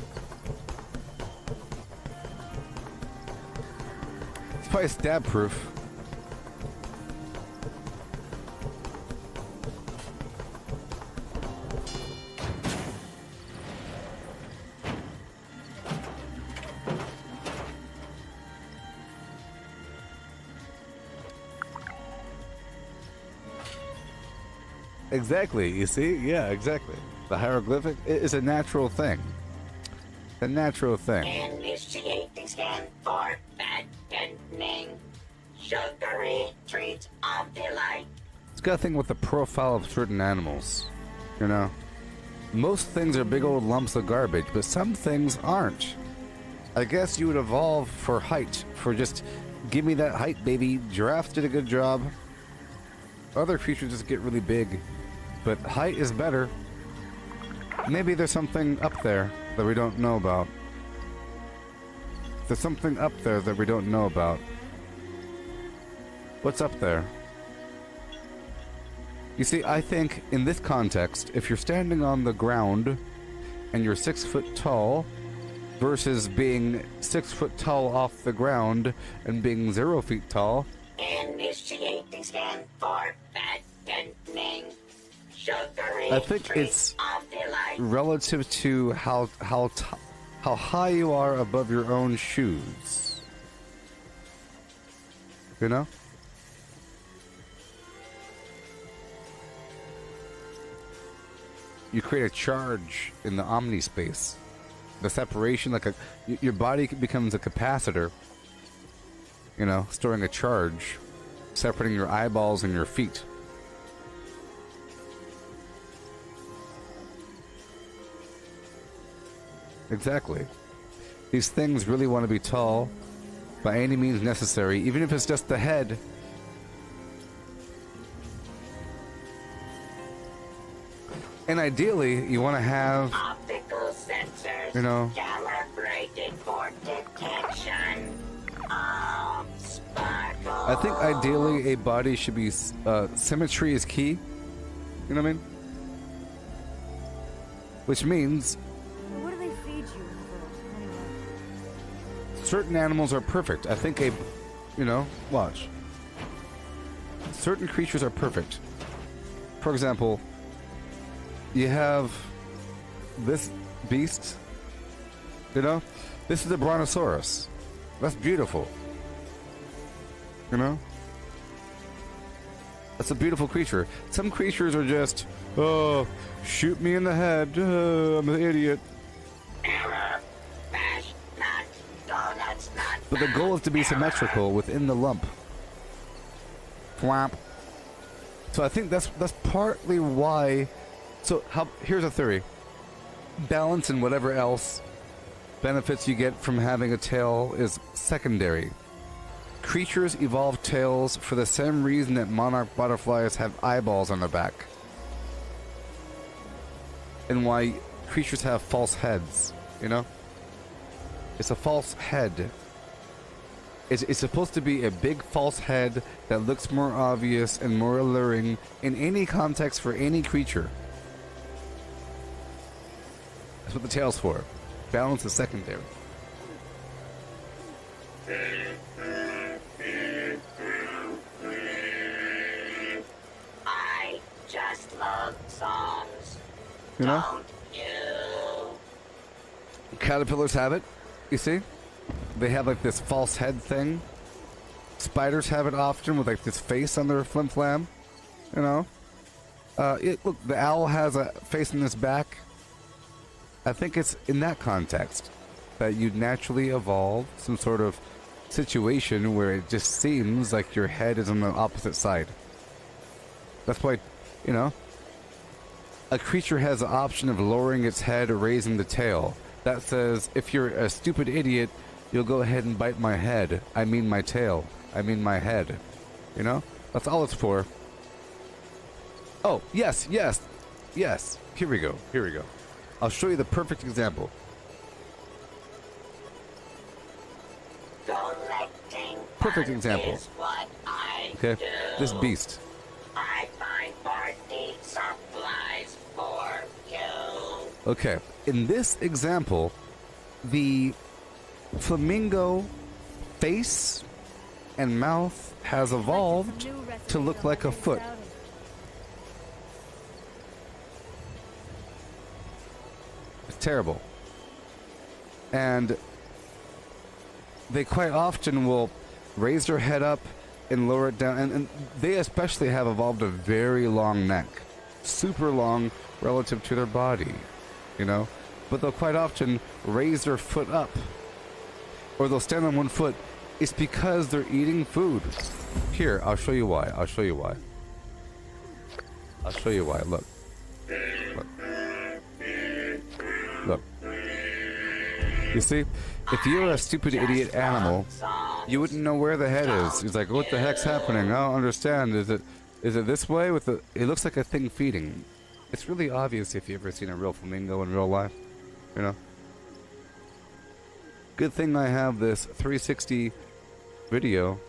Speaker 1: It's probably stab proof. Exactly, you see? Yeah, exactly. The hieroglyphic is a natural thing. A natural thing.
Speaker 6: Initiating scan for fattening. Sugary treat of delight.
Speaker 1: It's got a thing with the profile of certain animals. You know? Most things are big old lumps of garbage, but some things aren't. I guess you would evolve for height. For just, give me that height, baby. Giraffes did a good job. Other creatures just get really big. But height is better. Maybe there's something up there that we don't know about. There's something up there that we don't know about. What's up there? You see, I think in this context, if you're standing on the ground and you're 6 foot tall versus being 6 foot tall off the ground and being 0 feet tall,
Speaker 6: Initiate the scan for fattening. Sugary
Speaker 1: I think
Speaker 6: treat
Speaker 1: it's
Speaker 6: of delight.
Speaker 1: relative to how high you are above your own shoes. You know? You create a charge in the omnispace. The separation, like your body becomes a capacitor. You know, storing a charge, separating your eyeballs and your feet. Exactly. These things really want to be tall by any means necessary, even if it's just the head. And ideally, you want to have,
Speaker 6: Optical sensors
Speaker 1: you know,
Speaker 6: calibrated for detection of sparkles.
Speaker 1: I think ideally a body should be, symmetry is key. You know what I mean? Which means
Speaker 8: Well, what do they feed you first, anyway?
Speaker 1: certain animals are perfect. I think watch. Certain creatures are perfect. For example, you have this beast, you know? This is a brontosaurus. That's beautiful. You know? That's a beautiful creature. Some creatures are just, oh, shoot me in the head. I'm an idiot.
Speaker 6: Error. Mash nut. Donuts nut.
Speaker 1: But the goal is to be symmetrical within the lump. Flap. So I think that's partly why. So here's a theory. Balance and whatever else benefits you get from having a tail is secondary. Creatures evolve tails for the same reason that monarch butterflies have eyeballs on their back. And why creatures have false heads, you know? It's a false head. It's supposed to be a big false head that looks more obvious and more alluring in any context for any creature. That's what the tail's for. Balance is secondary.
Speaker 6: I just love songs.
Speaker 1: You know?
Speaker 6: Don't you?
Speaker 1: Caterpillars have it, you see? They have like this false head thing. Spiders have it often with like this face on their flim flam, you know? Look, the owl has a face in its back. I think it's in that context that you'd naturally evolve some sort of situation where it just seems like your head is on the opposite side. That's why, you know, a creature has the option of lowering its head or raising the tail. That says, if you're a stupid idiot, you'll go ahead and bite my head. I mean my tail. I mean my head. You know? That's all it's for. Oh, yes. Here we go. I'll show you the perfect example.
Speaker 6: Collecting
Speaker 1: Perfect
Speaker 6: fun
Speaker 1: example.
Speaker 6: is what I
Speaker 1: Okay?
Speaker 6: do.
Speaker 1: This beast.
Speaker 6: I find party supplies for you.
Speaker 1: Okay, in this example, the flamingo face and mouth has evolved to look like a foot. It's terrible. And they quite often will raise their head up and lower it down, and they especially have evolved a very long neck. Super long relative to their body, you know? But they'll quite often raise their foot up, or they'll stand on one foot. It's because they're eating food. Here, I'll show you why. Look. Look. You see? If you're a stupid idiot animal, you wouldn't know where the head is. He's like, what the heck's happening? I don't understand. Is it this way with the... It looks like a thing feeding. It's really obvious if you've ever seen a real flamingo in real life. You know? Good thing I have this 360 video.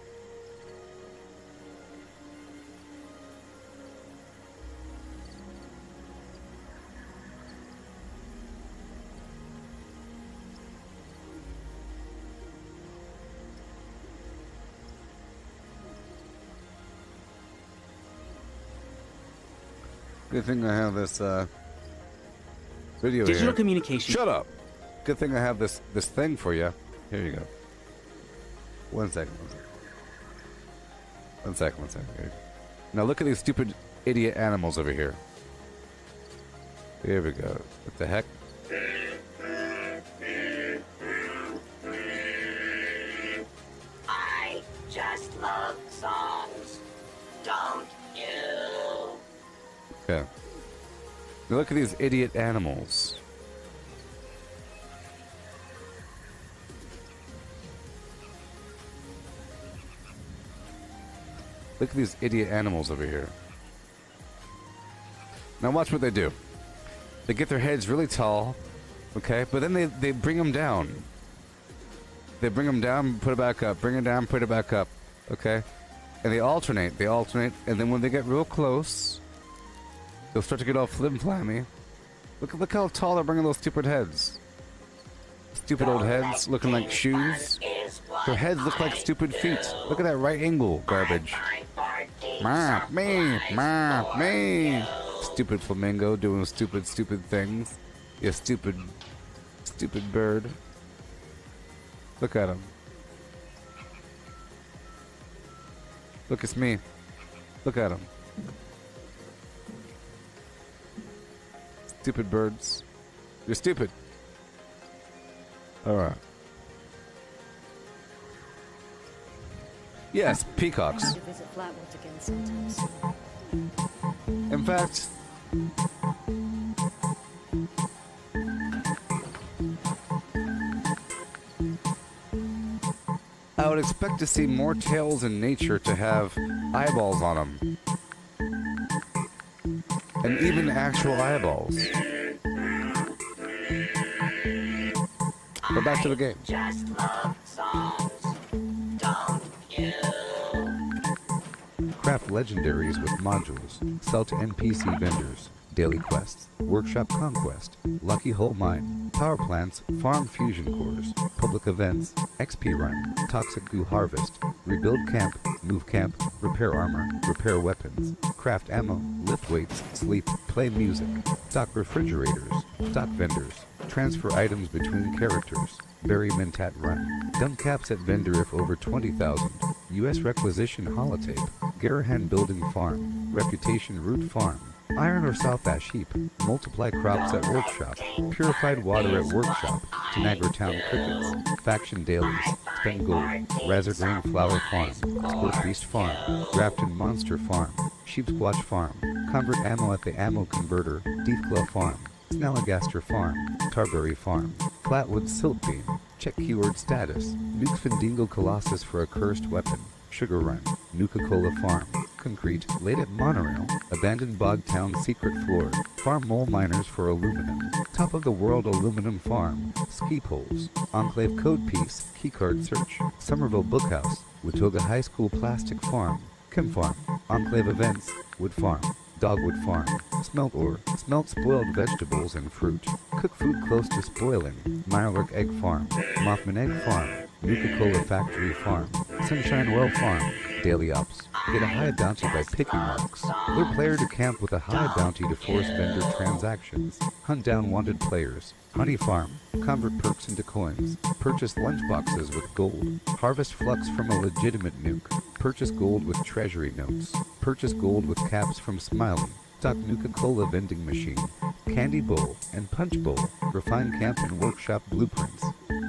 Speaker 1: Good thing I have this video
Speaker 12: Digital
Speaker 1: here.
Speaker 12: communication.
Speaker 1: Shut up. Good thing I have this thing for you. Here you go. One second. One second. Here you go. Now look at these stupid idiot animals over here. Here we go. What the heck?
Speaker 6: I just love songs. Don't you?
Speaker 1: Okay. Now look at these idiot animals. Look at these idiot animals over here. Now watch what they do. They get their heads really tall, okay? But then they bring them down. They bring them down, put it back up. Bring it down, put it back up, okay? And they alternate, and then when they get real close, they'll start to get all flim-flammy. Look how tall they're bringing those stupid heads. Stupid old heads looking like shoes. Their heads look like stupid feet. Look at that right angle garbage. Me. Stupid flamingo doing stupid things. You stupid bird. Look at him. Look, it's me. Look at him. Stupid birds. You're stupid. Alright. Yes, peacocks.
Speaker 8: To visit Flatwoods again sometimes.
Speaker 1: In fact, I would expect to see more tails in nature to have eyeballs on them. And even actual eyeballs. But back to the game.
Speaker 6: Just love songs. Don't you?
Speaker 7: Craft legendaries with modules. Sell to NPC vendors. Daily quests. Workshop conquest. Lucky hole mine. Power plants. Farm fusion cores. Public events. XP run. Toxic goo harvest. Rebuild camp. Move camp. Repair armor. Repair weapons. Craft ammo. Lift weights. Sleep. Play music. Stock refrigerators. Stock vendors. Transfer items between characters. Bury Mentat run. Dump caps at vendor if over 20,000. U.S. requisition holotape. Garahan building farm. Reputation root farm. Iron or South Ash heap. Multiply crops at workshop. Purified water at workshop. Tanagra Town crickets. Faction dailies. Spend gold. Razor grain flower farm. Scorch beast farm. Grafton monster farm. Sheep squatch farm. Convert ammo at the ammo converter. Deathclaw farm. Snellagaster farm. Tarberry farm. Flatwood silt beam. Check keyword status. Nuke Findingo Colossus for a cursed weapon. Sugar Run. Nuka-Cola Farm. Concrete. Laid at Monorail. Abandoned Bog Town Secret Floor. Farm Mole Miners for Aluminum. Top of the World Aluminum Farm. Ski Poles. Enclave Code Piece. Keycard Search. Somerville Bookhouse. Watoga High School Plastic Farm. Chem Farm. Enclave Events. Wood Farm. Dogwood Farm. Smelt ore. Smelt spoiled vegetables and fruit. Cook food close to spoiling. Mirelurk Egg Farm. Mothman Egg Farm. Nuka-Cola Factory Farm. Sunshine Well Farm. Daily Ops. Get a high bounty by picking marks. Lure player to camp with a high bounty to force vendor transactions. Hunt down wanted players. Honey Farm. Convert perks into coins. Purchase lunchboxes with gold. Harvest flux from a legitimate nuke. Purchase gold with treasury notes. Purchase gold with caps from Smiley. Stock Nuka-Cola vending machine. Candy bowl and punch bowl. Refine camp and workshop blueprints.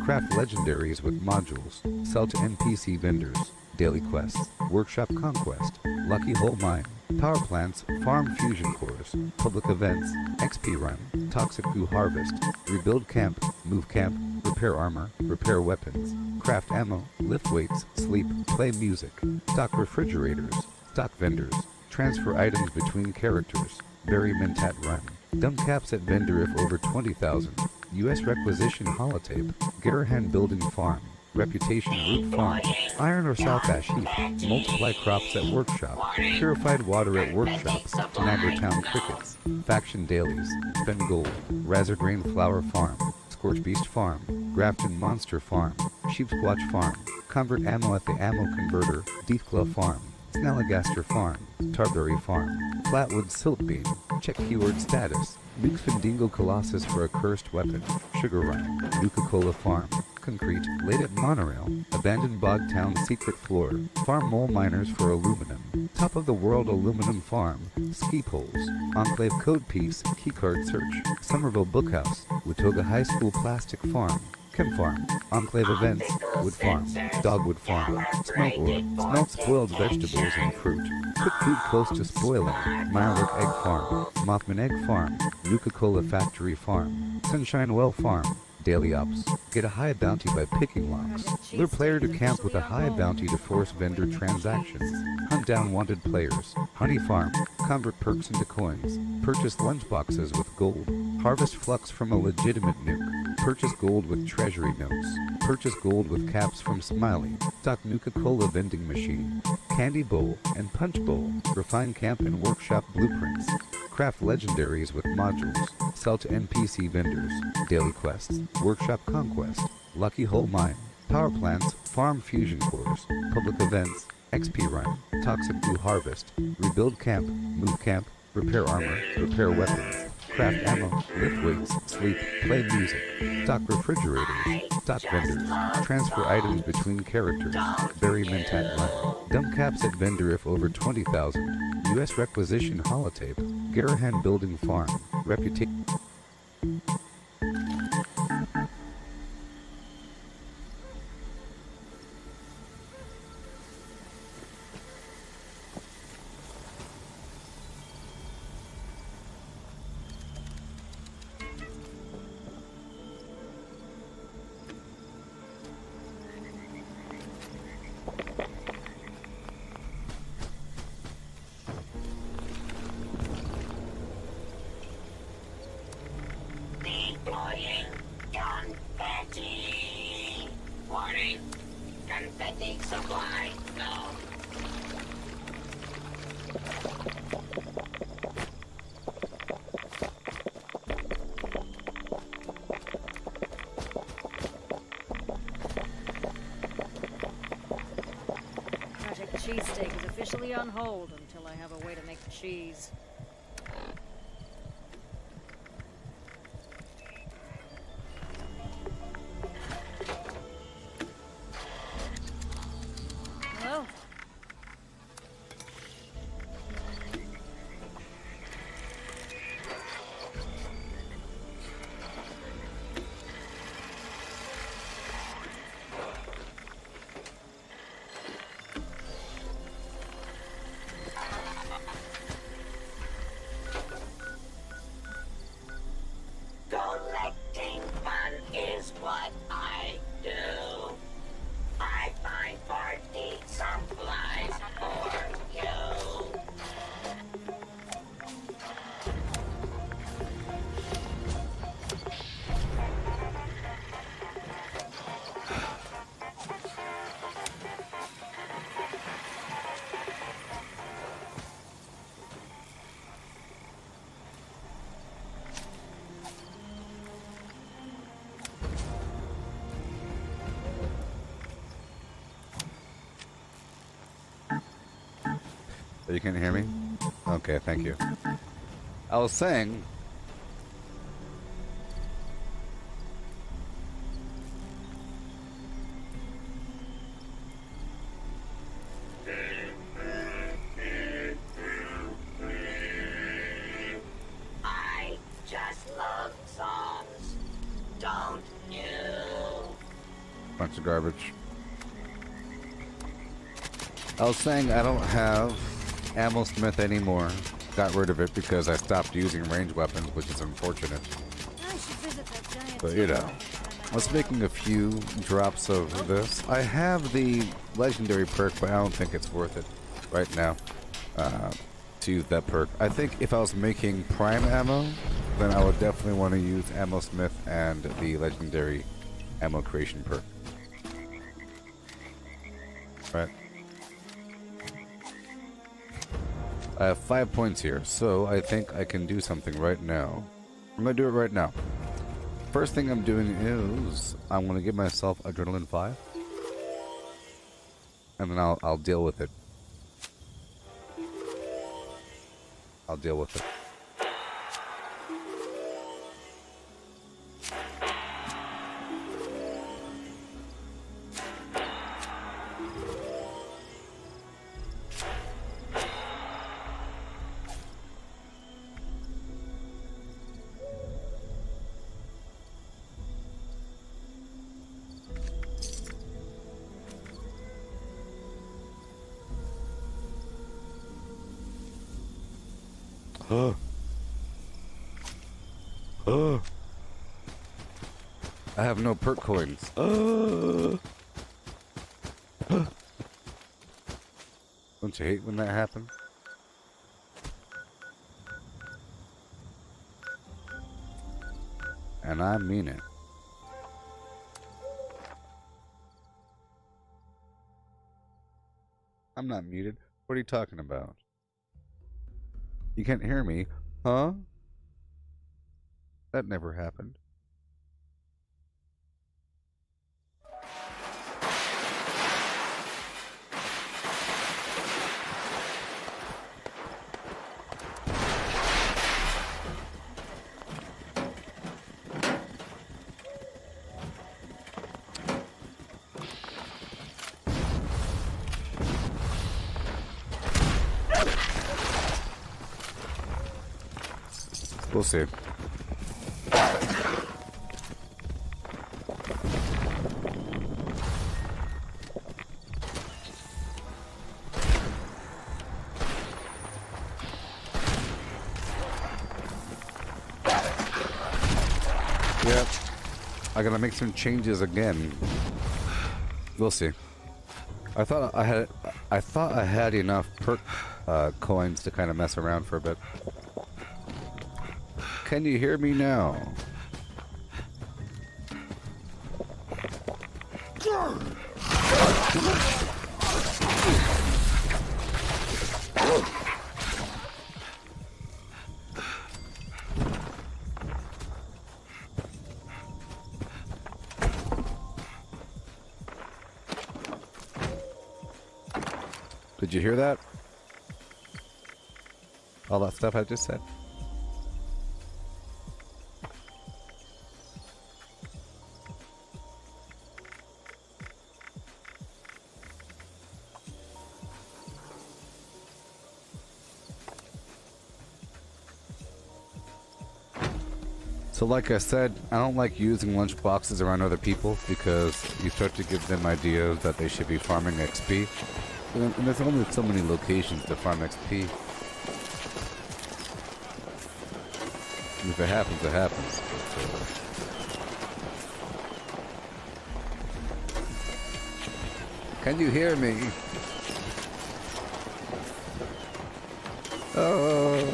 Speaker 7: Craft legendaries with modules. Sell to NPC vendors. Daily quests. Workshop conquest. Lucky hole mine. Power plants. Farm fusion cores. Public events. XP run. Toxic goo harvest. Rebuild camp. Move camp. Repair armor. Repair weapons. Craft ammo. Lift weights. Sleep. Play music. Stock refrigerators. Stock vendors. Transfer items between characters. Bury Mentat run. Dump caps at vendor if over 20,000. U.S. requisition holotape. Garahan building farm. Reputation root farm. Iron or South Ash heap. Multiply crops at workshop. Purified water at workshop. Tanagra Town crickets. Faction dailies. Spend gold. Razor grain flower farm. Scorch beast farm. Grafton monster farm. Sheep squatch farm. Convert ammo at the ammo converter. Deathclaw farm. Snalligaster Farm, Tarberry Farm, Flatwood Siltbeam, check keyword status, Nuke Findingo Colossus for a cursed weapon, Sugar Run, Nuka-Cola Farm, Concrete, Late at Monorail, Abandoned Bog Town Secret Floor, Farm Mole Miners for Aluminum, Top of the World Aluminum Farm, Ski Poles, Enclave Code Piece, Keycard Search, Somerville Bookhouse, Watoga High School Plastic Farm, Chem Farm, Enclave Events, Wood Farm, Dogwood Farm, Smelt Ore, Smelt Spoiled Vegetables and Fruit, Cook Food Close to Spoiling, Mirelurk Egg Farm, Mothman Egg Farm, Nuka-Cola Factory Farm, Sunshine Well Farm, Daily Ops. Get a high bounty by picking locks. Lure player to camp with a high bounty to force vendor transactions. Hunt down wanted players. Honey Farm. Convert perks into coins. Purchase lunchboxes with gold. Harvest flux from a legitimate nuke. Purchase gold with treasury notes. Purchase gold with caps from Smiley. Stock Nuka-Cola vending machine. Candy bowl and punch bowl. Refine camp and workshop blueprints. Craft legendaries with modules. Sell to NPC vendors. Daily quests. Workshop conquest. Lucky hole mine. Power plants. Farm fusion cores. Public events. XP run. Toxic goo harvest. Rebuild camp. Move camp. Repair armor. Repair weapons. Craft ammo. Lift weights. Sleep. Play music. Stock refrigerators. Stock vendors. Transfer items between characters. Bury Mentat run. Dump caps at vendor if over 20,000. U.S. requisition holotape. Garahan Building Farm. Reputation.
Speaker 6: Deploying confetti. Warning. Confetti supply no.
Speaker 8: Project Cheesesteak is officially on hold until I have a way to make cheese. Hello?
Speaker 6: Collecting fun is what I do. I find party supplies for you.
Speaker 1: You can't hear me? Okay, thank you. I was saying...
Speaker 6: I just love songs, don't you?
Speaker 1: Bunch of garbage. I was saying I don't have Ammo Smith anymore. Got rid of it because I stopped using range weapons, which is unfortunate.
Speaker 8: I should visit that giant
Speaker 1: But you know, I was making a few drops of this. I have the legendary perk, but I don't think it's worth it right now to use that perk. I think if I was making prime ammo, then I would definitely want to use Ammo Smith and the legendary ammo creation perk. Right. I have 5 points here, so I think I can do something right now. I'm gonna do it right now. First thing I'm doing is I'm gonna give myself Adrenaline 5, and then I'll deal with it I'll deal with it. I have no perk coins. Don't you hate when that happens? And I mean it. I'm not muted. What are you talking about? You can't hear me, huh? That never happened. We'll see. Yep. I gotta make some changes again. We'll see. I thought I had enough perk coins to kind of mess around for a bit. Can you hear me now? Did you hear that? All that stuff I just said? So like I said, I don't like using lunch boxes around other people because you start to give them ideas that they should be farming XP. And there's only so many locations to farm XP. And if it happens, it happens. Can you hear me? Oh.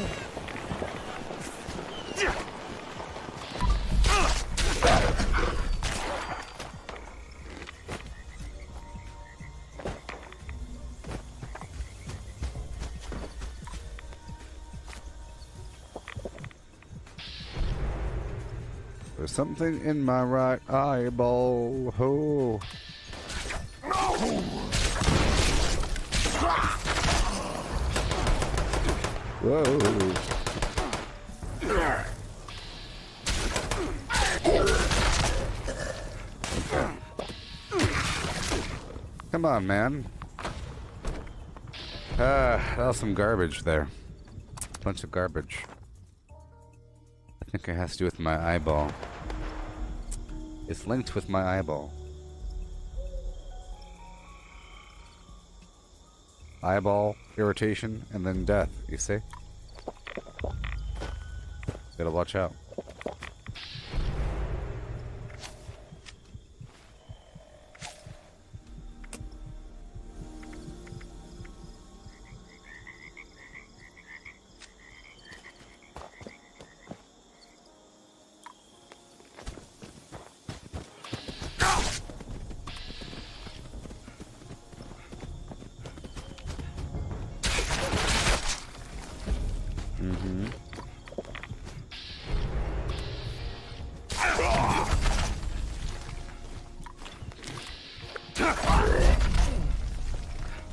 Speaker 1: There's something in my right eyeball. Oh. Whoa. Come on, man. That was some garbage there. Bunch of garbage. I think it has to do with my eyeball. It's linked with my eyeball. Eyeball irritation and then death, you see? Gotta watch out.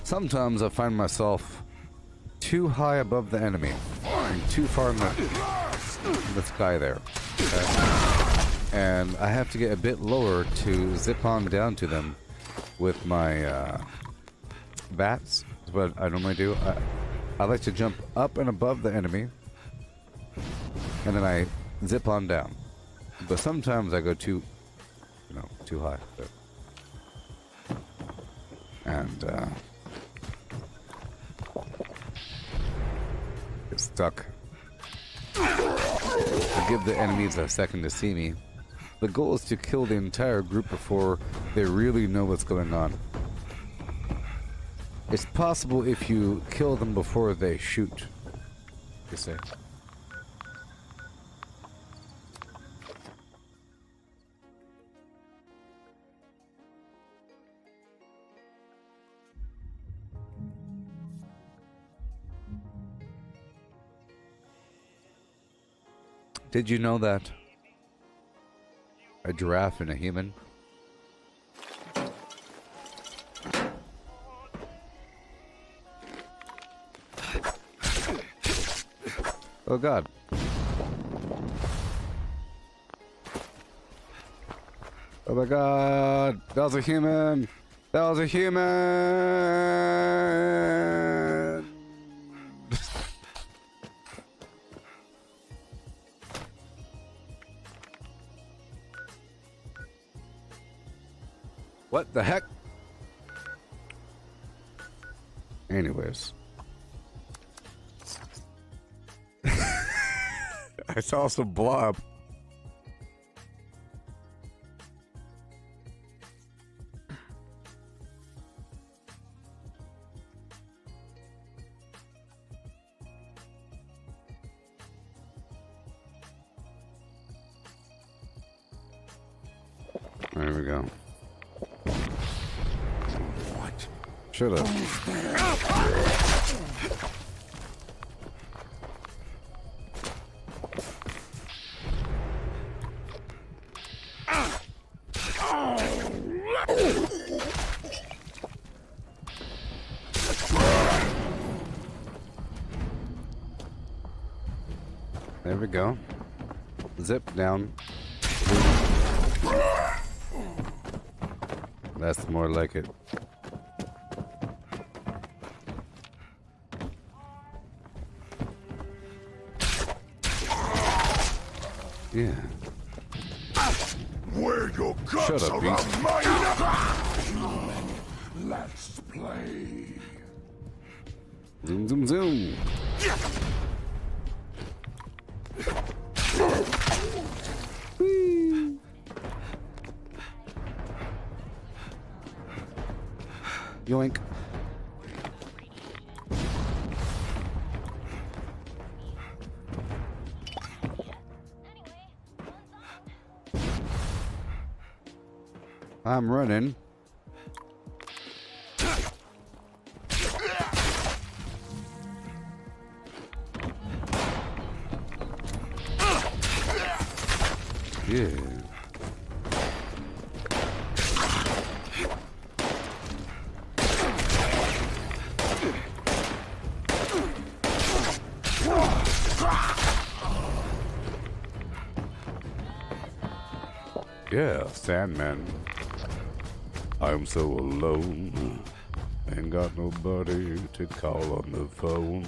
Speaker 1: Sometimes I find myself too high above the enemy. too far in the sky there. Okay? And I have to get a bit lower to zip on down to them with my bats. Is what I normally do. I like to jump up and above the enemy, and then I zip on down. But sometimes I go too high. So. And get stuck. To give the enemies a second to see me. The goal is to kill the entire group before they really know what's going on. It's possible if you kill them before they shoot, you say. Did you know that a giraffe and a human oh god. Oh my god. That was a human. That was a human. What the heck? Anyways. I saw some blob. There we go. What? Shut up. There we go. Zip down. That's more like it. Yeah.
Speaker 12: Where your guts
Speaker 1: Shut up,
Speaker 12: around
Speaker 1: Beast.
Speaker 12: my neck. Let's play.
Speaker 1: Zoom, zoom, zoom. Whee. Yoink. I'm running. Yeah. Yeah, Sandman. I'm so alone. Ain't got nobody to call on the phone.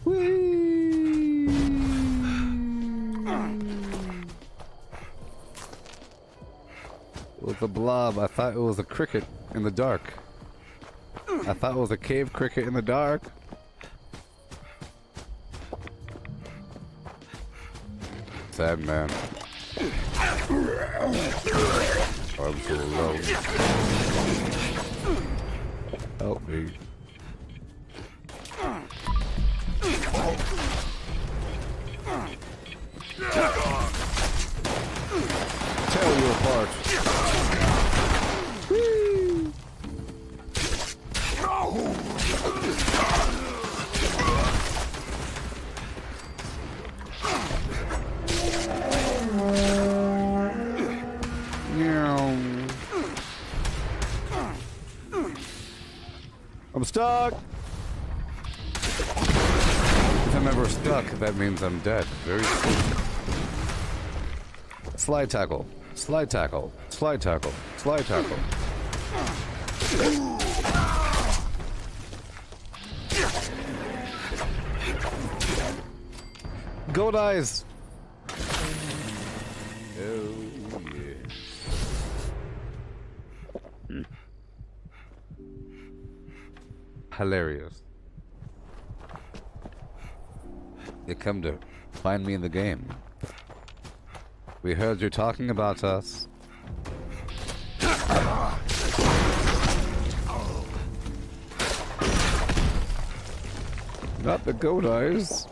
Speaker 1: Whee! It was a blob. I thought it was a cricket in the dark. I thought it was a cave cricket in the dark. Sad man. I'm so alone. Help me. Tear you apart. Whee! I'm stuck! If I'm ever stuck, that means I'm dead. Very soon. Slide tackle. Slide tackle. Slide tackle. Slide tackle. Go dies! Oh, yeah. Hilarious. You come to find me in the game. We heard you talking about us. Not the goat eyes.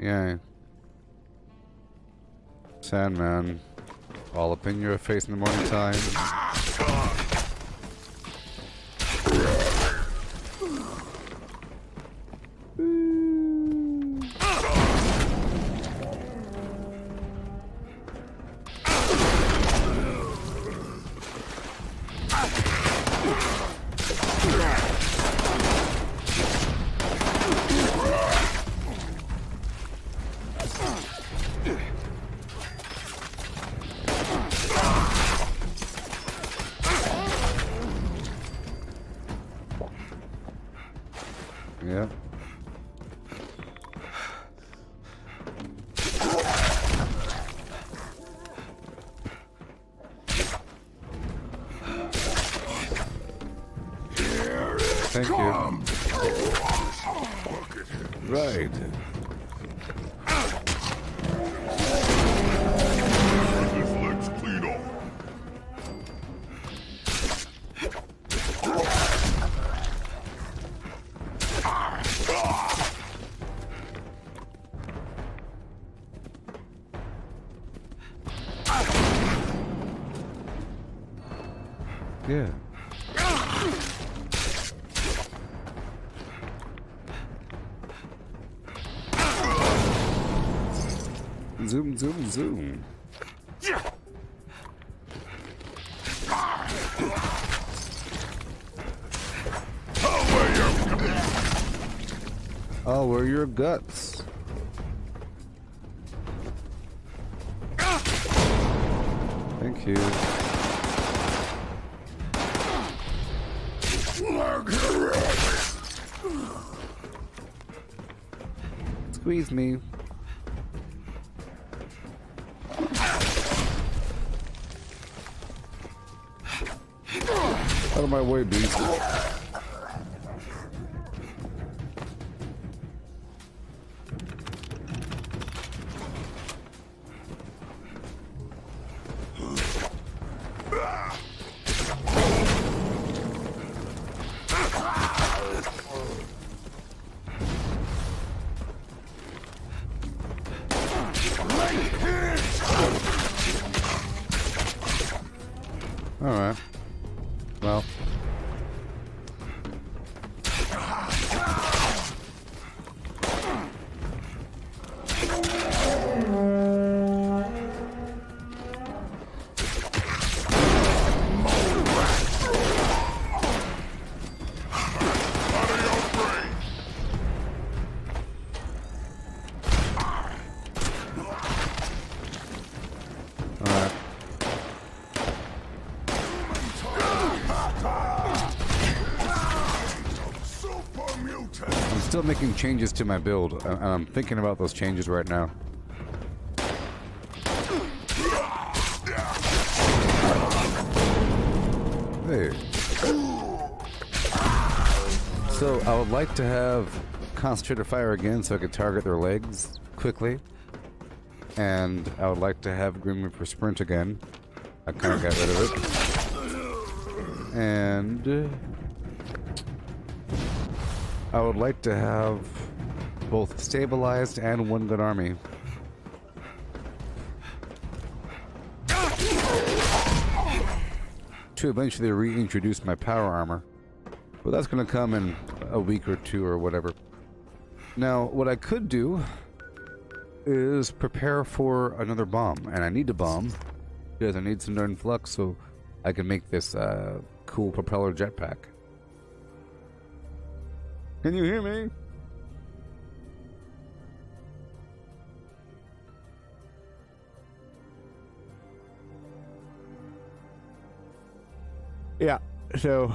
Speaker 1: Yeah. Sandman. All up in your face in the morning time. Yeah. Thank you. Right.
Speaker 12: Let's clean off.
Speaker 1: Yeah. Zoom, zoom, zoom. I'll wear your guts. Thank you. Squeeze me. Out of my way, beast. Alright. Well. Alright. I'm still making changes to my build, and I'm thinking about those changes right now. Hey. So I would like to have concentrated fire again so I could target their legs quickly. And I would like to have Grim Reaper sprint again. I kind of got rid of it. And I would like to have both stabilized and one good army. To eventually reintroduce my power armor. But that's going to come in a week or two or whatever. Now, what I could do is prepare for another bomb. And I need a bomb because I need some darn flux so I can make this cool propeller jetpack. Can you hear me? Yeah, so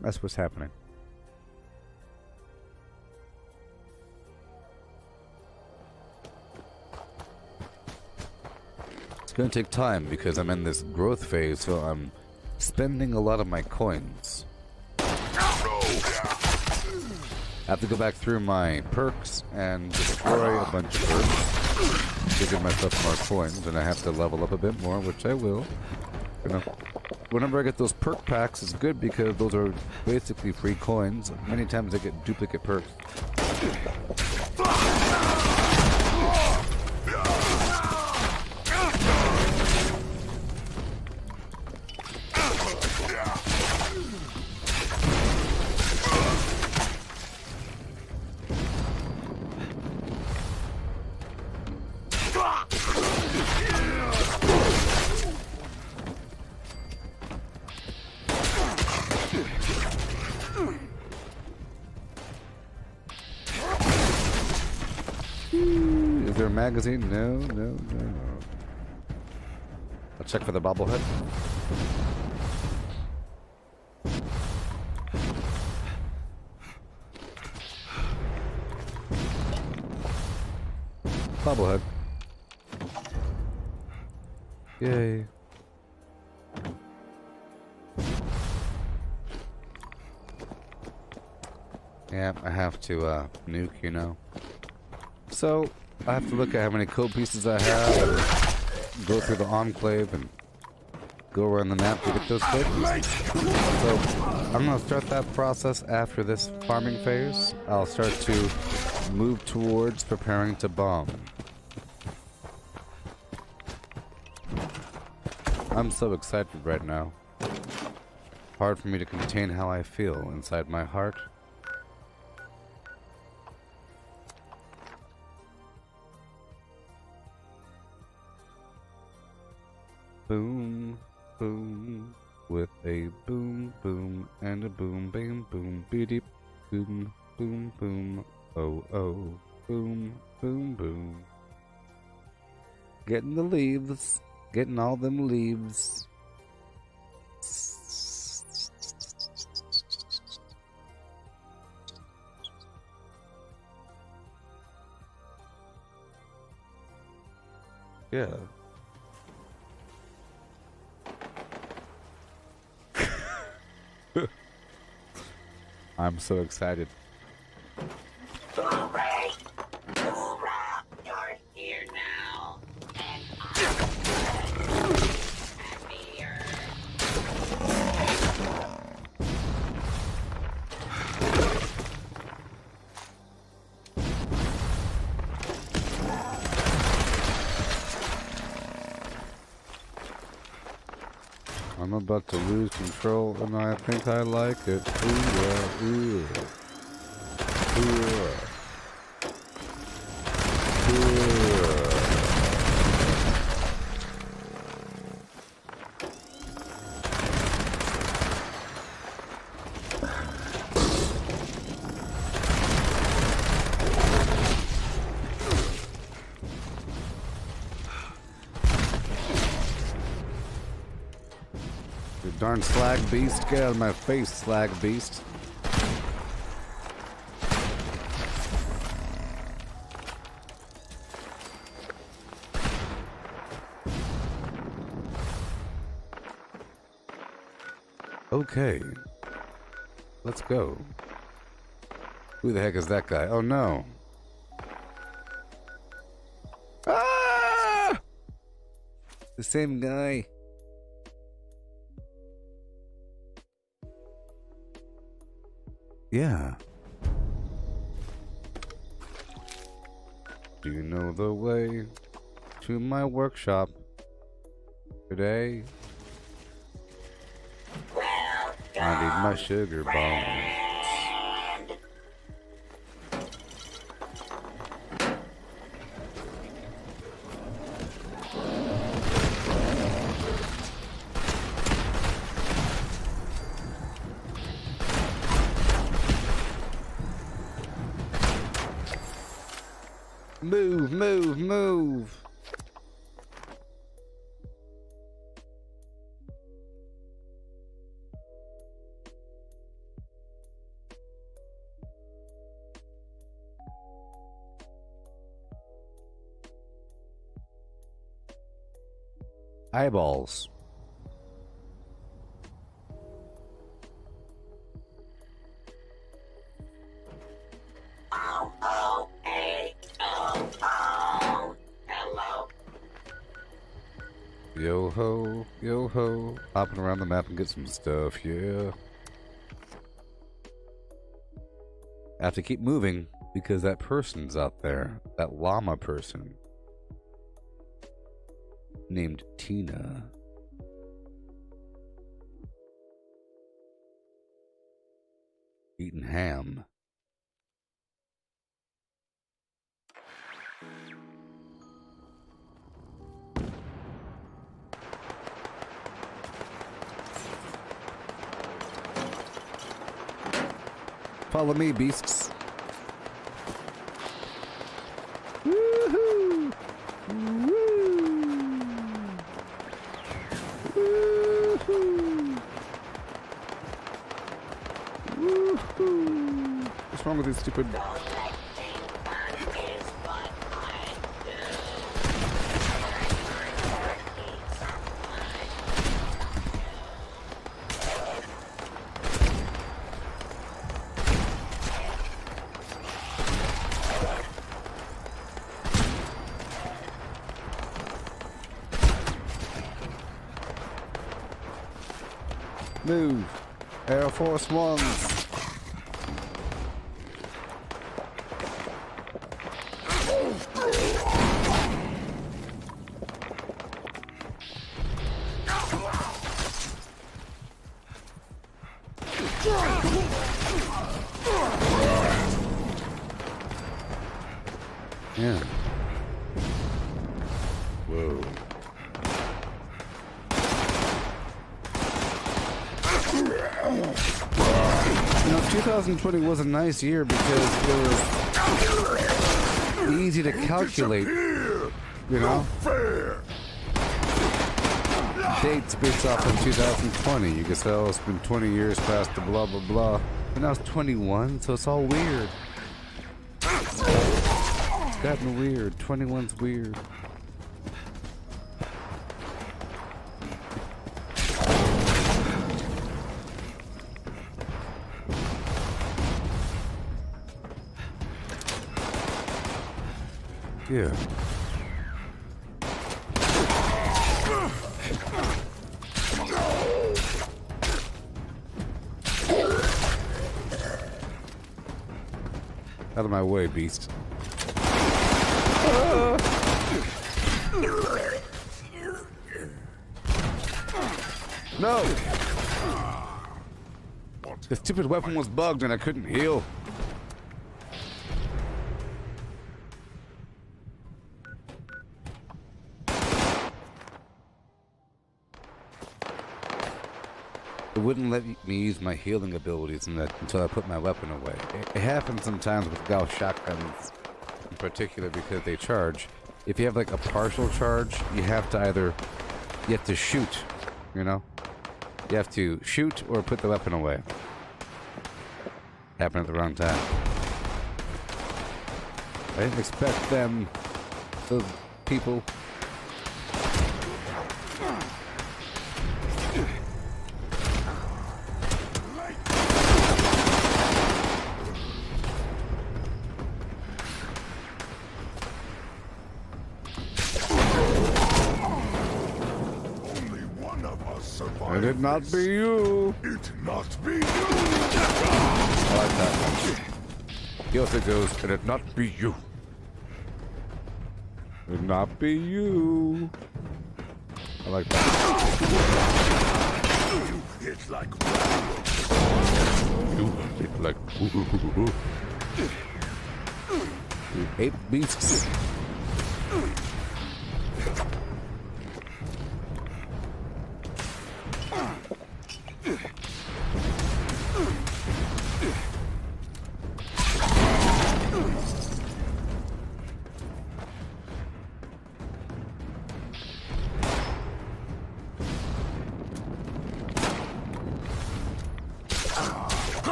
Speaker 1: that's what's happening. It's going to take time because I'm in this growth phase, so I'm spending a lot of my coins. I have to go back through my perks and destroy a bunch of perks to give myself more coins, and I have to level up a bit more, which I will. You know, whenever I get those perk packs, it's good because those are basically free coins. Many times I get duplicate perks. Is there a magazine? No, no, no, no. I'll check for the bobblehead. Bobblehead. Yay. Yeah, I have to nuke, you know. So, I have to look at how many code pieces I have, and go through the enclave, and go around the map to get those code pieces. So, I'm going to start that process after this farming phase. I'll start to move towards preparing to bomb. I'm so excited right now. Hard for me to contain how I feel inside my heart. Boom, boom, with a boom, boom, and a boom, bam, boom, beep, boom, boom, boom, oh, oh, boom, boom, boom. Getting the leaves, getting all them leaves. Yeah. I'm so excited.
Speaker 6: Hooray! Hoorah! You're here now, and I'm happier.
Speaker 1: I'm about to lose control, and I think I like it. Ooh, yeah, ooh. Ooh. Ooh. You darn slag beast, get out of my face, slag beast. Okay. Let's go. Who the heck is that guy? Oh no. Ah! The same guy. Yeah. Do you know the way to my workshop today? I need my sugar bones. Move, move, move. Eyeballs. Yo ho, hopping around the map and get some stuff, yeah. I have to keep moving because that person's out there, that llama person named Tina. Eating ham. Follow me, beasts. Woohoo! Woohoo! Woohoo! What's wrong with these stupid... Move! Air Force Ones! Yeah. Whoa. You know, 2020 was a nice year because it was easy to calculate, you know? Dates based off of 2020. You could say, oh, it's been 20 years past the blah, blah, blah. But now it's 21, so it's all weird. It's gotten weird. 21's weird. Yeah. Out of my way, beast. No! The stupid weapon was bugged and I couldn't heal. It wouldn't let me use my healing abilities until I put my weapon away. It happens sometimes with Gauss shotguns in particular because they charge. If you have like a partial charge, you have to shoot, you know? You have to shoot or put the weapon away. Happened at the wrong time. I didn't expect them, those people.
Speaker 12: Only one of us survive.
Speaker 1: And it not
Speaker 12: this.
Speaker 1: be you.
Speaker 12: It not be you.
Speaker 1: I like that one. He also goes, and it not be you. It not be you. I like that.
Speaker 12: You hit like
Speaker 1: You hit like you ape beasts.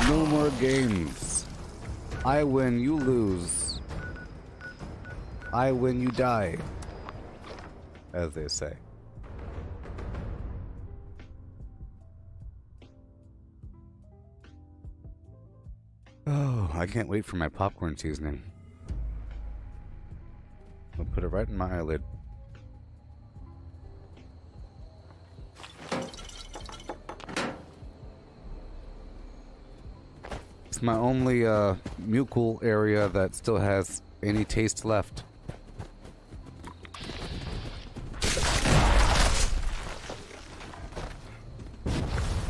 Speaker 1: No more games. I win, you lose. I win, you die. As they say. Oh, I can't wait for my popcorn seasoning. I'll put it right in my eyelid. It's my only mucal area that still has any taste left.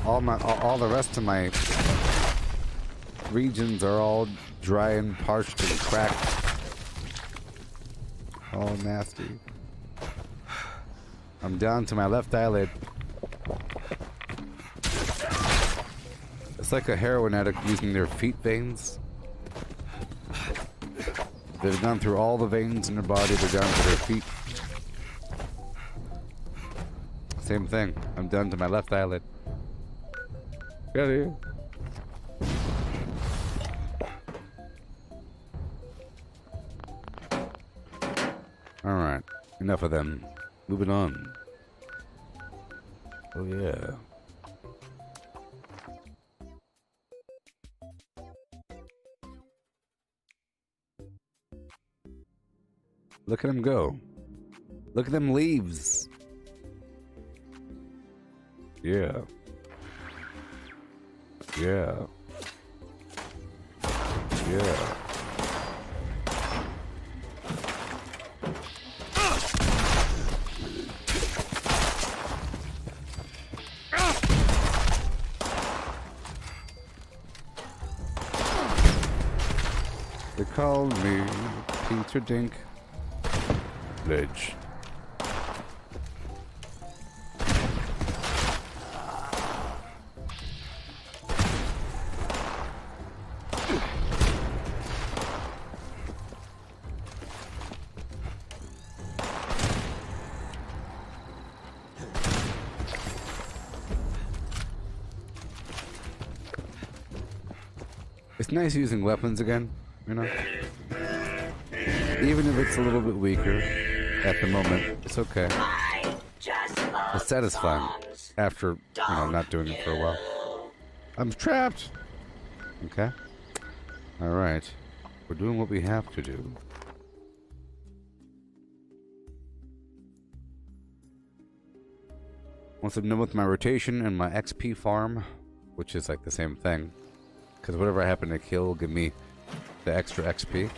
Speaker 1: All the rest of my regions are all dry and parched and cracked. All nasty. I'm down to my left eyelid. It's like a heroin addict using their feet veins. They've gone through all the veins in their body, they're down to their feet. Same thing. I'm down to my left eyelid. Get out of here. Alright, enough of them. Moving on. Oh yeah. Look at him go. Look at them leaves. Yeah. Yeah. Yeah. They call me Peter Dink. Ledge. It's nice using weapons again, you know? Even if it's a little bit weaker at the moment, it's okay. It's satisfying after, you know, not doing it for a while. I'm trapped! Okay. Alright. We're doing what we have to do. Once I'm done with my rotation and my XP farm, which is like the same thing, because whatever I happen to kill will give me the extra XP.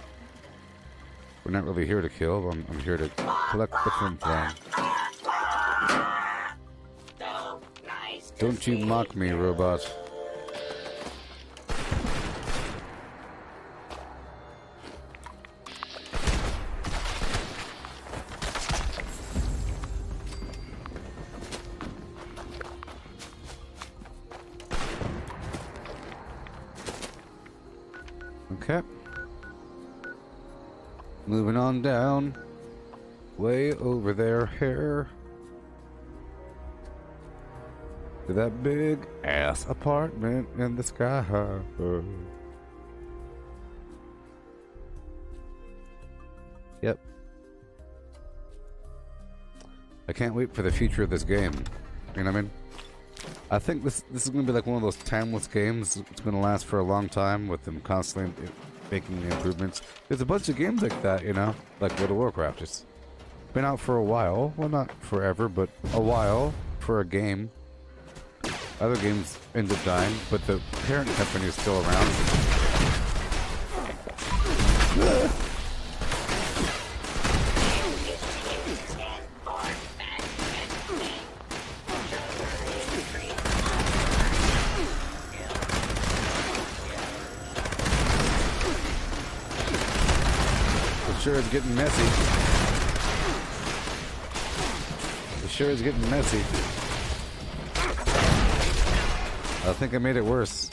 Speaker 1: We're not really here to kill, I'm here to collect the film flame. Don't you mock me, robot. Okay. Moving on down. Way over there here. To that big ass apartment in the sky. Yep. I can't wait for the future of this game. You know what I mean? I think this is going to be like one of those timeless games. It's going to last for a long time with them constantly making the improvements. There's a bunch of games like that, you know? Like World of Warcraft. It's been out for a while. Well, not forever, but a while. for a game. Other games end up dying, but the parent company is still around. It sure is getting messy. It sure is getting messy. I think I made it worse.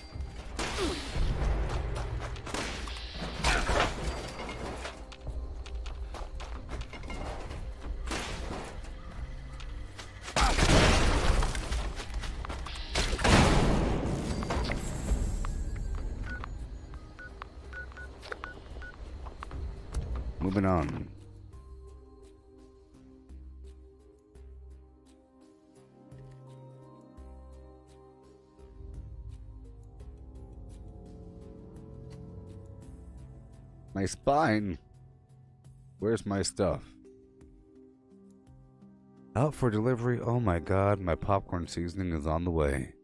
Speaker 1: Moving on. My spine. Where's my stuff? Out for delivery. Oh my god, my popcorn seasoning is on the way.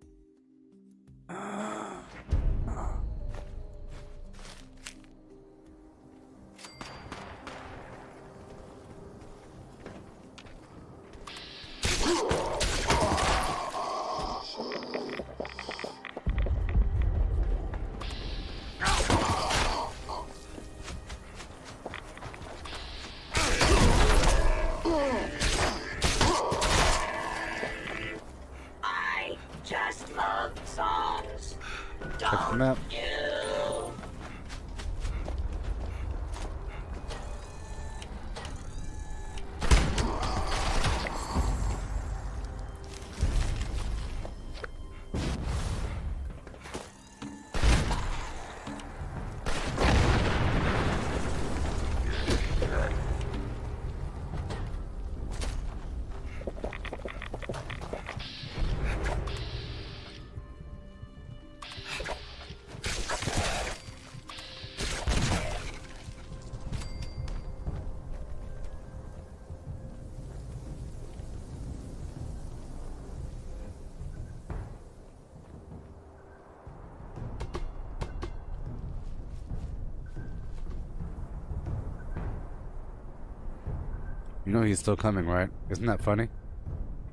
Speaker 1: You know he's still coming, right? Isn't that funny?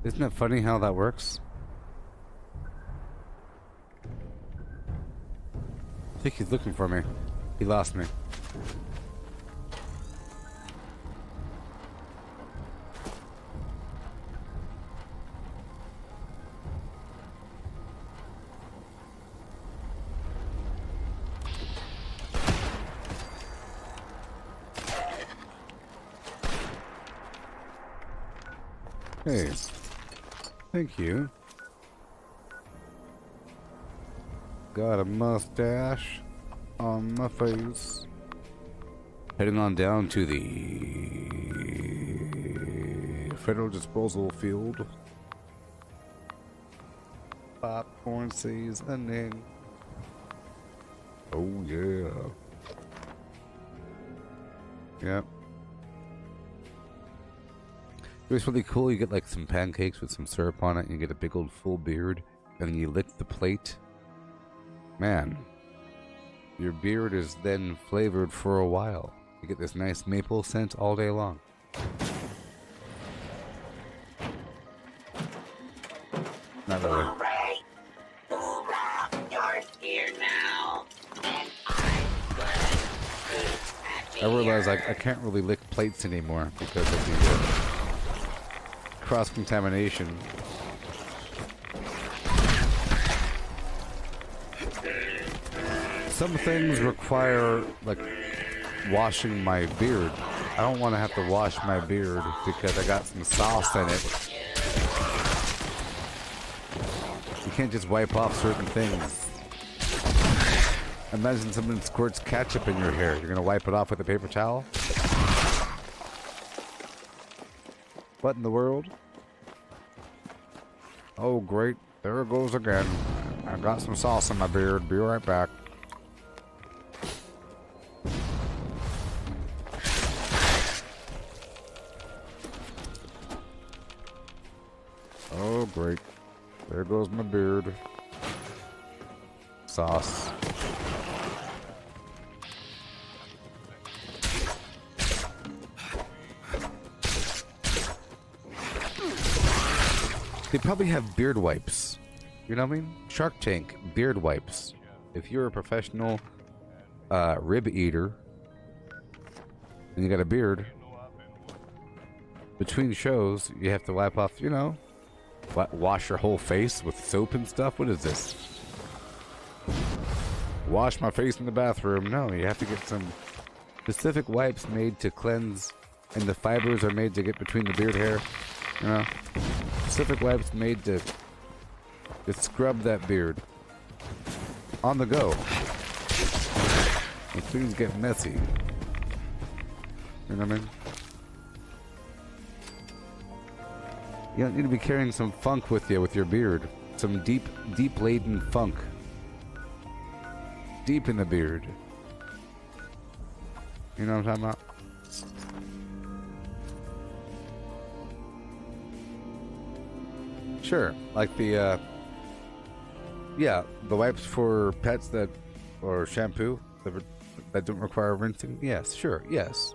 Speaker 1: Isn't that funny how that works? I think he's looking for me. He lost me. Hey, thank you. Got a mustache on my face. Heading on down to the Federal Disposal Field. Popcorn seasoning. Oh yeah. Yep. It was really cool. You get like some pancakes with some syrup on it, and you get a big old full beard, and then you lick the plate. Man, your beard is then flavored for a while. You get this nice maple scent all day long. Not really.
Speaker 6: Hooray! Hoorah! You're here now, and I'm good.
Speaker 1: I realize I can't really lick plates anymore because of the cross-contamination. Some things require, like, washing my beard. I don't want to have to wash my beard because I got some sauce in it. You can't just wipe off certain things. Imagine someone squirts ketchup in your hair. You're gonna wipe it off with a paper towel? What in the world? Oh, great. There it goes again. I got some sauce in my beard. Be right back. Oh, great. There goes my beard. Sauce. They probably have beard wipes. You know what I mean? Shark Tank, beard wipes. If you're a professional rib eater and you got a beard, between shows, you have to wipe off, you know, wash your whole face with soap and stuff. What is this? Wash my face in the bathroom. No, you have to get some specific wipes made to cleanse, and the fibers are made to get between the beard hair. You know, specific wipes made to scrub that beard on the go. When things get messy. You know what I mean? You don't need to be carrying some funk with you with your beard. Some deep laden funk. Deep in the beard. You know what I'm talking about? Sure, like the the wipes for pets or shampoo that don't require rinsing. Yes, sure, yes.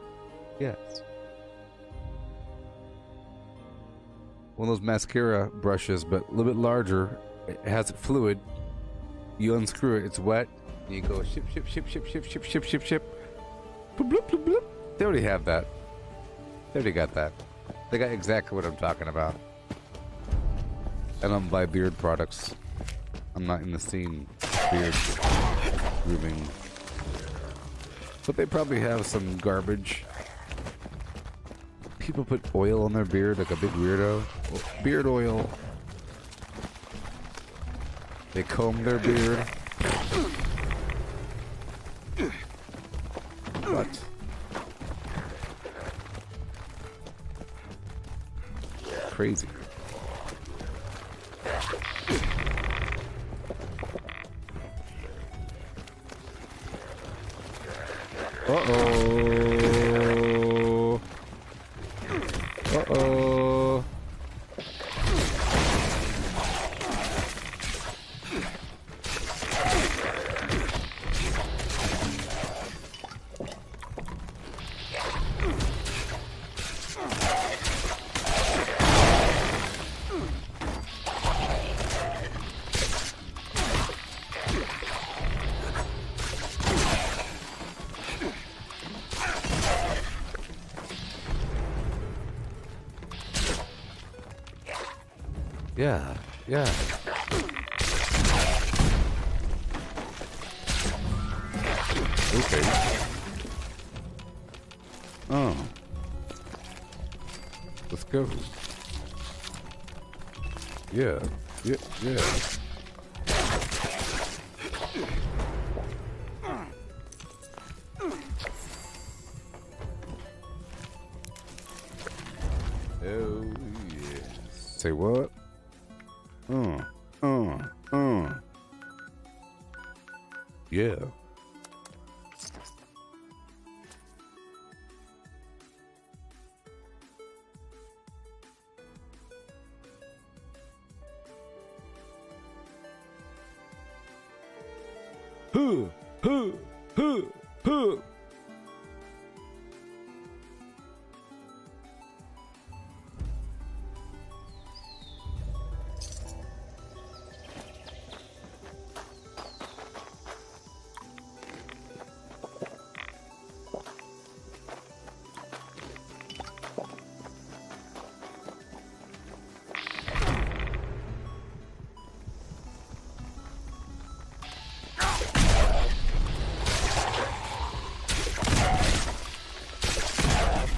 Speaker 1: One of those mascara brushes, but a little bit larger. It has fluid. You unscrew it, it's wet, and you go ship. Bloop, bloop, bloop, bloop. They already have that. They already got that. They got exactly what I'm talking about. I don't buy beard products. I'm not in the scene. Beard grooming. But they probably have some garbage. People put oil on their beard like a big weirdo. Beard oil. They comb their beard. What? Crazy. Uh-oh. Uh-oh. Yeah. Okay. Oh. Let's go. Yeah. Oh, yes. Say what? Yeah. Huh.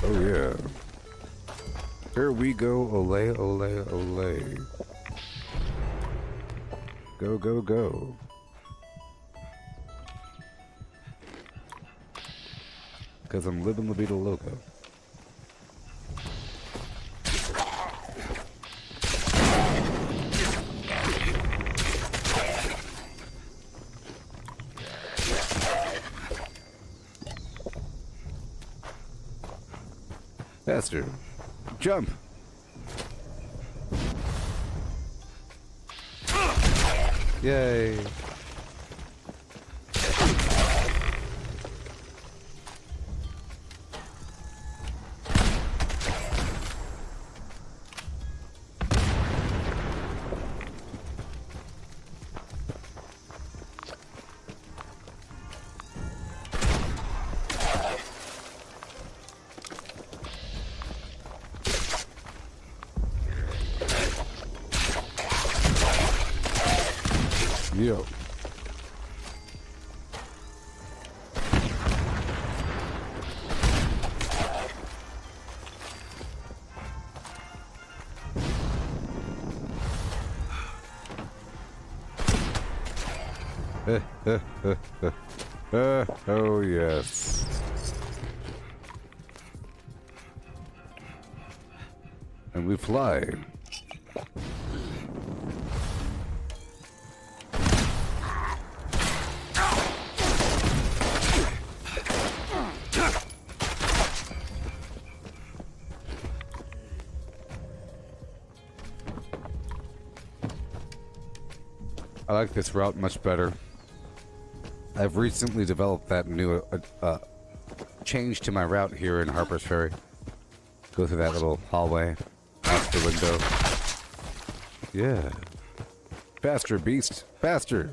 Speaker 1: Oh yeah. Here we go, ole, ole, ole. Go, go, go. Because I'm living La Vida Loca. Faster. Jump. Yay. Yo. Oh yes. And we fly. I like this route much better. I've recently developed that new change to my route here in Harper's Ferry. Go through that little hallway, out the window. Yeah. Faster, beast. Faster.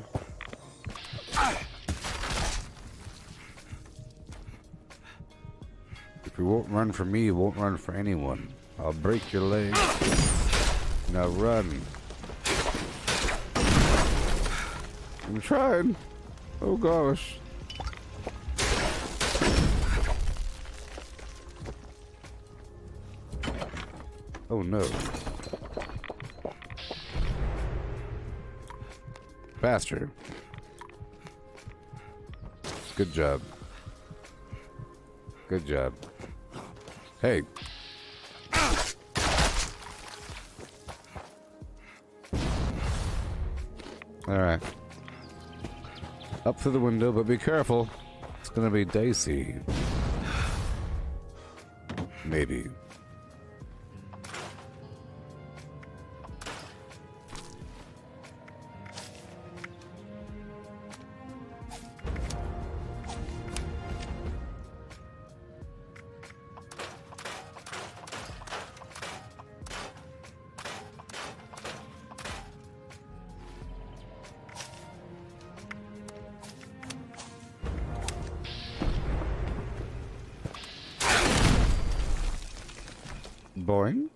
Speaker 1: If you won't run for me, you won't run for anyone. I'll break your leg. Now run. I'm trying. Oh gosh. Oh no. Faster. Good job. Good job. Hey. All right. Up through the window, but be careful. It's gonna be dicey. Maybe. Boring.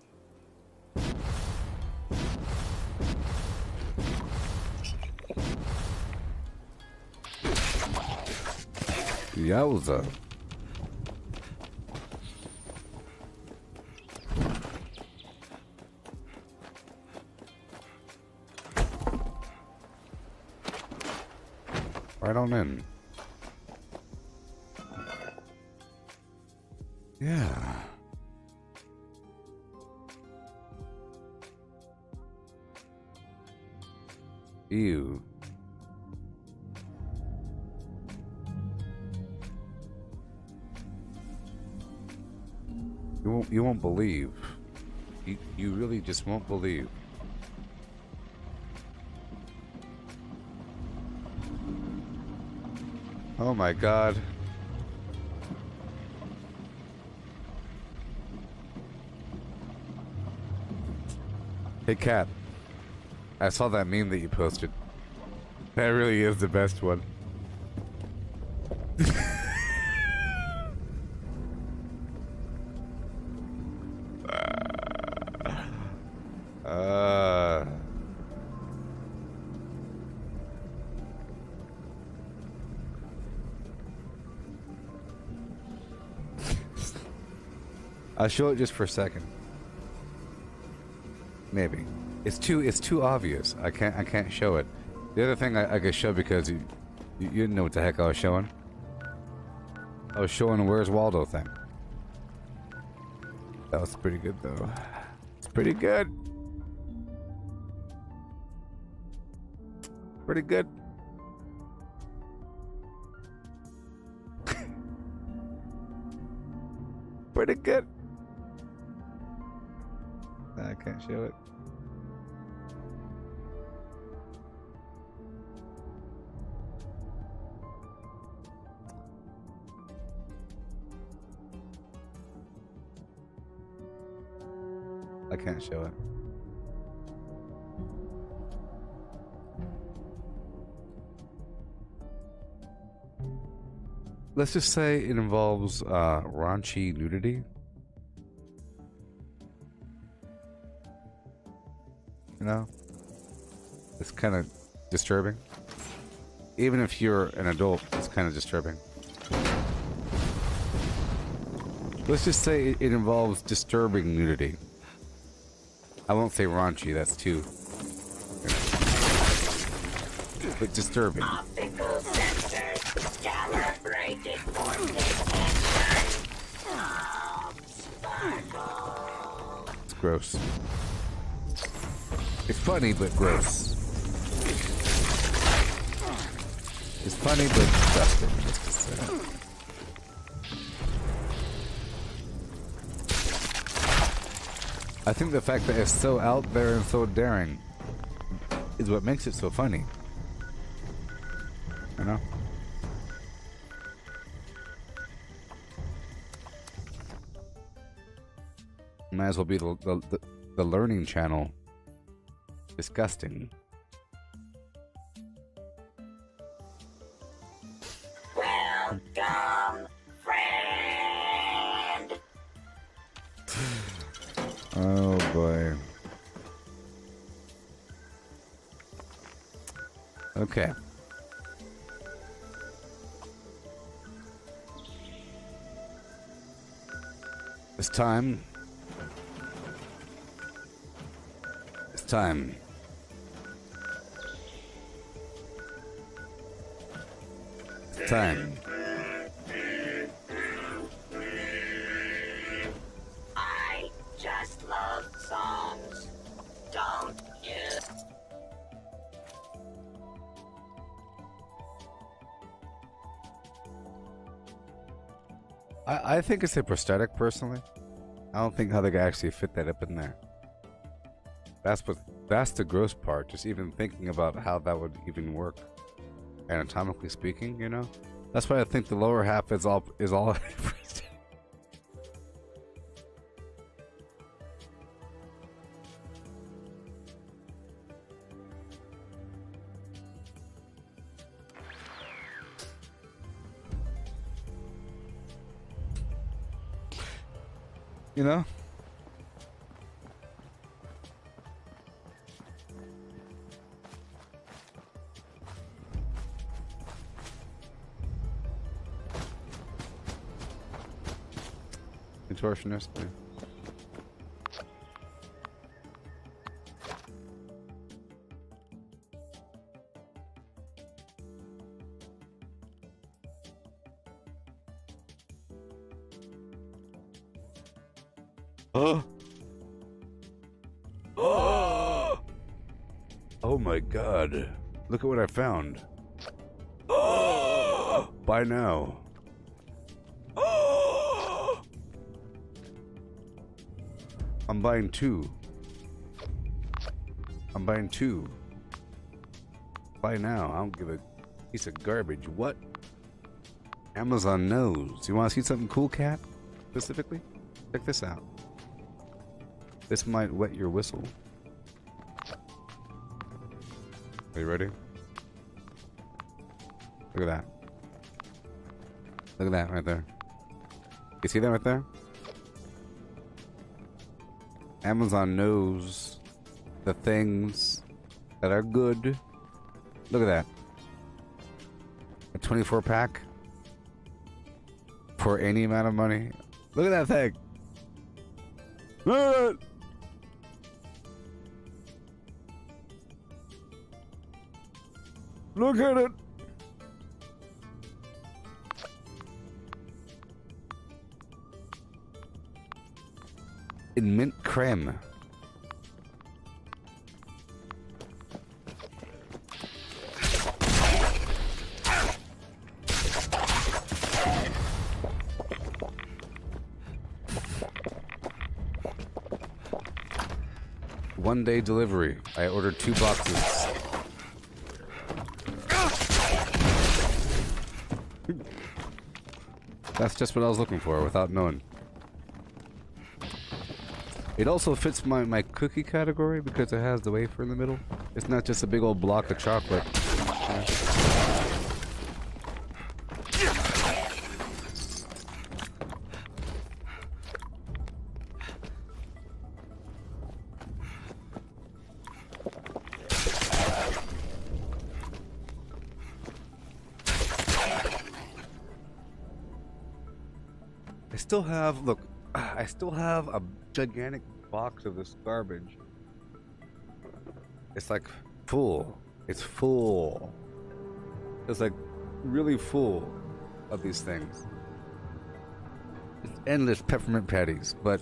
Speaker 1: Yowza. Right on in. Yeah. Ew. You won't believe. You really just won't believe. Oh my god. Hey Cat. I saw that meme that you posted. That really is the best one. I'll show it just for a second. Maybe. It's too obvious. I can't show it. The other thing I could show because you didn't know what the heck I was showing. I was showing a Where's Waldo thing. That was pretty good though. It's pretty good. Pretty good. Pretty good. I can't show it. I can't show it. Let's just say it involves raunchy nudity. You know? It's kind of disturbing. Even if you're an adult, it's kind of disturbing. Let's just say it involves disturbing nudity. I won't say raunchy, that's too... but disturbing.
Speaker 6: Optical sensors calibrated for detection of sparkle.
Speaker 1: It's gross. It's funny, but gross. It's funny, but disgusting. Let's just say that. I think the fact that it's so out there and so daring is what makes it so funny. You know? Might as well be the learning channel. Disgusting.
Speaker 6: Welcome, friend.
Speaker 1: Oh boy. Okay. It's time. It's time. It's time.
Speaker 6: I just love songs. Don't you?
Speaker 1: I think it's a prosthetic, personally. I don't think how they could actually fit that up in there. That's the gross part. Just even thinking about how that would even work, anatomically speaking. You know, that's why I think the lower half is all. You know? Contortionist. Yeah. Oh my god. Look at what I found. Buy now. I'm buying two. I'm buying two. Buy now. I don't give a piece of garbage. What? Amazon knows. You want to see something cool, cat? Specifically? Check this out. This might wet your whistle. Are you ready? Look at that. Look at that right there. You see that right there? Amazon knows the things that are good. Look at that. A 24 pack for any amount of money. Look at that thing. Look at it. Look at it. In mint creme. One-day delivery. I ordered 2 boxes. That's just what I was looking for without knowing. It also fits my cookie category because it has the wafer in the middle. It's not just a big old block of chocolate. I still have a gigantic box of this garbage. It's like full. It's full. It's like really full of these things. It's endless peppermint patties, but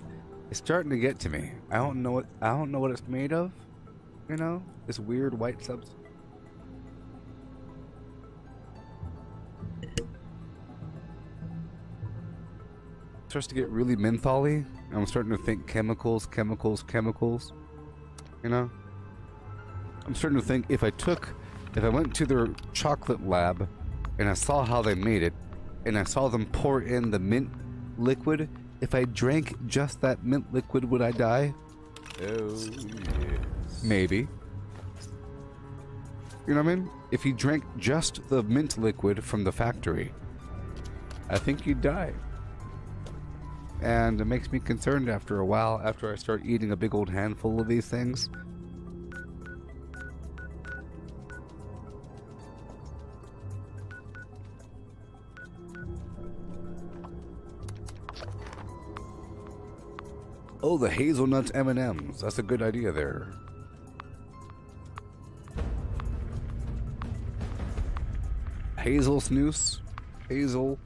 Speaker 1: it's starting to get to me. I don't know what it's made of. You know, this weird white substance. Starts to get really mentholy. I'm starting to think chemicals. You know? I'm starting to think if I went to their chocolate lab and I saw how they made it and I saw them pour in the mint liquid, if I drank just that mint liquid, would I die?
Speaker 11: Oh, yes.
Speaker 1: Maybe. You know what I mean? If you drank just the mint liquid from the factory, I think you'd die. And it makes me concerned after a while, after I start eating a big old handful of these things. Oh, the hazelnuts M&Ms. That's a good idea there. Hazel snooze? Hazel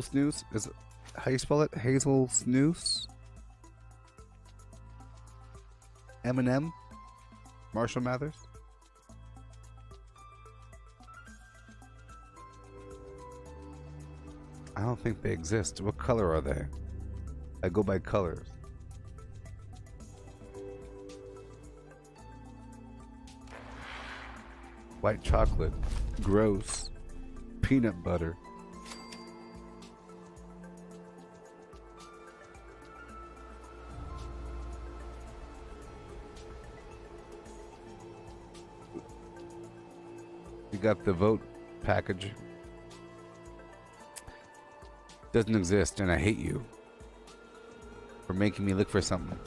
Speaker 1: snooze? Is it how you spell it? Hazel snooze? M&M? Marshall Mathers? I don't think they exist. What color are they? I go by colors. White chocolate. Gross. Peanut butter. You got the vote package. Doesn't exist, and I hate you for making me look for something.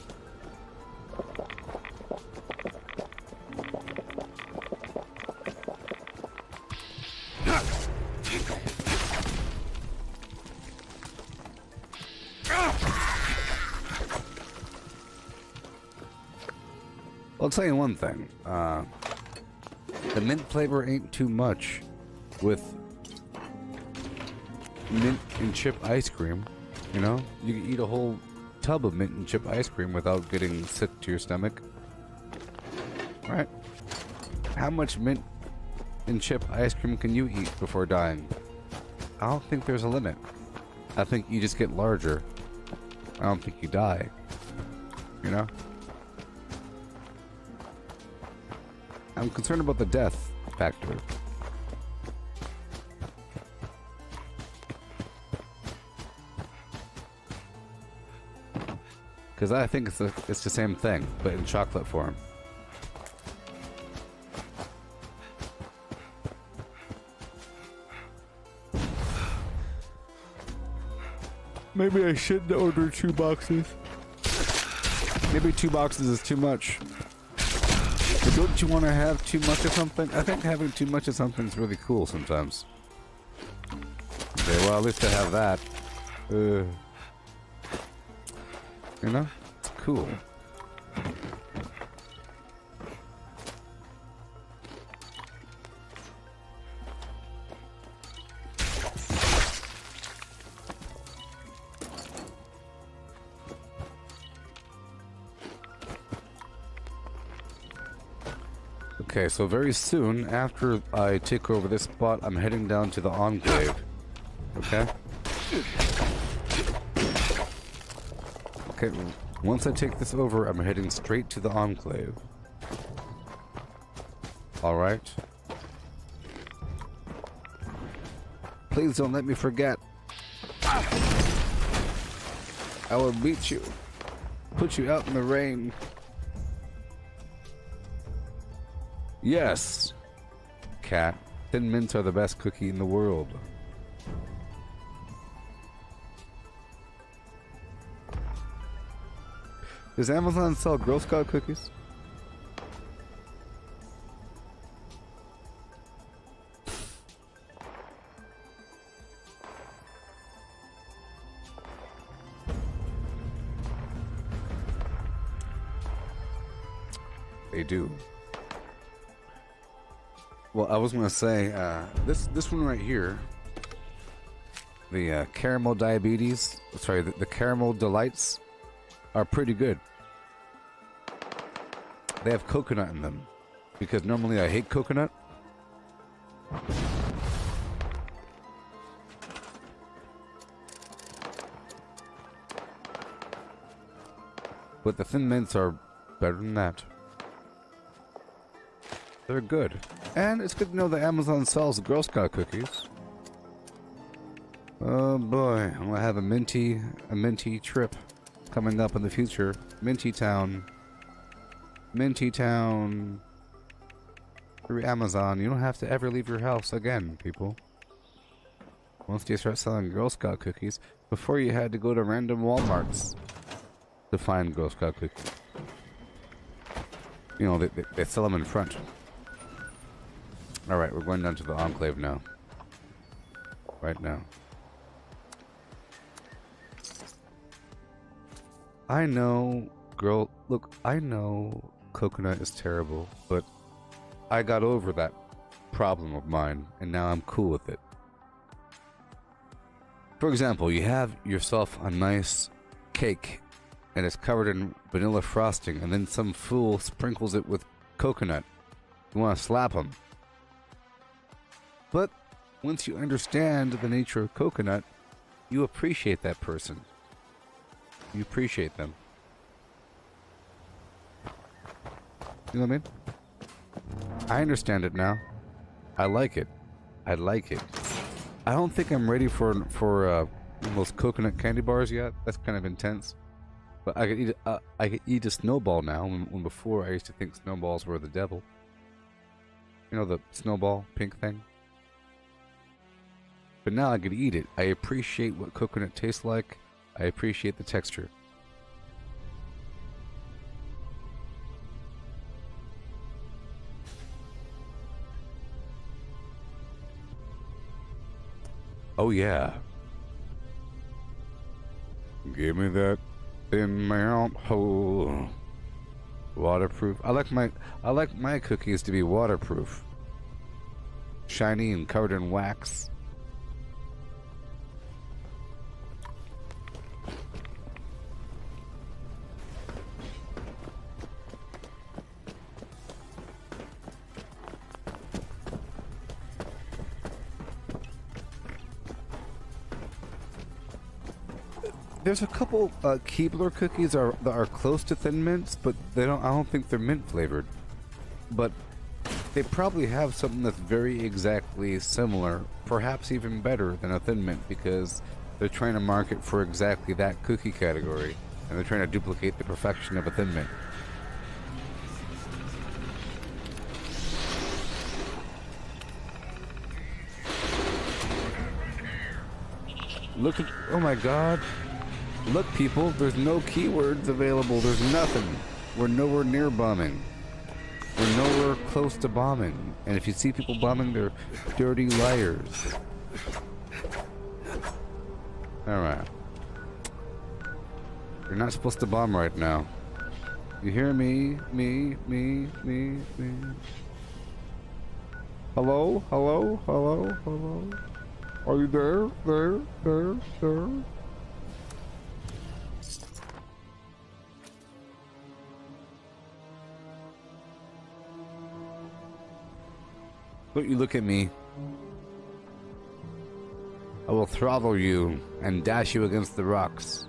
Speaker 1: I'll tell you one thing. The mint flavor ain't too much with mint and chip ice cream. You know, you can eat a whole tub of mint and chip ice cream without getting sick to your stomach. Right? How much mint and chip ice cream can you eat before dying? I don't think there's a limit. I think you just get larger. I don't think you die. You know? I'm concerned about the death factor. Because I think it's the same thing, but in chocolate form. Maybe I shouldn't order 2 boxes. Maybe 2 boxes is too much. But don't you want to have too much of something? I think having too much of something is really cool sometimes. Okay, well, at least I have that. You know? It's cool. Okay, so very soon after I take over this spot, I'm heading down to the Enclave. Okay? Okay, once I take this over, I'm heading straight to the Enclave. Alright? Please don't let me forget. I will beat you. Put you out in the rain. Yes. Cat. Thin Mints are the best cookie in the world. Does Amazon sell Girl Scout cookies? They do. Well, I was gonna say this one right here, the caramel diabetes. Sorry, the caramel delights are pretty good. They have coconut in them because normally I hate coconut. But the Thin Mints are better than that. They're good. And it's good to know that Amazon sells Girl Scout cookies. Oh boy, I'm gonna have a minty trip coming up in the future. Minty Town. Minty Town. Through Amazon. You don't have to ever leave your house again, people. Once they start selling Girl Scout cookies, before you had to go to random Walmarts to find Girl Scout cookies. You know, they sell them in front. Alright, we're going down to the Enclave now. Right now. I know, girl, look, I know coconut is terrible, but I got over that problem of mine, and now I'm cool with it. For example, you have yourself a nice cake, and it's covered in vanilla frosting, and then some fool sprinkles it with coconut. You want to slap him. But once you understand the nature of coconut, you appreciate that person. You appreciate them. You know what I mean? I understand it now. I like it. I like it. I don't think I'm ready for those coconut candy bars yet. That's kind of intense. But I could eat a snowball now. When before I used to think snowballs were the devil. You know, the snowball pink thing. But now I could eat it. I appreciate what coconut tastes like. I appreciate the texture. Oh yeah. Give me that Thin Mount hole. Waterproof. I like my cookies to be waterproof. Shiny and covered in wax. There's a couple Keebler cookies that are close to Thin Mints, but I don't think they're mint flavored. But they probably have something that's very exactly similar, perhaps even better than a Thin Mint, because they're trying to market for exactly that cookie category, and they're trying to duplicate the perfection of a Thin Mint. Look at, oh my god. Look, people, there's no keywords available. There's nothing. We're nowhere near bombing. We're nowhere close to bombing. And if you see people bombing, they're dirty liars. Alright. You're not supposed to bomb right now. You hear me? Me. Hello? Hello? Hello? Hello? Are you there? There? Don't you look at me. I will throttle you and dash you against the rocks.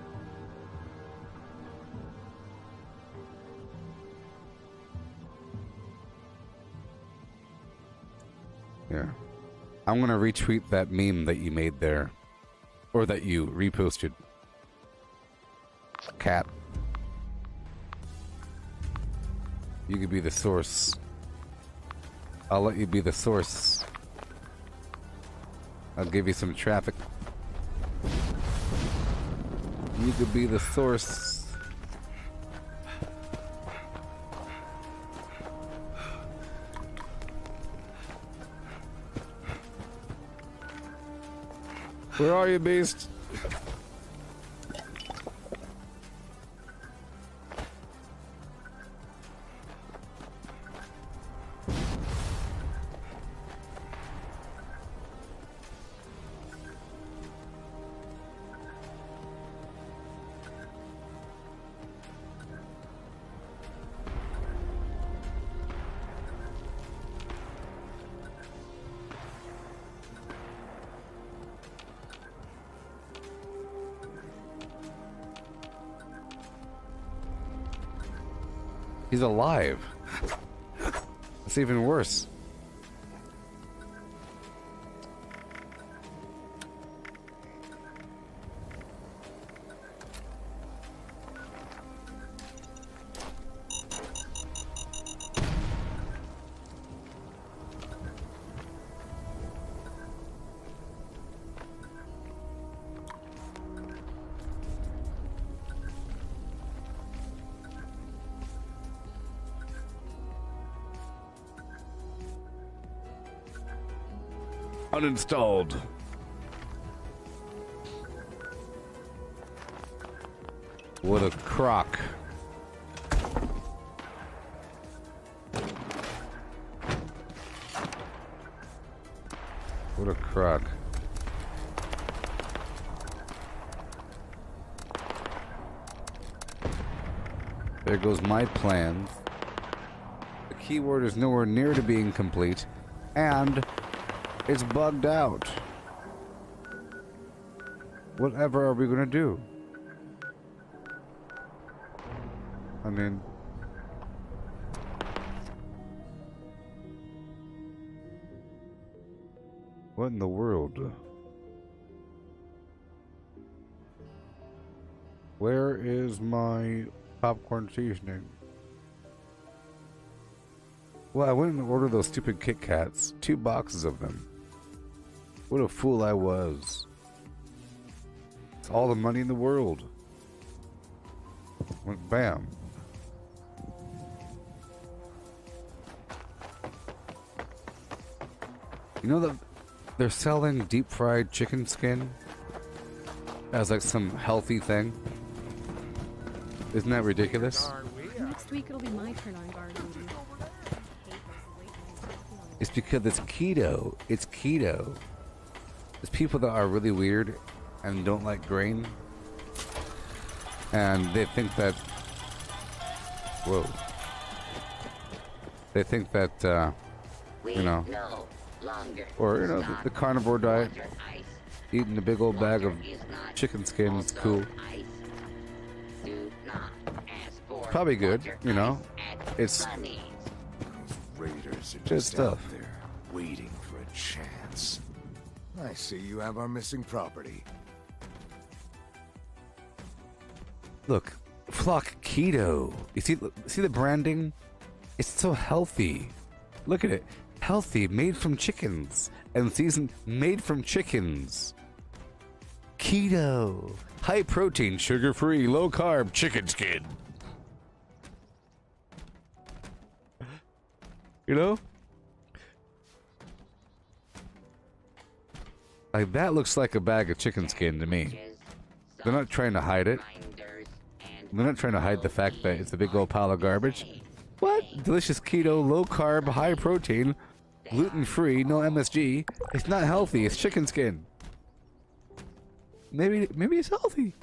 Speaker 1: Yeah. I'm gonna retweet that meme that you made there. Or that you reposted. cat. You could be the source. I'll let you be the source. I'll give you some traffic. You could be the source. Where are you, beast? He's alive. That's even worse. Uninstalled. What a crock. What a crock. There goes my plans. The keyword is nowhere near to being complete, and it's bugged out. Whatever are we gonna do? I mean, what in the world? Where is my popcorn seasoning? Well, I went and ordered those stupid Kit Kats. 2 boxes of them. What a fool I was. It's all the money in the world. Went bam. You know that they're selling deep fried chicken skin as like some healthy thing? Isn't that ridiculous?
Speaker 13: Next week it'll be my turn on guard duty.
Speaker 1: It's because it's keto. It's keto. There's people that are really weird and don't like grain. And they think that... Whoa. They think that, you know... Or, you know, the carnivore diet. Eating a big old bag of chicken skin is cool. Probably good, you know. It's...
Speaker 12: Raiders are
Speaker 1: good
Speaker 12: just
Speaker 1: stuff.
Speaker 12: out there, waiting for a chance. I see you have our missing property.
Speaker 1: Look, Flock Keto. You see the branding? It's so healthy. Look at it. Healthy, made from chickens. And seasoned, made from chickens. Keto. High protein, sugar free, low carb chicken skin. You know? Like, that looks like a bag of chicken skin to me. They're not trying to hide it. They're not trying to hide the fact that it's a big old pile of garbage. What? Delicious keto, low carb, high protein, gluten free, no MSG. It's not healthy. It's chicken skin. Maybe it's healthy.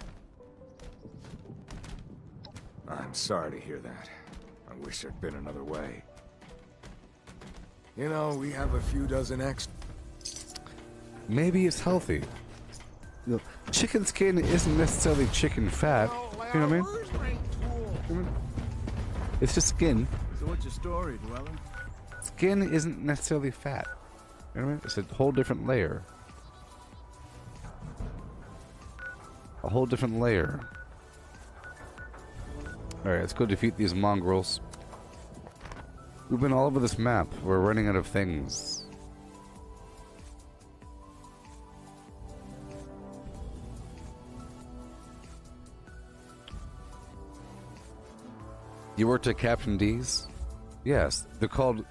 Speaker 12: I'm sorry to hear that. I wish there'd been another way. You know, we have a few dozen extra.
Speaker 1: Maybe it's healthy. You know, chicken skin isn't necessarily chicken fat. You know what I mean? It's just skin.
Speaker 14: So what's your story, Dweller?
Speaker 1: Skin isn't necessarily fat. You know what I mean? It's a whole different layer. A whole different layer. Alright, let's go defeat these mongrels. We've been all over this map. We're running out of things. You worked at Captain D's? Yes. They're called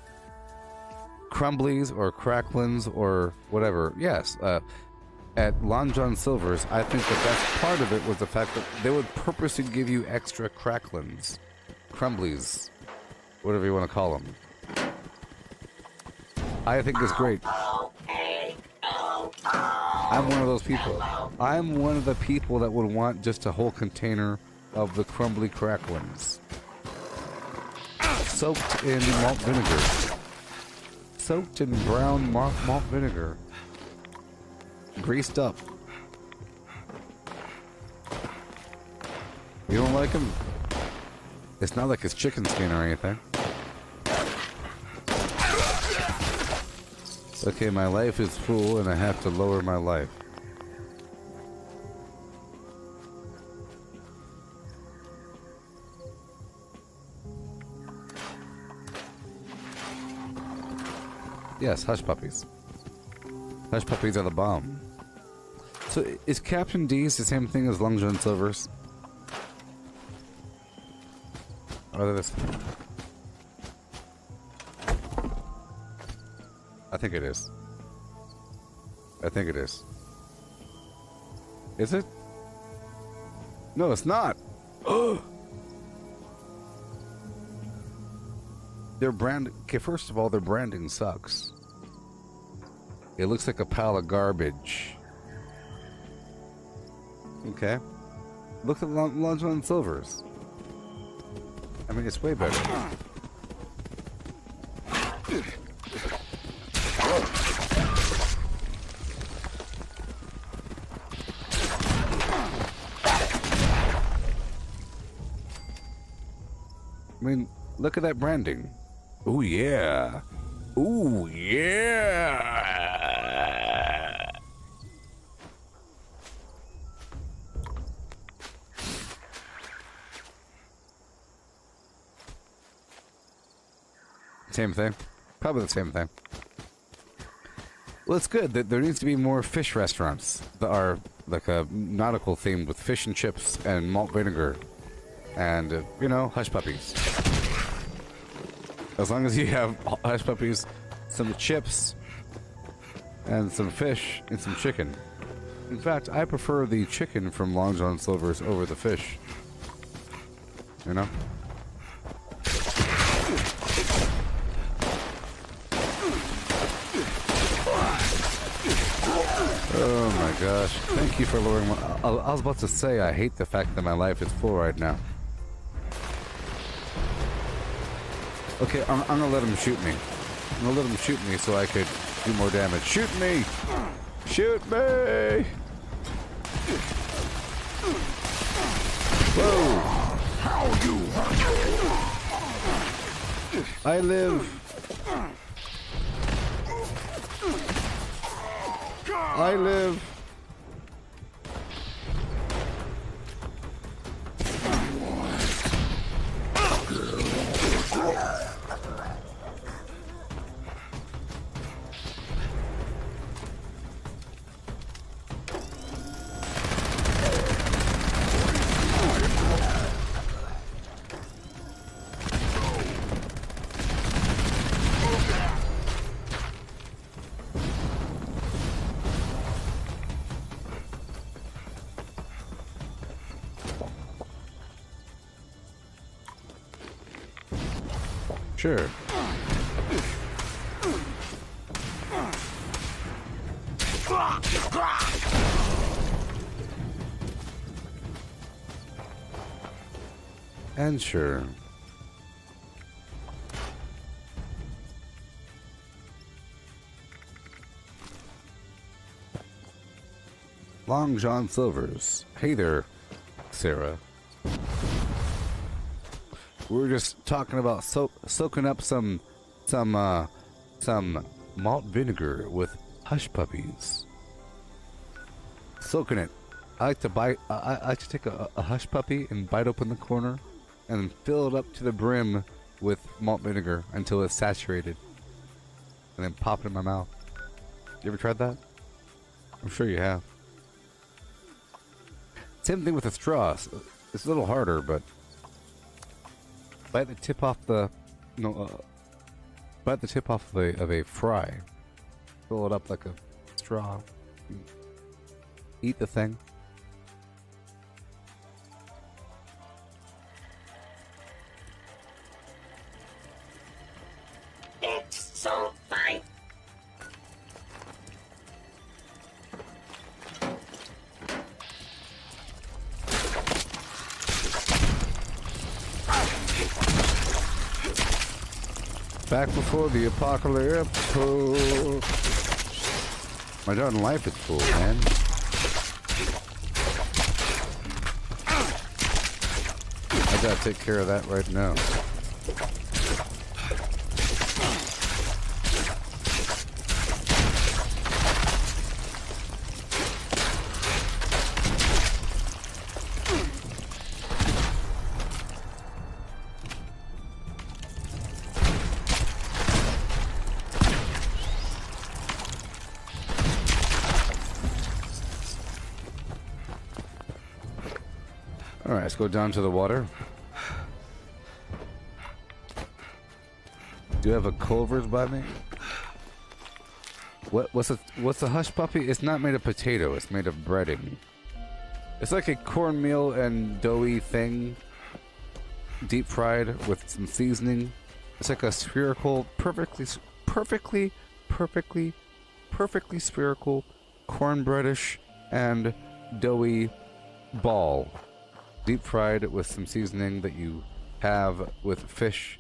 Speaker 1: Crumblies or Cracklins or whatever. Yes. At Long John Silver's, I think the best part of it was the fact that they would purposely give you extra Cracklins. Crumblies. Whatever you want to call them. I think it's great. I'm one of those people. I'm one of the people that would want just a whole container of the crumbly Cracklins. Soaked in malt vinegar. Soaked in brown malt vinegar. Greased up. You don't like him? It's not like it's chicken skin or anything. Okay, my life is full and I have to lower my life. Yes, hush puppies. Hush puppies are the bomb. So, is Captain D's the same thing as Long John Silver's? Or this? I think it is. I think it is. Is it? No, it's not. Their brand. Okay, first of all, their branding sucks. It looks like a pile of garbage. Okay. Look at Long John Silver's. I mean, it's way better. I mean, look at that branding. Ooh, yeah. Ooh, yeah. Same thing. Probably the same thing. Well, it's good that there needs to be more fish restaurants that are like a nautical themed with fish and chips and malt vinegar and, you know, hush puppies. As long as you have hush puppies, some chips, and some fish and some chicken. In fact, I prefer the chicken from Long John Silver's over the fish. You know? Oh my gosh. Thank you for lowering my... I was about to say I hate the fact that my life is full right now. Okay, I'm gonna let him shoot me. I'm gonna let him shoot me so I could do more damage. Shoot me! Shoot me! Whoa! How you hurt? I live. I live. Sure. And sure. Long John Silver's. Hey there, Sarah. We were just talking about soaking up some malt vinegar with hush puppies. Soaking it. I like to bite. I like to take a hush puppy and bite open the corner and fill it up to the brim with malt vinegar until it's saturated, and then pop it in my mouth. You ever tried that? I'm sure you have. Same thing with a straw. It's a little harder, but bite the tip off the bite the tip off of a fry. Fill it up like a straw. Eat the thing.
Speaker 6: It's so fine.
Speaker 1: Back before the apocalypse. Oh. My darn life is full, man. I gotta take care of that right now. Alright, let's go down to the water. Do you have a Culver's by me? What's a hush puppy? It's not made of potato, it's made of breading. It's like a cornmeal and doughy thing, deep fried with some seasoning. It's like a spherical, perfectly spherical, cornbreadish and doughy ball. Deep fried with some seasoning that you have with fish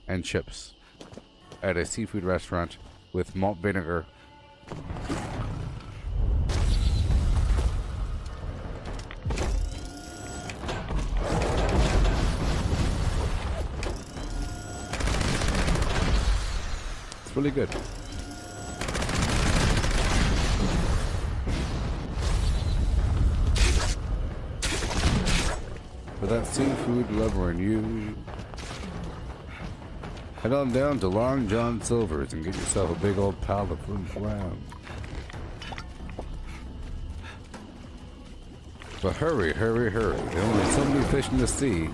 Speaker 1: and chips at a seafood restaurant with malt vinegar. It's really good. For that seafood lover in you, head on down to Long John Silver's and get yourself a big old pile of flim flam. But hurry, hurry, hurry. There are only so many fish in the sea.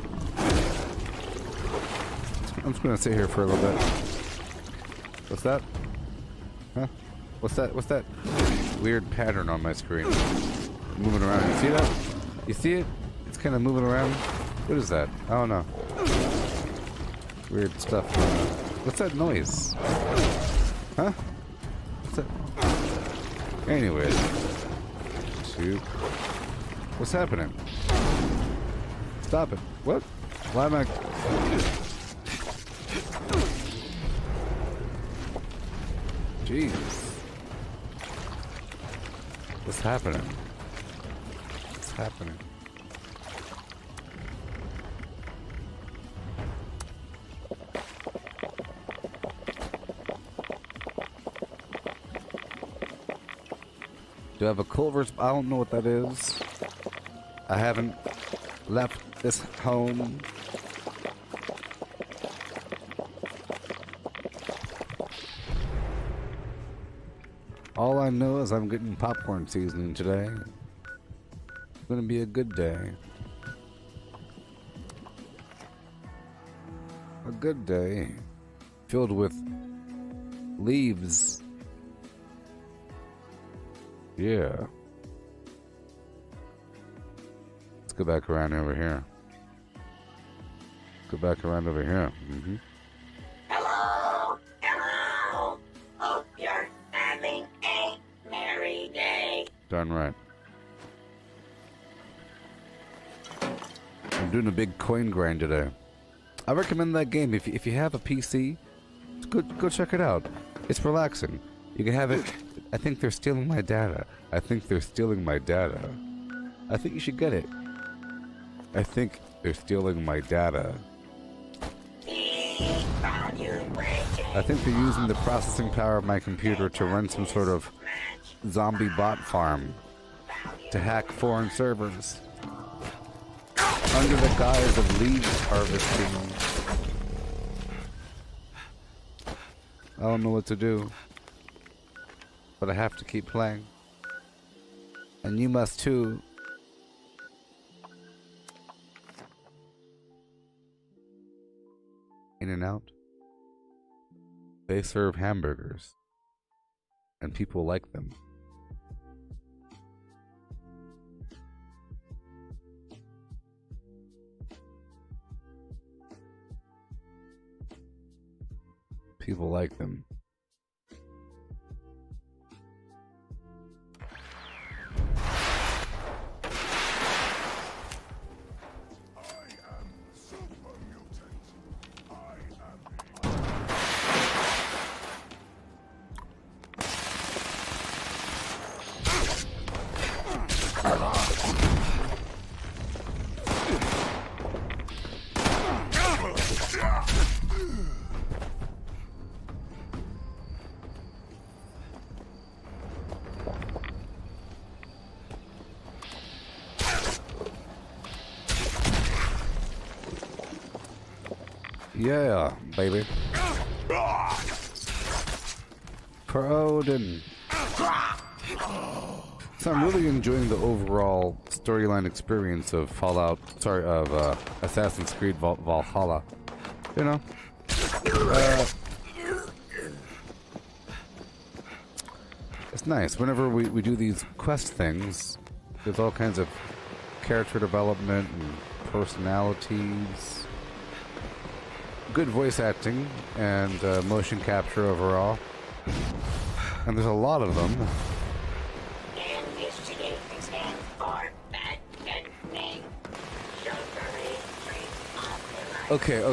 Speaker 1: I'm just gonna sit here for a little bit. What's that? Huh? What's that? What's that weird pattern on my screen? Moving around. You see that? You see it? It's kind of moving around. What is that? I don't know. Weird stuff. What's that noise? Huh? What's that? Anyway. Shoot. What's happening? Stop it. What? Why am I... Jeez. What's happening? What's happening? Do I have a Culver's? I don't know what that is. I haven't left this home. All I know is I'm getting popcorn seasoning today. It's gonna be a good day. A good day. Filled with leaves. Yeah. Let's go back around over here. Go back around over here. Mm-hmm.
Speaker 6: Hello! Hello! Hope you're having a merry day.
Speaker 1: Darn right. I'm doing a big coin grind today. I recommend that game. If you have a PC, go check it out. It's relaxing. You can have it. I think they're stealing my data. I think they're stealing my data. I think you should get it. I think they're stealing my data. I think they're using the processing power of my computer to run some sort of zombie bot farm to hack foreign servers. under the guise of leaves harvesting. I don't know what to do, but I have to keep playing. And you must too. In and out. They serve hamburgers. And people like them. People like them. Yeah, baby. For Odin. So I'm really enjoying the overall storyline experience of Assassin's Creed Valhalla. You know? It's nice. Whenever we do these quest things, there's all kinds of character development and personalities. Good voice acting and motion capture overall. And there's a lot of them. Okay.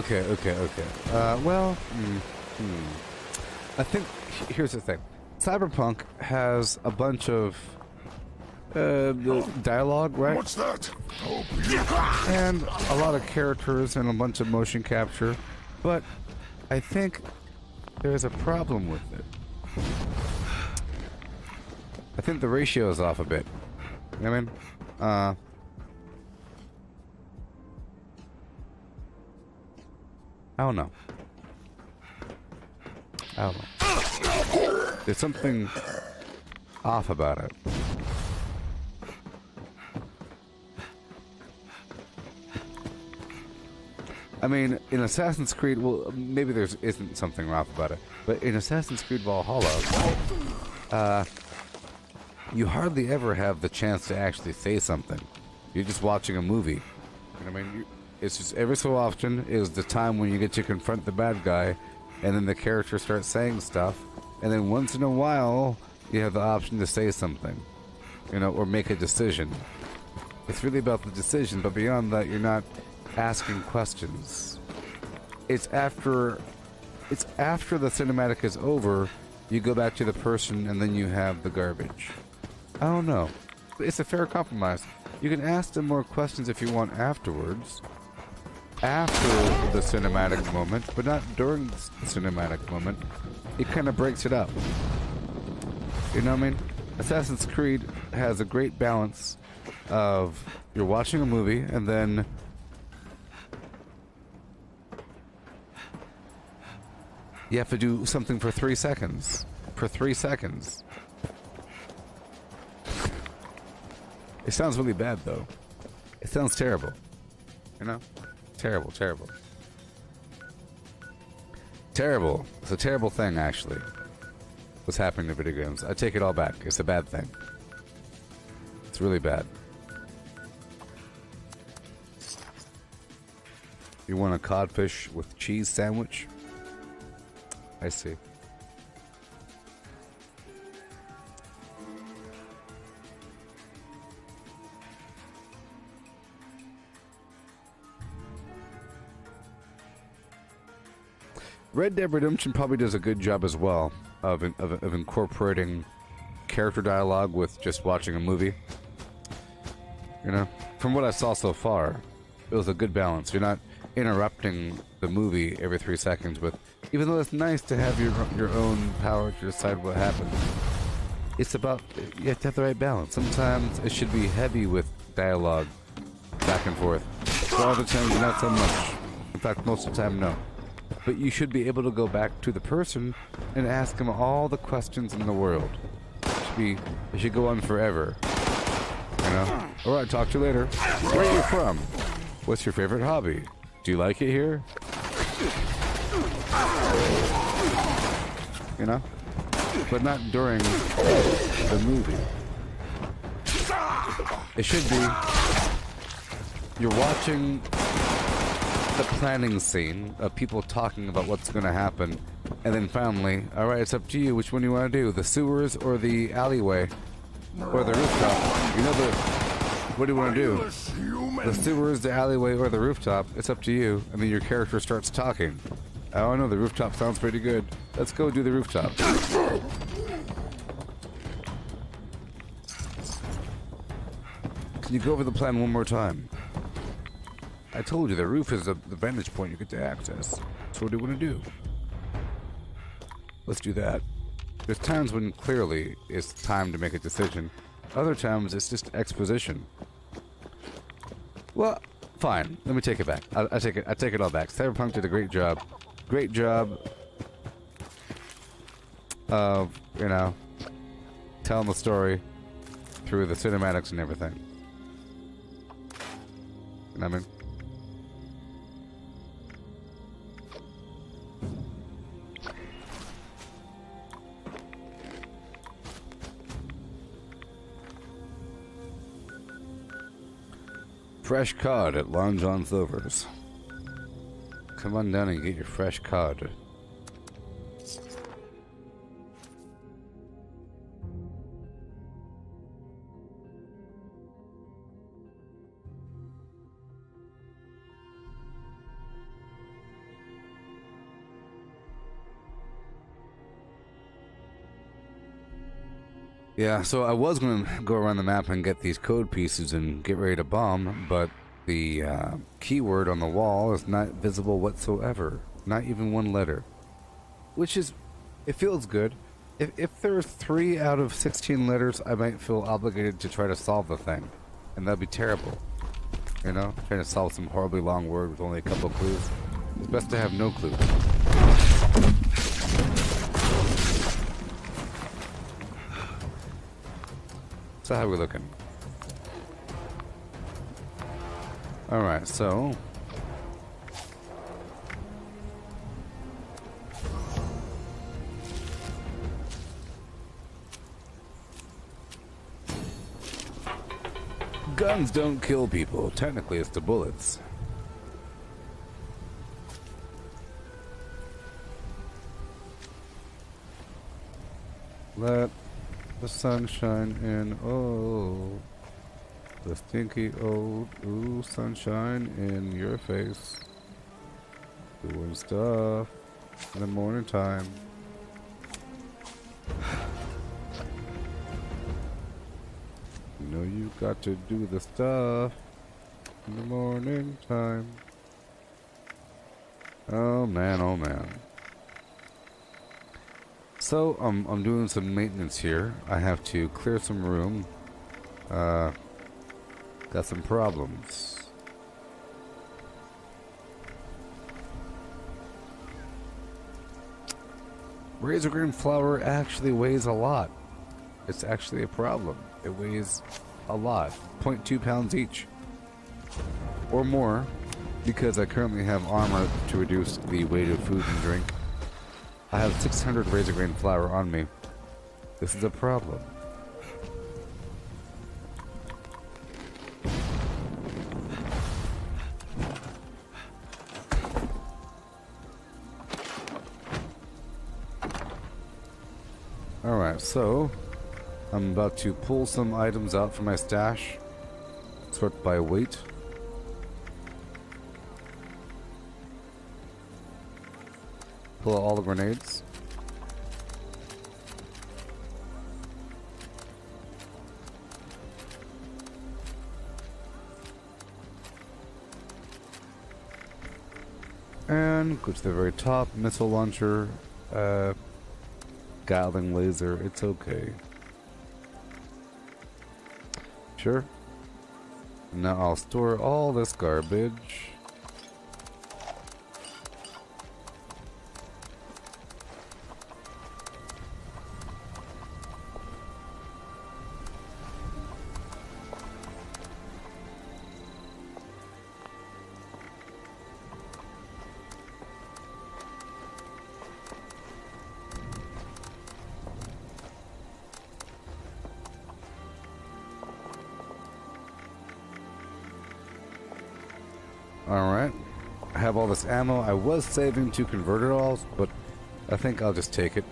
Speaker 1: I think here's the thing. Cyberpunk has a bunch of dialogue, right?
Speaker 12: What's that?
Speaker 1: And a lot of characters and a bunch of motion capture. But I think there's a problem with it. I think the ratio is off a bit. You know what I mean? I don't know. There's something off about it. I mean, in Assassin's Creed, well, maybe there isn't something off about it, but in Assassin's Creed Valhalla, you hardly ever have the chance to actually say something. You're just watching a movie. You know what I mean? It's just every so often is the time when you get to confront the bad guy, and then the character starts saying stuff, and then once in a while, you have the option to say something, you know, or make a decision. It's really about the decision, but beyond that, you're not asking questions. It's after the cinematic is over, you go back to the person, and then you have the garbage. I don't know. It's a fair compromise. You can ask them more questions if you want afterwards, after the cinematic moment, but not during the cinematic moment. It kind of breaks it up. You know what I mean? Assassin's Creed has a great balance of you're watching a movie and then you have to do something for 3 seconds. For 3 seconds. It sounds really bad, though. It sounds terrible. You know? Terrible, terrible. Terrible. It's a terrible thing, actually. What's happening to video games. I take it all back. It's a bad thing. It's really bad. You want a codfish with cheese sandwich? I see. Red Dead Redemption probably does a good job as well of incorporating character dialogue with just watching a movie. You know, from what I saw so far, it was a good balance. You're not interrupting the movie every 3 seconds with, even though it's nice to have your own power to decide what happens. It's about, you have to have the right balance. Sometimes it should be heavy with dialogue back and forth. But other times, not so much. In fact, most of the time, no. But you should be able to go back to the person and ask them all the questions in the world. It should go on forever. You know? Alright, talk to you later. Where are you from? What's your favorite hobby? Do you like it here? You know? But not during the movie. It should be you're watching the planning scene of people talking about what's going to happen, and then finally, alright, it's up to you which one you want to do, the sewers or the alleyway or the rooftop. You know what do you want to do? The sewers, the alleyway, or the rooftop. It's up to you. And then your character starts talking. Oh no, the rooftop sounds pretty good. Let's go do the rooftop. Can you go over the plan one more time? I told you the roof is the vantage point you get to access. So what do you want to do? Let's do that. There's times when clearly it's time to make a decision. Other times it's just exposition. Well, fine. Let me take it back. I take it all back. Cyberpunk did a great job. Great job of, you know, telling the story through the cinematics and everything. You know what I mean? Fresh cod at Long John Silver's. Come on down and get your fresh cod. Yeah, so I was going to go around the map and get these code pieces and get ready to bomb, but the keyword on the wall is not visible whatsoever. Not even one letter. Which is, it feels good. If there's 3 out of 16 letters, I might feel obligated to try to solve the thing. And that'd be terrible. You know? Trying to solve some horribly long word with only a couple clues. It's best to have no clues. So how are we looking? Alright, so guns don't kill people. Technically it's the bullets. Let the sunshine in, oh, the stinky old, ooh, sunshine in your face, doing stuff in the morning time. You know you got to do the stuff in the morning time. Oh man, oh man. So, I'm doing some maintenance here. I have to clear some room. Got some problems. Razor green flour actually weighs a lot. It's actually a problem. It weighs a lot. 0.2 pounds each. Or more, because I currently have armor to reduce the weight of food and drink. I have 600 razor grain flour on me. This is a problem. Alright, so I'm about to pull some items out from my stash. Sort by weight. Pull out all the grenades. And go to the very top. Missile launcher. Gatling laser. It's okay. Sure. Now I'll store all this garbage. Alright. I have all this ammo. I was saving to convert it all, but I think I'll just take it.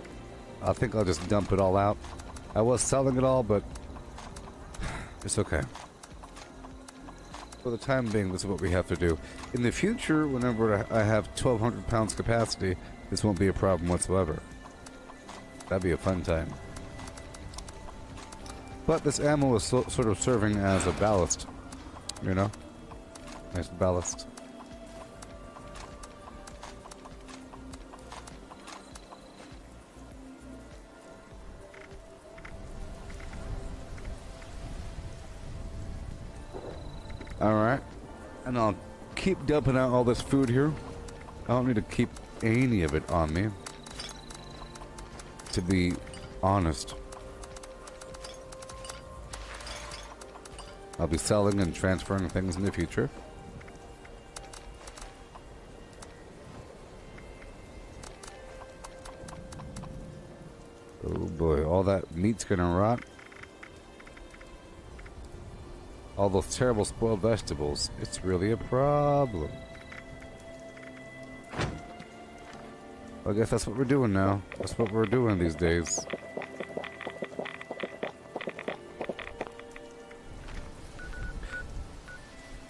Speaker 1: I think I'll just dump it all out. I was selling it all, but it's okay. For the time being, this is what we have to do. In the future, whenever I have 1,200 pounds capacity, this won't be a problem whatsoever. That'd be a fun time. But this ammo is sort of serving as a ballast, you know? Nice ballast. Alright. And I'll keep dumping out all this food here. I don't need to keep any of it on me, to be honest. I'll be selling and transferring things in the future. Oh boy, all that meat's gonna rot. All those terrible spoiled vegetables. It's really a problem. I guess that's what we're doing now. That's what we're doing these days.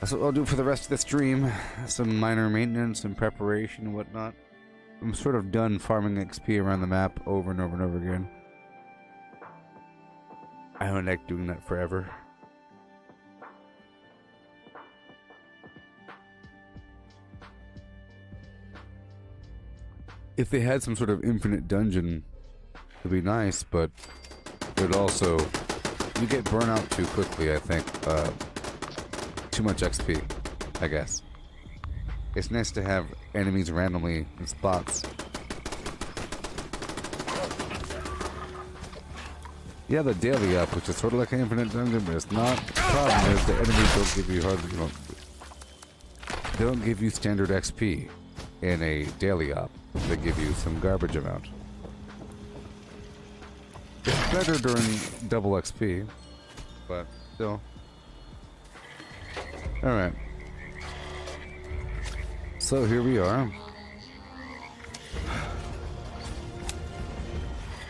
Speaker 1: That's what I'll do for the rest of the stream. Some minor maintenance and preparation and whatnot. I'm sort of done farming XP around the map over and over and over again. I don't like doing that forever. If they had some sort of infinite dungeon, it'd be nice, but it would also... You get burnt out too quickly, I think. Too much XP, I guess. It's nice to have enemies randomly in spots. Yeah, the daily up, which is sort of like an infinite dungeon, but it's not. The problem is the enemies don't give you they don't give you standard XP in a daily op. They give you some garbage amount. It's better during double XP, but still. Alright. So here we are.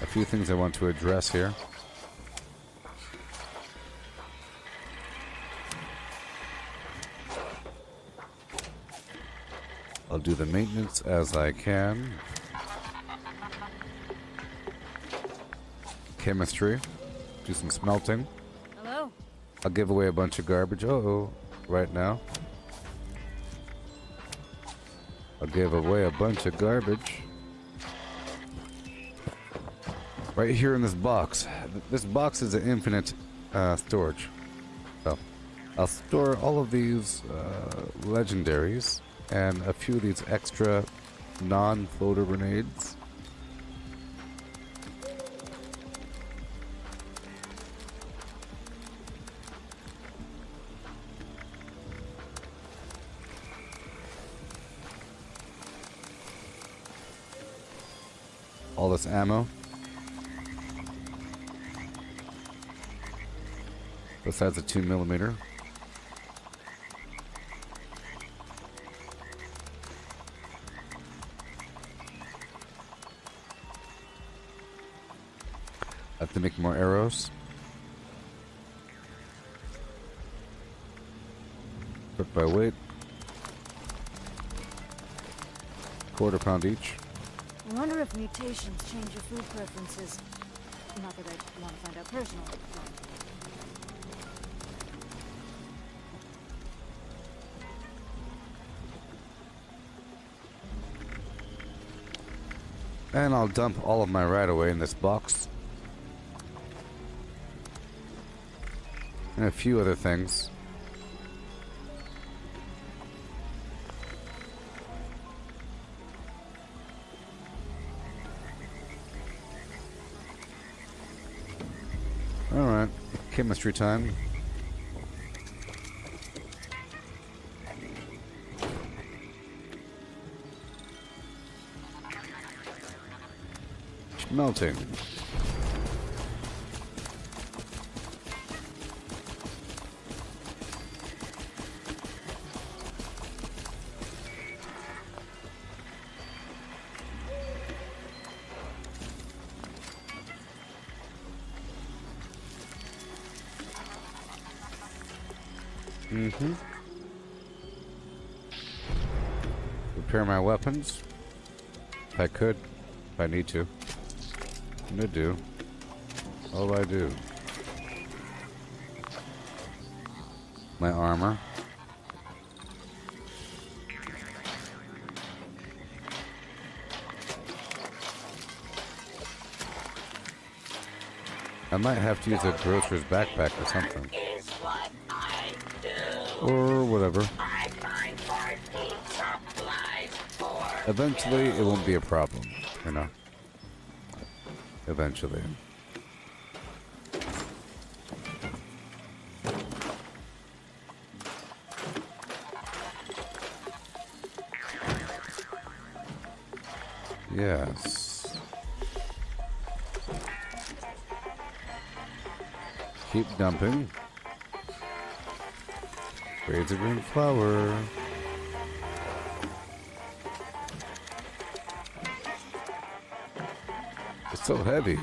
Speaker 1: A few things I want to address here. I'll do the maintenance as I can. Chemistry. Do some smelting.
Speaker 8: Hello?
Speaker 1: I'll give away a bunch of garbage. Right now. I'll give away a bunch of garbage. Right here in this box. This box is an infinite storage. So I'll store all of these legendaries and a few of these extra non-floater grenades. All this ammo. Besides the 2mm. I have to make more arrows. Put by weight. £1/4 pound each.
Speaker 8: I wonder if mutations change your food preferences. Not that I want to find out personally.
Speaker 1: And I'll dump all of my right-of-way in this box. And a few other things. Alright, chemistry time. Melting. Mm-hmm. Repair my weapons. If I could. If I need to. I'm gonna do. All I do. My armor. I might have to use a grocer's backpack or something. Or whatever. Eventually, it won't be a problem, you know. Eventually. Yes. Keep dumping. Raise a green flower. It's so heavy.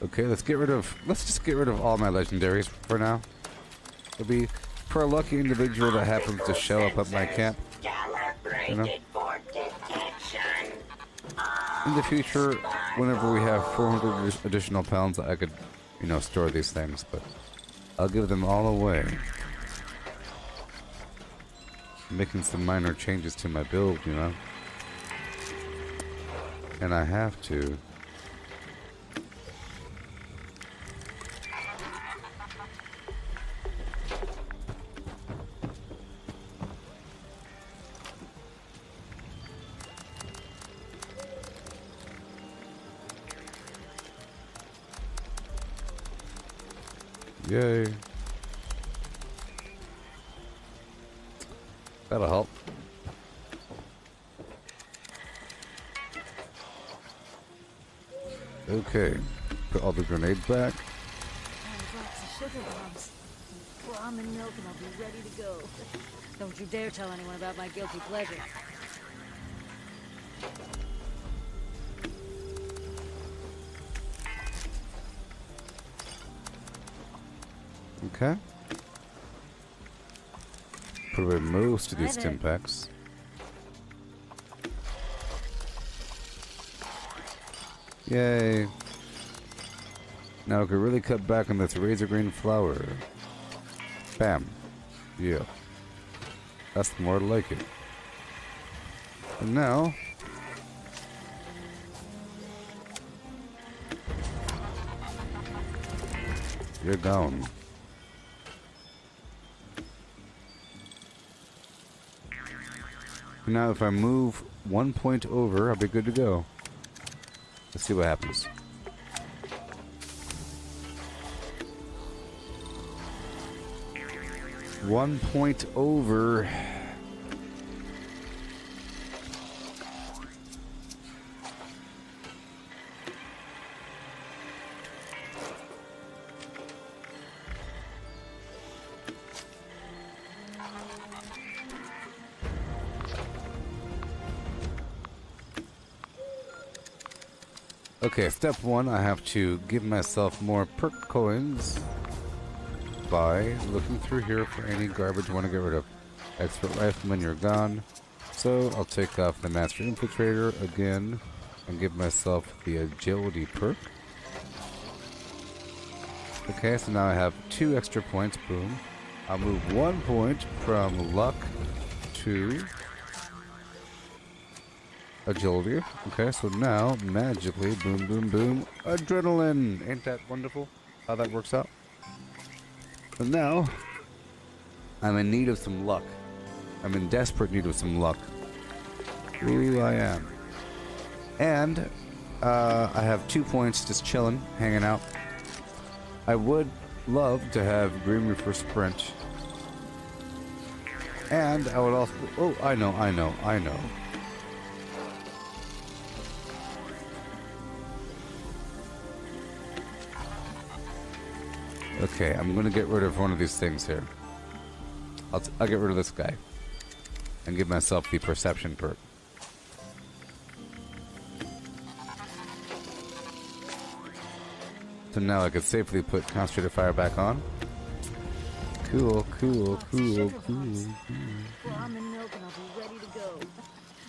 Speaker 1: Okay, let's just get rid of all my legendaries for now. It'll be for a lucky individual that happens to show up at my camp. You know? In the future, whenever we have 400 additional pounds, I could, you know, store these things, but I'll give them all away. Making some minor changes to my build, you know? And I have to. Yay. That'll help. Okay. Put all the grenades back.
Speaker 8: Lots of sugar bombs. Pour on the milk and I'll be ready to go. Don't you dare tell anyone about my guilty pleasure.
Speaker 1: Okay. Put away most of these stim packs. Yay. Now we can really cut back on this razor green flower. Bam. Yeah. That's more like it. And now... you're gone. Now if I move 1 point over, I'll be good to go. Let's see what happens. One point over. Okay, step one, I have to give myself more perk coins by looking through here for any garbage I want to get rid of. Expert Rifleman, you're gone. So I'll take off the Master Infiltrator again and give myself the Agility perk. Okay, so now I have 2 extra points, boom. I'll move 1 point from Luck to Agility. Okay, so now, magically, boom, boom, boom, Adrenaline! Ain't that wonderful how that works out? So now, I'm in need of some luck. I'm in desperate need of some luck. Ooh, I am. And I have 2 points just chilling, hanging out. I would love to have Green Reaper Sprint. And I would also... Oh, I know. Okay, I'm gonna get rid of one of these things here. I'll get rid of this guy. And give myself the perception perk. So now I could safely put concentrated fire back on. Cool.
Speaker 8: Ramen milk and I'll be ready to go.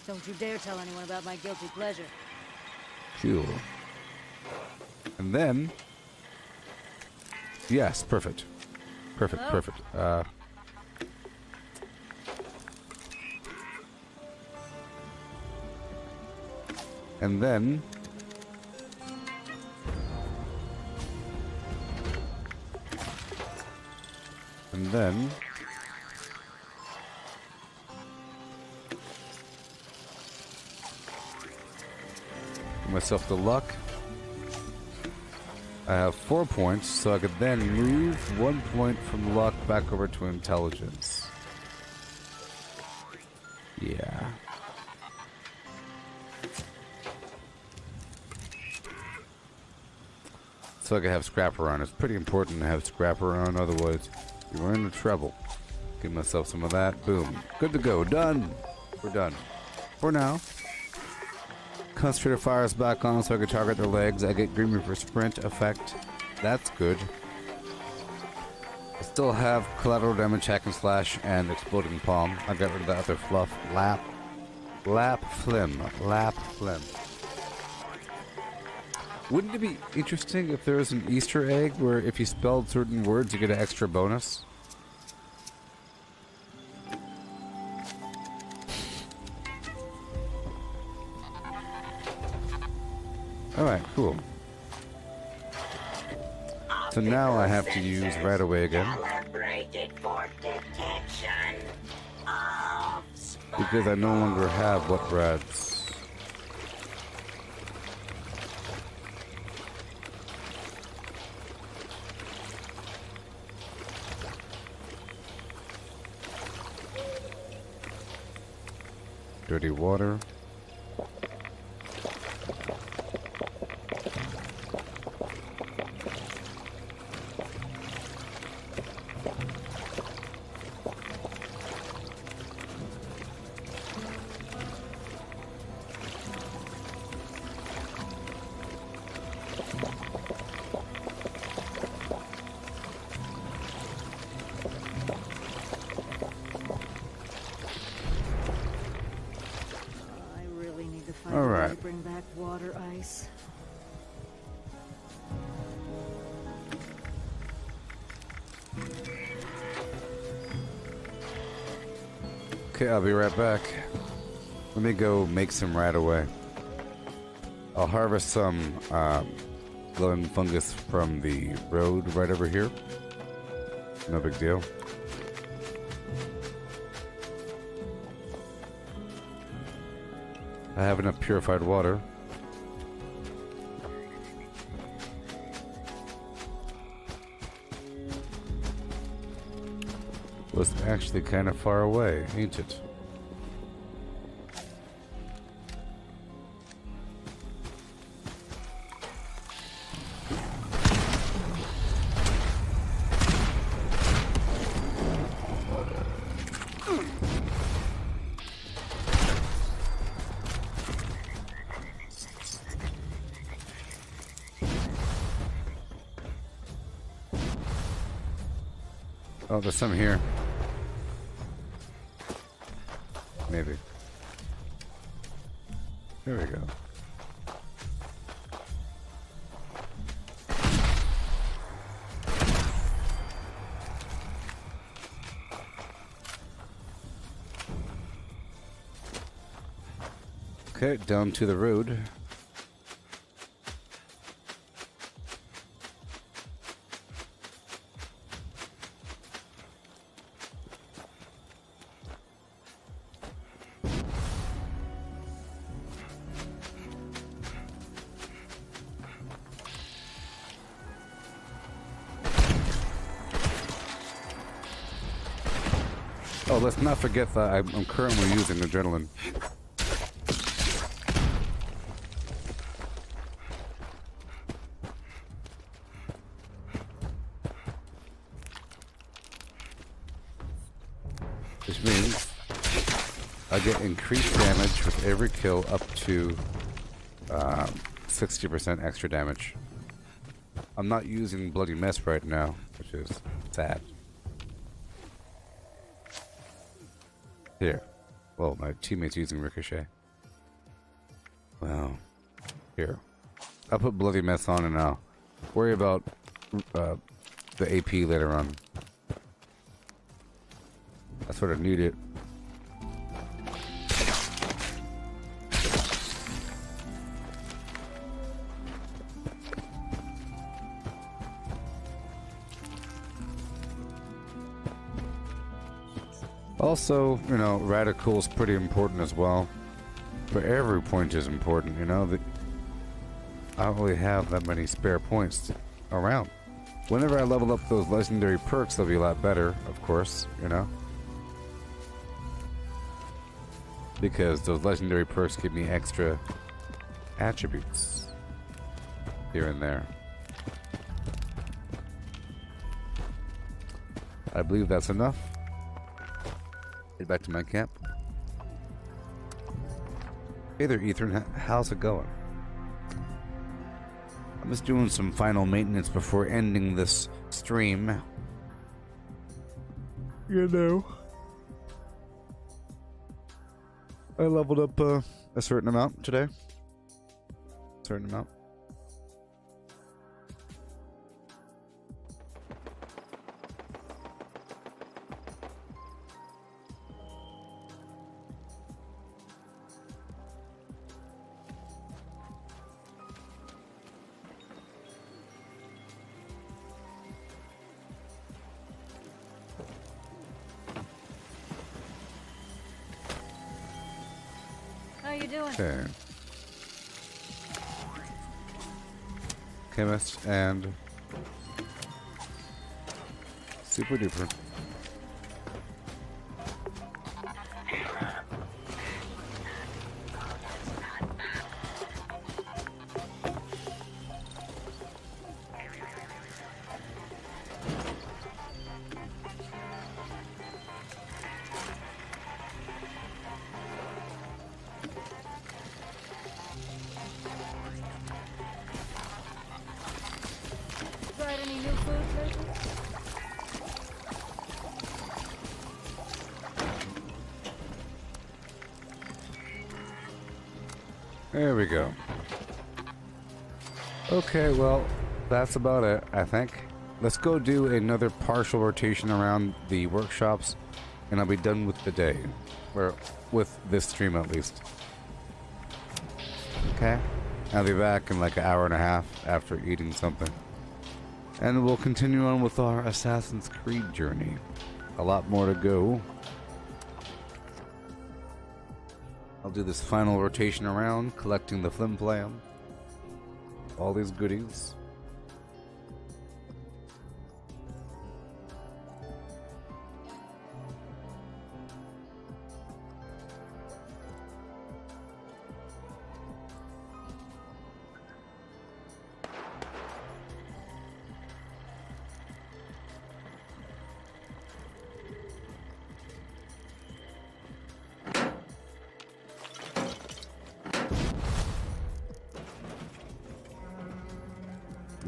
Speaker 8: Don't you dare tell anyone about my guilty pleasure.
Speaker 1: Cool. And then... Yes, perfect. Perfect. And then... Give myself the luck. I have 4 points, so I could then move 1 point from luck back over to intelligence. Yeah. So I can have scrap around. It's pretty important to have scrap around, otherwise you're in trouble. Give myself some of that. Boom. Good to go. Done. We're done. For now. Concentrated fire is back on so I can target their legs. I get Green Reaper Sprint effect. That's good. I still have collateral damage, hack and slash, and exploding palm. I got rid of the other fluff. Lap flim. Wouldn't it be interesting if there was an Easter egg where if you spelled certain words you get an extra bonus? Alright, cool. So now I have to use right away again. Because I no longer have what rads. Dirty water.
Speaker 8: Bring back water ice.
Speaker 1: Okay, I'll be right back. Let me go make some right away. I'll harvest some glowing fungus from the road right over here. No big deal. I have enough purified water. Was actually kind of far away, ain't it? Oh, there's some here. Maybe. There we go. Okay, down to the road. Oh, let's not forget that I'm currently using adrenaline. Which means I get increased damage with every kill up to 60% extra damage. I'm not using Bloody Mess right now, which is sad. Here. Well, my teammate's using Ricochet. Well, here. I'll put Bloody Mess on and I'll worry about the AP later on. I sort of need it. Also, you know, Radical's pretty important as well. But every point is important, you know. I don't really have that many spare points around. Whenever I level up those legendary perks, they'll be a lot better, of course, you know. Because those legendary perks give me extra attributes here and there. I believe that's enough. Head back to my camp. Hey there, Ethan. How's it going? I'm just doing some final maintenance before ending this stream. You know. I leveled up a certain amount today. Certain amount.
Speaker 8: How you doing?
Speaker 1: Okay. Chemist and super duper.
Speaker 8: Tried any new food lately?
Speaker 1: There we go. Okay, well, that's about it, I think. Let's go do another partial rotation around the workshops, and I'll be done with the day. Or with this stream, at least. Okay? I'll be back in like an hour and a half after eating something. And we'll continue on with our Assassin's Creed journey. A lot more to go. I'll do this final rotation around, collecting the flim flam. All these goodies.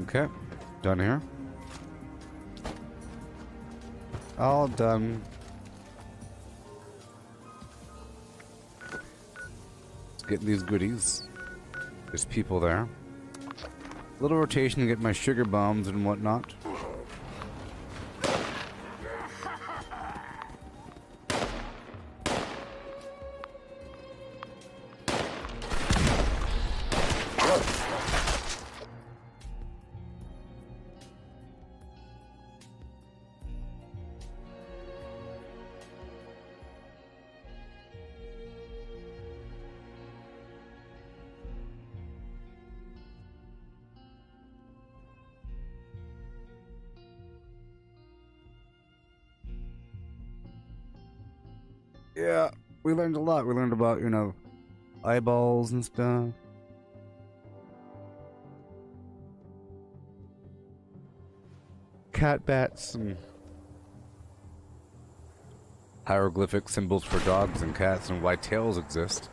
Speaker 1: Okay, done here. All done. Let's get these goodies. There's people there. Little rotation to get my sugar bombs and whatnot. Yeah, we learned a lot. We learned about, you know, eyeballs and stuff. Cat bats and hieroglyphic symbols for dogs and cats and why tails exist.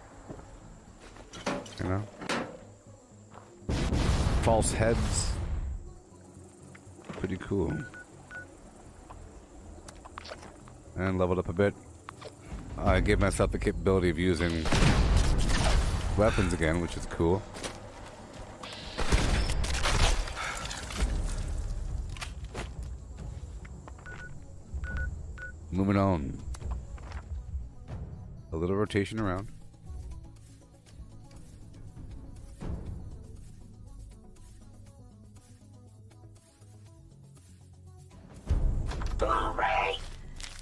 Speaker 1: You know? False heads. Pretty cool. And leveled up a bit. I gave myself the capability of using weapons again, which is cool. Moving on. A little rotation around.
Speaker 6: Hooray!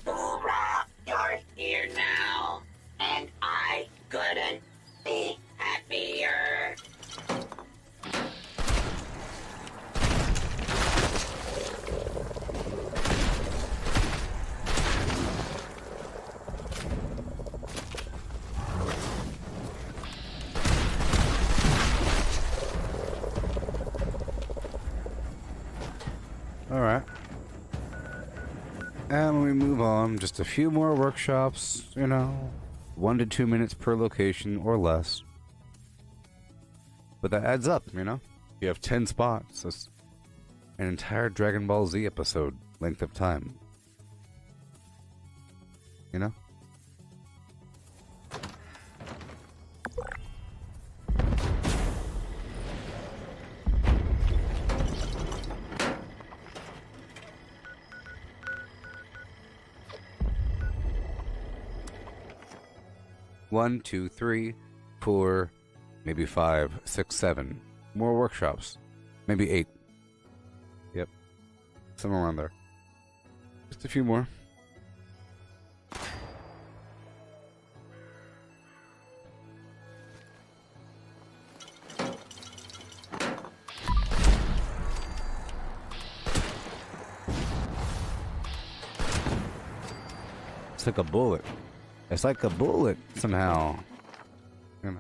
Speaker 6: Hoorah! You're here now, and I couldn't be happier.
Speaker 1: Alright. And we move on. Just a few more workshops, you know. 1 to 2 minutes per location or less. But that adds up, you know. You have 10 spots. That's an entire Dragon Ball Z episode length of time. You know? One, two, three, 4, maybe 5, 6, 7. More workshops. Maybe 8. Yep. Somewhere around there. Just a few more. It's like a bullet. It's like a bullet somehow. You know.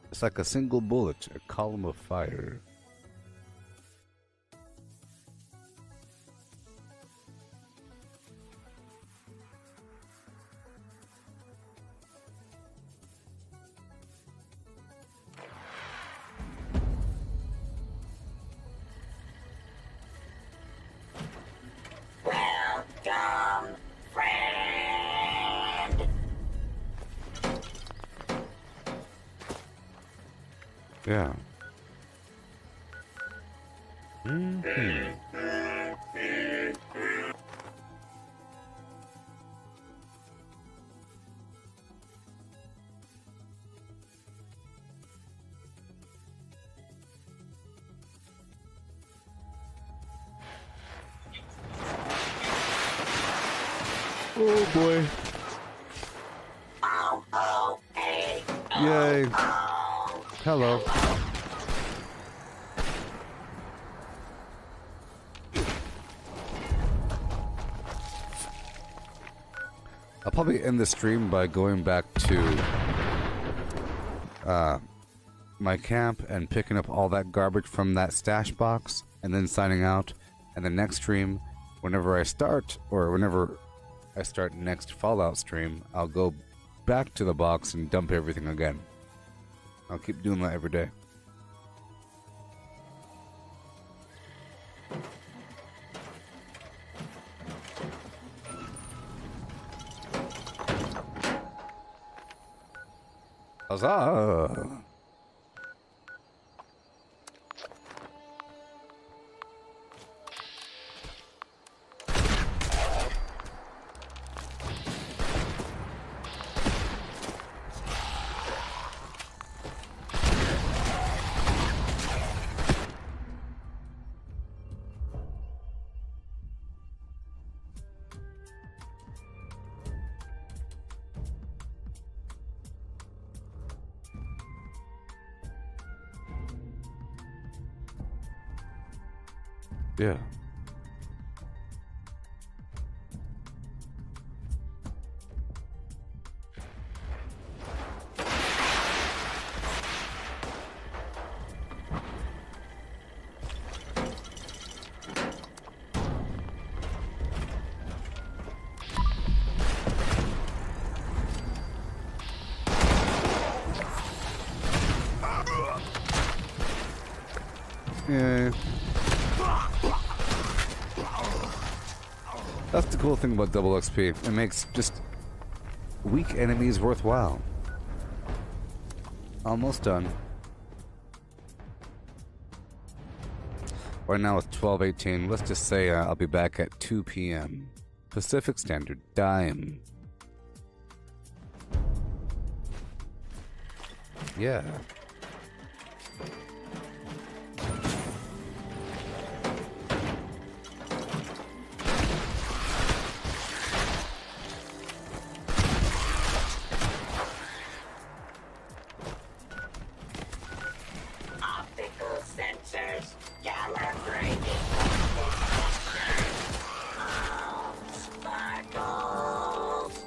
Speaker 1: It's like a single bullet, a column of fire.
Speaker 6: Welcome, friend.
Speaker 1: Yeah. Mm-hmm. Oh boy.
Speaker 6: Oh, oh, hey.
Speaker 1: Yay. Hello. I'll probably end the stream by going back to my camp and picking up all that garbage from that stash box and then signing out. And the next stream, whenever I start next Fallout stream, I'll go back to the box and dump everything again. I'll keep doing that every day. Huzzah! Yeah. Yeah. That's the cool thing about double XP. It makes just weak enemies worthwhile. Almost done. Right now it's 12:18. Let's just say I'll be back at 2 p.m. Pacific Standard Time. Yeah.
Speaker 6: Optical sensors calibrated. Oh, sparkles.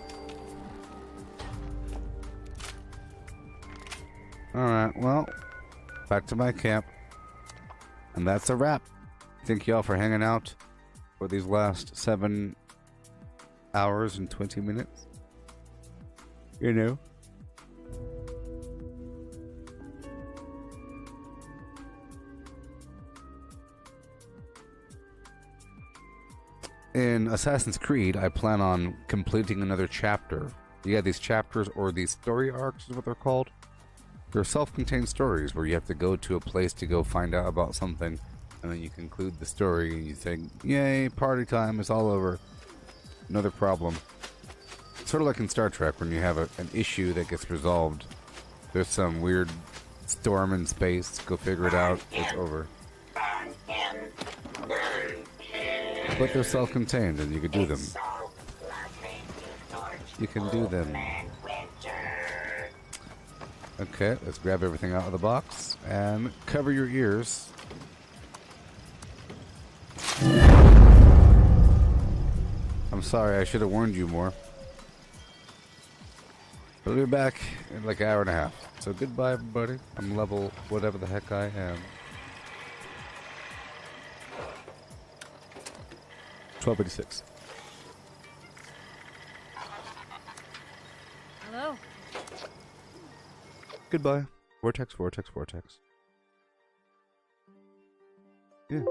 Speaker 1: Alright, well, back to my camp. And that's a wrap. Thank y'all for hanging out for these last 7 hours and 20 minutes. You know? In Assassin's Creed, I plan on completing another chapter. You have these chapters, or these story arcs is what they're called. They're self-contained stories where you have to go to a place to go find out about something, and then you conclude the story and you think, yay, party time, it's all over. Another problem. Sort of like in Star Trek when you have an issue that gets resolved. There's some weird storm in space, go figure it out, it's over. But they're self-contained and you can do them. You can do them. Okay, let's grab everything out of the box and cover your ears. I'm sorry, I should have warned you more. But I'll be back in like an hour and a half. So goodbye, everybody. I'm level whatever the heck I am. 1286.
Speaker 8: Hello?
Speaker 1: Goodbye. Vortex, vortex, vortex. Yeah.